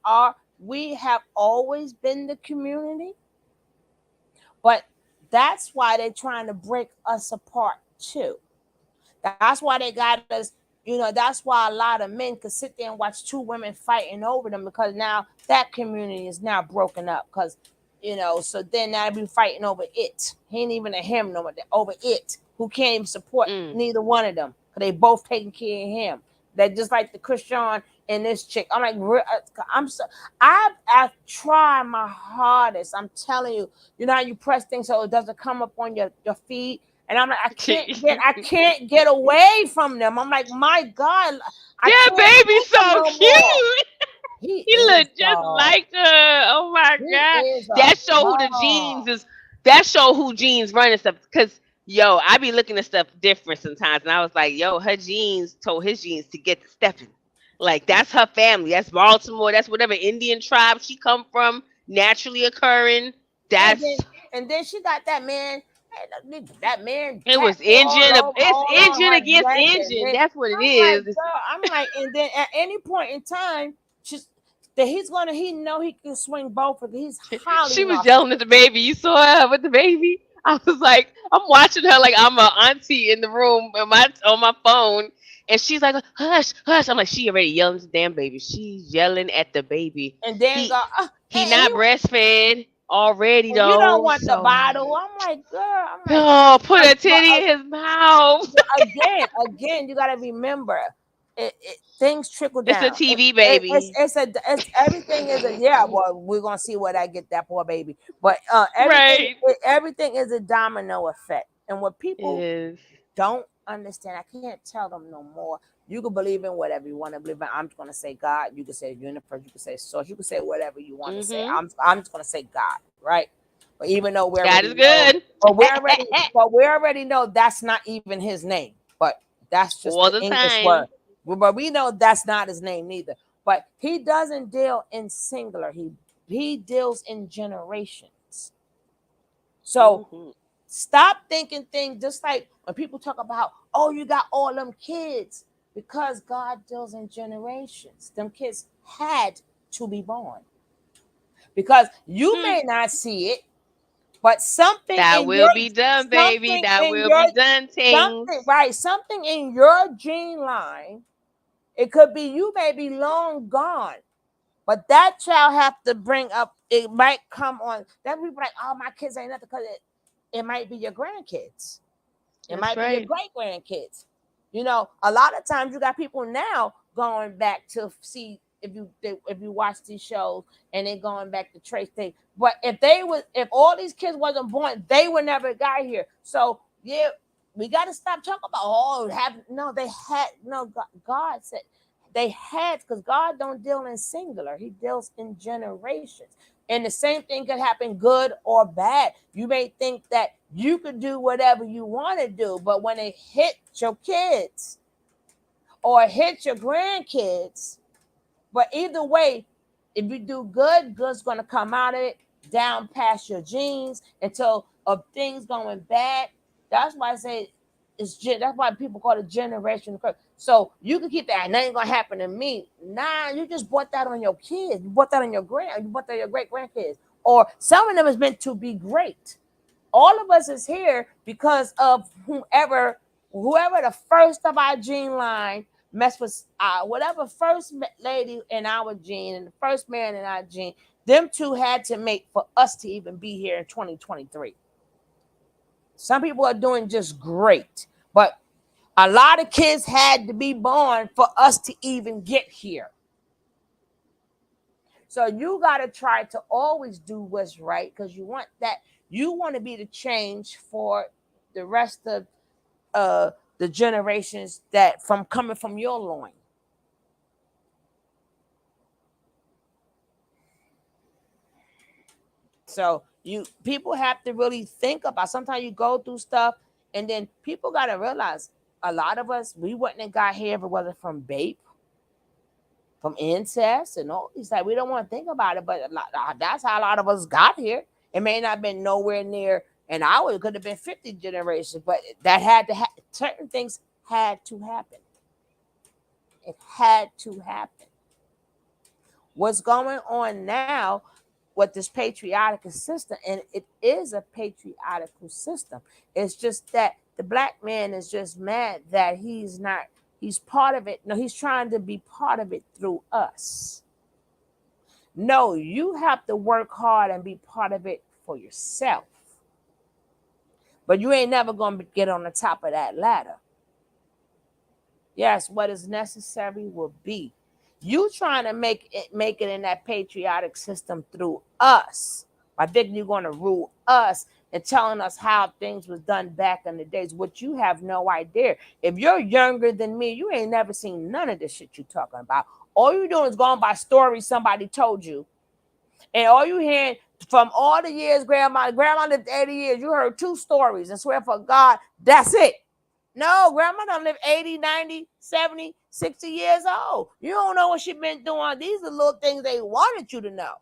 have always been the community. But that's why they're trying to break us apart too. That's why they got us You know, that's why a lot of men could sit there and watch two women fighting over them, because now that community is now broken up. Because, you know, so then now they be fighting over it. He ain't even a him no more, over it, who can't even support neither one of them, because they both taking care of him. That just like the Christian and this chick. I'm like, I've tried my hardest. I'm telling you, you know how you press things so it doesn't come up on your feed. And I'm like, I can't get away from them. I'm like, my God, I can't baby's take them so no more. cute. He He is look just like her. Oh my he God. is a That show who the dog. jeans is. That show who jeans run and stuff. Cause yo, I be looking at stuff different sometimes, and I was like, yo, her jeans told his jeans to get to stepping. Like that's her family. That's Baltimore. That's whatever Indian tribe she come from. Naturally occurring. That's And then she got that man. That man it was tattoo It's all on engine her against neck, and engine. then That's what it I'm like, is. girl, I'm like, and then at any point in time, just that he know he can swing both of these. He's highly She was yelling at the baby. You saw her with the baby. I was like, I'm watching her like I'm a auntie in the room on my phone, and she's like, hush, hush. I'm like, she already yelling at the damn baby. She's yelling at the baby. and then go, He and not breastfed already you don't though. want the So bottle. I'm like, girl, I'm like, oh, put a titty in his mouth. again, you got to remember, things trickle It's a down. TV baby. It's everything is a Well, we're gonna see what I get that poor baby, but Right. everything is a domino effect, and what It people is. don't understand, I can't tell them no more. You can believe in whatever you want to believe in. I'm just gonna say God. You can say universe. You can say source. You can say whatever you want to say. I'm just gonna say God, right? But even though we God already is know, good. but we already know that's not even his name. But that's just All the the English time. word. But we know that's not his name neither. But he doesn't deal in singular. He deals in generations. So stop thinking things just like when people talk about, oh, you got all them kids, because God deals in generations. Them kids had to be born. Because you may not see it, but something That in your will be done, baby. That will be done, things. something in your gene line, it could be you may be long gone, but that child have to bring up, it might come on. Then people like, oh, my kids ain't nothing, because it might be your grandkids. It That's might be your right. great grandkids. You know, a lot of times you got people now going back to see if you watch these shows, and they going back to trace things. But if all these kids wasn't born, they would never got here. So yeah, we got to stop talking about God said they had, because God don't deal in singular. He deals in generations. And the same thing could happen good or bad. You may think that you could do whatever you want to do, but when it hit your kids or hit your grandkids, but either way, if you do good, good's going to come out of it, down past your genes, until of things going bad. That's why I say that's why people call it generation curse. So you can keep that, nothing gonna happen to me. Nah, you just brought that on your kids. You brought that on you brought that on your great grandkids. Or some of them is meant to be great. All of us is here because of whoever the first of our gene line mess with whatever first lady in our gene and the first man in our gene, them two had to make for us to even be here in 2023. Some people are doing just great, but a lot of kids had to be born for us to even get here. So you got to try to always do what's right, because you want to be the change for the rest of the generations that from coming from your loin. So people have to really think about. Sometimes you go through stuff, and then people got to realize a lot of us, we wouldn't have got here if it wasn't from BAPE, from incest, and all these. Like, we don't want to think about it, but that's how a lot of us got here. It may not have been nowhere near an hour. It could have been 50 generations, but that had to certain things had to happen. It had to happen. What's going on now with this patriotic system, and it is a patriotic system. It's just that the black man is just mad that he's not He's part of it. No, he's trying to be part of it through us. No, you have to work hard and be part of it for yourself. But you ain't never going to get on the top of that ladder. Yes, what is necessary will be. You trying to make it in that patriotic system through us. By thinking you're going to rule us and telling us how things was done back in the days, which you have no idea. If you're younger than me, you ain't never seen none of this shit you talking about. All you doing is going by stories somebody told you. And all you hearing from all the years grandma lived 80 years, you heard 2 stories and swear for God, that's it. No, grandma don't live 80, 90, 70, 60 years old. You don't know what she been doing. These are little things they wanted you to know.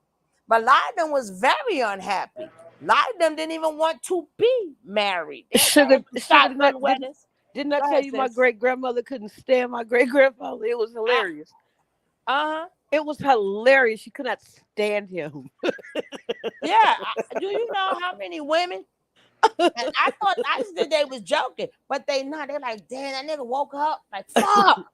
But a lot of them was very unhappy. A lot of them didn't even want to be married. Sugar, shotgun weddings. Didn't I Go tell ahead, you my sis. great grandmother couldn't stand my great grandfather? It was hilarious. It was hilarious. She could not stand him. Yeah. Do you know how many women? And I thought I just did they was joking, but they not. They're like, damn, that nigga woke up. Like, fuck.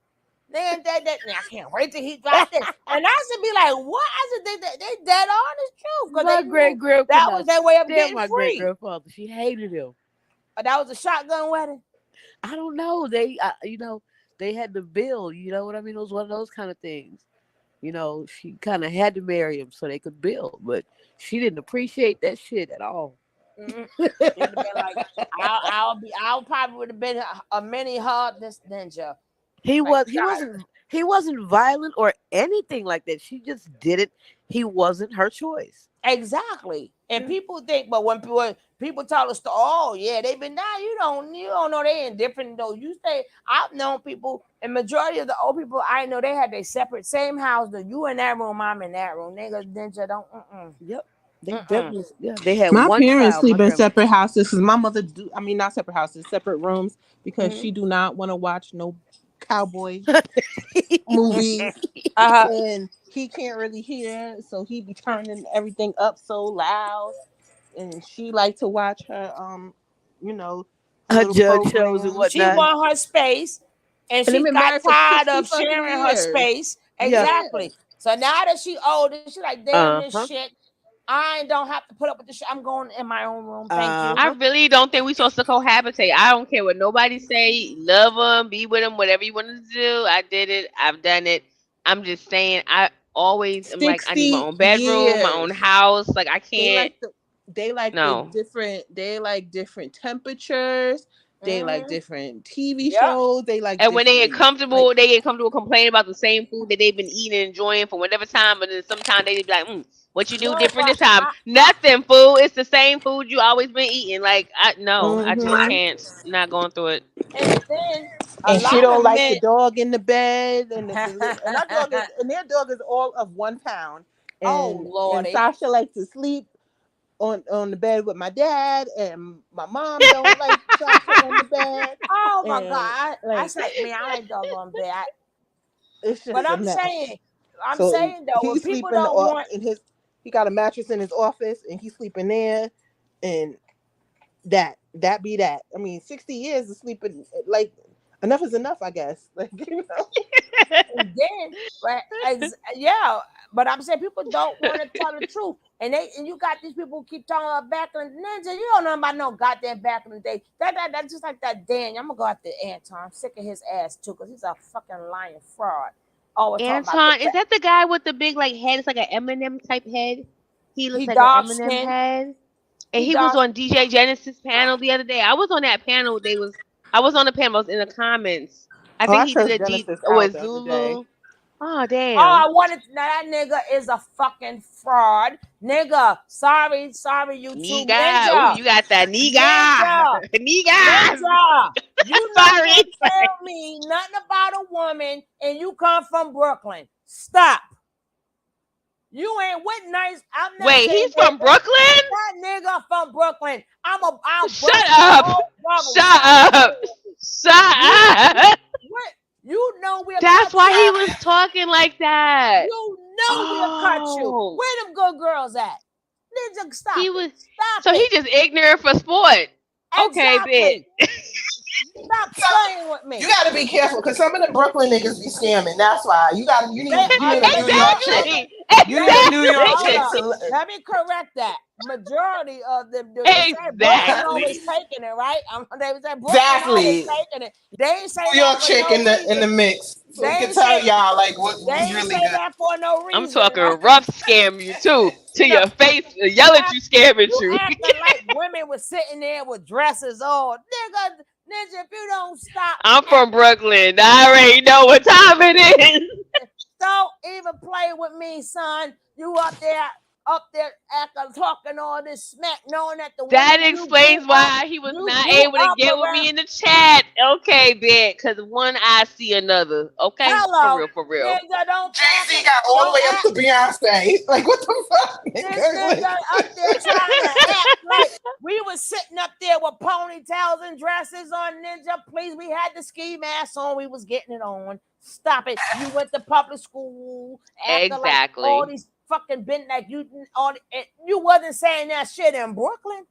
Then that I can't wait till he dropped it. And I should be like, what? I said they dead honest truth. Because My great grandfather that was their way of getting my free. great grandfather. She hated him. But that was a shotgun wedding. I don't know. They, they had to build. You know what I mean? It was one of those kind of things. You know, she kind of had to marry him so they could build, but she didn't appreciate that shit at all. Like, I probably would have been a mini hardness ninja. He wasn't violent or anything like that. She just did it. He wasn't her choice. Exactly. And people think, but when people tell us, oh yeah, they've been down. You don't know they indifferent though. You say I've known people, and majority of the old people I know they had their separate same house. Though you in that room, I'm in that room. Niggas ninja don't. Yep. They had my one parents child, sleep my in grandma. separate houses because my mother not separate houses, separate rooms because Mhm. she do not want to watch no cowboy movies. And he can't really hear, so he be turning everything up so loud. And she like to watch her Her little judge shows and programs. She whatnot. want her space, and And they've she been got married for tired 60 of fucking sharing her years. space. Yeah. Exactly. So now that she older, she like, damn this shit. I don't have to put up with this shit. I'm going in my own room. Thank you. I really don't think we supposed to cohabitate. I don't care what nobody say. Love them, be with them, whatever you want to do. I did it. I've done it. I'm just saying. I always am like, I need my 60 own bedroom, my own years. house. Like I They can't. like No. they like different temperatures. They like different TV Yep. shows. They like And when they get different, comfortable, they get comfortable complaining about the same food that they've been eating and enjoying for whatever time. But then sometimes they be like, what you do No, different but this time? Nothing, food. It's the same food you always been eating. Like, I just Mhm. can't. Not going through it. And then a And she lot don't of like the men. dog in the bed, and their dog is all of 1 pound. Oh And Lordy. Sasha likes to sleep on the bed with my dad, and my mom don't like Sasha on the bed. Oh my And, God. I like, say, man, I like dogs on bed. it's just But a I'm mess. saying though, when He people sleeping don't want, he got a mattress in his office, and he's sleeping there, and that be that. I mean, 60 years of sleeping, like, enough is enough, I guess. Like, and then, but I'm saying people don't want to tell the truth, and you got these people who keep talking about back in the ninja. You don't know about no goddamn back in the day. That's just like that Dan. I'm gonna go after Anton. I'm sick of his ass too, because he's a fucking lying fraud. Always talking about Anton, is that the guy with the big like head? It's like an Eminem type head. He looks he like an dark Eminem skin. head. And he was on DJ Genesis panel the other day. I was on that panel. I was on the panel. I was in the comments. I think he did a Genesis with out the other day. Zulu. Oh damn. Oh, I wanted now that nigga is a fucking fraud, nigga. Sorry, YouTube Nigga. ninja. Ooh, you got that nigga. Ninja. You not Sorry. gonna tell me nothing about a woman, and you come from Brooklyn. Stop. You ain't with nice. I'm not. Wait, he's from Brooklyn? That nigga from Brooklyn. I'll Shut up. Shut up. What? You know we'll That's cut why you. he was talking like that. You know we'll cut you. Where them good girls at? Ninja, stop. He was Stop so it. he just ignorant for sport. Okay, Exactly. bitch. Stop playing with me. You gotta be careful because some of the Brooklyn niggas be scamming. That's why you need a New York chick. You need a New York Hold chick up. to Let me correct that. Majority of them do. They say Brooklyn always taking it, right? They say Brooklyn always taking it. They ain't say New York that for chick no in the reason. mix. So They we can ain't tell say y'all like who's they ain't really say good. that for no reason. I'm talking right? rough scam you too, to your face, yell at you, scamming You you. acting like women was sitting there with dresses on. Ninja, if you don't stop. I'm from Brooklyn. I already know what time it is. Don't even play with me, son. You up there acting, talking all this smack, knowing that the That women explains why he was you not grew able to up get with around. me in the chat. Okay, bitch, because one eye see another. Okay, Hello, for real. Ninja, don't Jay-Z got all the way up to Beyonce. Like, what the fuck? This Nigga? nigga up there trying to act like we was sitting up there with ponytails and dresses on, Ninja. Please, we had the ski mask on. We was getting it on. Stop it. You went to public school acting like all these fucking been like you you wasn't saying that shit in Brooklyn.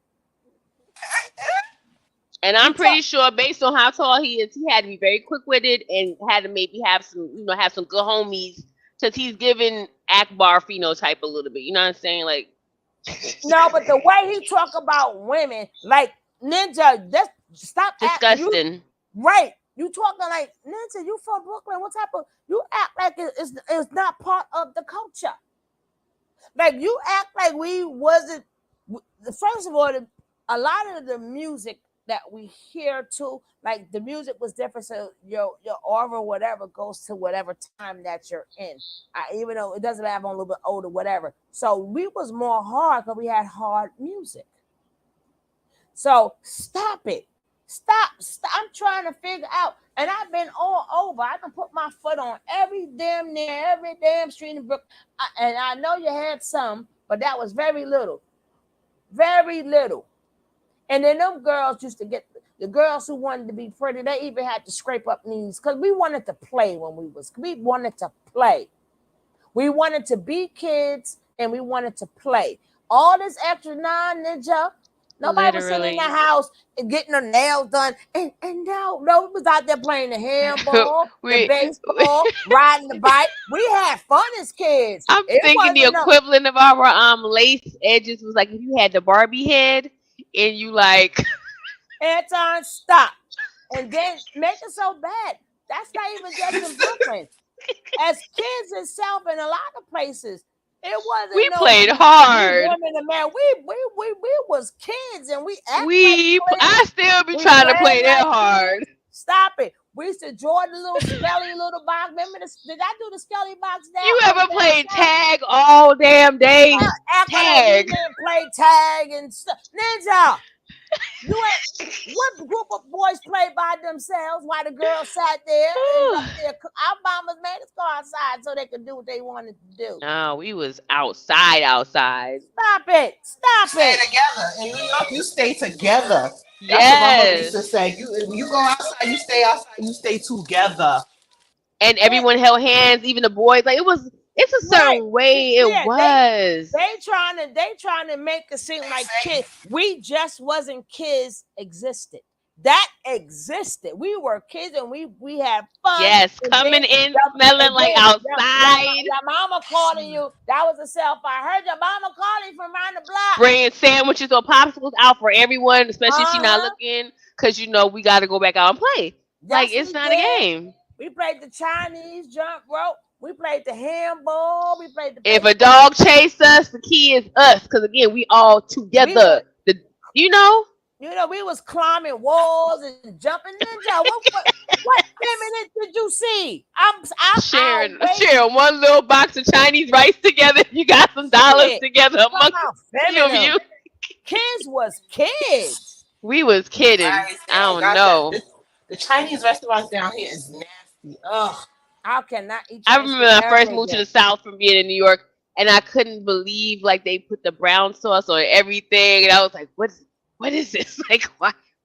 And I'm pretty sure, based on how tall he is, he had to be very quick-witted and had to maybe have some good homies, because he's giving Akbar phenotype a little bit. You know what I'm saying? Like, no, but the way he talk about women, like Ninja, just stop disgusting. Right. You talking like Ninja, you from Brooklyn. What type of you act like it's not part of the culture. Like you act like we wasn't. First of all, a lot of the music that we hear too, like the music was different. So your aura, whatever, goes to whatever time that you're in. Even though it doesn't matter, I'm a little bit older, whatever. So we was more hard because we had hard music. So stop it. Stop. I'm trying to figure out. And I've been all over. I can put my foot on every damn street in Brooklyn. And I know you had some, but that was very little. Very little. And then them girls used to get, the girls who wanted to be pretty, they even had to scrape up knees because we wanted to play we wanted to play. We wanted to be kids and we wanted to play. All this extra Ninja. Nobody was sitting in the house and getting their nails done. And no, we was out there playing the handball, the baseball, riding the bike. We had fun as kids. I'm thinking the equivalent of our lace edges was like if you had the Barbie head and you like Anton, stop. And then make it so bad. That's not even just in Brooklyn. As kids itself in a lot of places, it wasn't. We played hard. Women and man, we was kids and we acted I still be trying to play that hard. Stop it. We used to draw the little Skelly little box. Remember did I do the Skelly box down? You ever played tag all damn day? Tag. Like play tag and stuff. Ninja. What group of boys played by themselves while the girls sat there and up there? Our mamas made us go outside so they could do what they wanted to do. No, we was outside. Stop it. Stay together. In New York, you stay together. Yes. That's what my mother used to say. You go outside, you stay outside, you stay together. And everyone held hands, even the boys. Like it's a certain way it was. They trying to make it seem like kids. We just wasn't kids existed. That existed. We were kids and we had fun. Yes, coming in smelling like outside. Your mama calling you. That was a cell phone. I heard your mama calling from around the block. Bringing sandwiches or popsicles out for everyone, especially if she's not looking, because we got to go back out and play. Like it's not a game. We played the Chinese jump rope. We played the handball. We played the. If a dog chased us, the key is us, because again, we all together. We was climbing walls and jumping ninja. What feminine did you see? I'm sharing one little box of Chinese rice together. You got some dollars together amongst you. Kids was kids. We was kidding. I don't know. The Chinese restaurants down here is nasty. Ugh. I cannot eat. I remember when I first moved to the South from being in New York, and I couldn't believe like they put the brown sauce on everything, and I was like, "What is this? Like,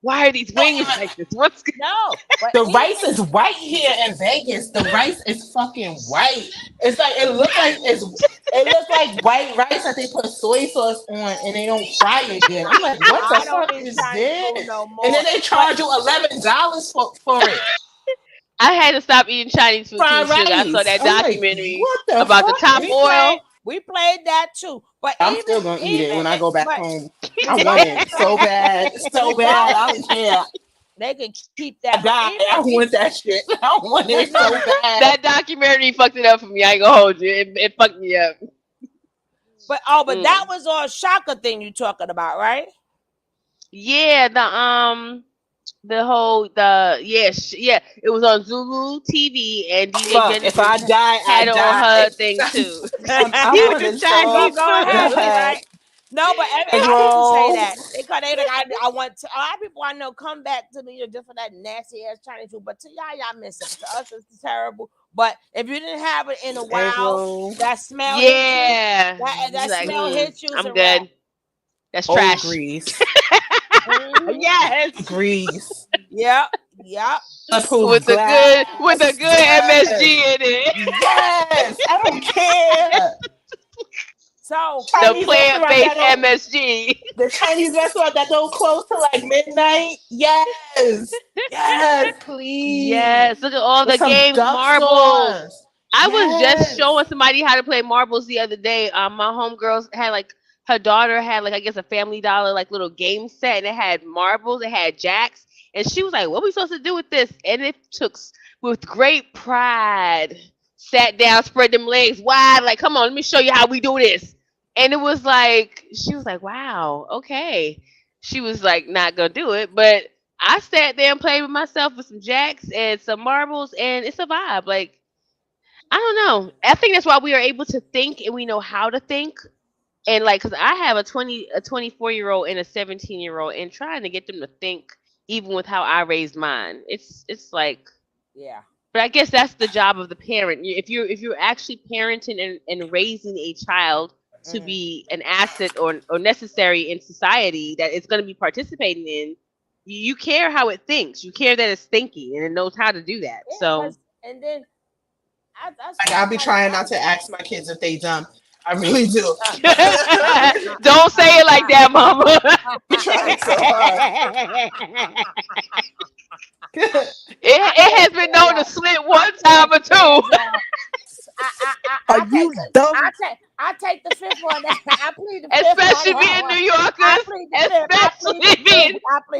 why are these wings like this? What's good?" No, the rice is white here in Vegas. The rice is fucking white. It's like it looks like It looks like white rice that they put soy sauce on and they don't fry it good. I'm like, what the I don't fuck eat is Chinese food this? no And then more. they But charge you $11 for it. I had to stop eating Chinese food too, Fried Sugar. I saw rice. that I'm like, documentary what the about the fuck? top oil. we played that too. But I'm still gonna eat it when I go back but home. I want it so regardless, bad, so bad. I don't care. they can keep I that. But die. even I want that shit. I want it so bad. That documentary fucked it up for me. I ain't gonna hold you. It fucked me up. but that was on Shaka thing you talking about, right? Yeah, it was on Zulu TV and DJ Fuck. If I Genesis die, had I it on her die. thing too. I With want the it Chinese so Gonna have it, bad. right? No, but Egg people say roll. that. They like, I want to, a lot of people I know come back to me just for that nasty ass Chinese food. But to y'all miss it. But to us, it's terrible. But if you didn't have it in a Egg while, roll. that smell hits you. Yeah. That Like, smell hits you. It's I'm a wrap. good. That's Old trash. grease. Yes. Grease. Yep. With the glass. good Yes. MSG in it. Yes. I don't care. So The Chinese restaurant plant-based that don't, MSG. the Chinese restaurant that don't close till like midnight. Yes. Yes, please. Yes. Look at all With the some games, duck marbles. sauce. I was just Yes. showing somebody how to play marbles the other day. My homegirls had like her daughter had like I guess a Family Dollar like little game set and it had marbles, it had jacks, and she was like, "What are we supposed to do with this?" And it took with great pride, sat down, spread them legs wide, like, "Come on, let me show you how we do this." And it was like she was like, "Wow, okay." She was like not gonna do it, but I sat there and played with myself with some jacks and some marbles, and it's a vibe. Like I don't know. I think that's why we are able to think and we know how to think. And like, cause I have a 24-year-old and a 17-year-old, and trying to get them to think, even with how I raised mine, it's like. Yeah. But I guess that's the job of the parent. If you're actually parenting and raising a child to be an asset or necessary in society that it's going to be participating in, you care how it thinks. You care that it's thinking and it knows how to do that. Yeah, So. and then I'll be trying not to ask my kids if they dumb. I really do. Don't say it like that, Mama. I'm trying so hard. It has been known to slip one time or two. Are you dumb? I take the fifth one. I plead the fifth Especially one. being New Yorkers. Especially being,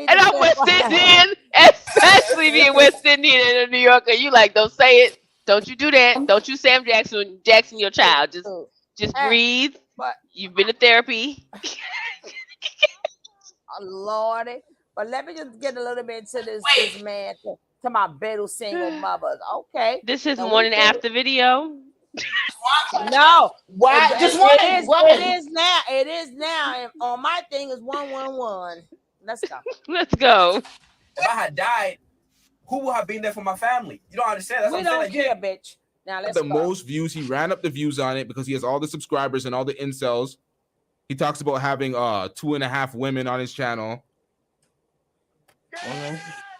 and I'm West Indian. Especially being West Indian and a New Yorker. You like, don't say it. Don't you do that. Don't you Sam Jackson your child. Just breathe. You've been to therapy. Oh, Lordy. But let me just get a little bit to this man, to my bitter single mothers. Okay. This is Now, morning after video. No. Why? Just one. It is now. It is now. And on my thing is 111. Let's go. Let's go. If I had died, who would have been there for my family? You don't understand. That's We what I'm don't saying. care, bitch. Now let's The go. most views. He ran up the views on it because he has all the subscribers and all the incels. He talks about having 2.5 women on his channel.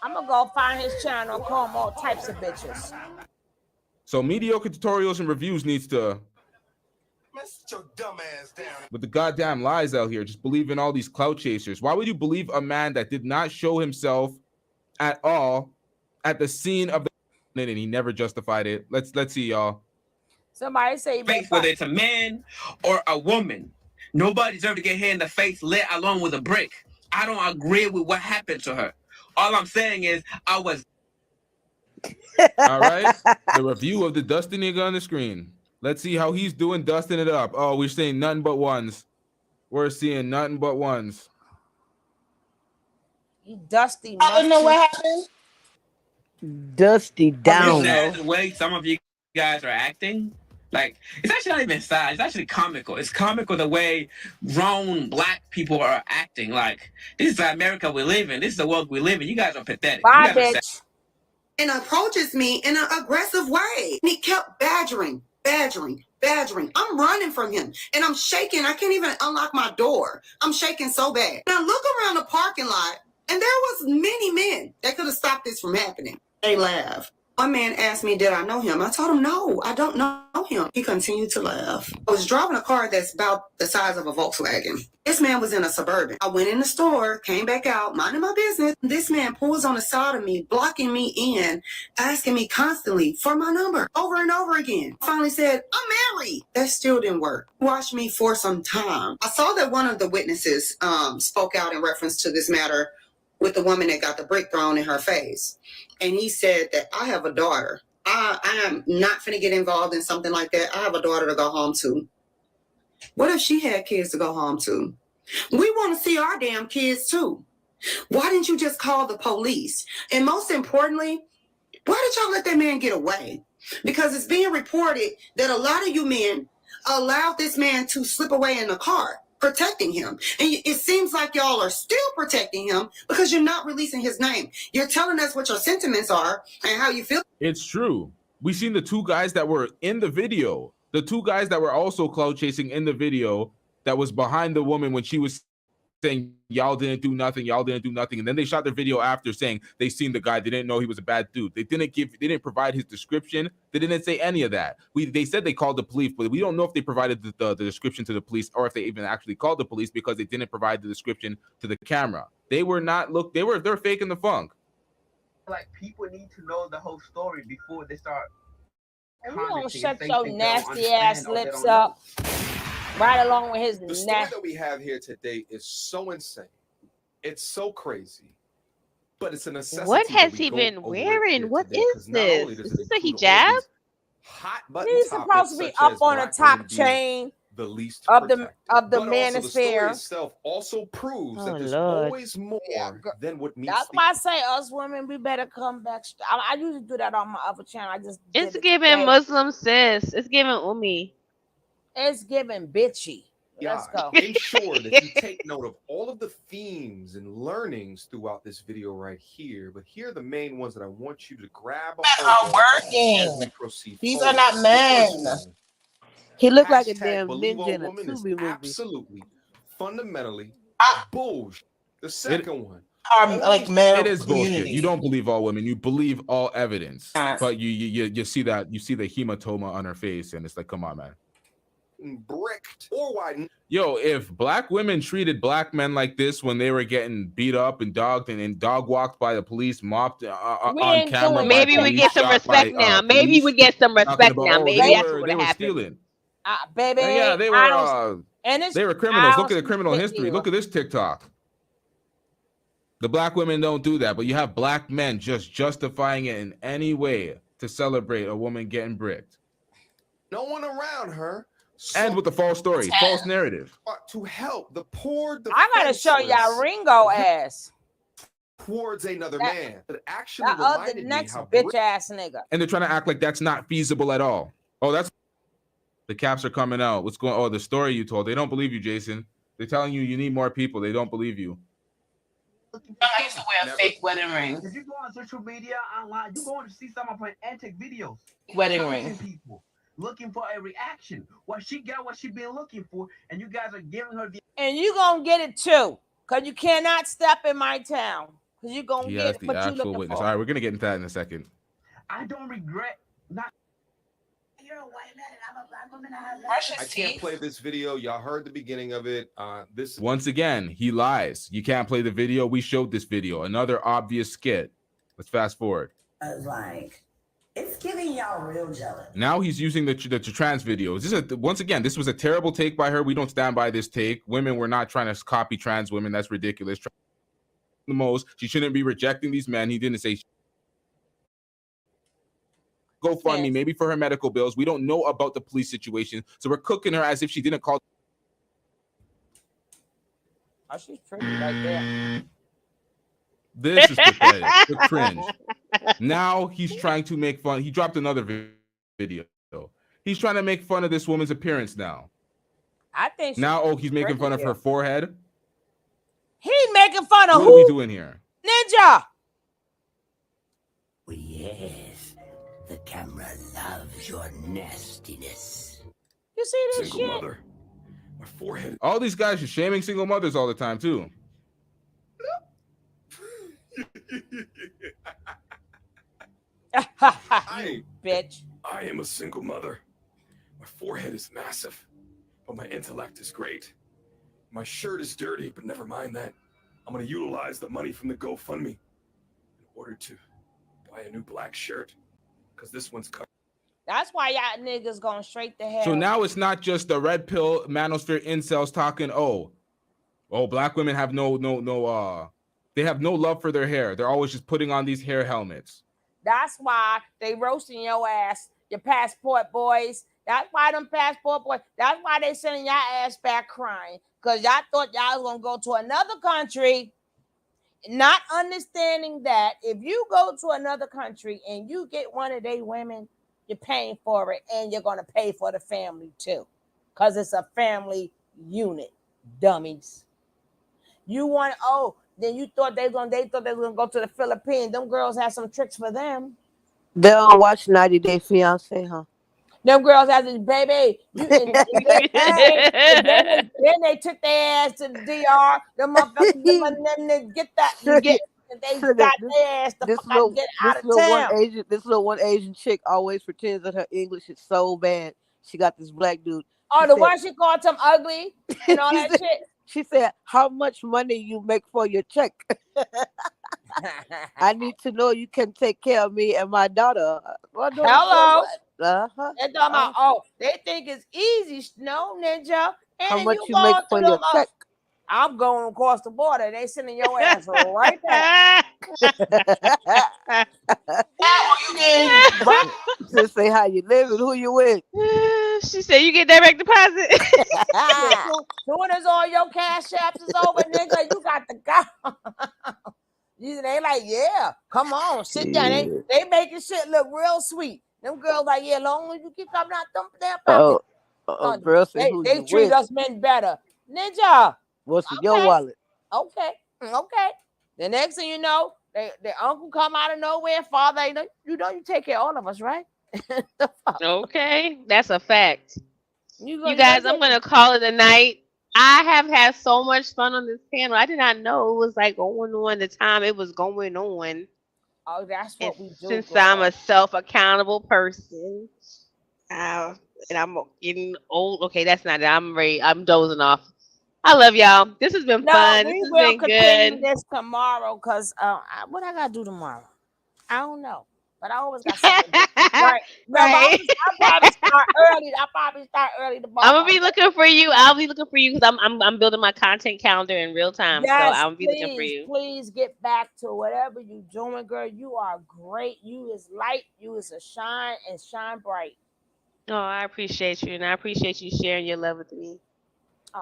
I'm gonna go find his channel and call him all types of bitches. So mediocre tutorials and reviews needs to Sit your dumb ass down. with the goddamn lies out here. Just believe in all these clout chasers. Why would you believe a man that did not show himself at all at the scene of the and he never justified it? Let's see, y'all. Somebody say Face, whether it's a man or a woman. Nobody deserves to get hit in the face, let alone with a brick. I don't agree with what happened to her. All I'm saying is I was. All right. The review of the dusty nigga on the screen. Let's see how he's doing dusting it up. Oh, we're seeing nothing but ones. We're seeing nothing but ones. You dusty. I don't know what happened. Dusty down. The way some of you guys are acting, like, it's actually not even sad. It's actually comical. It's comical the way grown black people are acting. Like, this is the America we live in. This is the world we live in. You guys are pathetic. Bye, you guys bitch. And approaches me in an aggressive way. And he kept badgering. I'm running from him and I'm shaking. I can't even unlock my door. I'm shaking so bad. And I look around the parking lot and there was many men that could have stopped this from happening. They laugh. One man asked me, did I know him? I told him, no, I don't know him. He continued to laugh. I was driving a car that's about the size of a Volkswagen. This man was in a Suburban. I went in the store, came back out, minding my business. This man pulls on the side of me, blocking me in, asking me constantly for my number over and over again. I finally said, I'm married. That still didn't work. Watched me for some time. I saw that one of the witnesses spoke out in reference to this matter with the woman that got the brick thrown in her face. And he said that I have a daughter. I am not finna get involved in something like that. I have a daughter to go home to. What if she had kids to go home to? We want to see our damn kids too. Why didn't you just call the police? And most importantly, why did y'all let that man get away? Because it's being reported that a lot of you men allowed this man to slip away in the car, protecting him. And it seems like y'all are still protecting him because you're not releasing his name. You're telling us what your sentiments are and how you feel. It's true. We seen the two guys that were in the video. The two guys that were also cloud chasing in the video that was behind the woman when she was saying, y'all didn't do nothing, y'all didn't do nothing. And then they shot their video after saying they seen the guy. They didn't know he was a bad dude. They didn't provide his description. They didn't say any of that. They said they called the police, but we don't know if they provided the description to the police or if they even actually called the police because they didn't provide the description to the camera. They were not they're faking the funk. Like, people need to know the whole story before they start. You don't shut your nasty ass lips up. Right along with his The story that we have here today is so insane. It's so crazy. But it's a necessity. What has he been wearing? What is this? Is this a hijab? He's supposed to be up on the top chain the least of the but manosphere. the story itself also proves that there's always more than what meets That's why I say us women, we better come back. I usually do that on my other channel. I just It's giving Muslim sis. It's giving Umi. It's giving bitchy. Let's go. Ensure that you take note of all of the themes and learnings throughout this video right here. But here are the main ones that I want you to grab a hold of as we proceed. These are not men. He looked like a Hashtag damn believe all ninja in a women is Tubi movie. absolutely, fundamentally bullshit. The second one. Like male It is bullshit. community. You don't believe all women. You believe all evidence. But you see the hematoma on her face, and it's like, come on, man. Bricked or widened. Yo, if black women treated black men like this when they were getting beat up and dogged and dog walked by the police, mopped on camera, maybe we get some respect now. Maybe we get some respect now. Maybe that's what they were happened. stealing. Baby, Yeah, they were criminals. Look at the criminal history. Look at this TikTok. The black women don't do that, but you have black men just justifying it in any way to celebrate a woman getting bricked. No one around her. And with the false story, false narrative. To help the poor. I gotta show y'all Ringo ass. Towards another man. That actually That other reminded me next how bitch ass nigga. And they're trying to act like that's not feasible at all. Oh, that's the caps are coming out. What's going on? Oh, the story you told. They don't believe you, Jason. They're telling you need more people. They don't believe you. I used to wear a fake wedding ring. If you go on social media online, you're going to see some of her antic videos. Wedding ring. People looking for a reaction. What she got, what she been looking for, and you guys are giving her the. And you gonna get it too, cause you cannot step in my town. Cause you gonna He get has it, the but you actual looking witness. for. All right, we're gonna get into that in a second. I don't regret not. You're a white man and I'm a black woman. I can't play this video. Y'all heard the beginning of it. This Once again, he lies. You can't play the video. We showed this video. Another obvious skit. Let's fast forward. I was like, it's giving y'all real jealous. Now he's using the trans videos. Once again, this was a terrible take by her. We don't stand by this take. Women were not trying to copy trans women. That's ridiculous. The most. She shouldn't be rejecting these men. He didn't say GoFundMe, maybe for her medical bills. We don't know about the police situation. So we're cooking her as if she didn't call. Oh, she's pretty right there. This is pathetic. The cringe. Now he's trying to make fun. He dropped another video. He's trying to make fun of this woman's appearance now. I think Now, he's making fun of her forehead. He's making fun of What who? are we doing here? Ninja. Well, yes, the camera loves your nastiness. You see this Single shit? mother. My forehead. All these guys are shaming single mothers all the time too. You bitch. I am a single mother. My forehead is massive, but my intellect is great. My shirt is dirty, but never mind that. I'm going to utilize the money from the GoFundMe in order to buy a new black shirt, because this one's covered. That's why y'all niggas going straight to hell. So now it's not just the red pill manosphere incels talking, oh, black women have they have no love for their hair. They're always just putting on these hair helmets. That's why they roasting your ass, your passport boys. That's why them passport boys, that's why they sending y'all ass back crying. Because y'all thought y'all was going to go to another country, not understanding that if you go to another country and you get one of their women, you're paying for it, and you're going to pay for the family too. Because it's a family unit, dummies. You want, then you thought they thought they were going to go to the Philippines. Them girls had some tricks for them. They don't watch 90 Day Fiance, huh? Them girls had this baby. Then they took their ass to the DR. Them motherfuckers, they get that. They got their ass the fuck out, get out of town. This little one Asian chick always pretends that her English is so bad. She got this black dude. One she called him ugly and all that shit. She said, "How much money you make for your check? I need to know you can take care of me and my daughter." Hello. They're talking about, they think it's easy. No, ninja. And how much you going make for your check? I'm going across the border. They sending your ass right back. Just say how you living, who you with. She said you get direct deposit. Soon as all your cash apps is over, nigga, you got to go. They like, yeah, come on, sit down. They making shit look real sweet. Them girls like, yeah, long as you keep coming out them damn pockets. Girl say who they you treat with. us men better. Ninja. What's in your wallet? Okay. The next thing you know, their uncle come out of nowhere, father, you take care of all of us, right? Okay, that's a fact. You guys, I'm gonna call it a night. I have had so much fun on this panel. I did not know it was like going on the time it was going on. Oh, that's what we do. Since I'm a self-accountable person, and I'm getting old. Okay, that's not it. I'm dozing off. I love y'all. This has been fun. We this has will been continue good. this tomorrow because what I gotta do tomorrow? I don't know, but I always got something. Right. Right. I'll probably start early tomorrow. I'm gonna be looking for you. I'll be looking for you because I'm building my content calendar in real time. Yes, so I'll be looking for you. Please get back to whatever you're doing, girl. You are great. You is light. You is a shine and shine bright. Oh, I appreciate you, and I appreciate you sharing your love with me.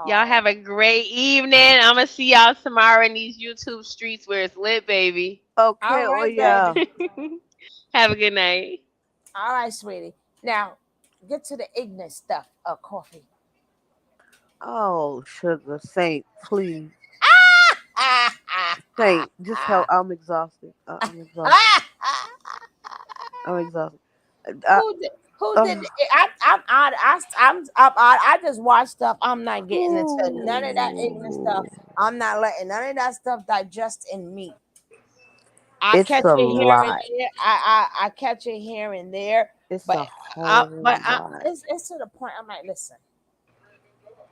Y'all have a great evening. I'm gonna see y'all tomorrow in these YouTube streets where it's lit, baby. Okay, all right, baby. Have a good night. All right, sweetie. Now, get to the ignorant stuff of coffee. Oh, sugar saint, please. Saint, just help. I'm exhausted. I'm exhausted. I'm exhausted. Who did? I just watch stuff. I'm not getting into none of that ignorant stuff. I'm not letting none of that stuff digest in me. I catch it here and there. I catch it here and there. It's but a whole lot. It's to the point. I'm like, listen.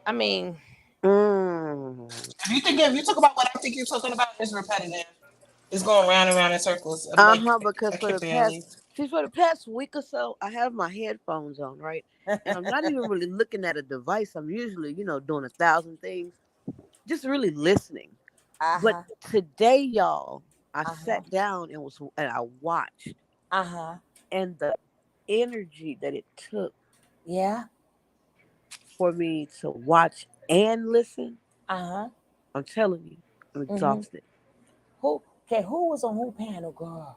I mean, if you talk about what I think you're talking about, it's repetitive. It's going round and round in circles. Because for the past week or so, I have my headphones on, right? And I'm not even really looking at a device. I'm usually, doing 1,000 things, just really listening. But today, y'all, I sat down and I watched. And the energy that it took. Yeah. For me to watch and listen. I'm telling you, I'm exhausted. Who was on who panel, girl?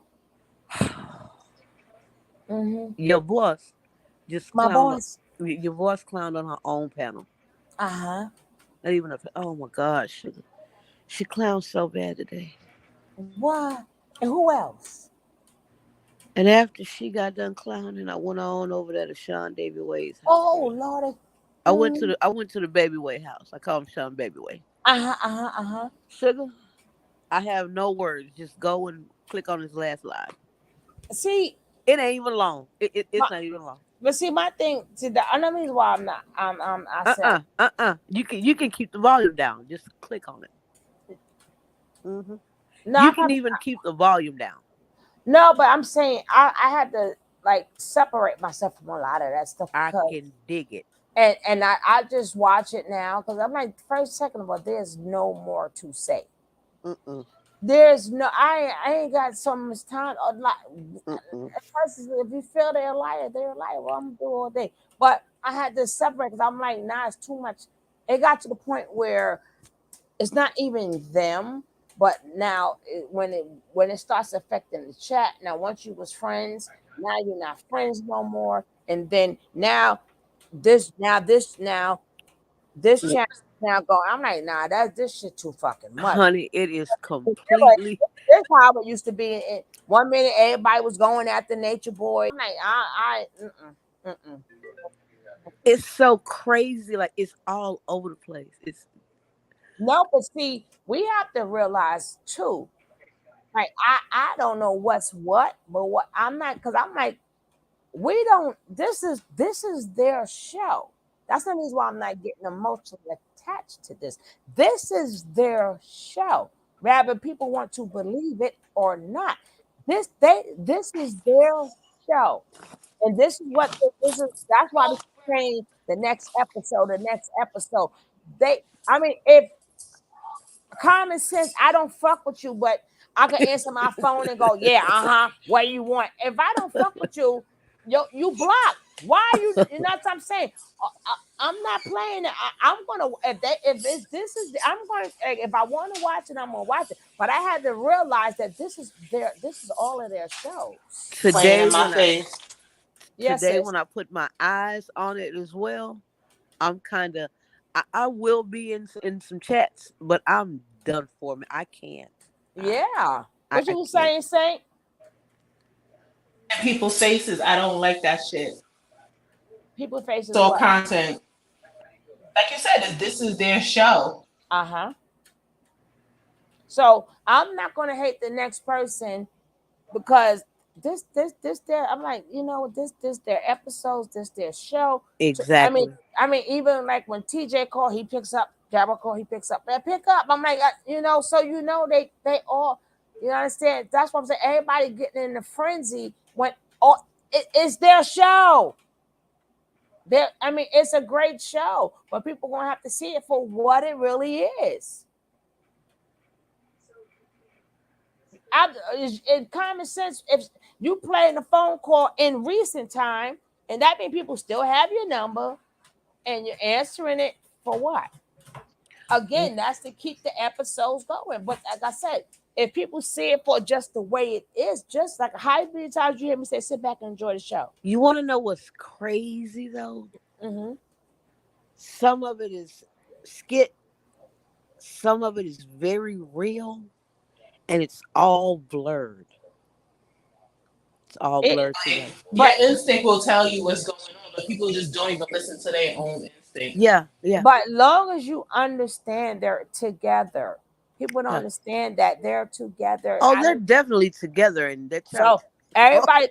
Your boss just my boss. Your boss clowned on her own panel. Not even oh my gosh, she clowned so bad today. Why? And who else? And after she got done clowning, I went on over there to Sean Davy Way's house. Oh Lord! I went to the Baby Way house. I call him Sean Baby Way. Sugar, I have no words. Just go and click on his last live. See, It ain't even long. It's My- not even long. But see, my thing, see, the other reason why I'm not, I said, You can keep the volume down. Just click on it. no, You can even keep the volume down. no, but I'm saying I had to like separate myself from a lot of that stuff I because, can dig it. and I just watch it now because I'm like, first, second of all, there's no more to say. There's no, I ain't got so much time. If you feel they're a liar, they're a liar. Well, I'm gonna do all day. But I had to separate because I'm like, nah, it's too much. It got to the point where it's not even them, but now when it starts affecting the chat. Now, once you was friends, now you're not friends no more, and then this chat now go. I'm like, nah, this shit too fucking much. Honey, it is completely. This how it used to be. In 1 minute, everybody was going after Nature Boy. I'm like, It's so crazy. Like it's all over the place. It's no, but see, we have to realize too. Like I don't know what's what, but what I'm not because I'm like, we don't. This is their show. That's the reason why I'm not getting emotionally attached to this. This is their show. Rather people want to believe it or not. This is their show. And this is what this is. That's why they're saying the next episode, the next episode. I mean, if common sense, I don't fuck with you, but I can answer my phone and go, yeah, what you want. If I don't fuck with you, you block. Why are you? You know what I'm saying? I'm not playing it. I'm gonna I'm gonna if I want to watch it, I'm gonna watch it. But I had to realize that this is all of their shows. today in my when face. Yes, today sis. when I put my eyes on it as well, I'm kind of. I will be in some chats, but I'm done for me. I can't. Yeah. What you I was can't. saying, Saint? People's faces, I don't like that shit. People faces So what? content. Like you said, this is their show. So I'm not gonna hate the next person because this their I'm like, this their episodes, this their show. Exactly. I mean, even like when TJ call, he picks up, Jabba call, he picks up. Man, pick up. I'm like, so they all, you understand? That's what I'm saying. Everybody getting in the frenzy when it's their show. I mean, it's a great show, but people gonna have to see it for what it really is. In common sense, if you playing a phone call in recent time, and that means people still have your number, and you're answering it for what? Again, that's to keep the episodes going. But like I said, if people see it for just the way it is, just like how many times you hear me say, "Sit back and enjoy the show." You want to know what's crazy though? Some of it is skit. Some of it is very real, and it's all blurred. It's all blurred together. But your instinct will tell you what's going on, but people just don't even listen to their own instinct. Yeah. But long as you understand they're together, people don't understand that they're together. Oh, they're definitely together, and they're so everybody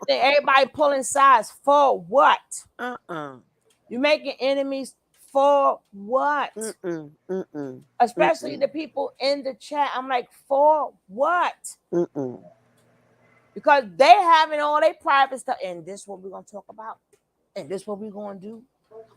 pulling sides for what? You making enemies for what? Especially the people in the chat. I'm like, for what? Because they having all their private stuff, and this what we're gonna talk about, and this what we're gonna do.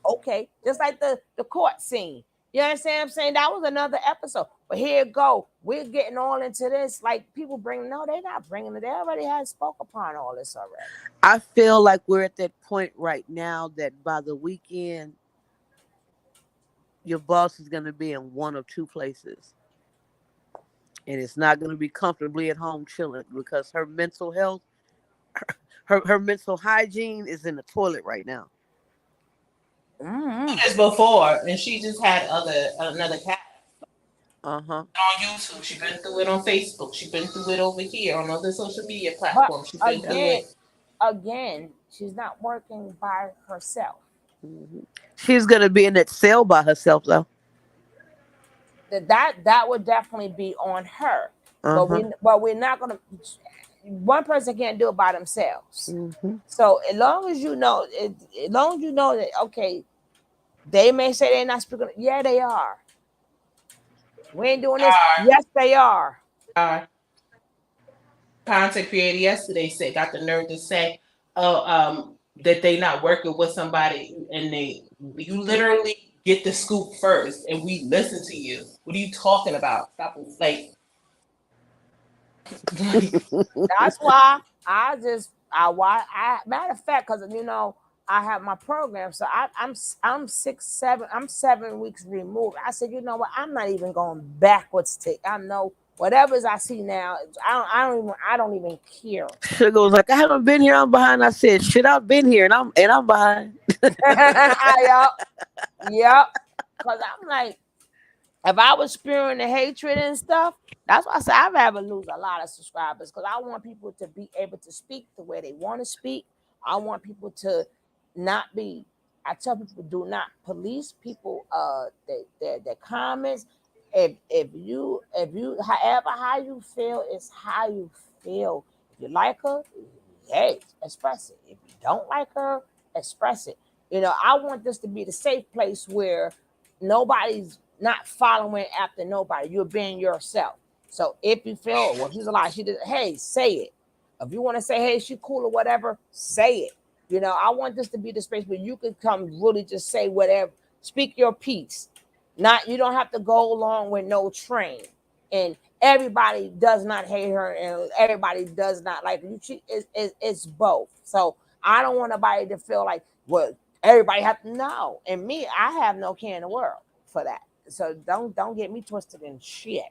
Okay, just like the court scene. You understand what I'm saying? That was another episode. But here it go. We're getting all into this. Like people they're not bringing it. They already had spoke upon all this already. I feel like we're at that point right now that by the weekend, your boss is going to be in one of two places. And it's not going to be comfortably at home chilling because her mental health, her mental hygiene is in the toilet right now. As before, and she just had another cat. On YouTube, she's been through it on Facebook. She's been through it over here on other social media platforms. She's been through it. Again, she's not working by herself. She's gonna be in that cell by herself, though. That would definitely be on her. But we're not gonna. one person can't do it by themselves. So as long as you know, that okay, they may say they're not speaking. Yeah, they are. We ain't doing this. Yes, they are. Content creator yesterday said, got the nerve to say, that they not working with somebody, and you literally get the scoop first, and we listen to you. What are you talking about? Stop, like. That's why matter of fact, because I have my program, so I'm 7 weeks removed. I said, you know what? I'm not even going backwards. I know whatever's I see now. I don't even care. Sugar was like, I haven't been here. I'm behind. I said, shit, I've been here, and I'm behind. Yep. Because I'm like, if I was spewing the hatred and stuff, that's why I say I'd rather lose a lot of subscribers, because I want people to be able to speak the way they want to speak. I want people to not be. I tell people, do not police people. Their comments. If you however how you feel is how you feel. If you like her, hey, express it. If you don't like her, express it. I want this to be the safe place where nobody's not following after nobody. You're being yourself. So if you feel, well, she's a lie, hey, say it. If you want to say, hey, she cool or whatever, say it. I want this to be the space where you can come really just say whatever, speak your piece. You don't have to go along with no train. And everybody does not hate her, and everybody does not like her. It's both. So I don't want nobody to feel like, well, everybody have to know. And me, I have no care in the world for that. So don't get me twisted in shit.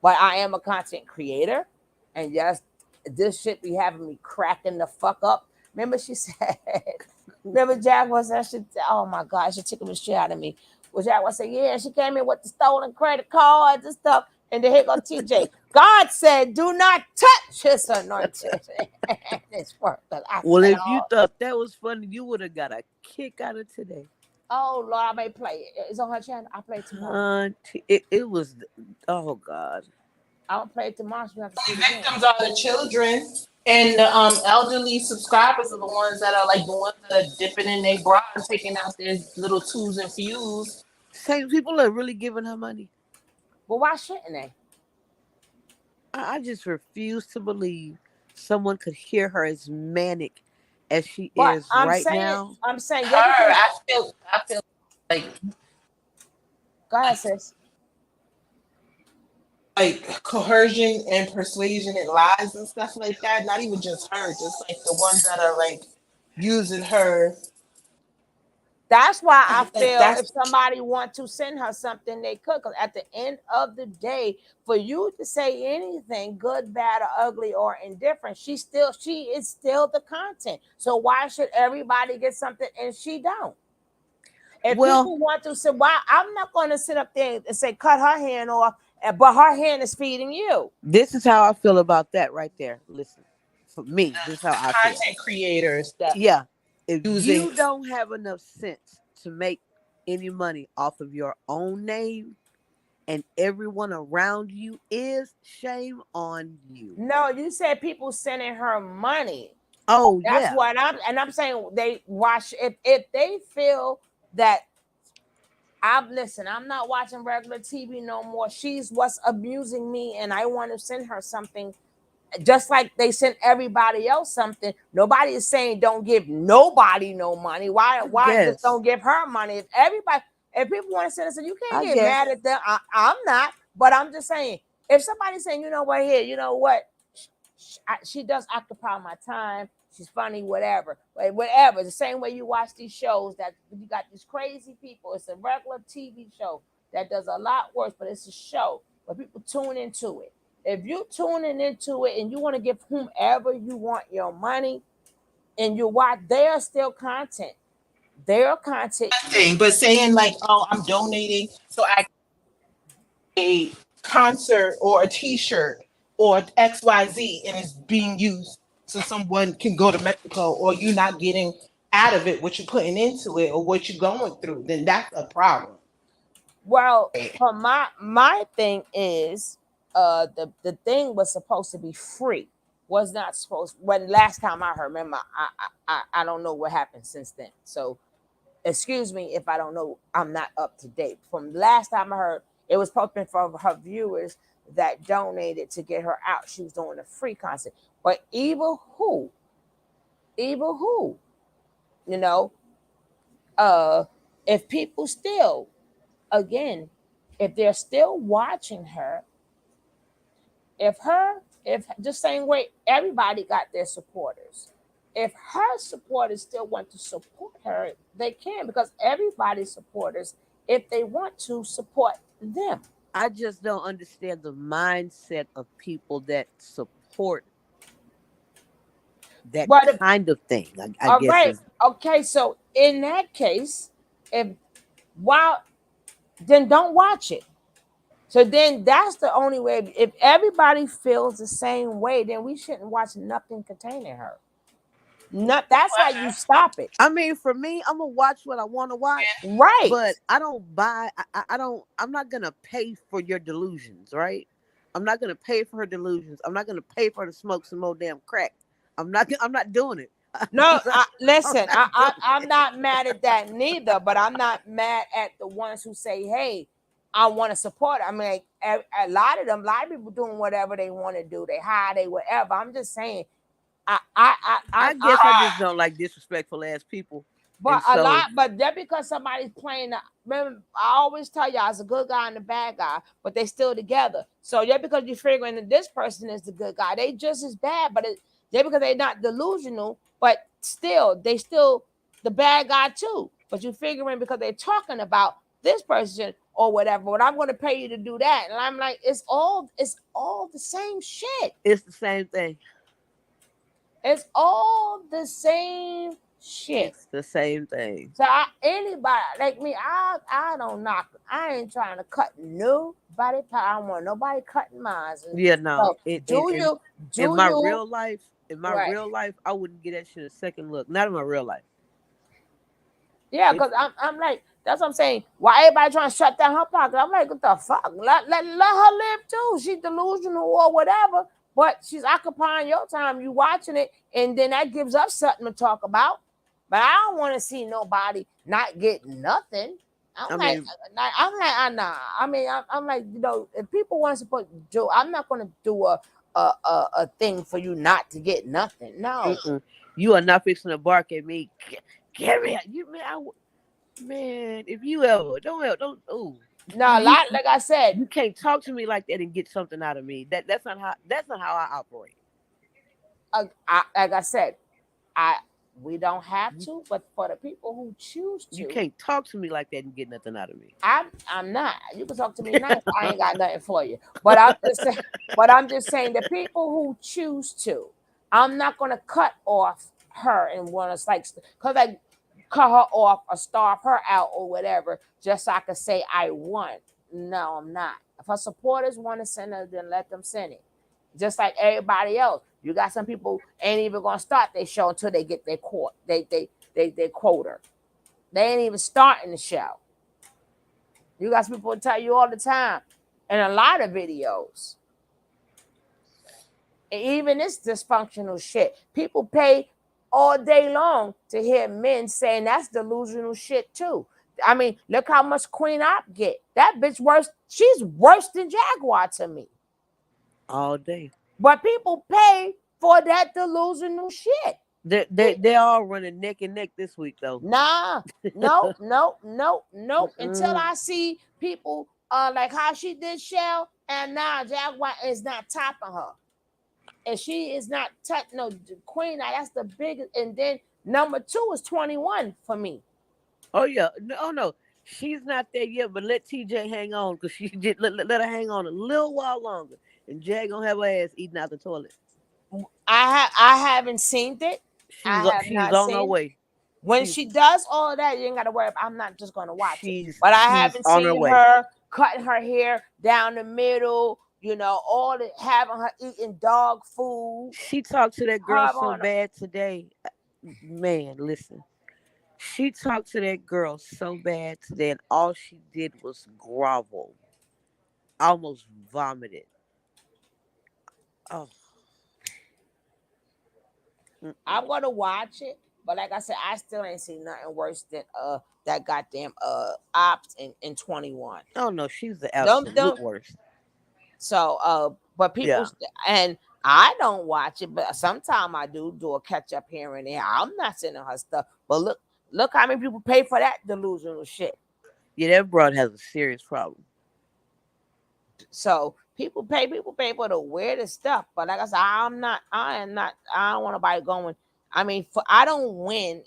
But I am a content creator, and yes, this shit be having me cracking the fuck up. Remember she said, remember Jack was that shit? Oh my God, she tickled the shit out of me. Well, Jack was saying, yeah, she came in with the stolen credit cards and stuff, and then here go TJ. God said, do not touch his anointed. It's work. Well, if you thought that was funny, you would have got a kick out of today. Oh Lord, I may play it. It's on her channel. I play it tomorrow. It was. Oh God. I'll play it tomorrow. So you have to see The it victims are the children, and the elderly subscribers are the ones that are like the ones that are dipping in their bra and taking out their little twos and fews. Same people are really giving her money. Well, why shouldn't they? I just refuse to believe someone could hear her as manic as she is right now. I'm saying, I feel like. Go ahead, sis. Like coercion and persuasion and lies and stuff like that. Not even just her, just like the ones that are like using her. That's why I feel if somebody want to send her something, they could. Because at the end of the day, for you to say anything, good, bad, or ugly, or indifferent, she is still the content. So why should everybody get something and she don't? If people want to say, why, I'm not going to sit up there and say cut her hand off, but her hand is feeding you. This is how I feel about that right there. Listen, for me, this is how I feel. Content creators that if you don't have enough sense to make any money off of your own name, and everyone around you is, shame on you. No, you said people sending her money. Oh, that's what I'm saying. They watch if they feel that I'm not watching regular TV no more. She's what's abusing me, and I want to send her something. Just like they sent everybody else something. Nobody is saying don't give nobody no money. Why just don't give her money? If people want to send us, you can't get mad at them. I'm not, but I'm just saying, if somebody's saying, you know what, here, you know what, she does occupy my time. She's funny, whatever. Whatever. The same way you watch these shows that you got these crazy people. It's a regular TV show that does a lot worse, but it's a show where people tune into it. If you tuning into it and you want to give whomever you want your money and you watch, they are still content. Their content. But saying like, oh, I'm donating so I can a concert or a t-shirt or XYZ and it's being used so someone can go to Mexico, or you not getting out of it what you're putting into it or what you're going through, then that's a problem. Well, for my thing is, the thing was supposed to be free. Was not supposed. When last time I heard, remember, I don't know what happened since then. So excuse me if I don't know. I'm not up to date. From last time I heard, it was posted from her viewers that donated to get her out. She was doing a free concert. But evil who? Evil who? You know, if people still, again, if they're still watching her, if the same way everybody got their supporters, if her supporters still want to support her, they can, because everybody's supporters, if they want to support them. I just don't understand the mindset of people that support that But kind of thing. I all guess right, is okay. So in that case, if while then don't watch it. So then that's the only way. If everybody feels the same way, then we shouldn't watch nothing containing her. Not that's how you stop it. I mean, for me, I'm gonna watch what I want to watch, Right. but I don't buy. I don't. I'm not gonna pay for your delusions, right? I'm not gonna pay for her delusions. I'm not gonna pay for her to smoke some more damn crack. I'm not. I'm not doing it. No, listen, I'm not doing I'm not mad at that neither, but I'm not mad at the ones who say, hey, I want to support. I mean, a lot of people doing whatever they want to do. They hide, they whatever. I'm just saying, I guess I just don't like disrespectful ass people. But And so, but just because somebody's playing, remember, I always tell y'all it's a good guy and a bad guy, but they still together. So just because you're figuring that this person is the good guy, they just as bad, but just because they're not delusional, but still, they still the bad guy too. But you're figuring because they're talking about this person or whatever, but I'm going to pay you to do that. And I'm like, it's all the same shit. It's the same thing. It's all the same shit. It's the same thing. So anybody like me, I don't knock. I ain't trying to cut nobody. I don't want nobody cutting mine. Yeah, no. So in my real life, I wouldn't get that shit a second look. Not in my real life. Yeah, because I'm like, that's what I'm saying. Why everybody trying to shut down her pocket? I'm like, what the fuck? Let her live too. She's delusional or whatever, but she's occupying your time. You watching it, and then that gives us something to talk about. But I don't want to see nobody not getting nothing. I'm like, nah. I mean, I'm like, you know, if people want to support Joe, I'm not going to do a thing for you not to get nothing. No. You are not fixing to bark at me. Gary, you man, if you ever don't. No, like I said, you can't talk to me like that and get something out of me. That's not how I operate. Like I said, we don't have to, but for the people who choose to, you can't talk to me like that and get nothing out of me. I'm not. You can talk to me nice. I ain't got nothing for you. But I'm just saying the people who choose to, I'm not gonna cut off her and want to like because I cut her off or starve her out or whatever, just so I can say I won. No, I'm not. If her supporters want to send her, then let them send it. Just like everybody else. You got some people ain't even gonna start their show until they get their quota. They quota. They ain't even starting the show. You got some people tell you all the time, and a lot of videos. And even this dysfunctional shit. People pay all day long to hear men saying that's delusional shit too. I mean, look how much Queen Op get. That bitch worse. She's worse than Jaguar to me. All day. But people pay for that delusional shit. They're all running neck and neck this week though. Nah, no. Until I see people like how she did Shell, and now Jaguar is not topping her. And she is not touching no Queen. That's the biggest. And then number 2 is 21 for me. Oh yeah, no, she's not there yet. But let TJ hang on, because she did let her hang on a little while longer, and Jag gonna have her ass eating out the toilet. I haven't seen it. She's on her way. When she does all of that, you ain't got to worry about. I'm not just gonna watch it. But I haven't seen her cutting her hair down the middle. You know, all the having her eating dog food. She talked to that girl so bad today. Man, listen. She talked to that girl so bad today, and all she did was grovel. Almost vomited. Oh. I'm gonna watch it, but like I said, I still ain't seen nothing worse than that goddamn Ops in 21. Oh no, she's the Them absolute them worst. so but people Yeah. and I don't watch it, but sometimes I do a catch up here and there. I'm not sending her stuff, but look how many people pay for that delusional shit. Yeah, that broad has a serious problem. So people pay for the weirdest stuff. But like I said, I am not, I don't want nobody going. I mean, I don't win,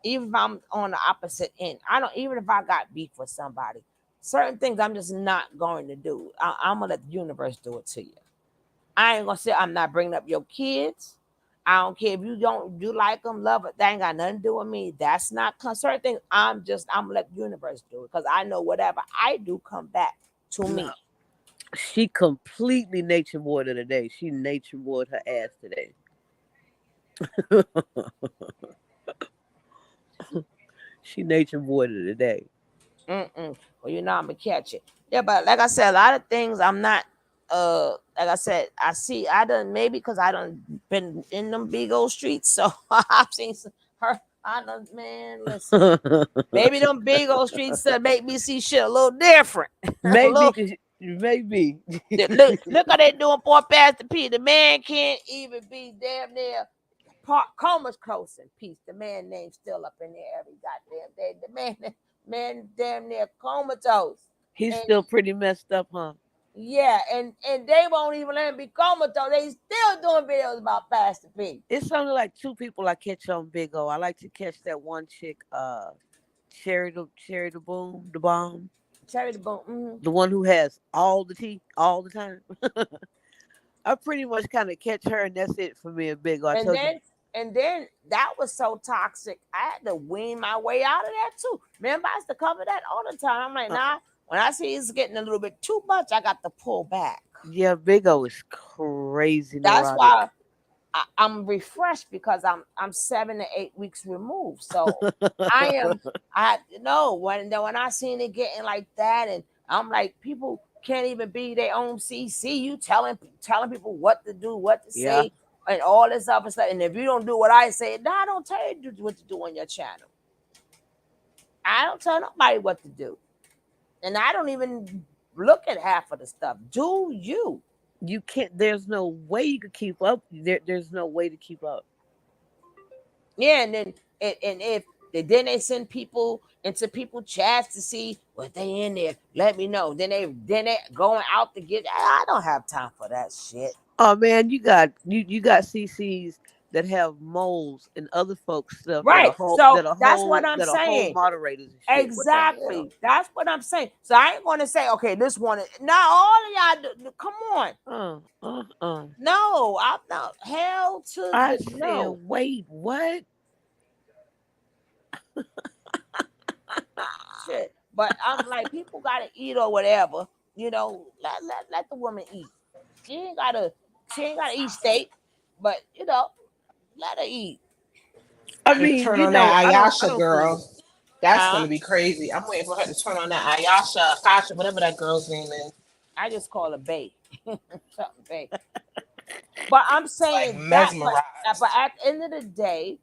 even if I'm on the opposite end. I don't, even if I got beef with somebody, certain things I'm just not going to do. I'm gonna let the universe do it to you. I ain't gonna say I'm not bringing up your kids. I don't care if you like them, love it. That ain't got nothing to do with me. That's not certain things. I'm gonna let the universe do it because I know whatever I do come back to me. No. She completely nature boyed her today. She nature boyed her ass today. She nature boyed her today. Well, you know I'm gonna catch it. Yeah, but like I said, a lot of things I'm not. Like I said, I done maybe because I done been in them big old streets, so I've seen her. I done, man, listen. Maybe them big old streets that make me see shit a little different. Maybe, maybe. Look how they doing poor Pastor P. The man can't even be damn near comatose close in peace. The man name's still up in there every goddamn day. The man damn near comatose. He's And still pretty messed up, huh? yeah, and they won't even let him be comatose. They still doing videos about Pastor P. It's only like two people I catch on Big O. I like to catch that one chick, Cherry the Boom, the Bomb. Cherry the Boom. Mm-hmm. The one who has all the tea all the time. I pretty much kind of catch her, and that's it for me and Big O. And then that was so toxic. I had to wean my way out of that too. Remember, I used to cover that all the time. I'm like, nah. When I see it's getting a little bit too much, I got to pull back. Yeah, Big O is crazy neurotic. That's why I'm refreshed because I'm 7 to 8 weeks removed. So I know when I seen it getting like that, and I'm like, people can't even be their own CC. You telling people what to do, what to say, and all this other stuff. And if you don't do what I say, I don't tell you what to do on your channel. I don't tell nobody what to do, and I don't even look at half of the stuff. Do you? You can't. There's no way you could keep up. There's no way to keep up. Yeah, and then if they send people into people chats to see what they in there. Let me know. Then they going out to get. I don't have time for that shit. Oh man, you got CCs that have moles and other folks stuff right. That's what I'm saying. Moderators and shit. Exactly. That's what I'm saying. So I ain't gonna say, okay, this one is not all of y'all. Come on. No, I'm not. Hell to I the no. said, wait, what? Shit. But I'm like, people gotta eat or whatever. You know, let the woman eat. She ain't gotta eat steak, but you know, let her eat. I mean, turn you on know, that I Ayasha don't girl. That's gonna be crazy. I'm waiting for her to turn on that Ayasha, Akasha, whatever that girl's name is. I just call her Bae. Something Bae. But I'm saying that, but at the end of the day,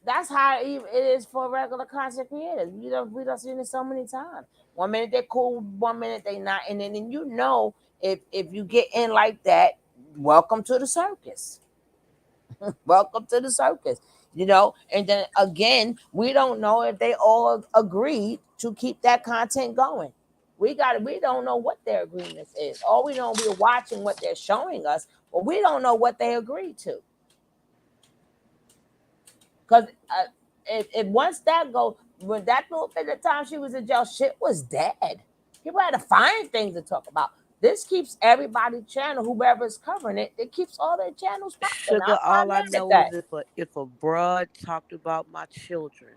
that's how it is for regular content creators. We don't see it so many times. 1 minute they're cool, 1 minute they not, and then you know if you get in like that, welcome to the circus. Welcome to the circus. You know, and then again, we don't know if they all agreed to keep that content going. We don't know what their agreement is. All we know, we're watching what they're showing us, but we don't know what they agreed to. Because if once that goes, when that little bit of time she was in jail, shit was dead. People had to find things to talk about. This keeps everybody's channel, whoever's covering it, it keeps all their channels popping. Sugar, all I know is if a broad talked about my children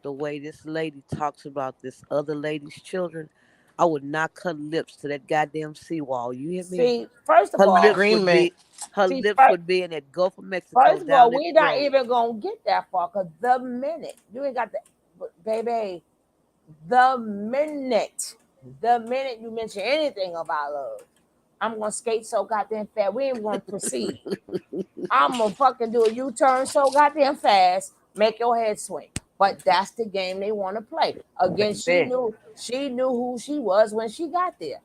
the way this lady talks about this other lady's children, I would not cut lips to that goddamn seawall. You hear me? See, first of her all, lips would be in that Gulf of Mexico. First of all, we're not even gonna get that far because the minute you ain't got the baby, the minute you mention anything about love, I'm gonna skate so goddamn fast. We ain't gonna proceed. I'm gonna fucking do a U-turn so goddamn fast, make your head swing. But that's the game they want to play. Again, she knew who she was when she got there.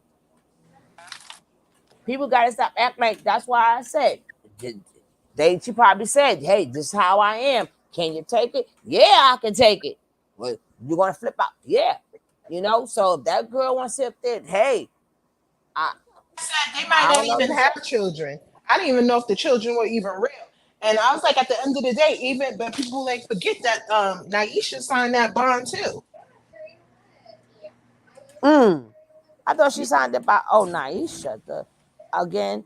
People gotta stop acting like that's why I said she probably said, hey, this is how I am. Can you take it? Yeah, I can take it. Well, you're gonna flip out. Yeah. You know, so if that girl wants to sit there, hey, They might not even have children. I didn't even know if the children were even real. And I was like, at the end of the day, even but people like forget that Naisha signed that bond too. I thought she signed it by Naisha. Again,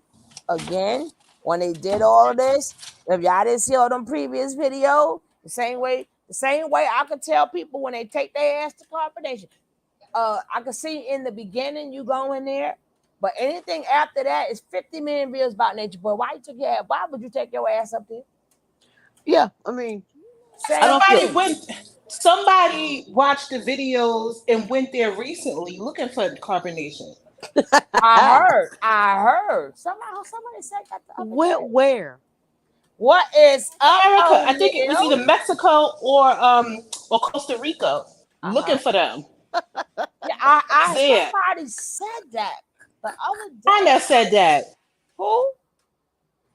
when they did all of this, if y'all didn't see all them previous videos, the same way I could tell people when they take their ass to combination. I could see in the beginning you go in there, but anything after that is 50 million views about Nature Boy. Why would you take your ass up there? Yeah, I mean, somebody watched the videos and went there recently looking for carbonation. I heard. Somebody said that the other day. Where? What is up, America? I think it was either Mexico or Costa Rica. Looking for them. Yeah, somebody said that the other day. Kinda said that. Who?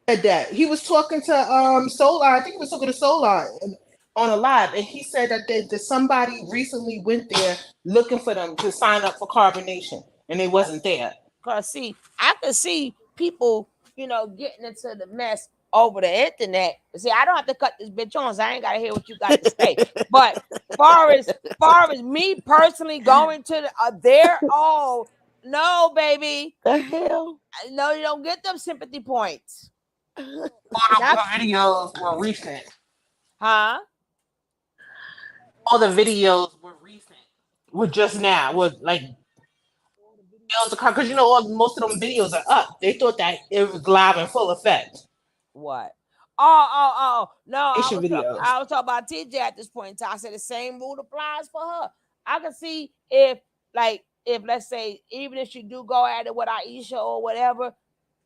Said that. He was talking to Solar. I think he was talking to Solar on a live, and he said that somebody recently went there looking for them to sign up for carbonation, and they wasn't there. Cause see, I could see people, getting into the mess over the internet. See, I don't have to cut this bitch on, so I ain't gotta hear what you got to say. But far as me personally going to they're all no, baby. The hell? No, you don't get them sympathy points. All the videos were recent. Huh? All the videos were recent. Were just now. Were like because most of them videos are up. They thought that it was live in full effect. What? Oh. No, I was videos. talking about TJ at this point in time. I said the same rule applies for her. I can see if let's say, even if she do go at it with Aisha or whatever,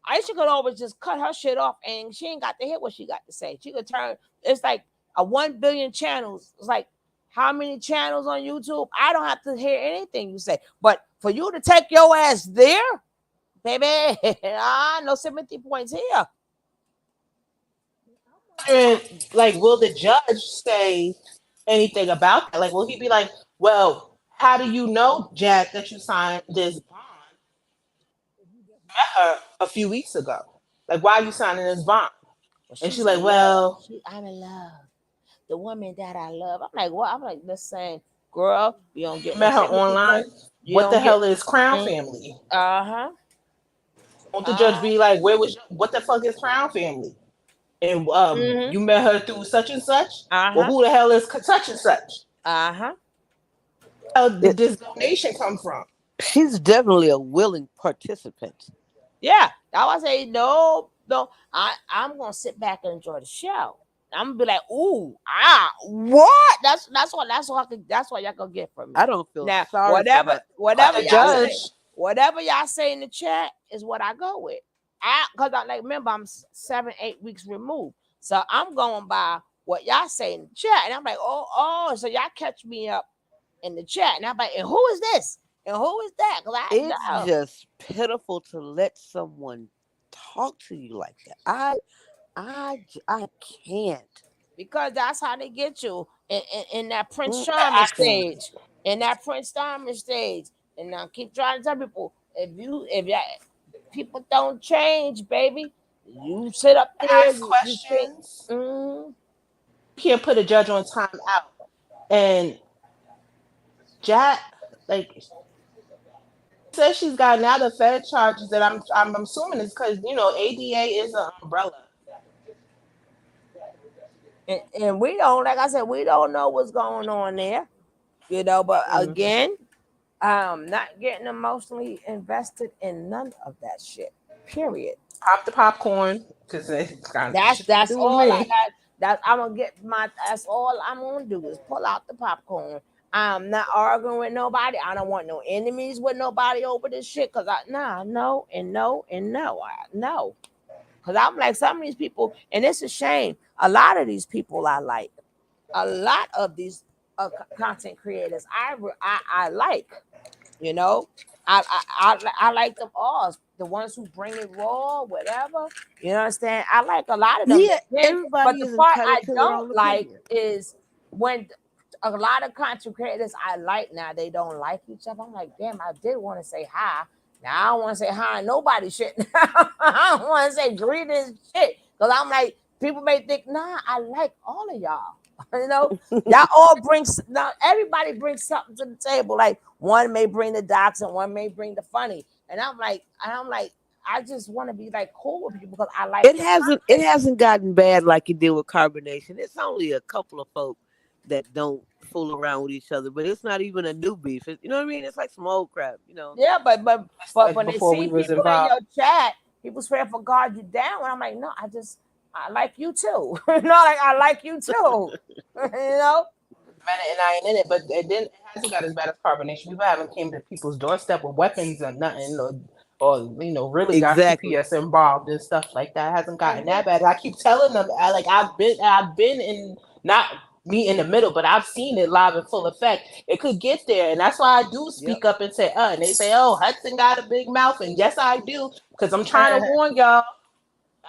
Aisha could always just cut her shit off and she ain't got to hear what she got to say. She could turn, it's like a 1 billion channels. It's like how many channels on YouTube? I don't have to hear anything you say. But for you to take your ass there, baby, no sympathy points here. Like, will the judge say anything about that? Like, will he be like, well, how do you know, Jack, that you signed this bond? You met her a few weeks ago. Like, why are you signing this bond? And she's like, well, I'm in love. The woman that I love. I'm like, what? I'm like, listen, girl, you don't get met her online. What the hell is Crown Family? Uh-huh. Won't the judge be like, what the fuck is Crown Family? And you met her through such and such? Well, who the hell is such and such? Uh-huh. How did this donation come from? She's definitely a willing participant. Yeah. I was saying, no. I'm gonna sit back and enjoy the show. I'm gonna be like, ooh, what? That's what y'all gonna get from me. I don't feel now. sorry Whatever y'all say in the chat is what I go with. Because remember, I'm 7-8 weeks removed, so I'm going by what y'all say in the chat, and I'm like, oh, so y'all catch me up in the chat, and I'm like, and who is this? And who is that? It's just pitiful to let someone talk to you like that. I can't, because that's how they get you in that Prince Charming stage, and I keep trying to tell people, if people don't change, baby, you sit up there, ask questions. You can't put a judge on time out, and Jack says she's got now the Fed charges that I'm assuming is because ADA is an umbrella. And we don't, like I said, we don't know what's going on there, but again, not getting emotionally invested in none of that shit, period. Pop the popcorn, because that's all I got. That's all I'm gonna do is pull out the popcorn. I'm not arguing with nobody. I don't want no enemies with nobody over this shit. Cause no and no and no. No. Cause I'm like some of these people, and it's a shame. A lot of these people I like. A lot of these content creators I like. You know, I like them all. The ones who bring it raw, whatever. You understand? I like a lot of them. Yeah, But everybody the is part entitled I to their own don't like opinion. is when a lot of content creators I like now they don't like each other. I'm like, damn, I did want to say hi. Now I don't want to say hi. Nobody shit. I don't want to say greetings shit because I'm like, people may think, nah, I like all of y'all. You know, y'all all bring now. Everybody brings something to the table. Like one may bring the docs and one may bring the funny. And I'm like, I just want to be like cool with people because I like It the hasn't gotten bad like it did with carbonation. It's only a couple of folk that don't fool around with each other, but it's not even a new beef. You know what I mean? It's like some old crap, you know. Yeah, but Like when they before we see was people in involved. your chat, people swear for God you down. And I'm like, no, I like you too. Like I like you too. You know? And I ain't in it, but it hasn't got as bad as carbonation. People haven't came to people's doorstep with weapons or nothing, or really got Exactly. CPS involved and stuff like that. It hasn't gotten that Exactly. bad. I keep telling them, I've been in not me in the middle, but I've seen it live in full effect. It could get there, and that's why I do speak up and say, and they say, oh, Hudson got a big mouth, and yes, I do, because I'm trying to warn y'all.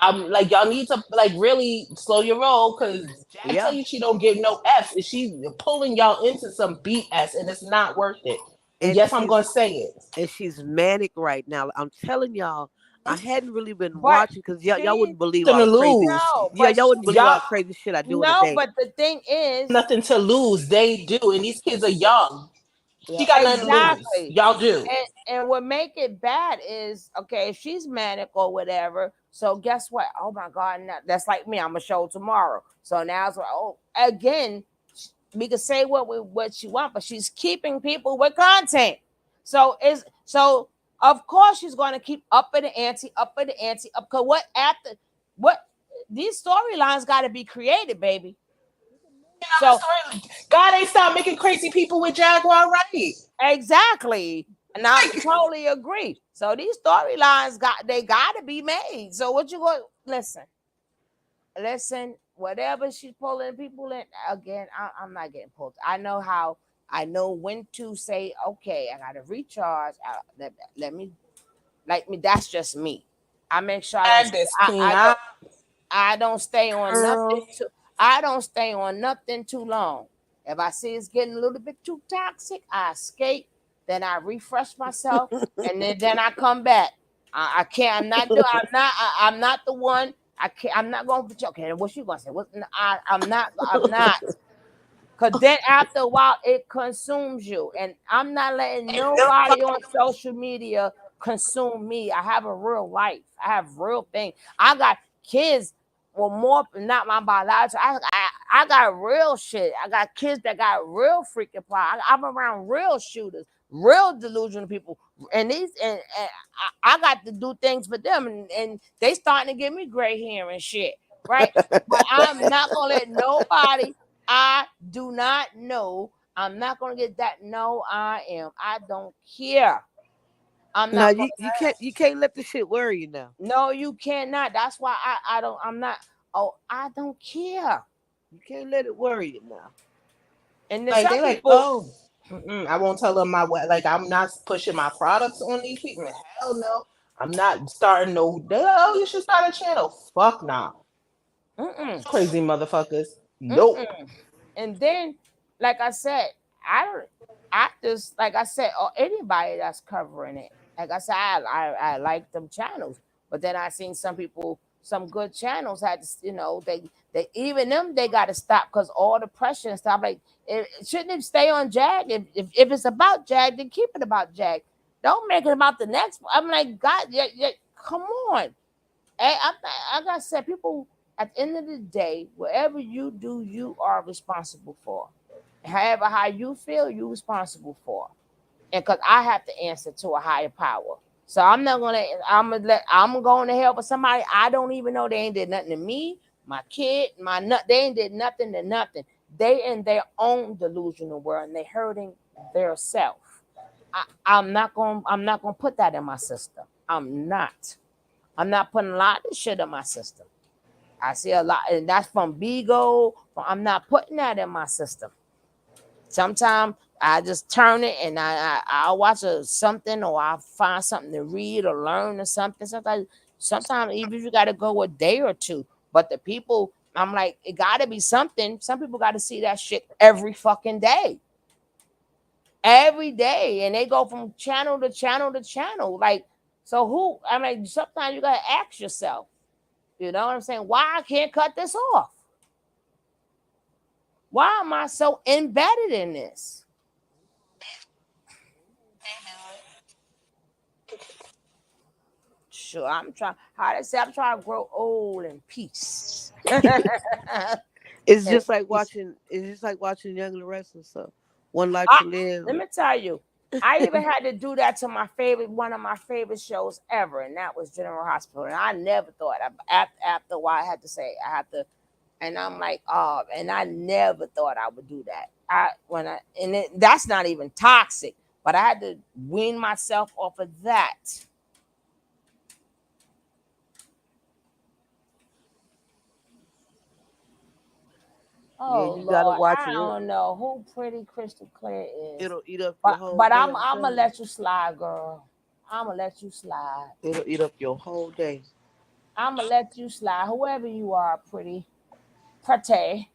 I'm like, y'all need to like really slow your roll because Jack tell you she don't give no F. And she's pulling y'all into some BS and it's not worth it. And yes, I'm gonna say it. And she's manic right now. I'm telling y'all, I hadn't really been But watching because y'all wouldn't believe Nothing all to the crazy. lose. No, Yeah, but y'all wouldn't believe all the Y'all crazy shit I do in a no, day. but the thing is nothing to lose. They do, and these kids are young. She got nothing to lose. exactly. Y'all do. And what make it bad is okay, if she's manic or whatever. So guess what? Oh my God, now, that's like me. I'm a show tomorrow. So now it's like, oh, again, we can say what she want, but she's keeping people with content. So of course she's going to keep up in the ante, up. Because what these storylines got to be created, baby. So God ain't stop making crazy people with Jaguar right. exactly. And I totally agree. So these storylines got to be made. So what you going listen, whatever she's pulling people in, again, I'm not getting pulled. I know when to say, okay, I gotta recharge. Let me that's just me. I make sure This queen. I don't stay on Girl. nothing too long. If I see it's getting a little bit too toxic, I escape. Then I refresh myself, and then I come back. I can't. I'm not the one. I can't. I'm not going to. Okay, what you gonna say? What? I'm not. I'm not. Cause then after a while it consumes you. And I'm not letting nobody on social media consume me. I have a real life. I have real things. I got kids. Well, more not my biological. I got real shit. I got kids that got real freaking power. I'm around real shooters, real delusional people. And I got to do things for them. And they starting to give me gray hair and shit. Right. But I'm not gonna let nobody I do not know. I'm not gonna get that. No, I am. I don't care. I'm No, not gonna. you can't let the shit worry you now. No, you cannot. That's why I don't. I'm not. Oh, I don't care. You can't let it worry you now. And then Like some they like, people. oh, I won't tell them I'm not pushing my products on these people. Hell no. I'm not starting no. Oh, you should start a channel. Fuck nah. Crazy motherfuckers. Nope. And then, like I said, I don't. Actors, like I said, or anybody that's covering it. Like I said, I like them channels, but then I seen some people, some good channels had to, they even them they got to stop because all the pressure and stuff. Like, shouldn't it stay on Jag? If it's about Jag, then keep it about Jag. Don't make it about the next one. I'm like, God, come on. I gotta say, people at the end of the day, whatever you do, you are responsible for. However, how you feel, you responsible for. And because I have to answer to a higher power. So I'm going to hell with somebody I don't even know. They ain't did nothing to me, my kid, they ain't did nothing to nothing. They in their own delusional world and they hurting their self. I'm not gonna put that in my system. I'm not putting a lot of shit in my system. I see a lot, and that's from Bigo. I'm not putting that in my system. Sometimes I just turn it and I'll watch something, or I'll find something to read or learn or something. Sometimes even if you got to go a day or two, but the people, I'm like, it got to be something. Some people got to see that shit every fucking day. Every day, and they go from channel to channel to channel. Like, so who? I mean, sometimes you gotta ask yourself. You know what I'm saying? Why I can't cut this off? Why am I so embedded in this? Sure, I'm trying. How they say, I'm trying to grow old in peace. It's just like watching. It's just like watching Young and the Restless. So, One Life to Live. Let me tell you, I even had to do that to one of my favorite shows ever, and that was General Hospital. And I never thought after a while I had to say I had to, and I'm like, oh, and I never thought I would do that. That's not even toxic, but I had to wean myself off of that. Oh, you gotta Lord, watch I it. don't know who Pretty Crystal Clear is. It'll eat up your whole But day. I'm gonna let you slide, girl. I'm gonna let you slide. It'll eat up your whole day. I'm gonna let you slide. Whoever you are, Pretty Crystal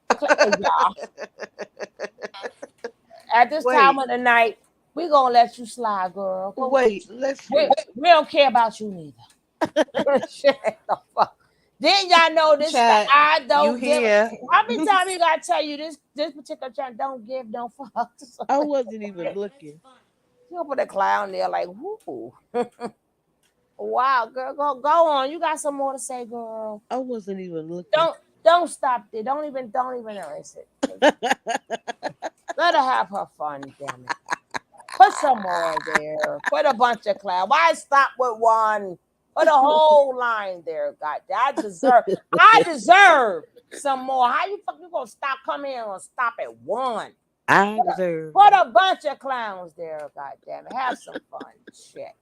Clear, y'all. At this time of the night, we gonna let you slide, girl. We don't care about you neither. Shit, the fuck. Then y'all know this. Chat, I don't you give. here. How many times you gotta tell you this particular chat don't give no fuck? I wasn't even looking. You put a clown there like whoo. Wow, girl, go on. You got some more to say, girl. I wasn't even looking. Don't stop there. Don't even erase it. Let her have her fun, damn it. Put some more there. Put a bunch of clowns. Why stop with one? Put a whole line there. God, I deserve some more. How you gonna stop coming in and stop at one? I deserve. Put a bunch of clowns there. God damn it. Have some fun. Shit.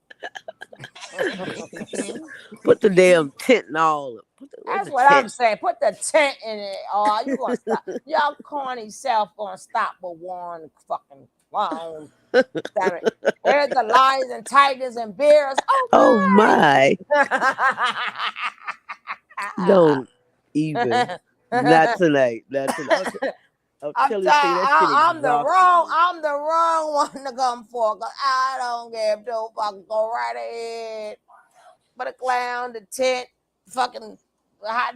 Put the damn tent and all. That's what I'm saying. Put the tent in it. Oh, you gonna stop? Y'all corny self gonna stop with one fucking clown. Damn it. Where's the lions and tigers and bears? Oh my. Don't even. Not tonight. Not tonight. I'm the wrong one to come for. Cause I don't give no fuck. Go right ahead. Put a clown, the tent, fucking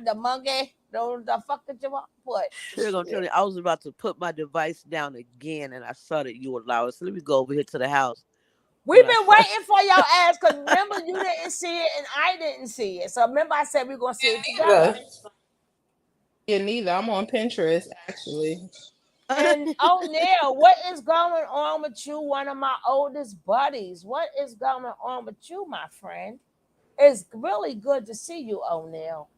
the monkey. The fuck did you want to put? Sure, gonna tell you, I was about to put my device down again, and I saw that you allowed it. So let me go over here to the house. We've been waiting for your ass because remember you didn't see it and I didn't see it. So remember I said we're gonna see it together. Yeah, neither. I'm on Pinterest actually. And O'Neil, what is going on with you? One of my oldest buddies. What is going on with you, my friend? It's really good to see you, O'Neil.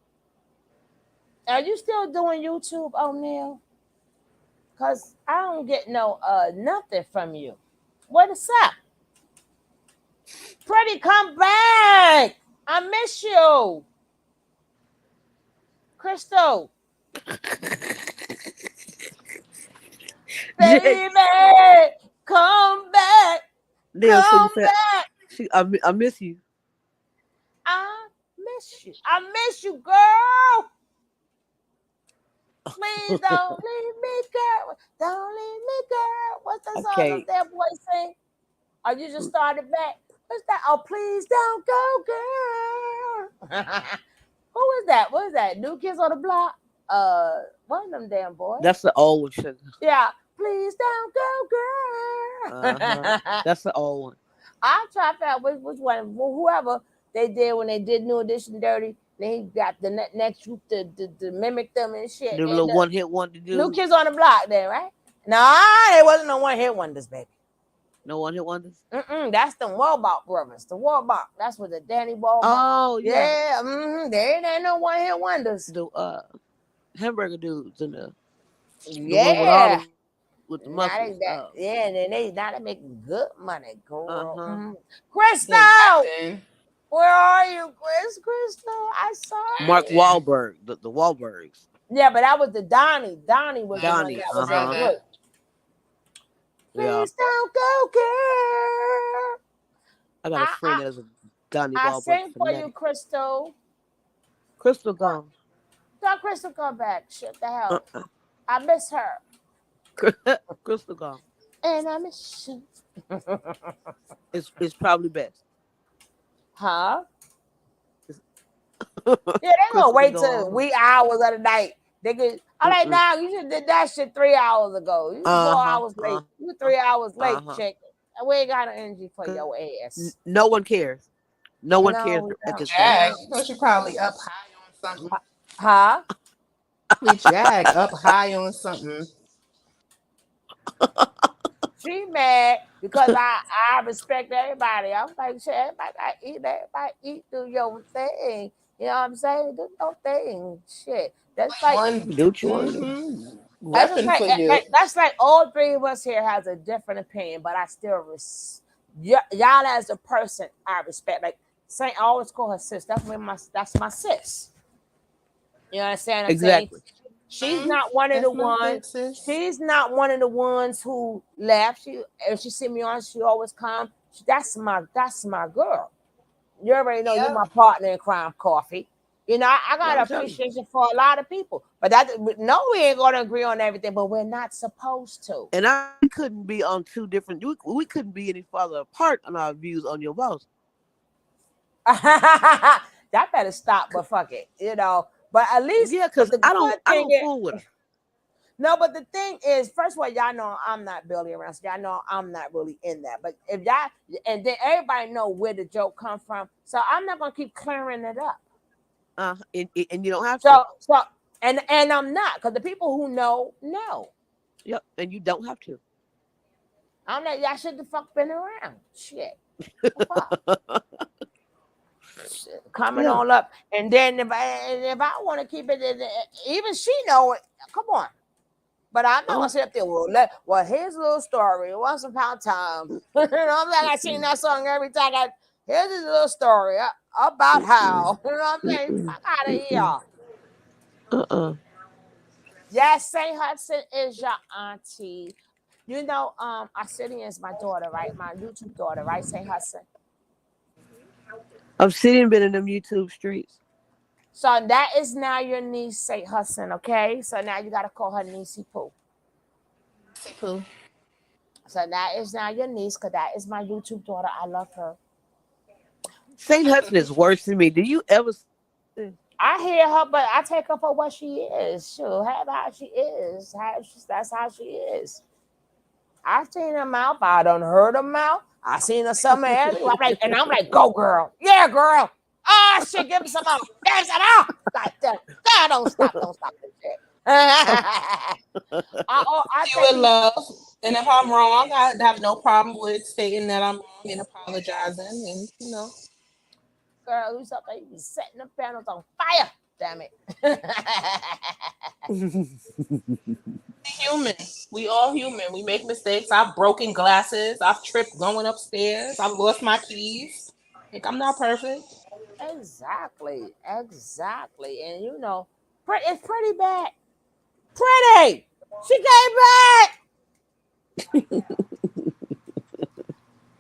Are you still doing YouTube, O'Neil? Cause I don't get no nothing from you. What is up? Freddie, come back. I miss you. Crystal. Baby, come back. Come back. I miss you. I miss you. I miss you, girl. Please don't leave me, girl. Don't leave me, girl. What's the song of that boy sing? Oh, you just started back. What's that? Oh, please don't go, girl. Who is that? What is that? New Kids on the Block? One of them damn boys. That's the old one, sugar. Yeah. Please don't go, girl. That's the old one. I'll try to find which one. Whoever they did when they did New Edition Dirty, they got the next group to mimic them and shit. The little one-hit wonder dude. New Kids on the Block there, right? Nah, it wasn't no one-hit wonders, baby. No one-hit wonders? That's the Warbach brothers. The Warbach. That's what the Danny Warbach. Oh, yeah. There ain't no one-hit wonders. hamburger dudes and the one with Yeah. with the Now they muscles. yeah, and then now they make good money, girl. Uh-huh. Crystal, where are you, Crystal? I saw Mark you. Wahlberg, the Wahlbergs. Yeah, but that was the Donnie. Donnie was the one Donnie, that was in group. Yeah. Please don't go, girl. I got a friend that is a Donnie I Wahlberg sing for you, fanatic. Crystal. Crystal gone. Tell Crystal come back. Shut the hell. Uh-uh. I miss her. Crystal gone. And I miss you. It's probably best. Huh? Yeah, they gonna wait till wee hours of the night. They could. I'm like, nah, you should did that shit 3 hours ago. You 4 hours late. You 3 hours late, chick. And we ain't got no energy for your ass. No one cares. No one No, cares we at don't. this Jag, point. you know she probably up high on something. Huh? Jag up high on something. She mad because I respect everybody. I'm like, shit, everybody gotta eat. Everybody eat, do your thing. You know what I'm saying? Do your thing. Shit. That's like Do what you want to do. that's just Repping like for you. that's like all three of us here has a different opinion, but I still y'all as a person I respect. Like Saint, I always call her sis. That's my sis. You understand what I'm Exactly. saying? She's not one of the ones. She's not one of the ones who left. If she see me on, she always come. That's my girl. You already know you're my partner in crime, coffee. You know, I got appreciation for a lot of people, but no, we ain't gonna agree on everything, but we're not supposed to. And I couldn't be on two different. We couldn't be any farther apart on our views on your boss. That better stop, but fuck it, you know. But at least because I don't fool with her. No, but the thing is, first of all, y'all know I'm not Billy around, so y'all know I'm not really in that. But if y'all, and then everybody know where the joke come from, so I'm not gonna keep clearing it up. And you don't have to. So and I'm not, because the people who know. Yep, and you don't have to. I'm like, y'all should have fuck been around. Shit. Coming on up, and then if I want to keep it, even she know it. Come on. But I'm not gonna sit up there. Well, here's a little story. Once upon a time, you know, I'm like I sing that song every time. Here's this little story about how. You know what I'm saying? Fuck out of here. Yes, St. Hudson is your auntie. You know, Arsenio is my daughter, right? My YouTube daughter, right? St. Hudson. Obsidian been in them YouTube streets. So that is now your niece, St. Hudson, okay? So now you gotta call her Niecey Pooh. Pooh. So that is now your niece, because that is my YouTube daughter. I love her. St. Hudson is worse than me. Do you ever? I hear her, but I take her for what she is. She'll have how she is. That's how she is. I've seen her mouth. I done heard her mouth. I seen her somewhere everywhere. I'm like, go girl. Yeah, girl. Oh shit, give me some more. There's it all. Like that. God, don't stop this shit. You in love. And if I'm wrong, I have no problem with stating that I'm wrong and apologizing, and you know. Girl, who's up there? You be setting the panels on fire. Damn it. Human. We all human. We make mistakes. I've broken glasses. I've tripped going upstairs. I've lost my keys. Like, I'm not perfect. Exactly. And you know, it's pretty bad. Pretty. She came back.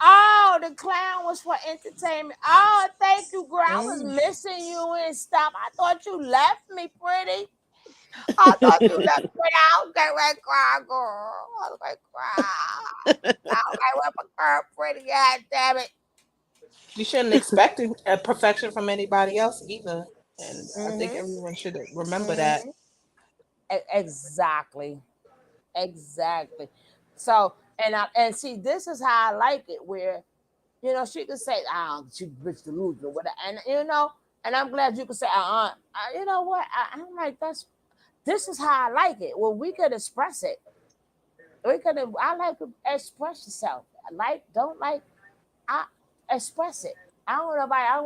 Oh, the clown was for entertainment. Oh, thank you, girl. I was missing you and stuff. I thought you left me, pretty. I thought you left me. I was getting ready to cry, girl. I was like, cry. I was like, where my girl, pretty? God damn it. You shouldn't expect a perfection from anybody else either. And I think everyone should remember that. Exactly. So, and see, this is how I like it, where, you know, she could say, she bitch delusional, whatever, and you know, and I'm glad you could say, you know what? I'm like, this is how I like it. Well, we could express it. I like to express yourself. Don't like, I express it. I don't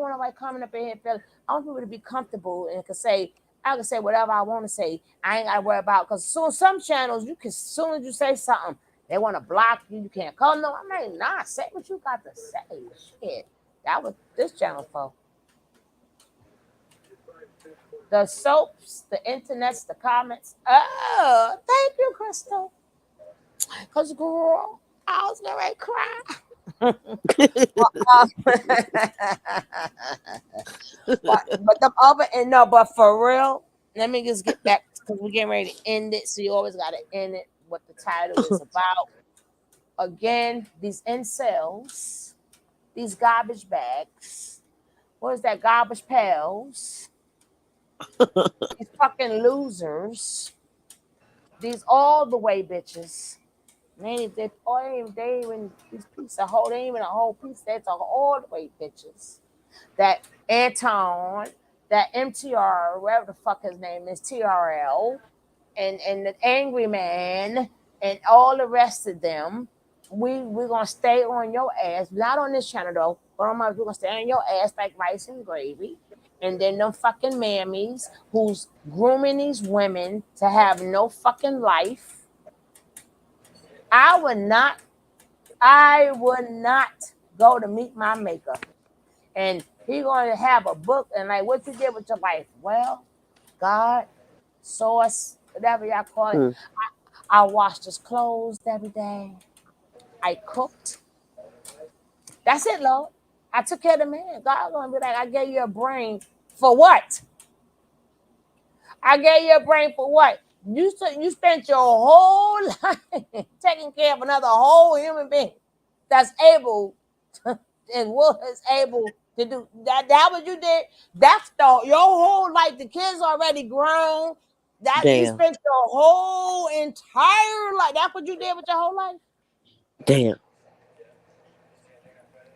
want nobody coming up in here feeling. I want people to be comfortable and could say, I can say whatever I want to say. I ain't got to worry about, because some channels, you can, as soon as you say something, they want to block you. You can't call. No, I'm like, nah, say what you got to say. Shit. That was this channel for. The soaps, the internets, the comments. Oh, thank you, Crystal. Because, girl, I was going to cry. but the other, and no, but for real, let me just get back, because we're getting ready to end it. So you always got to end it what the title is about. Again, these incels, these garbage bags, what is that, garbage pails, these fucking losers, these all the way bitches. They even these piece of whole, they ain't even a whole piece. That's all the way bitches. That Anton, that MTR, whatever the fuck his name is, TRL, and the Angry Man, and all the rest of them. We're gonna stay on your ass, not on this channel though, but on my, we're gonna stay on your ass like rice and gravy. And then them fucking mammies who's grooming these women to have no fucking life. I would not go to meet my maker. And he gonna have a book and like, what you did with your life? Well, God, source, whatever y'all call it. I washed his clothes every day. I cooked. That's it, Lord. I took care of the man. God gonna be like, I gave you a brain for what? I gave you a brain for what? You spent your whole life taking care of another whole human being that's able to, and was able to do that. That what you did. That's your whole life. The kids already grown. That you Damn. spent your whole entire life. That's what you did with your whole life. Damn.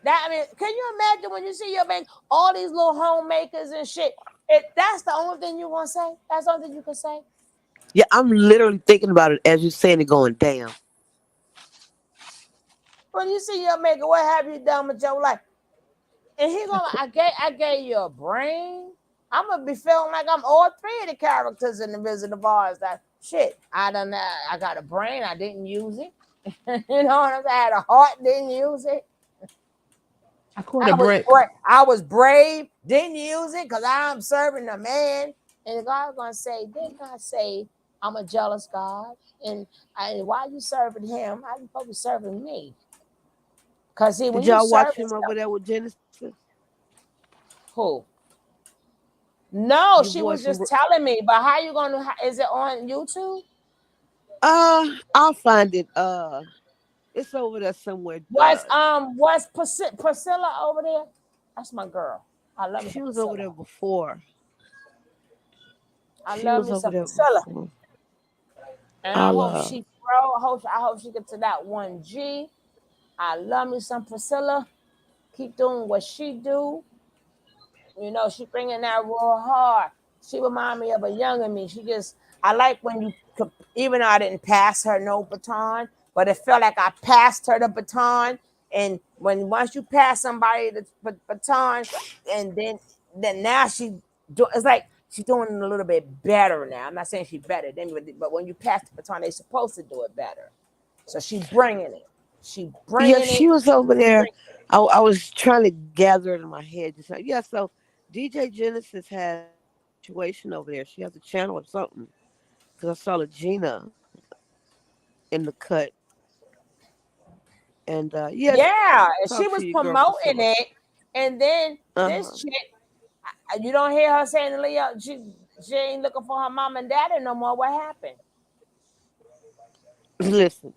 That, I mean, can you imagine when you see your bank, all these little homemakers and shit? That's the only thing you want to say. That's the only thing you can say. Yeah, I'm literally thinking about it as you're saying it, going, damn. When you see your maker, what have you done with your life? And he gonna, I gave you a brain. I'm gonna be feeling like I'm all three of the characters in the Wizard of Oz. That shit, I got a brain, I didn't use it. You know what I'm saying? I had a heart, didn't use it. I caught a brick. I was brave, didn't use it because I'm serving a man. And God's gonna say, didn't I say I'm a jealous God? And why you serving him? How you supposed to be serving me? Because see, when Did you y'all watch serve him over there with Genesis? who? No, You she boy was from just telling me. But how you gonna? Is it on YouTube? I'll find it. It's over there somewhere. Was Priscilla over there? That's my girl. I love me She some was over Priscilla. there before. I She love was me over some there Priscilla. before. And I hope she grow. I hope she get to that 1G. I love me some Priscilla. Keep doing what she do. You know, she bringing that real hard. She remind me of a younger me. I like when you could, even though I didn't pass her no baton, but it felt like I passed her the baton. And once you pass somebody the baton, and then now it's like she's doing it a little bit better now. I'm not saying she's better than me, but when you pass the baton, they're supposed to do it better. So she bringing it. Yeah, she was over there. I was trying to gather it in my head. So DJ Genesis has a situation over there. She has a channel or something. Because I saw Gina in the cut. And yeah, and she talk to was your girl promoting Priscilla. it, and then this chick, you don't hear her saying to Leo, she ain't looking for her mom and daddy no more. What happened? Listen.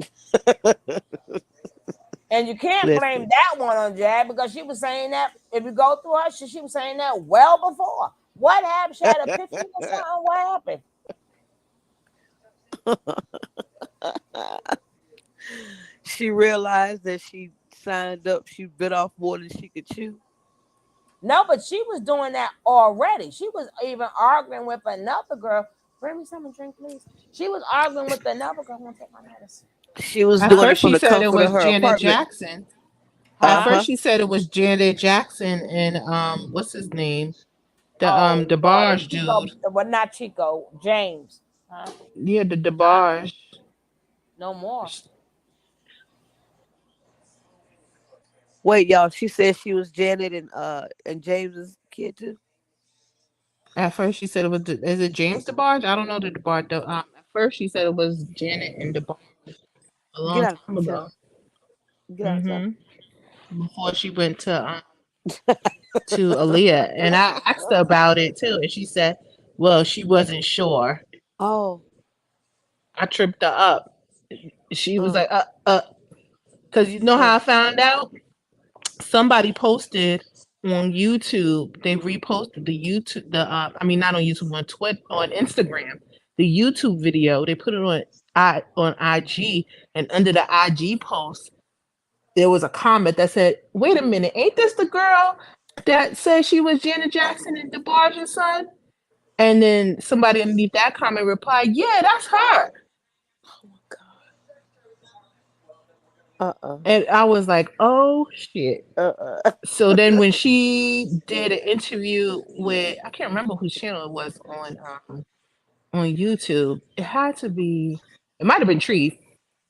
And you can't blame that one on Jad, because she was saying that if you go through her, she was saying that well before. What happened? She had a epiphany or something. What happened? She realized that she signed up. She bit off more than she could chew. No, but she was doing that already. She was even arguing with another girl. Bring me something to drink, please. She was arguing with another girl. I'm gonna take my medicine. She was At doing it first from she the said it comfort of was her Janet apartment. Jackson. At first she said it was Janet Jackson and what's his name? The Barge Chico, dude. well, not Chico, James. Huh? Yeah, the Barge. No more. Wait, y'all. She said she was Janet and James's kid too. At first, she said it was. Is it James DeBarge? I don't know the DeBarge. At first, she said it was Janet and DeBarge a Get long out time of ago. town. Get out of town. Before she went to Aaliyah, and I asked her about it too, and she said, "Well, she wasn't sure." Oh. I tripped her up. She was like, because you know how I found out? Somebody posted on YouTube. They reposted the YouTube, I mean, not on YouTube, on Twitter, on Instagram, the YouTube video. They put it on IG, and under the IG post, there was a comment that said, "Wait a minute, ain't this the girl that said she was Janet Jackson and DeBarge's son?" And then somebody underneath that comment replied, "Yeah, that's her." And I was like, "Oh shit." So then when she did an interview with, I can't remember whose channel it was on YouTube. It had to be, it might have been Tree.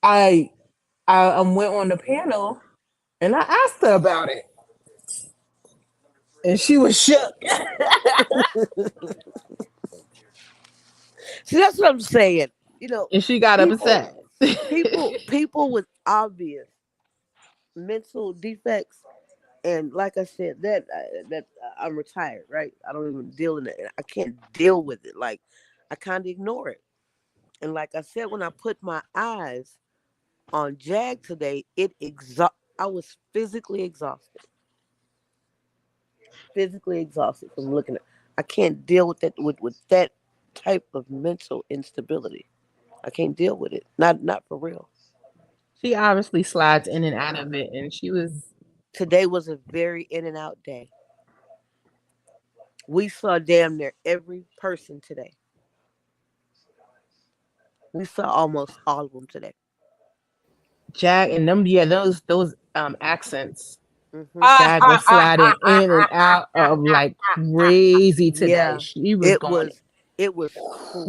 I went on the panel and I asked her about it. And she was shook. See, that's what I'm saying. You know, And she got upset. people with obvious mental defects, and like I said, that I'm retired, right? I don't even deal in it. I can't deal with it. Like, I kind of ignore it. And like I said, when I put my eyes on Jag today, I was physically exhausted. Physically exhausted from looking at. I can't deal with that with that type of mental instability. I can't deal with it. Not for real. She obviously slides in and out of it, and she was. Today was a very in and out day. We saw damn near every person today. We saw almost all of them today. Jag and them, yeah, those accents. Jag was sliding in and out of like crazy today. Yeah, She was it was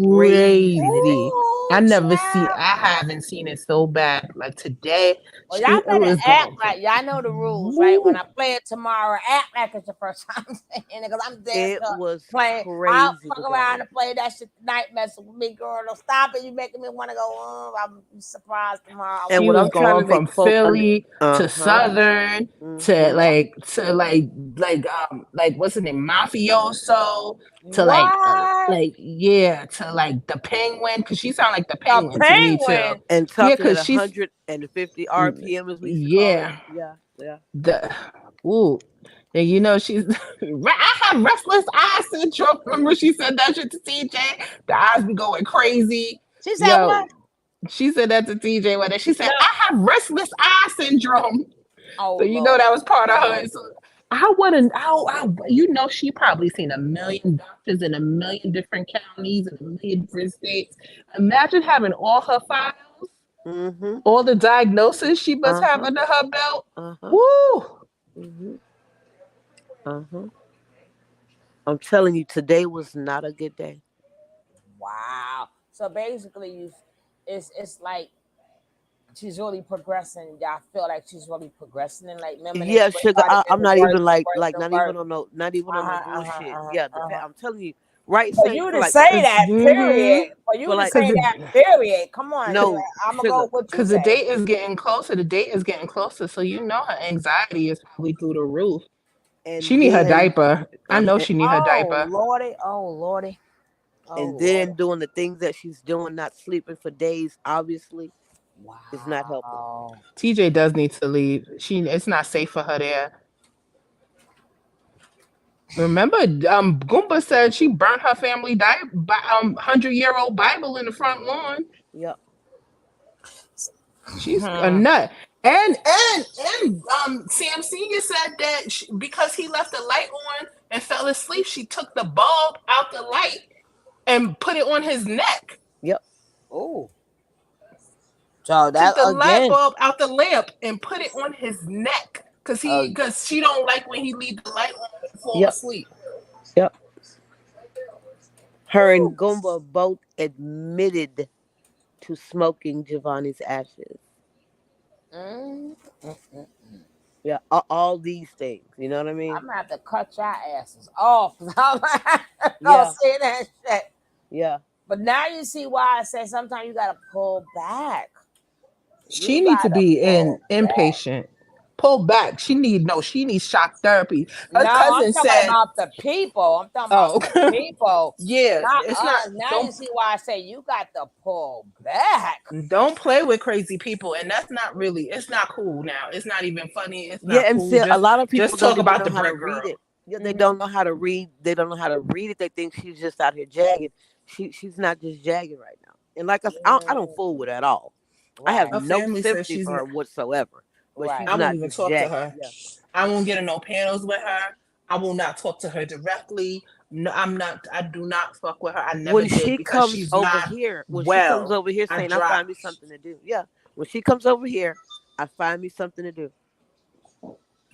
crazy. I haven't seen it so bad like today. Well, y'all better act like y'all know the rules, right? When I play it tomorrow, act like it's your first time saying it, because I'm dead. It was playing. crazy. I'll fuck around and play that shit tonight, messing with me, girl. Don't stop it. You making me want to go. I'm surprised tomorrow. And she was going from Philly to Southern to like what's the name, mafioso to yeah, to like the Penguin, because she sounded like the Penguin to me too. And talking at 150 RPM as we used to call it. Yeah. And you know, she's I have restless eye syndrome. Remember she said that shit to TJ? The eyes be going crazy. She said what? She said that to TJ one day. She said, "I have restless eye syndrome." Oh, so you know that was part of her. So I wouldn't. You know, she probably seen a million doctors in a million different counties in a million different states. Imagine having all her files, all the diagnoses she must have under her belt. Woo! I'm telling you, today was not a good day. Wow. So basically, it's like she's really progressing. Y'all feel like she's really progressing, and like, remember? Yeah, sugar. I'm not even like not even on no bullshit. Yeah, I'm telling you, right? For you to say that, period. For you to say that, period. Come on. No, I'm gonna go with you. Because the date is getting closer. The date is getting closer. So you know her anxiety is probably through the roof. And she need her diaper. I know she need her diaper. Oh lordy. And then doing the things that she's doing, not sleeping for days, obviously, is not helping. TJ does need to leave. It's not safe for her there. Remember, Goomba said she burnt her family 100-year-old Bible in the front lawn. Yep. She's a nut. And Sam Senior said that because he left the light on and fell asleep, she took the bulb out the light and put it on his neck. Yep. Oh. So that took the light bulb out the lamp and put it on his neck because she don't like when he leave the light on and fall asleep. Yep. Her and Goomba both admitted to smoking Giovanni's ashes. Mm, mm, mm. Yeah, all these things. You know what I mean? I'm gonna have to cut your asses off. I'm Yeah. say that shit. Yeah. But now you see why I say sometimes you gotta pull back. She You needs to gotta be pull back. impatient. Pull back. She needs shock therapy. Her No, I'm cousin talking said, about the people. I'm talking about "Oh, the people. yeah, Not it's not. us. Now you see why I say you got to pull back. Don't play with crazy people." And that's not really. It's not cool now. It's not even funny. It's Yeah, not and cool. see, a lot of people Just don't talk even about know the how to brick read girl. it. Yeah, they don't know how to read. They don't know how to read it. They think she's just out here jagging. She's not just jagging right now. And like I said, I don't fool with her at all. I have Right, Her no family says sympathy she's for not. her whatsoever. But right. she's I won't not even just talk to jagging. her. Yeah. I won't get in no panels with her. I will not talk to her directly. No, I'm not. I do not fuck with her. I never When did she because comes she's over not here, well. I saying, "I find dropped. me something to do." Yeah. When she comes over here, I find me something to do.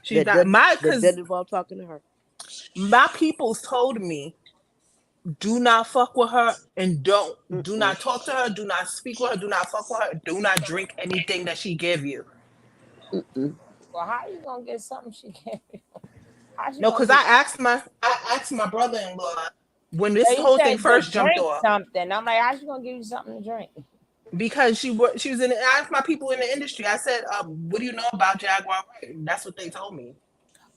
She's not my That because doesn't involve talking to her. my peoples told me do not fuck with her and do Mm-mm. not talk to her. Do not speak with her. Do not fuck with her. Do not drink anything that she give you. Mm-mm. Well, how you gonna get something she can't? How she No, gonna because get? I asked my brother-in-law when Yeah, this you whole thing said to first jumped drink off. something. I'm like, how's she gonna give you something to drink? Because she was in. I asked my people in the industry. I said, "What do you know about Jaguar White?" That's what they told me.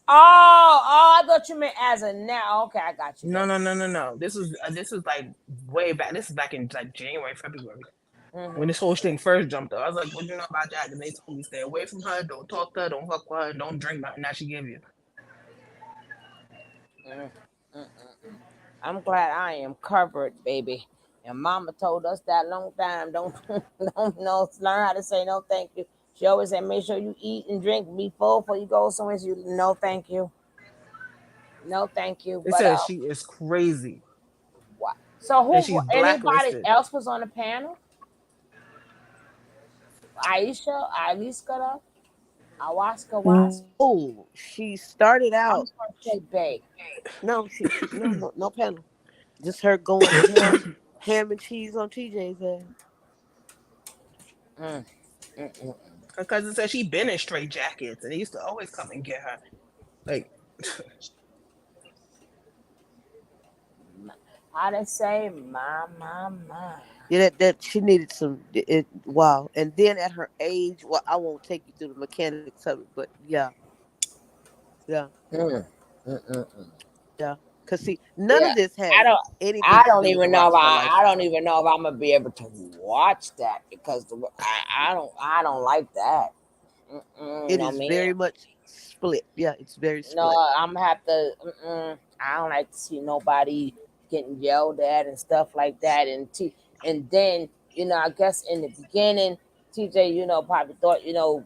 Oh, I thought you meant as a now. Okay, I got you. No. This was like way back. This is back in like January, February when this whole thing first jumped up. I was like, "What do you know about Jack?" And they told me, "Stay away from her. Don't talk to her. Don't fuck with her. Don't drink nothing that she give you." I'm glad I am covered, baby. And Mama told us that long time. Don't learn how to say no, thank you. She always said, make sure you eat and drink before you go somewhere. So you no, thank you, no, thank you. They But said she is crazy what? So and who? she's Anybody blacklisted. else was on the panel? Aisha, Aliska, Awaska, Was. Oh, she started I'm out. just gonna say Bay. No, she no panel. Just her going ham and cheese on TJ's ass. Mm, mm, mm. Her cousin said she been in straight jackets and they used to always come and get her. Like, How they say, my. Yeah, that she needed some. Wow. And then at her age, well, I won't take you through the mechanics of it, but yeah, Mm, mm, mm, mm. yeah. Cause see, none Yeah, of this I has don't. anything I to don't do with the even know if rockstar I don't lifestyle. even know if I'm gonna be able to watch that because I don't like that. It No, is man. very much split. Yeah, it's very No, split. I'm gonna have to. I don't like to see nobody getting yelled at and stuff like that. And then I guess in the beginning, TJ, probably thought,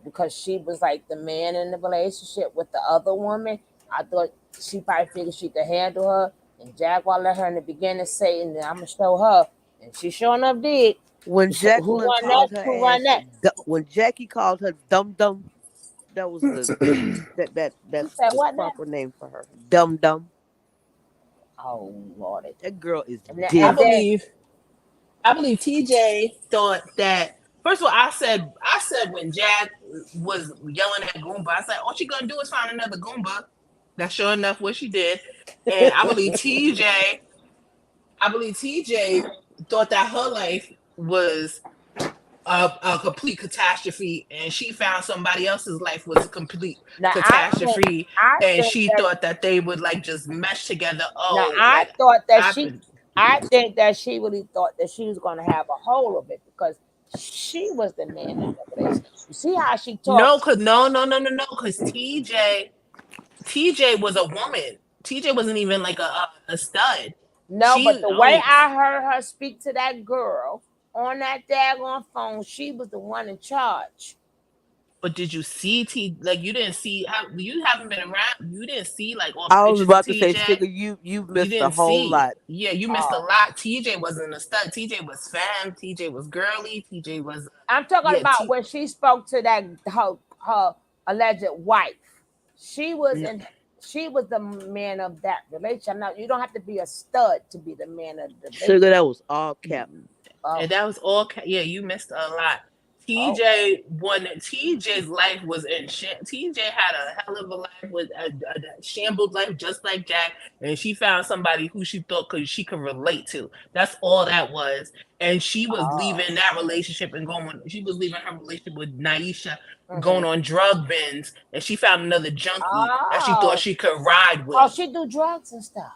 because she was like the man in the relationship with the other woman. I thought she probably figured she could handle her. And Jaguar let her in the beginning say, and I'm gonna show her, and she sure enough did. When So who Jacqueline run that? called her Who run ass, that? when Jackie called her dum dum, that was Who that's said the what now? proper name for her. Dum dum. Oh Lord! That girl is I And then different. believe TJ thought that. First of all, I said when Jack was yelling at Goomba, I said, all she gonna do is find another Goomba. That's sure enough what she did. And I believe TJ thought that her life was a complete catastrophe, and she found somebody else's life was a complete now catastrophe, I and think she that thought that they would like just mesh together. now Oh, like I think that she really thought that she was going to have a hold of it because she was the man in the relationship. You see how she no, talks? cause no, cause TJ was a woman. TJ wasn't even like a stud. No, but She the way only, I heard her speak to that girl on that daggone phone, she was the one in charge. but did you see like you didn't see how you haven't been around? You didn't see like all the I was pictures of about to say, TJ. Sugar, you've You missed a didn't whole see. lot. Yeah, you missed a Oh, lot. TJ wasn't a stud. TJ was femme. TJ was girly. TJ was I'm talking yeah. about when she spoke to that her alleged wife. She was No, in. she was the man of that relationship. Now you don't have to be a stud to be the man of the relationship. Sugar, that was all cap. And that was all. Yeah, you missed a lot. TJ TJ's life was in shit. TJ had a hell of a life with a shambled life, just like Jack. And she found somebody who she thought she could relate to. That's all that was. And she was leaving that relationship and going. She was leaving her relationship with Naisha, going on drug bins, and she found another junkie that she thought she could ride with. Oh, she do drugs and stuff.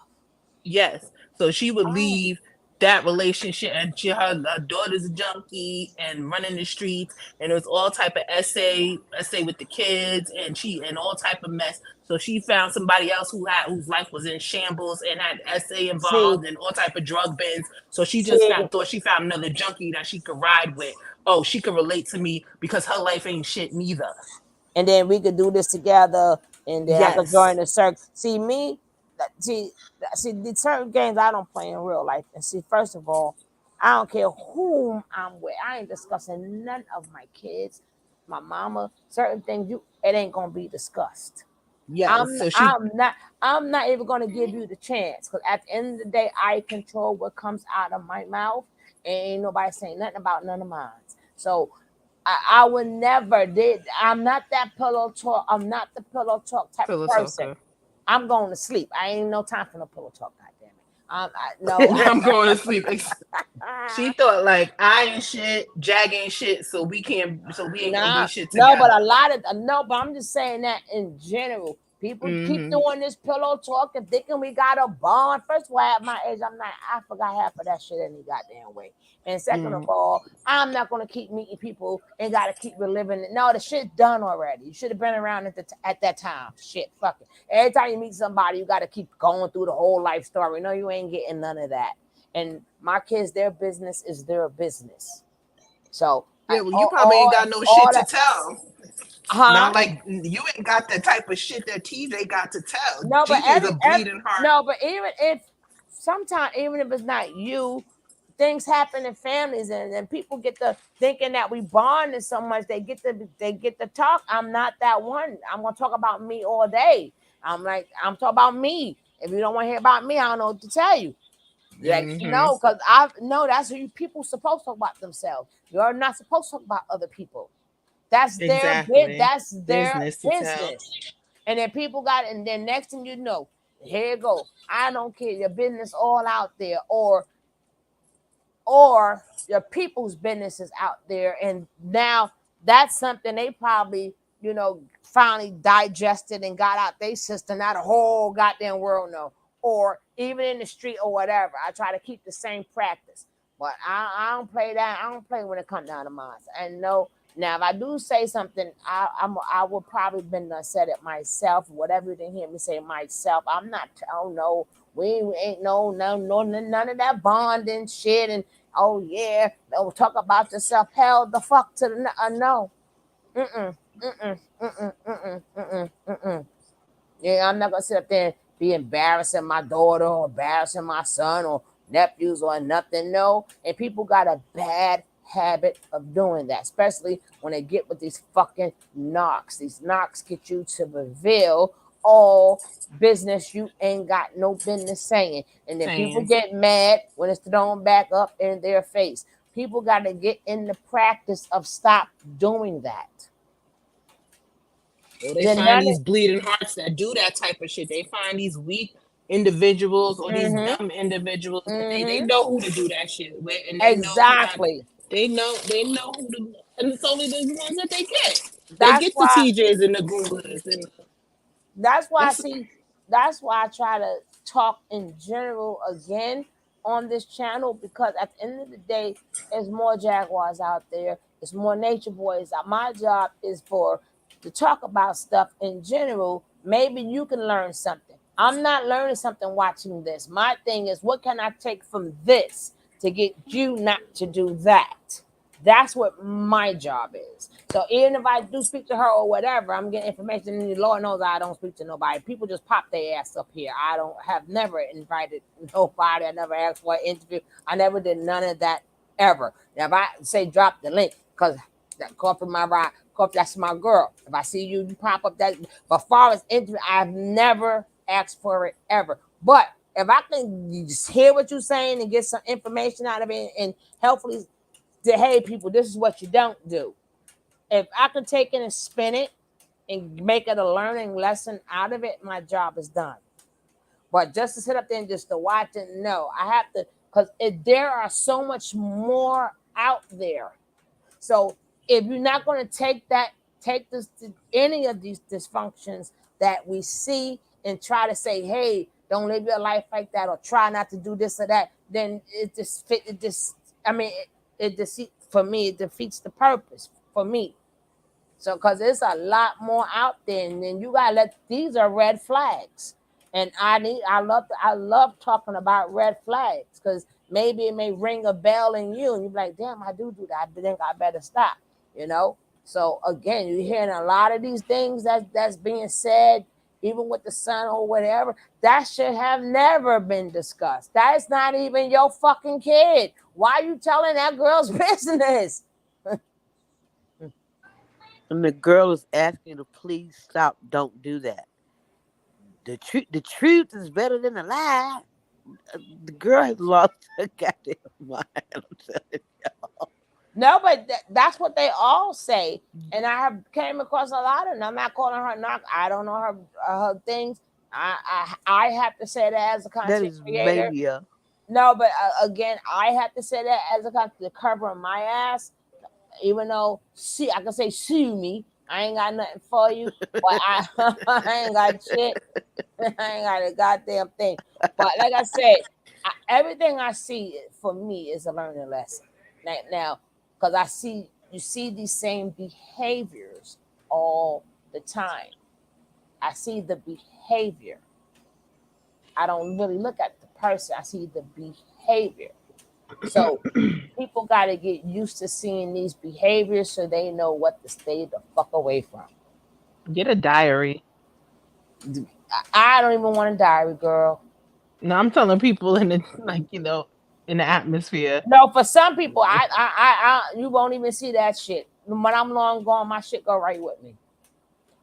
Yes. So she would leave that relationship, and her daughter's a junkie and running the streets, and it was all type of essay with the kids, and all type of mess. So she found somebody else whose life was in shambles and had essay involved and all type of drug bins. So she just thought she found another junkie that she could ride with. Oh, she could relate to me because her life ain't shit neither. And then we could do this together, and then I could join the circle. See me. See, the certain games I don't play in real life. And see, first of all, I don't care whom I'm with. I ain't discussing none of my kids, my mama. Certain things it ain't gonna be discussed. Yes, I'm not even gonna give you the chance, because at the end of the day, I control what comes out of my mouth, and ain't nobody saying nothing about none of mine. So I would never did. I'm not that pillow talk. I'm not the pillow talk type of person. I'm going to sleep. I ain't no time for no pillow talk. No, I'm going to sleep. She thought like I ain't shit, Jag ain't shit, so we ain't gonna be shit together. But I'm just saying that in general. People keep doing this pillow talk and thinking we got a bond. First of all, at my age, I forgot half of that shit any goddamn way. And second of all, I'm not gonna keep meeting people and gotta keep reliving it. No, the shit done already. You should have been around at that time. Shit, fuck it. Every time you meet somebody, you gotta keep going through the whole life story. No, you ain't getting none of that. And my kids, their business is their business. So yeah, well, you probably ain't got no shit to tell. Not like you ain't got the type of shit that TJ got to tell. No, but TJ's a bleeding heart. No, but even if sometimes, even if it's not you, things happen in families, and people get to thinking that we bonded so much. They get to talk. I'm not that one. I'm gonna talk about me all day. I'm talking about me. If you don't want to hear about me, I don't know what to tell you. No, because that's who people supposed to talk about themselves. You're not supposed to talk about other people. That's their business. And then people and then next thing you know, here you go. I don't care, your business all out there, or your people's business is out there. And now that's something they probably, finally digested and got out their system. Now the whole goddamn world know. Or even in the street or whatever. I try to keep the same practice. But I don't play that. I don't play when it comes down to mine. And no. Now, if I do say something, I will probably been said it myself. Whatever you didn't hear me say myself, I'm not. Oh no, we ain't no none of that bonding shit. And oh yeah, don't talk about yourself. Hell, the fuck to the no. Yeah, I'm not gonna sit up there and be embarrassing my daughter or embarrassing my son or nephews or nothing. No, and people got a bad habit of doing that, especially when they get with these fucking knocks. These knocks get you to reveal all business you ain't got no business saying. And then people get mad when it's thrown back up in their face. People got to get in the practice of stop doing that. Well, they find these bleeding hearts that do that type of shit. They find these weak individuals or these dumb individuals. They know who to do that shit with. And they know who to, and it's only the ones that they get. They get the TJs and the Googlers. That's why I try to talk in general again on this channel, because at the end of the day, there's more Jaguars out there. There's more Nature Boys. My job is to talk about stuff in general. Maybe you can learn something. I'm not learning something watching this. My thing is, what can I take from this to get you not to do that? That's what my job is. So even if I do speak to her or whatever, I'm getting information, and the Lord knows I don't speak to nobody. People just pop their ass up here. I have never invited nobody. I never asked for an interview. I never did none of that ever. Now, if I say drop the link, because that coffee my ride, coffee, that's my girl. If I see you, you pop up that. But far as intimate, I've never asked for it ever. But if I can just hear what you're saying and get some information out of it, and hopefully say, hey, people, this is what you don't do. If I can take it and spin it and make it a learning lesson out of it, my job is done. But just to sit up there and just to watch it, no, I have to, because there are so much more out there. So if you're not going to take this to any of these dysfunctions that we see and try to say, hey, don't live your life like that, or try not to do this or that, then it for me, it defeats the purpose for me. So, because there's a lot more out there, and then you gotta these are red flags, and I love talking about red flags, because maybe it may ring a bell in you, and you're like, damn, I do that. I think I better stop, So again, you're hearing a lot of these things that's being said, even with the son or whatever. That should have never been discussed. That is not even your fucking kid. Why are you telling that girl's business? And the girl is asking you to please stop. Don't do that. The truth is better than a lie. The girl has lost her goddamn mind. I'm telling y'all. No, but that's what they all say, and I have came across a lot of them. I'm not calling her knock. I don't know her things. I have to say that as a content creator. Mania. No, but again, I have to say that as a content to cover my ass. Even though I can say sue me, I ain't got nothing for you, but I ain't got shit. I ain't got a goddamn thing. But like I said, everything I see for me is a learning lesson. Now, because you see these same behaviors all the time. I see the behavior. I don't really look at the person. I see the behavior. So people got to get used to seeing these behaviors so they know what to stay the fuck away from. Get a diary. I don't even want a diary, girl. No, I'm telling people in the in the atmosphere. No, for some people, you won't even see that shit. When I'm long gone, my shit go right with me.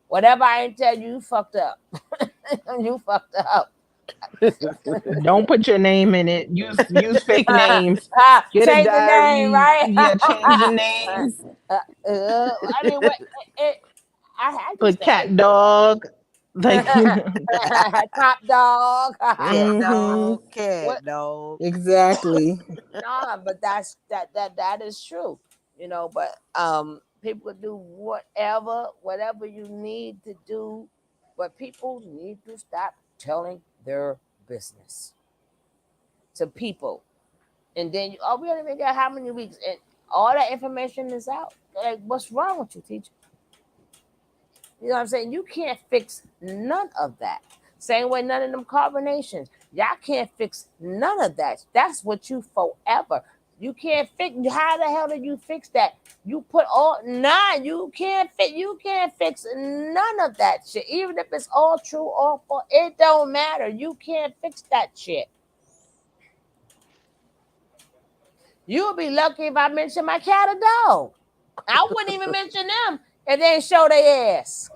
Whatever I ain't tell you, you fucked up. You fucked up. Don't put your name in it. Use fake names. Get change a diary. The name, right? Yeah, change the names. I mean, I Put cat dog. Like top dog. Cat dog. What? Cat dog. Exactly. No, but that is true. But people do whatever you need to do, but people need to stop telling their business to people. And then we don't even got how many weeks, and all that information is out. Like, what's wrong with you, teacher? You know what I'm saying? You can't fix none of that. Same way, none of them carbonations. Y'all can't fix none of that. That's what you forever. You can't fix. How the hell did you fix that? You put all You can't fix. You can't fix none of that shit. Even if it's all true or false, it don't matter. You can't fix that shit. You would be lucky if I mentioned my cat or dog. I wouldn't even mention them if they didn't show their ass.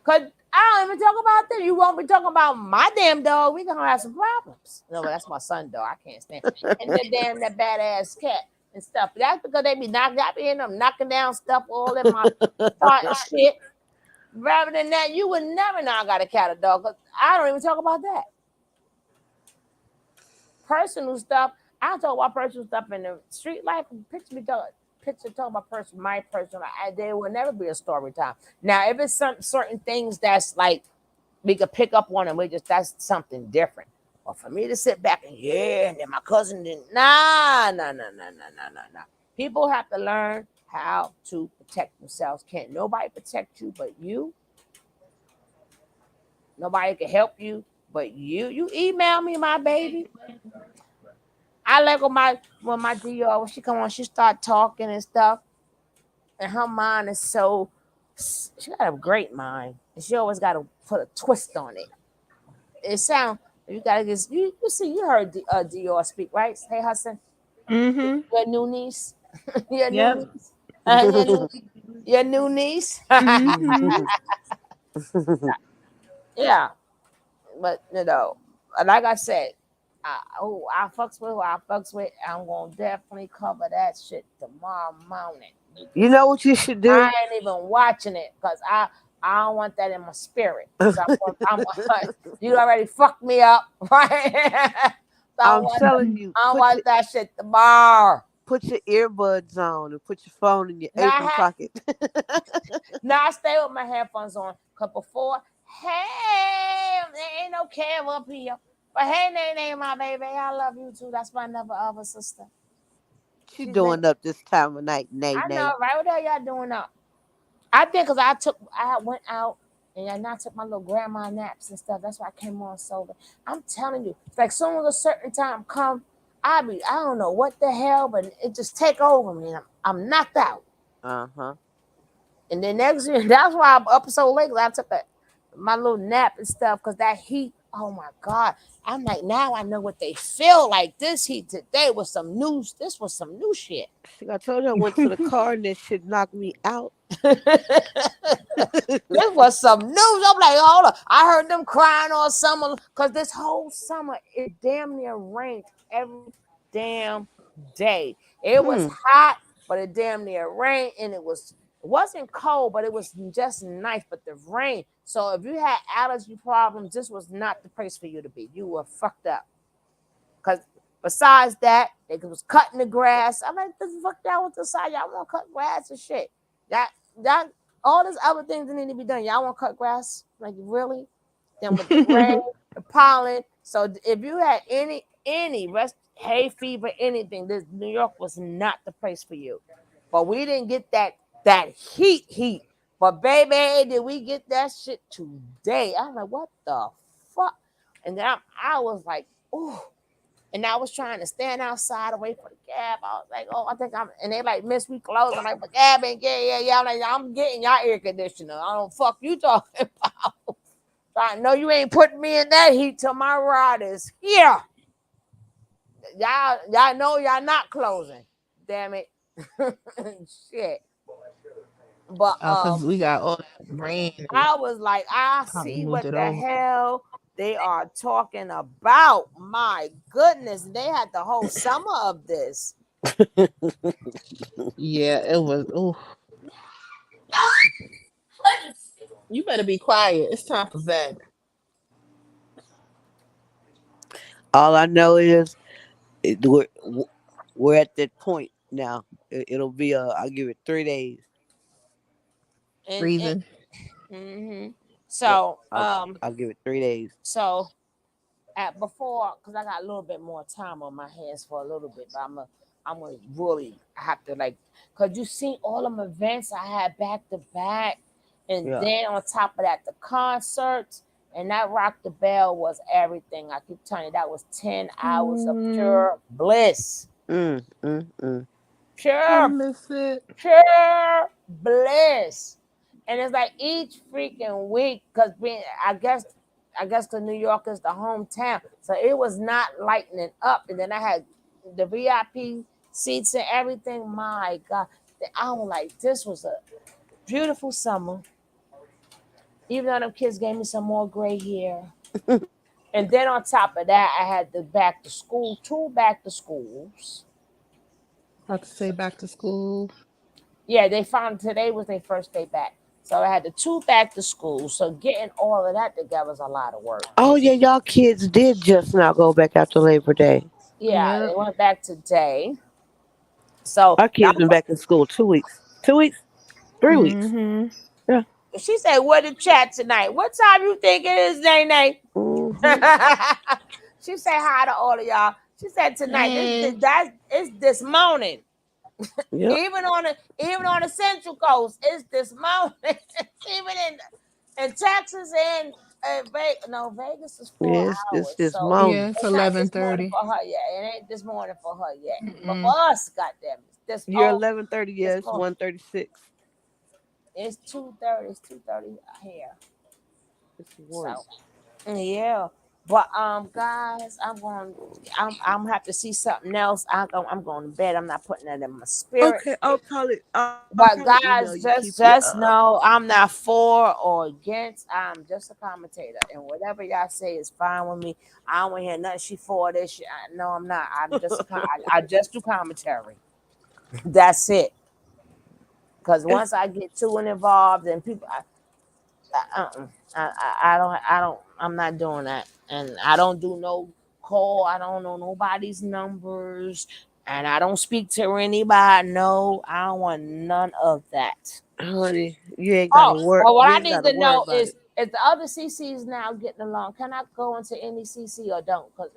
Because I don't even talk about them. You won't be talking about my damn dog. We're going to have some problems. No, but that's my son, dog. I can't stand it. And that badass cat and stuff. But that's because they be knocking, I be in them knocking down stuff all in my thought and shit. Rather than that, you would never know I got a cat or dog. Because I don't even talk about that. Personal stuff. I don't talk about personal stuff in the street life. Picture talking about my personal life. There will never be a story time. Now, if it's some certain things that's like we could pick up on, and that's something different. But for me to sit back and and then my cousin didn't. Nah. People have to learn how to protect themselves. Can't nobody protect you but you. Nobody can help you but you. You email me, my baby. I like when my DR, when she come on, she start talking and stuff, and her mind is she got a great mind, and she always got to put a twist on it. It sound you gotta get you see you heard DR speak, right? Hey Hudson, Mm-hmm. Your new niece. Your new Yep. niece. Your new niece. Mm-hmm. Yeah, but like I said, I fucks with who I fucks with. I'm gonna definitely cover that shit tomorrow morning. You know what you should I do? ain't even watching it because I don't want that in my spirit. So you already fucked me up, right? So I'm telling you, I don't want that shit tomorrow. put your earbuds on and put your phone in your Now apron pocket. I stay with my headphones on. Cause before, hey, there ain't no cam up here. But hey, Nene, my baby, I love you too. That's my never other sister. She She's been. doing up this time of night, nay I nay. know, right? What the hell y'all doing up? I think because I went out and I took my little grandma naps and stuff. That's why I came on sober. I'm telling you, it's like soon as a certain time come, I don't know what the hell, but it just take over me. And I'm knocked out. Uh-huh. And then next year, that's why I'm up so late. 'Cause I took my little nap and stuff because that heat. Oh my God! I'm like, now I know what they feel like. This heat today was some news. This was some new shit. See, I told you I went to the car and this shit knocked me out. This was some news. I'm like, hold on. I heard them crying all summer because this whole summer it damn near rained every damn day. It was hot, but it damn near rained, and it wasn't cold, but it was just nice. But the rain. So if you had allergy problems, this was not the place for you to be. You were fucked up. Cause besides that, they was cutting the grass. I'm like, this fuck y'all with the side. Y'all want to cut grass and shit. That all these other things that need to be done. Y'all want to cut grass? Like really? Then with the rain, the pollen. So if you had any rest, hay fever, anything, this New York was not the place for you. But we didn't get that heat. But baby, did we get that shit today? I'm like, what the fuck? And then I was like, oh. And I was trying to stand outside away for the cab. I was like, oh, I think and they like, miss, we closed. I'm like, but cab ain't yeah. I'm like, I'm getting y'all air conditioner. I don't fuck you talking about. I know you ain't putting me in that heat till my ride is here. Y'all know y'all not closing. Damn it. Shit. But Because we got all that rain. I was like, I Probably see moved what it the over. hell they are talking about. My goodness, they had the whole summer of this. Yeah, it was. Ooh. You better be quiet. It's time for bed. All I know is we're at that point now. It'll be I'll give it 3 days. And Freezing. mm-hmm. Yep. So I'll give it 3 days. So at before, because I got a little bit more time on my hands for a little bit, but I'm gonna really have to like, because you see all them events I had back to back, and Yeah. then on top of that, the concerts, and that Rock the Bell was everything. I keep telling you, that was 10 hours of pure bliss. I Pure, miss it. pure bliss. And it's like each freaking week, because I guess because New York is the hometown, so it was not lightening up. And then I had the VIP seats and everything. My God, I was like, this was a beautiful summer. Even though them kids gave me some more gray hair. And then on top of that, I had the two back to schools. About to say back to school. Yeah, they found today was their first day back. So I had the two back to school. So getting all of that together is a lot of work. Oh yeah, y'all kids did just now go back after Labor Day. Yeah, Yep. they went back today. So Our kids been back in school 2 weeks. 2 weeks? 3 weeks. Mm-hmm. Yeah. she said, "What the chat tonight? What time you think it is, Nene?" She said hi to all of y'all. She said tonight. Hey. It's this morning. Yep. Even on the Central Coast, it's this morning. Even in Texas and Vegas is 4 Yes, hours. this So Yeah, morning. it's it's not this morning 11:30. for her yet. It ain't this morning for her yet. But for Mm-mm. us, goddamn, it's You're 11:30. Yeah, this it's morning. 1:36. It's 2:30. It's 2:30 here. It's So one. yeah. But guys, I'm have to see something else. I'm going to bed. I'm not putting that in my spirit. Okay, I'll probably But email guys, you. Keep you just know I'm not for or against. I'm just a commentator, and whatever y'all say is fine with me. I don't want to hear nothing she for this shit. No, I'm not. I'm just I just do commentary. That's it. Because once I get too involved and people, I'm not doing that, and I don't do no call. I don't know nobody's numbers, and I don't speak to anybody. No, I don't want none of that. honey, you ain't gotta Oh, work. well, what You I ain't need gotta to worry know about is the other CCs now getting along? Can I go into any CC or don't? Because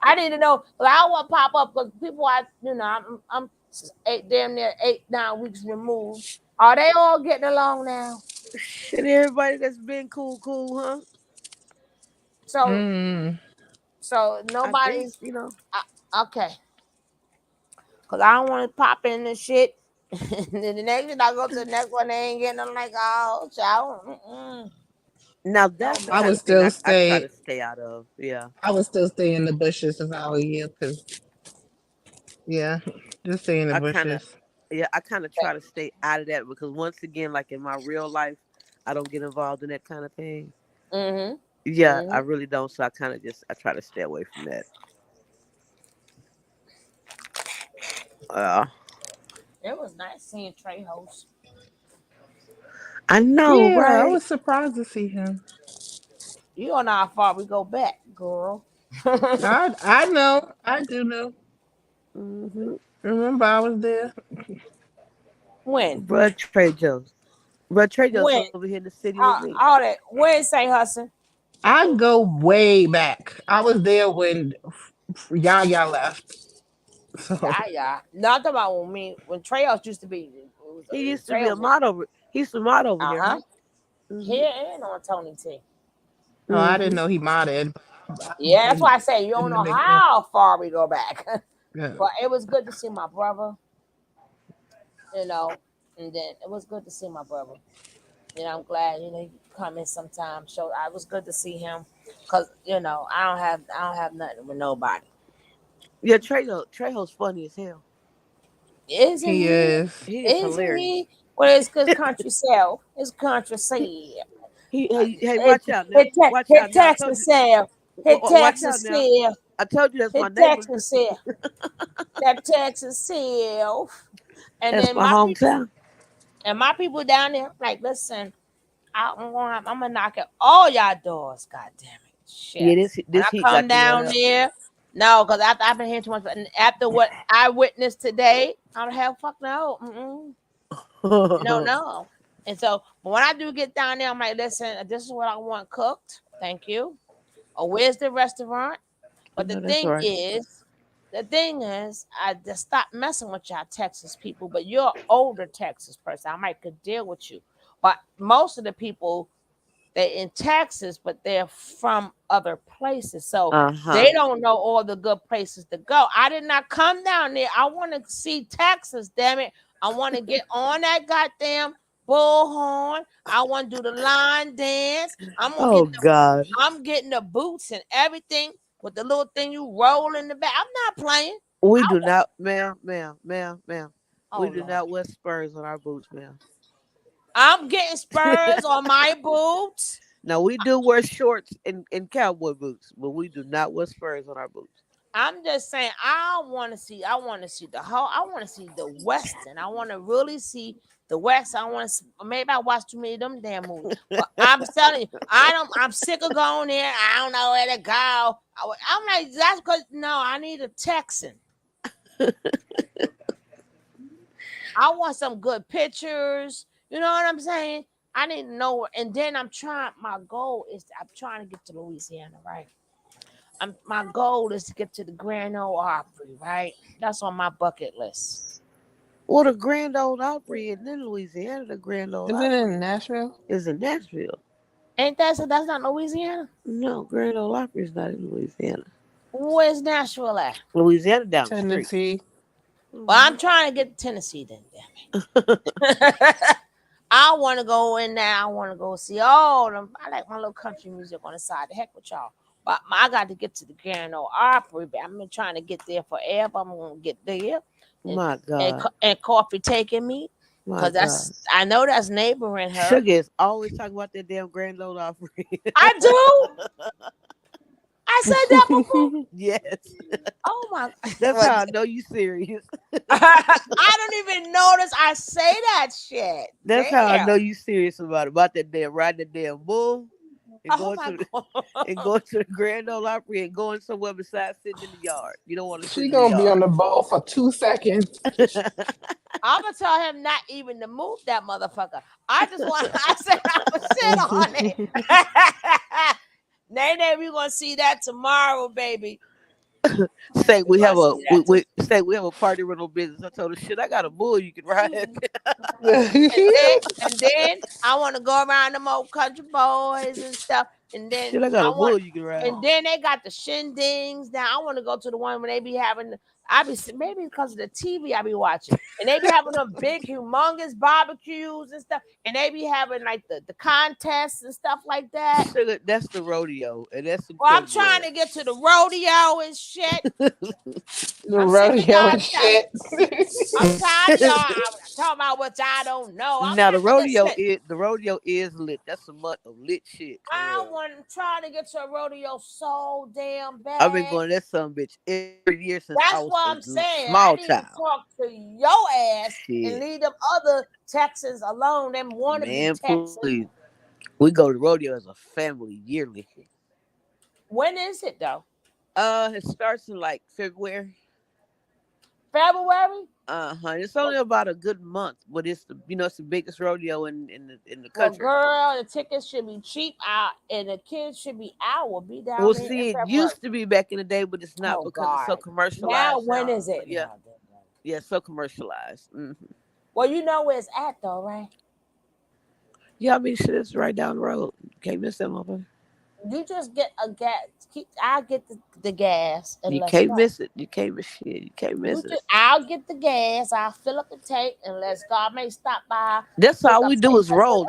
I need to know. But I don't want to pop up because people, I'm damn near 8-9 weeks removed. Are they all getting along now? Shit, everybody that's been cool, huh? So, Mm. so I think, nobody's okay. Because I don't want to pop in this shit. And then the next thing I go to the next one, they ain't getting. I'm like, oh, child. Now No, that's the I kind would of thing still I try stay. to stay out of. Yeah. I would still stay in the bushes if I were you, because yeah, just stay in the I kind of, bushes. yeah, I kind of try to stay out of that because once again, like in my real life, I don't get involved in that kind of thing. Mm-hmm. Yeah, I Mm-hmm. really don't. So I kind of I try to stay away from that. Uh, It was nice seeing Trey host. I know, Yeah, I right? was surprised to see him. You don't know how far we go back, girl. I know. I do know. Mm-hmm. Remember, I was there. When? Bruh, Trey Jones. Bruh, Trey Jones When? over here in the city with me. All that. When say Hudson? I go way back. I was there when Yaya left. So, Yeah. Not about when when Treos used to be. He used to be a Treos. model. He used to model over here, Uh-huh. right? Mm-hmm. Here and on Tony T. oh, I didn't Mm-hmm. know he modded. Yeah, that's In, why I say you don't in the know beginning. how far we go back. Yeah. But it was good to see my brother, you know, and then it was good to see my brother. I'm glad, he come in sometime. So I was good to see him. Cause I don't have nothing with nobody. Yeah, Trejo's funny as hell. Isn't He he? is. He is Isn't hilarious. he? Well, it's good country self. It's country self. Hey, It, watch out now. it, Watch it out now. I told Texas you. self. It Watch out Texas now. self. I told you that's my It neighbor. Texas self. That Texas self. And That's then my hometown. my people down there, like, listen, I'm gonna knock at all y'all doors. God damn it, shit! Yeah, When this I heat come got to let down up. there, no, because after I've been here too much. And after what I witnessed today, I'm hell fuck no. No. And so, but when I do get down there, I'm like, listen, this is what I want cooked. Thank you. Or where's the restaurant? I But know that's right. the thing is, I just stop messing with y'all Texas people. But you're an older Texas person. I might could deal with you. But most of the people, they're in Texas, but they're from other places. So Uh-huh. they don't know all the good places to go. I did not come down there. I want to see Texas, damn it. I want to get on that goddamn bullhorn. I want to do the line dance. Oh God. I'm getting the boots and everything with the little thing you roll in the back. I'm not playing. We do not, ma'am. We Oh do Lord. not wear spurs on our boots, ma'am. I'm getting spurs on my boots. Now we do wear shorts and cowboy boots, but we do not wear spurs on our boots. I'm just saying, I want to see the whole, I want to see the Western. I want to really see the West. I want to, maybe I watched too many of them damn movies, but I'm telling you, I'm sick of going there. I don't know where to go. I'm like, that's because, no, I need a Texan. I want some good pictures. You know what I'm saying? I need to know. And then my goal is, I'm trying to get to Louisiana, right? My goal is to get to the Grand Ole Opry, right? That's on my bucket list. Well, the Grand Ole Opry is in Louisiana. The Grand Ole Isn't it Opry in Nashville? is in Nashville. Ain't that so? That's not Louisiana. No, Grand Ole Opry is not in Louisiana. Where's Nashville at? Louisiana down the street. Tennessee. Well, I'm trying to get to Tennessee then, damn it. I want to go in there. I want to go see all them. I like my little country music on the side. The heck with y'all. But I got to get to the Grand Ole Opry. I've been trying to get there forever. I'm gonna get there. My God. And Coffee taking me. My Because God. I know that's neighboring her. Sugar is always talking about that damn Grand Ole Opry. I do. I said that before. Yes. Oh my. That's how I know you serious. I don't even notice I say that shit. That's Damn. how I know you serious about that damn riding the damn bull and Oh going to the Grand Ole Opry and going somewhere besides sitting in the yard. You don't want to sit She in the gonna be on yard. the ball for 2 seconds. I'm gonna tell him not even to move that motherfucker. I just want. I said I'm gonna sit on it. Nene, we gonna see that tomorrow, baby. Say we have a party rental business. I told her, shit, I got a bull you can ride. and then I want to go around them old country boys and stuff. And then Shit, I got a bull you can ride. And then they got the shindigs. Now I want to go to the one where they be having. Maybe because of the TV I be watching, and they be having them big, humongous barbecues and stuff, and they be having like the contests and stuff like that. Sugar, that's the rodeo, and that's. Well, I'm trying to get to the rodeo and shit. The rodeo and shit. I'm tired of y'all talking about what I don't know. Now the rodeo is lit. That's some lit shit. I want to try to get to a rodeo so damn bad. I've been going that some bitch every year since I That's was what I'm saying. small I need child. to talk to your ass Shit. and leave them other Texans alone. Them wannabe Man, Texans. please. We go to rodeo as a family yearly. When is it though? It starts in like February. February? It's only about a good month, but it's the biggest rodeo in the country. Well, girl, the tickets should be cheap out, and the kids should be out. Will be down Well, there. see, it used to be back in the day, but it's not because it's so commercialized. Now, when is it? Yeah, yeah, so commercialized. Mm-hmm. Well, you know where it's at, though, right? Yeah, I mean, shit, it's right down the road. Can't miss that motherfucker. You just get a gas. I'll get the gas. And you can't miss it. You can't miss shit. You can't miss it. I'll get the gas. I'll fill up the tank, unless God may stop by. That's all we do is roll.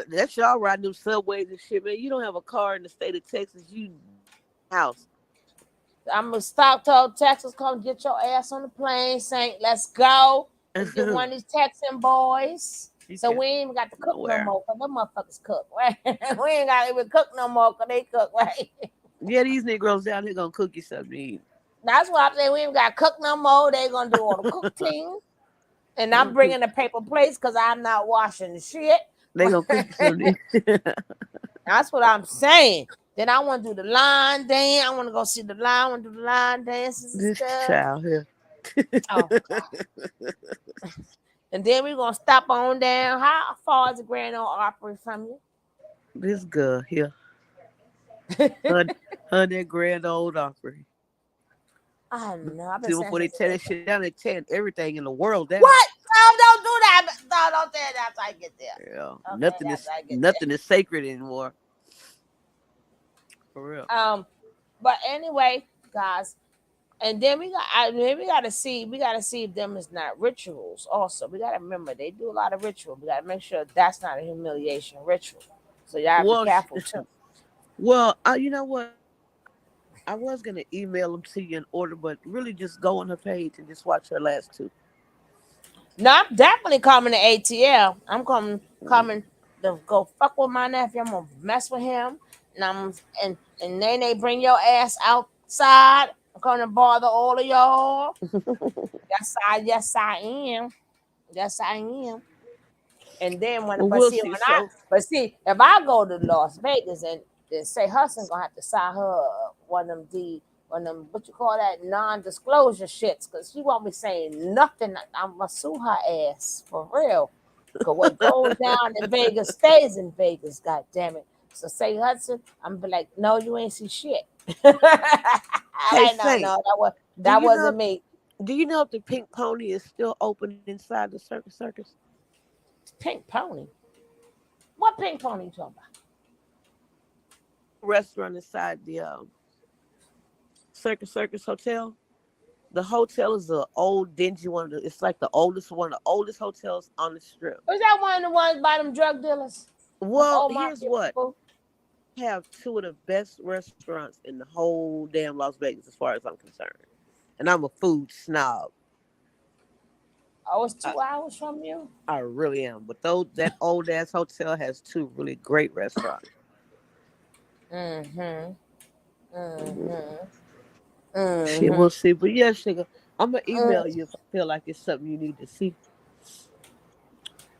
That's y'all riding them subways and shit, man. You don't have a car in the state of Texas. You house. I'm gonna stop till Texas come get your ass on the plane, Saint. Let's go. Let's get one of these Texan boys. So we ain't even got to cook no more, because them motherfuckers cook, right? We ain't got to even cook no more, because they cook, right? Yeah, these Negroes down here gonna cook you something to eat. That's what I'm saying. We ain't got to cook no more. They gonna do all the cooking. And I'm bringing the paper plates because I'm not washing the shit. They gonna cook you something to eat. That's what I'm saying. Then I want to do the line dance. I want to go see the line. I want to do the line dances and This stuff. child here. Oh, God. And then we're going to stop on down. How far is the Grand Ole Opry from you? This girl here. her that Grand Ole Opry. I know. I've See, before they tear that shit down, they tear everything in the world down. What? No, don't do that. No, don't tear that after I get there. Yeah, nothing is sacred anymore. For real. But anyway, guys, and then we gotta see if them is not rituals. Also, we gotta remember they do a lot of ritual. We gotta make sure that's not a humiliation ritual. So y'all be careful too. Well, you know what? I was gonna email them to you in order, but really just go on her page and just watch her last two. No, I'm definitely coming to ATL. I'm coming to go fuck with my nephew. I'm gonna mess with him, and then they bring your ass outside. I'm gonna bother all of y'all. Yes, I am. Yes, I am. And then see, if I go to Las Vegas and say Hudson's gonna have to sign her one of them what you call that non-disclosure shits, because she won't be saying nothing. I'm gonna sue her ass for real. Because what goes down in Vegas stays in Vegas. God damn it. So say Hudson, I'm be like, no, you ain't see shit. Hey, no, that wasn't me. Do you know if the Pink Pony is still open inside the Circus? Pink Pony? What Pink Pony you talking about? Restaurant inside the Circus Hotel. The hotel is the old dingy one. It's like the oldest one, the oldest hotels on the strip. Was that one of the ones by them drug dealers? Them Well, old here's mafia what. people? Have two of the best restaurants in the whole damn Las Vegas, as far as I'm concerned. And I'm a food snob. Oh, it's 2 hours from you? I really am. But though that old ass hotel has two really great restaurants. Mm-hmm. Mhm. Mm-hmm. Shit, Mm-hmm. we'll see. But yeah, sugar, I'm gonna email you if I feel like it's something you need to see.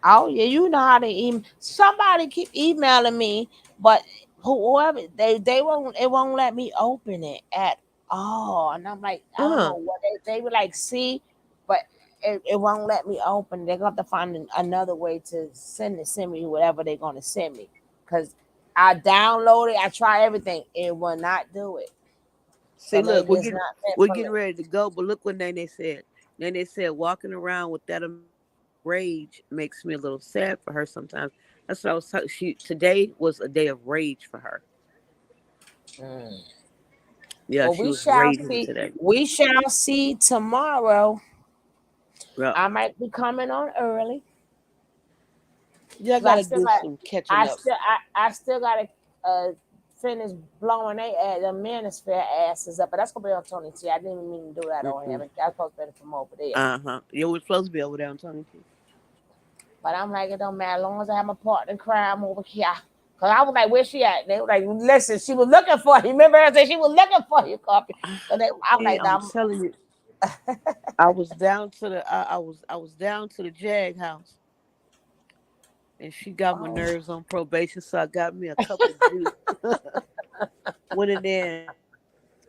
Oh yeah, you know how to email. Somebody keep emailing me, but whoever they won't let me open it at all. And I'm like, I don't know what they were like. See, but it won't let me open. They're gonna have to find another way to send me whatever they're gonna send me. Cause I download it, I try everything, it will not do it. So See, look, maybe it's not meant we're for me. getting ready to go, but look what they said. Then they said walking around with that rage makes me a little sad for her sometimes. That's what I was talking. Today was a day of rage for her. Yeah, Well, she we was shall raging see. today. We shall see tomorrow. Yeah, I might be coming on early. yeah, I 'Cause I gotta still do got, some catching up. I still gotta finish blowing the manosphere asses up. But that's gonna be on Tony T. I didn't even mean to do that on him. I was supposed to be from over there. You were supposed to be over there on Tony T. But I'm like, it don't matter as long as I have my partner in crime over here. Cause I was like, where's she at? And they were like, listen, she was looking for you. Remember I said she was looking for you, copy. So I'm like, I'm telling you, I was down to the I was down to the Jag house, and she got my nerves on probation, so I got me a cup of juice. Went in there and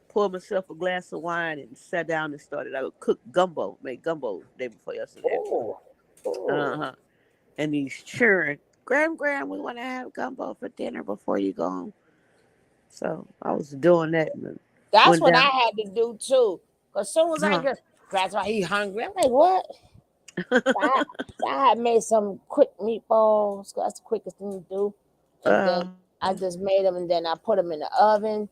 poured myself a glass of wine and sat down and started. I would cook gumbo, make gumbo the day before yesterday. Oh. And he's cheering, Graham, we want to have gumbo for dinner before you go home. So I was doing that. And That's went what I down. had to do too. Cause as soon as I get, that's why he hungry. I'm like, what? So I had made some quick meatballs. That's the quickest thing to do. And then I just made them, and then I put them in the oven,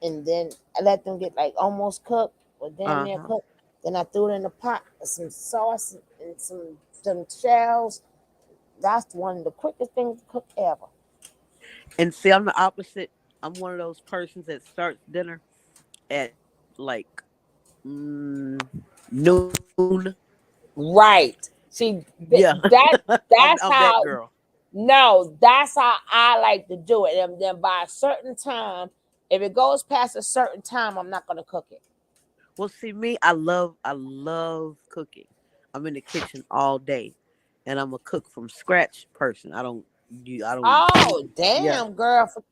and then I let them get like almost cooked or damn near cooked. Then I threw it in the pot with some sauce and some shells. That's one of the quickest things to cook ever. And see, I'm the opposite. I'm one of those persons that starts dinner at like noon. Right. See, Yeah. that's I'm that how. girl. No, that's how I like to do it. And then by a certain time, if it goes past a certain time, I'm not gonna cook it. Well, see, me, I love cooking. I'm in the kitchen all day, and I'm a cook from scratch person. I don't. Oh, Yeah, damn, girl. So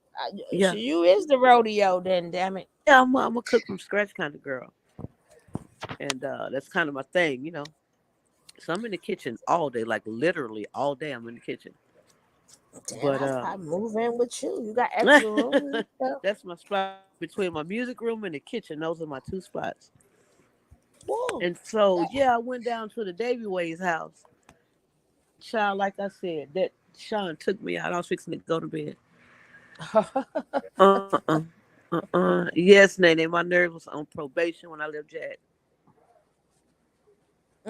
yeah, you is the rodeo then, damn it. yeah. I'm a cook from scratch kind of girl, and that's kind of my thing, you know. So I'm in the kitchen all day, like literally all day. I'm in the kitchen. Damn, But I probably move in with you. You got extra room and stuff. that's my spot between my music room and the kitchen. Those are my two spots. Whoa. And so, yeah, I went down to the Davy Way's house. Child, like I said, that Sean took me out. I was fixing to go to bed. Yes, Nene, my nerves was on probation when I left Jack.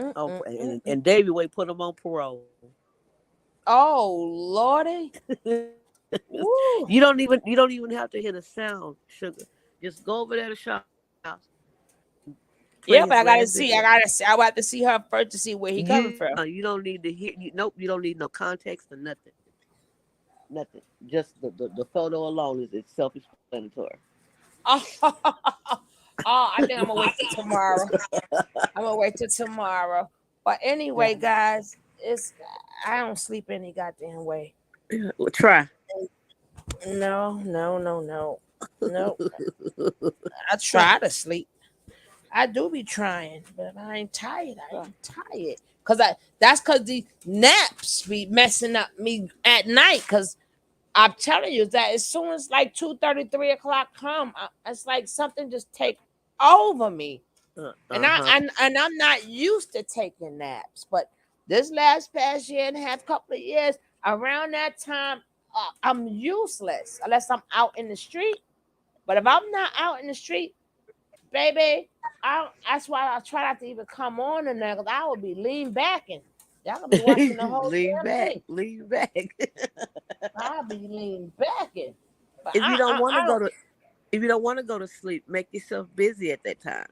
And Davy Way put him on parole. Oh, Lordy. You don't even have to hear the sound, sugar. Just go over there to Sean's house. Yeah, but I gotta see. I have to see her first to see where he coming from. You don't need to hear. Nope, you don't need no context or nothing. Nothing. Just the photo alone is self-explanatory. I think I'm gonna wait till tomorrow. I'm gonna wait till tomorrow. But anyway, guys, I don't sleep any goddamn way. Well, try. No. I try to sleep. I do be trying, but I ain't tired. I ain't tired. That's cause the naps be messing up me at night. Cause I'm telling you that as soon as like 2:30, 3 o'clock come, it's like something just take over me. And I'm not used to taking naps, but this past year and a half, couple of years, around that time, I'm useless unless I'm out in the street. But if I'm not out in the street, baby, that's why I try not to even come on in there, because I would be lean backing. Y'all gonna be watching the whole lean damn back, thing. lean back. I'll be lean backing. But if you don't want I to don't. go to, if you don't want to go to sleep, make yourself busy at that time.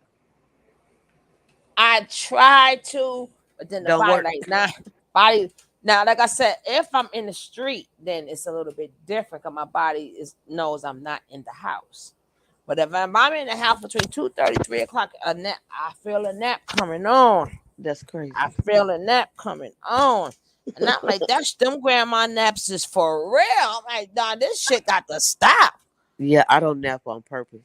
I try to, but then the Don't body work. like body. Now, like I said, if I'm in the street, then it's a little bit different because my body knows I'm not in the house. But if I'm in the house between 2:30, 3 o'clock, a nap, I feel a nap coming on. That's crazy. I feel a nap coming on. And I'm like, that's them grandma naps is for real. I'm like, nah, this shit got to stop. Yeah, I don't nap on purpose.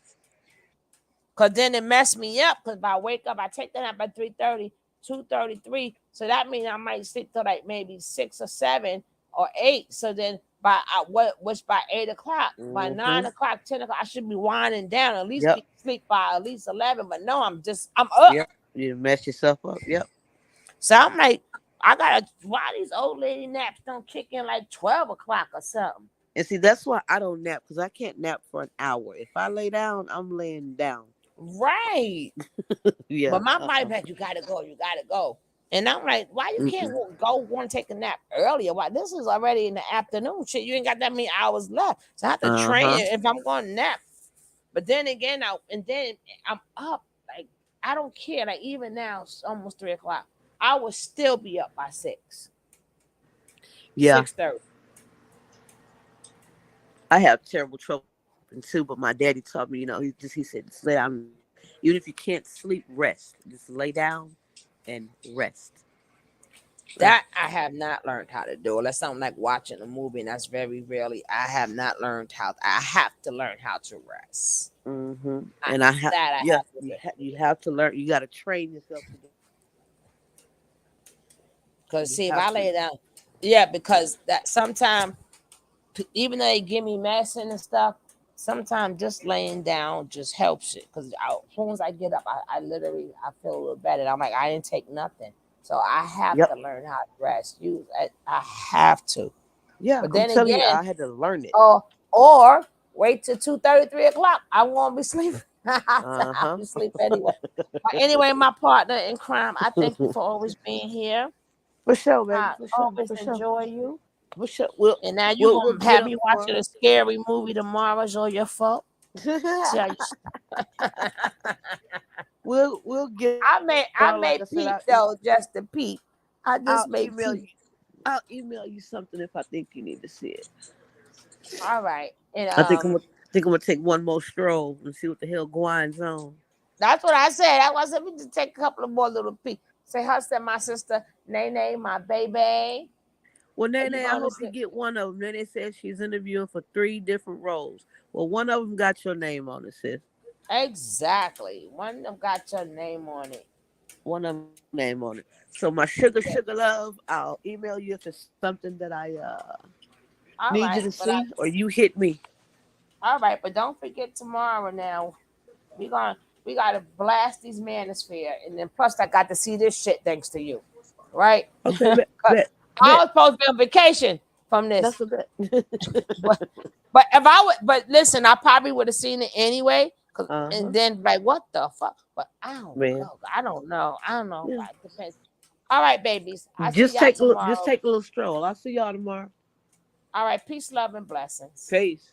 Cause then it messed me up. Cause if I wake up, I take the nap at 3:30, 2:33. So that means I might sleep till like maybe 6 or 7 or 8. So then by which by 8 o'clock, by 9 o'clock, 10 o'clock, I should be winding down. At least be sleep by at least 11. But no, I'm up. Yep. You mess yourself up. Yep. So I'm like, why these old lady naps don't kick in like 12 o'clock or something? And see, that's why I don't nap, because I can't nap for an hour. If I lay down, I'm laying down. Right. Yeah. But my body back, you gotta go. And I'm like, why you can't go want to take a nap earlier? Why this is already in the afternoon? Shit, you ain't got that many hours left. So I have to train if I'm going to nap. But then again, I'm up. Like, I don't care. Like, even now, it's almost 3 o'clock. I will still be up by 6. Yeah. 6:30. I have terrible trouble too, but my daddy taught me, he said, just lay down. Even if you can't sleep, rest. Just lay down and rest. That I have not learned how to do. Unless I'm like watching a movie, and that's very rarely. I have not learned how. I have to learn how to rest. Mm-hmm. And you have to learn. You got to train yourself to do. Because see, if I lay down, because that sometimes, even though they give me medicine and stuff, sometimes just laying down just helps it. Because as soon as I get up, I literally feel a little better. I'm like, I didn't take nothing. So I have to learn how to rest. I have to. Yeah, but then telling again, you, I had to learn it. Or wait till 2:30, 3 o'clock. I won't be sleeping. I'll be sleep anyway. But anyway, my partner in crime, I thank you for always being here. For sure, baby. I always enjoy you. For sure. And now you're gonna have me watching a scary movie tomorrow. It's all your fault. We'll get. I may peep though, just to peep. I just may peep. I'll email you something if I think you need to see it. All right. And I think I'm gonna take one more stroll and see what the hell Gwine's on. That's what I said. I was let me just take a couple of more little peeks. Say hi to my sister Nene, my baby. Well, Nene, I hope you get one of them. Nene says she's interviewing for 3 different roles. Well, one of them got your name on it, sis. Exactly. One of them got your name on it. One of them name on it. So my sugar love, I'll email you if it's something that I need you to see, or you hit me. All right, but don't forget tomorrow. Now we gotta blast these manosphere, and then plus I got to see this shit thanks to you, right? Okay, I was supposed to be on vacation from this. That's a bit. but if I would, but listen, I probably would have seen it anyway. And then like, what the fuck? But I don't know. I don't know. Yeah. It depends. All right, babies. Just take a little stroll. I'll see y'all tomorrow. All right. Peace, love, and blessings. Peace.